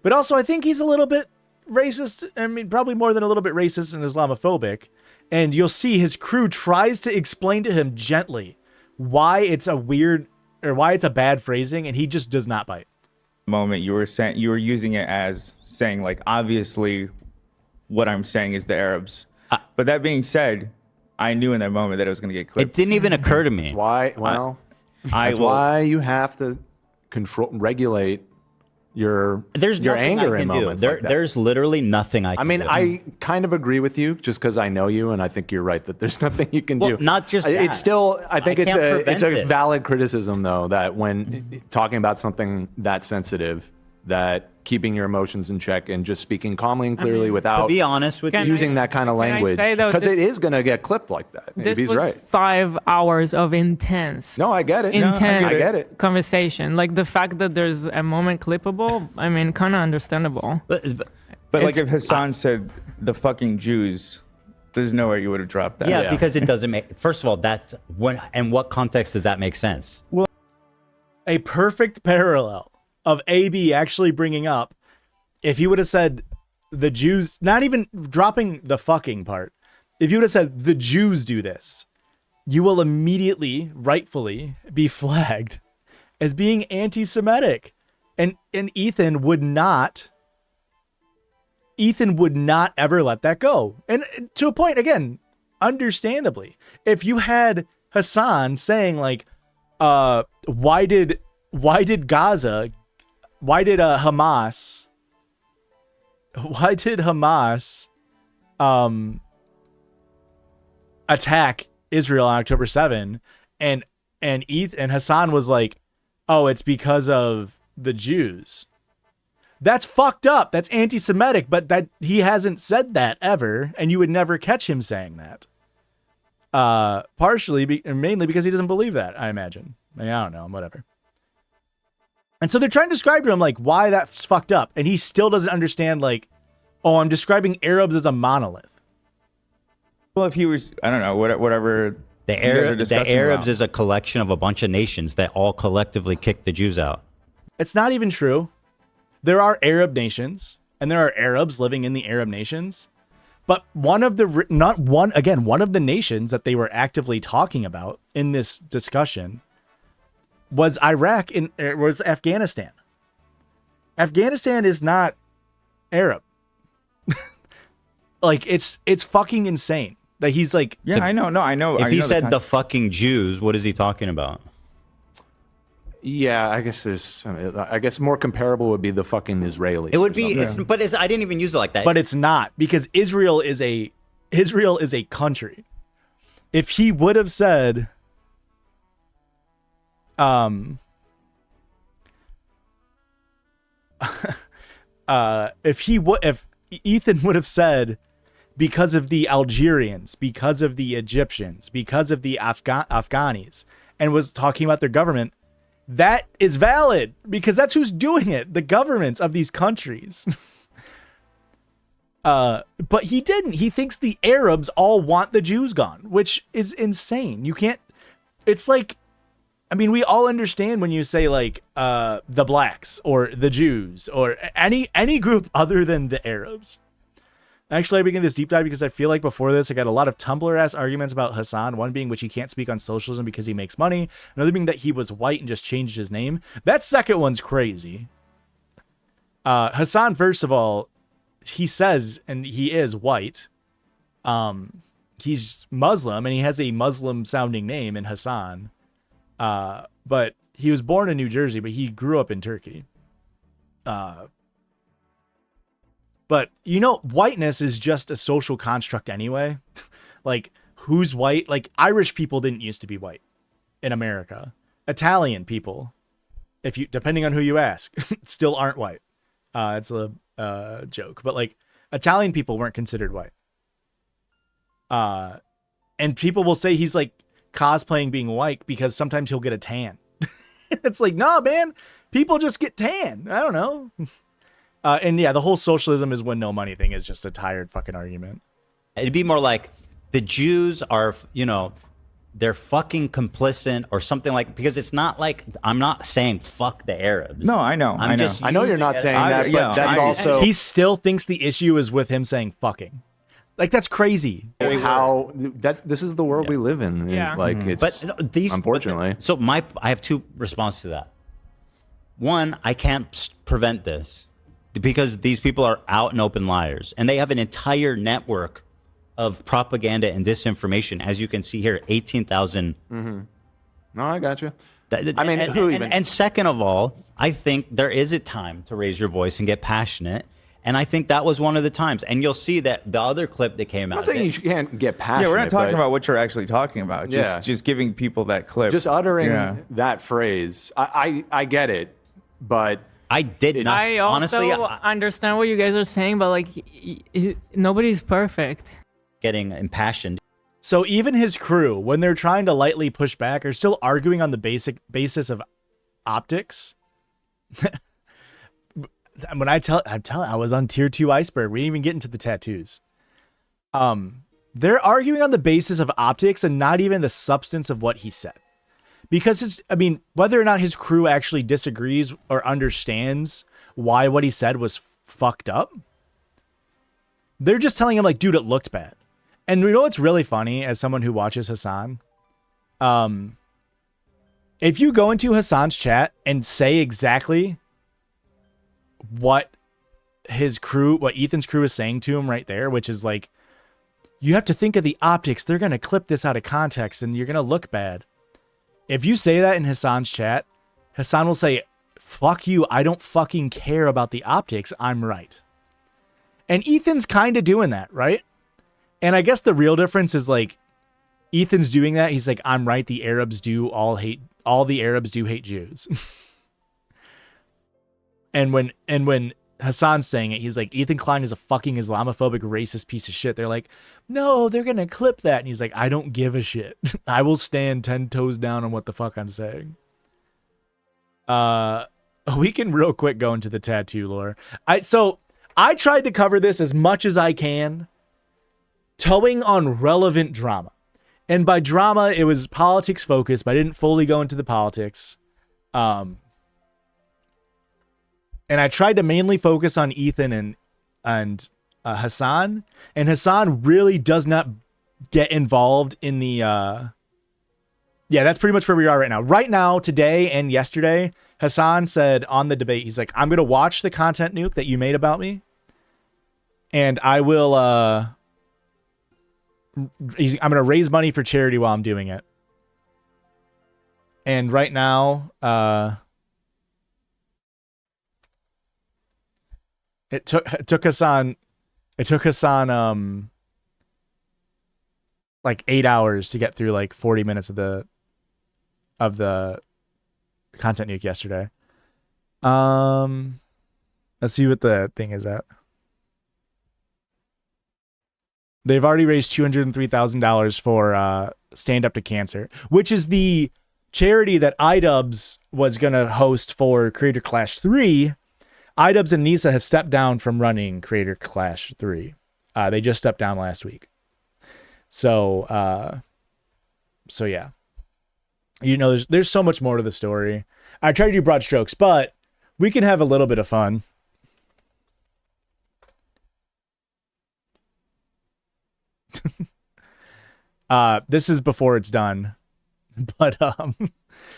B: But also I think he's a little bit racist. I mean, probably more than a little bit racist and Islamophobic. And you'll see his crew tries to explain to him gently why it's a weird or why it's a bad phrasing, and he just does not bite.
N: Moment you were saying, you were using it as saying like, obviously what I'm saying is the Arabs. But that being said, I knew in that moment that it was going to get clipped.
C: It didn't even occur to me.
D: That's why, that's why you have to regulate your anger in moments like that.
C: There's literally nothing I can do.
D: I kind of agree with you just because I know you, and I think you're right that there's nothing you can do.
C: Not just that.
D: It's still, I think it's
C: prevent
D: a
C: it.
D: valid criticism, though, that when talking about something that sensitive, that keeping your emotions in check and just speaking calmly and clearly without
C: to be honest with
D: using that kind of language,
A: say, though,
D: because
A: this-
D: it is going to get clipped like that.
A: This
D: He's
A: was
D: right.
A: 5 hours of intense.
D: No, I get it.
A: Intense
D: I get it.
A: conversation. Like the fact that there's a moment clippable, I mean, kind of understandable.
N: But like if Hasan said the fucking Jews, there's no way you would have dropped that.
C: Yeah, because it doesn't make. First of all, that's when and what context does that make sense?
B: Well, a perfect parallel of AB actually bringing up if he would have said the Jews, not even dropping the fucking part. If you would have said the Jews do this, you will immediately, rightfully, be flagged as being anti-Semitic, and Ethan would not ever let that go. And to a point, again, understandably, if you had Hasan saying like, why did Hamas attack Israel on October 7, and Hasan was like, oh, it's because of the Jews. That's fucked up. That's anti-Semitic, but that he hasn't said that ever, and you would never catch him saying that. Mainly because he doesn't believe that, I imagine. I mean, I don't know, whatever. And so they're trying to describe to him like why that's fucked up, and he still doesn't understand like, oh, I'm describing Arabs as a monolith.
N: Well, if he was, I don't know, whatever.
C: The Arabs is a collection of a bunch of nations that all collectively kicked the Jews out.
B: It's not even true. There are Arab nations, and there are Arabs living in the Arab nations. But one of the nations that they were actively talking about in this discussion was was Afghanistan. Afghanistan is not Arab. Like it's fucking insane that he's like.
N: Yeah, I know.
C: If he said the fucking Jews, what is he talking about?
D: Yeah, I guess more comparable would be the fucking Israelis.
C: It would be, I didn't even use it like that.
B: But it's not, because Israel is a country. If he would have said, if Ethan would have said, because of the Algerians, because of the Egyptians, because of the Afghanis, and was talking about their government, that is valid because that's who's doing it. The governments of these countries. But he didn't. He thinks the Arabs all want the Jews gone, which is insane. You can't, it's like, I mean, we all understand when you say like, the blacks or the Jews or any group other than the Arabs. Actually, I began this deep dive because I feel like before this, I got a lot of Tumblr-ass arguments about Hasan. One being which he can't speak on socialism because he makes money. Another being that he was white and just changed his name. That second one's crazy. Hasan, first of all, he says, and he is white. He's Muslim, and he has a Muslim-sounding name in Hasan. But he was born in New Jersey, but he grew up in Turkey. But, you know, whiteness is just a social construct anyway. Like, who's white? Like, Irish people didn't used to be white in America. Italian people, depending on who you ask, still aren't white. It's a joke. But, like, Italian people weren't considered white. And people will say he's like cosplaying being white because sometimes he'll get a tan. It's like, nah, man, people just get tan. I don't know. And yeah, the whole socialism is when no money thing is just a tired fucking argument.
U: It'd be more like the Jews are, they're fucking complicit or something like, because it's not like, I'm not saying fuck the Arabs.
N: No, I know.
U: I'm just
D: I know you're not saying that, but that's also...
B: He still thinks the issue is with him saying fucking. Like, that's crazy.
D: This is the world we live in.
A: Yeah.
D: Like, it's,
U: but these,
D: unfortunately.
U: So I have two responses to that. One, I can't prevent this because these people are out and open liars, and they have an entire network of propaganda and disinformation. As you can see here, 18,000.
D: Mm-hmm. No, I got you.
U: And second of all, I think there is a time to raise your voice and get passionate. And I think that was one of the times. And you'll see that the other clip that came out.
D: I'm not saying you can't get passionate.
N: Yeah, we're not talking about what you're actually talking about. Just giving people that clip.
D: Just uttering that phrase. I get it, but
U: I did not.
A: I also
U: honestly,
A: understand what you guys are saying, but like, nobody's perfect.
U: Getting impassioned.
B: So even his crew, when they're trying to lightly push back, are still arguing on the basis of optics. When I was on tier 2 iceberg. We didn't even get into the tattoos. They're arguing on the basis of optics and not even the substance of what he said. Because whether or not his crew actually disagrees or understands why what he said was fucked up, they're just telling him like, dude, it looked bad. And you know what's really funny as someone who watches Hasan? If you go into Hasan's chat and say exactly what Ethan's crew is saying to him right there, which is like, you have to think of the optics. They're going to clip this out of context and you're going to look bad. If you say that in Hasan's chat, Hasan will say, fuck you. I don't fucking care about the optics. I'm right. And Ethan's kind of doing that, right? And I guess the real difference is like, Ethan's doing that. He's like, I'm right. All the Arabs do hate Jews. And when Hasan's saying it, he's like, Ethan Klein is a fucking Islamophobic racist piece of shit. They're like, no, they're going to clip that. And he's like, I don't give a shit. I will stand 10 toes down on what the fuck I'm saying. We can real quick go into the tattoo lore. So I tried to cover this as much as I can, towing on relevant drama. And by drama, it was politics focused, but I didn't fully go into the politics. And I tried to mainly focus on Ethan and Hasan. And Hasan really does not get involved in the... Yeah, that's pretty much where we are right now. Right now, today and yesterday, Hasan said on the debate, he's like, I'm going to watch the content nuke that you made about me. And I will... I'm going to raise money for charity while I'm doing it. And right now, it took us on like 8 hours to get through like 40 minutes of the content nuke yesterday. Let's see what the thing is at. They've already raised $203,000 for Stand Up to Cancer, which is the charity that iDubbbz was going to host for Creator Clash 3. iDubbbz and Nisa have stepped down from running Creator Clash 3. They just stepped down last week. So yeah. You know, there's so much more to the story. I try to do broad strokes, but we can have a little bit of fun. This is before it's done, but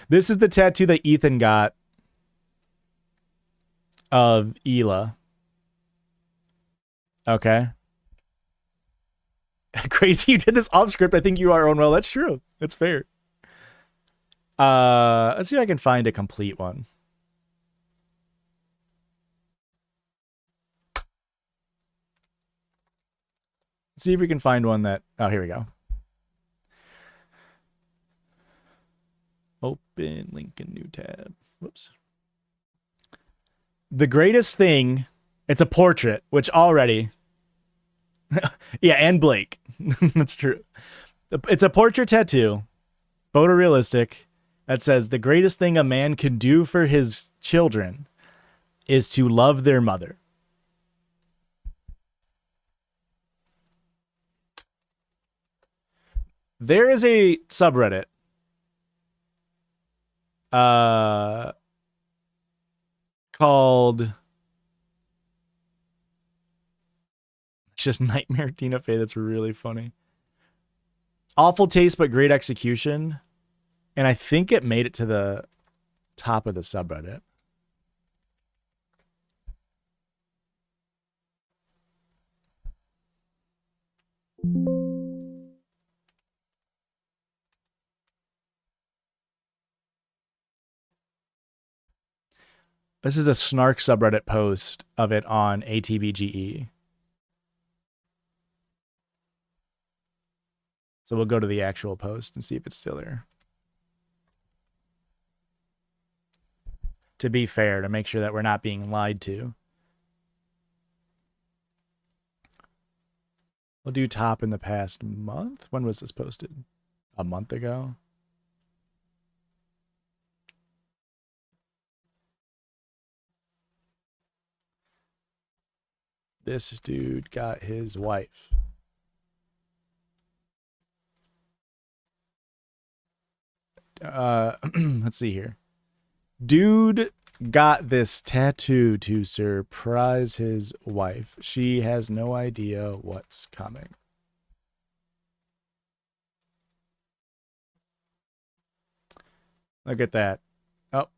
B: this is the tattoo that Ethan got of Hila. Okay. Crazy you did this off script. I think you are, Owen. Well, that's true. That's fair. Let's see if I can find a complete one. Let's see if we can find one that... Oh, here we go. Open link in new tab. Whoops. The greatest thing... It's a portrait, which already... Yeah, and Blake. That's true. It's a portrait tattoo, photorealistic, that says the greatest thing a man can do for his children is to love their mother. There is a subreddit called, it's just Nightmare Tina Fey. That's really funny. Awful taste but great execution, and I think it made it to the top of the subreddit. This is a snark subreddit post of it on ATBGE. So we'll go to the actual post and see if it's still there. To be fair, to make sure that we're not being lied to. We'll do top in the past month. When was this posted? A month ago? This dude got his wife. Let's see here. Dude got this tattoo to surprise his wife. She has no idea what's coming. Look at that. Oh.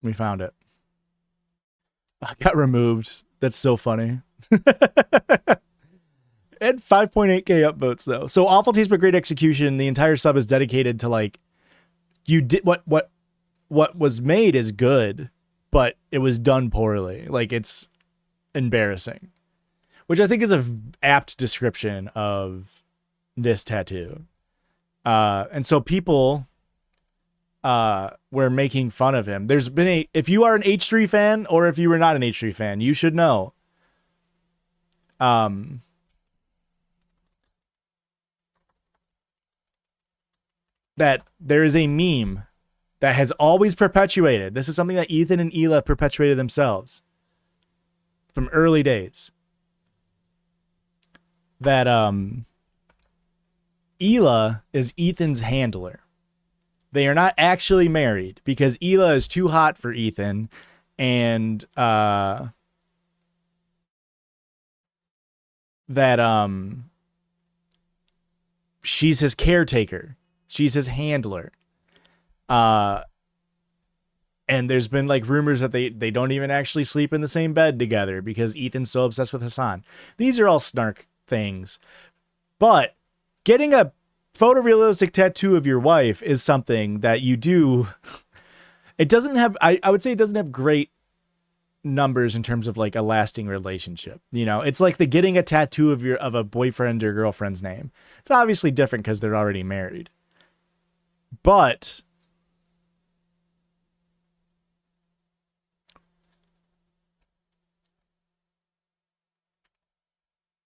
B: We found it. I got removed. That's so funny. And 5.8k upvotes though. So awful taste but great execution. The entire sub is dedicated to like, you did what was made is good, but it was done poorly. Like, it's embarrassing, which I think is a apt description of this tattoo. And so people were making fun of him. There's been if you are an H3 fan or if you were not an H3 fan, you should know. That there is a meme that has always perpetuated. This is something that Ethan and Hila perpetuated themselves from early days. That Hila is Ethan's handler. They are not actually married because Hila is too hot for Ethan, and she's his caretaker. She's his handler. And there's been like rumors that they don't even actually sleep in the same bed together because Ethan's so obsessed with Hasan. These are all snark things. But getting a photorealistic tattoo of your wife is something that you do. It doesn't have, I would say it doesn't have great numbers in terms of like a lasting relationship. You know, it's like the getting a tattoo of a boyfriend or girlfriend's name. It's obviously different because they're already married. But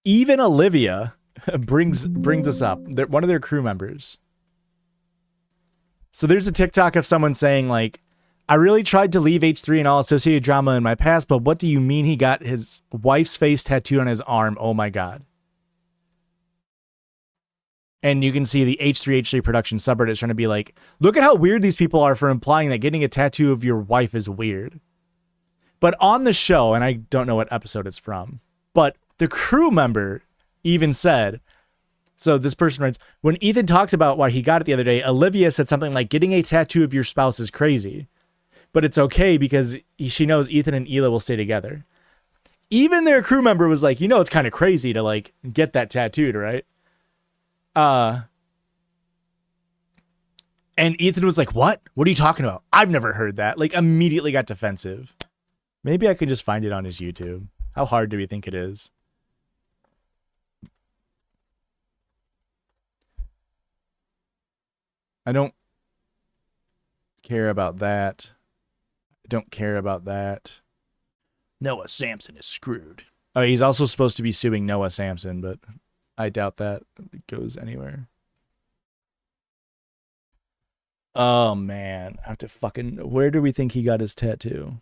B: even Olivia brings us up. They're one of their crew members. So there's a TikTok of someone saying like, I really tried to leave H3 and all associated drama in my past, but what do you mean he got his wife's face tattooed on his arm? Oh my God. And you can see the H3 production subreddit is trying to be like, look at how weird these people are for implying that getting a tattoo of your wife is weird. But on the show, and I don't know what episode it's from, but the crew member even said, so this person writes, when Ethan talked about why he got it the other day, Olivia said something like, getting a tattoo of your spouse is crazy, but it's okay because she knows Ethan and Hila will stay together. Even their crew member was like, you know, it's kind of crazy to like get that tattooed, right? And Ethan was like, what are you talking about? I've never heard that. Like, immediately got defensive. Maybe I could just find it on his YouTube. How hard do we think it is? I don't care about that. I don't care about that. Noah Samson is screwed. Oh, he's also supposed to be suing Noah Samson, but I doubt that it goes anywhere. Oh man, I have to fucking. Where do we think he got his tattoo?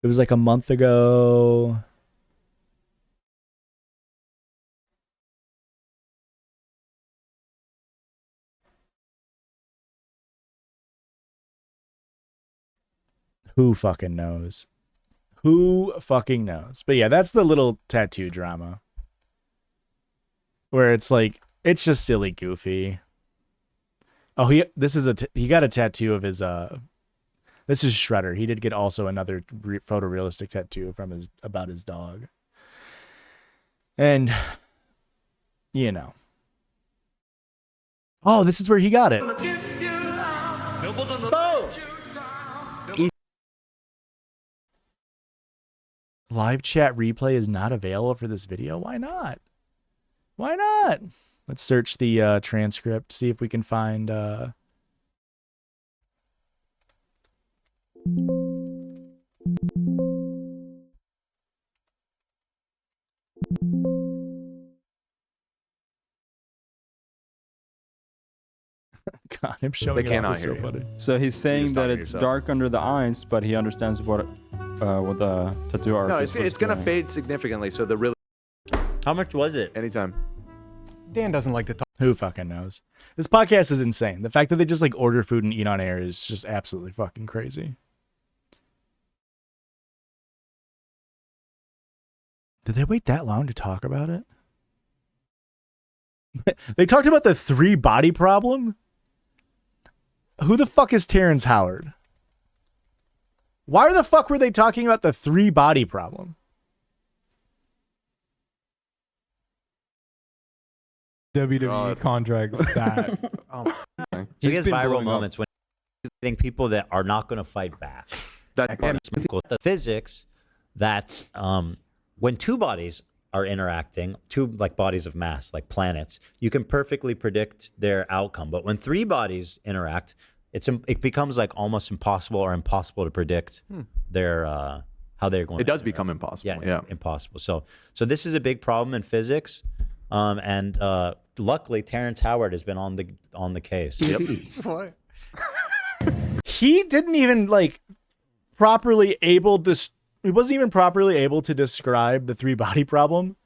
B: It was like a month ago. Who fucking knows? Who fucking knows? But yeah, that's the little tattoo drama. Where it's like, it's just silly goofy. Oh, he got a tattoo of his this is Shredder. He did get also another photorealistic tattoo from about his dog. And you know. Oh, this is where he got it. Live chat replay is not available for this video. Why not? Why not? Let's search the transcript, see if we can find God, him showing it off is so funny.
F: So he's saying that
D: talking to
F: it's
D: yourself.
F: dark under the eyes, but he understands what the tattoo artist
D: No,
F: was
D: it's gonna
F: doing.
D: fade significantly. So the really.
C: How much was it?
D: Anytime.
V: Dan doesn't like to talk.
B: Who fucking knows? This podcast is insane. The fact that they just like order food and eat on air is just absolutely fucking crazy. Did they wait that long to talk about it? They talked about the 3 body problem? Who the fuck is Terrence Howard? Why the fuck were they talking about the 3 body problem?
F: WWE contracts that.
C: He gets viral
F: blowing up.
C: moments when he's getting people that are not going to fight back. The physics that when 2 bodies are interacting, 2 like bodies of mass, like planets, you can perfectly predict their outcome. But when 3 bodies interact, it becomes like almost impossible or impossible to predict their how they're going.
D: It does become impossible. Yeah.
C: Impossible. So this is a big problem in physics, and luckily Terrence Howard has been on the case.
V: What?
B: He didn't even like properly able to. He wasn't even properly able to describe the 3 body problem.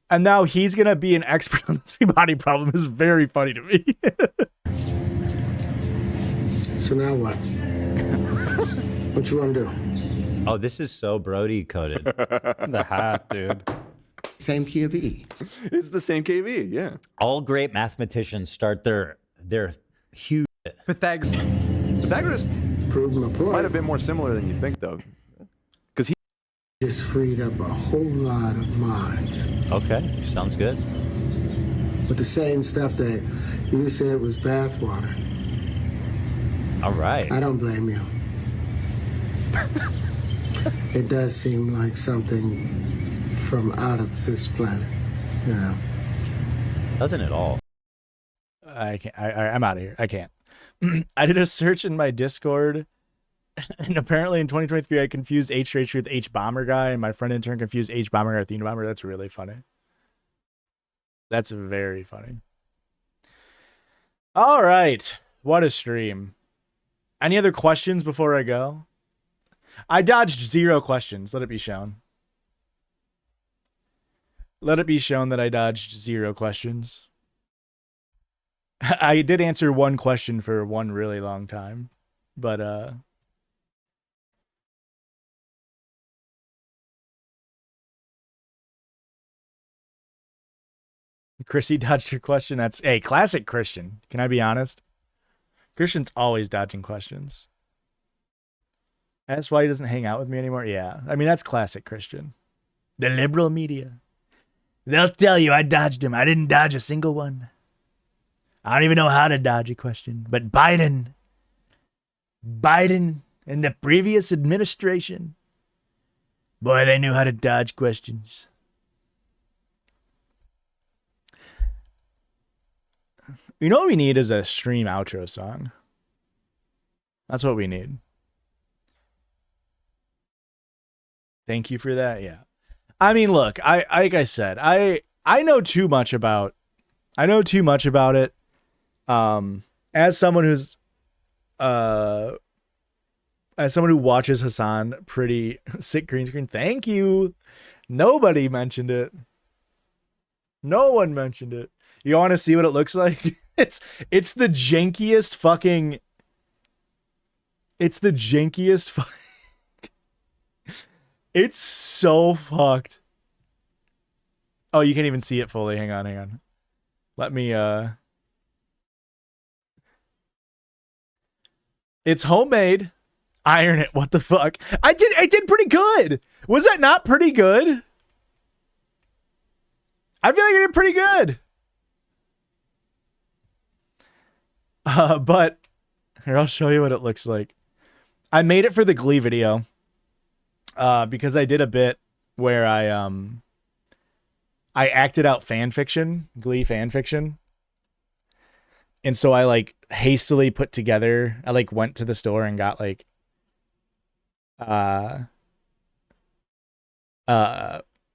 B: And now he's going to be an expert on the 3 body problem. Is very funny to me.
W: So now what? What you want to do?
C: Oh, this is so Brody coded.
F: The hat, dude.
W: Same key of E.
D: It's the same KV, yeah.
C: All great mathematicians start their huge.
D: Pythagoras
W: Prove my point.
D: might have been more similar than you think, though. Because he
W: Just freed up a whole lot of minds.
C: Okay, sounds good.
W: With the same stuff that you said was bathwater.
C: All right.
W: I don't blame you. It does seem like something from out of this planet. Yeah.
C: Doesn't at all.
B: I can't. I'm out of here. I can't. I did a search in my Discord, and apparently in 2023 I confused H Tracer with H Bomber Guy, and my friend in turn confused H Bomber Guy with Unabomber. That's really funny. That's very funny. All right, what a stream. Any other questions before I go? I dodged 0 questions. Let it be shown. Let it be shown that I dodged 0 questions. I did answer 1 question for 1 really long time, but Chrissy dodged your question. That's hey, classic Christian. Can I be honest? Christian's always dodging questions. That's why he doesn't hang out with me anymore. Yeah, I mean that's classic Christian. The liberal media. They'll tell you I dodged him. I didn't dodge a single one. I don't even know how to dodge a question. But Biden and the previous administration, boy, they knew how to dodge questions. You know what we need is a stream outro song. That's what we need. Thank you for that. Yeah. I mean, look, I like I said, I know too much about it. As someone who's as someone who watches Hasan pretty sick green screen. Thank you. Nobody mentioned it. No one mentioned it. You want to see what it looks like? It's the jankiest fucking. It's the jankiest. It's so fucked. Oh, you can't even see it fully. Hang on. Let me. It's homemade. Iron it. What the fuck? I did pretty good. Was that not pretty good? I feel like I did pretty good. But here, I'll show you what it looks like. I made it for the Glee video. Because I did a bit where I acted out fan fiction, Glee fan fiction. And so I like hastily put together, I like went to the store and got like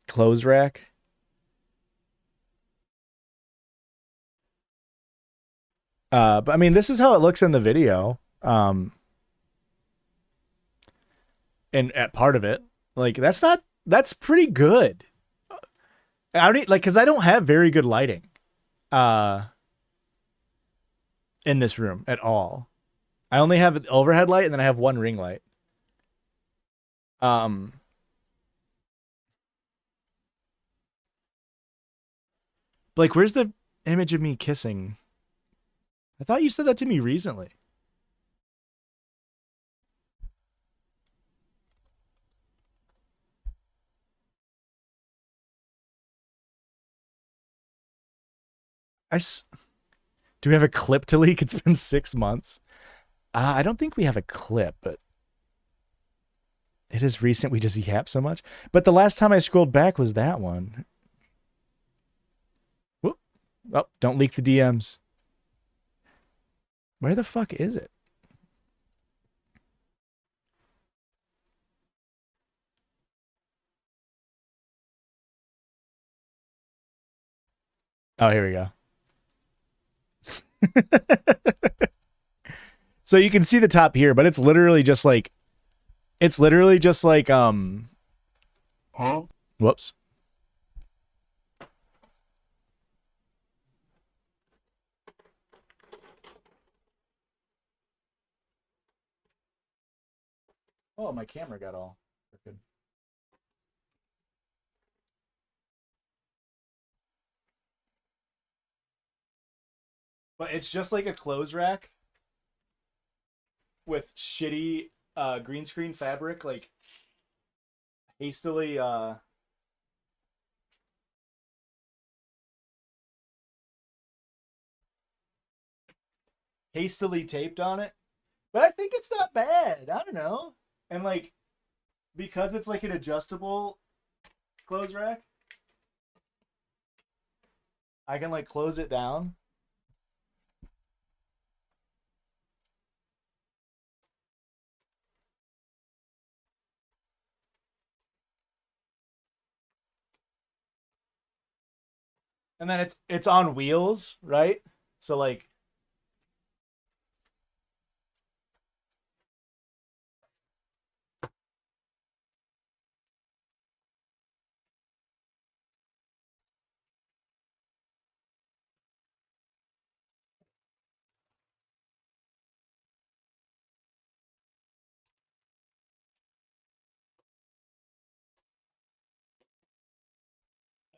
B: clothes rack. But I mean, this is how it looks in the video. And at part of it, like that's pretty good. I don't like, cause I don't have very good lighting, in this room at all. I only have an overhead light and then I have one ring light. Blake, where's the image of me kissing? I thought you said that to me recently. Do we have a clip to leak? It's been 6 months. I don't think we have a clip, but it is recent. We just yap so much. But the last time I scrolled back was that one. Whoop. Oh, don't leak the DMs. Where the fuck is it? Oh, here we go. So you can see the top here, but it's literally just like huh? Whoops. Oh, my camera got all crooked. But it's just like a clothes rack with shitty green screen fabric, like hastily taped on it. But I think it's not bad. I don't know. And like, because it's like an adjustable clothes rack, I can like close it down. And then it's on wheels, right? So like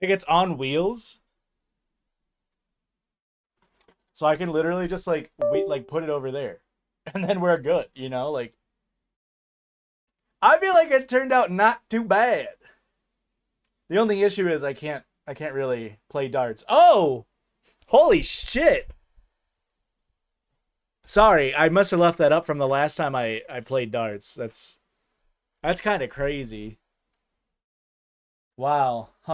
B: it's on wheels. So I can literally just like put it over there. And then we're good, you know? Like I feel like it turned out not too bad. The only issue is I can't really play darts. Oh! Holy shit. Sorry, I must have left that up from the last time I played darts. That's kind of crazy. Wow.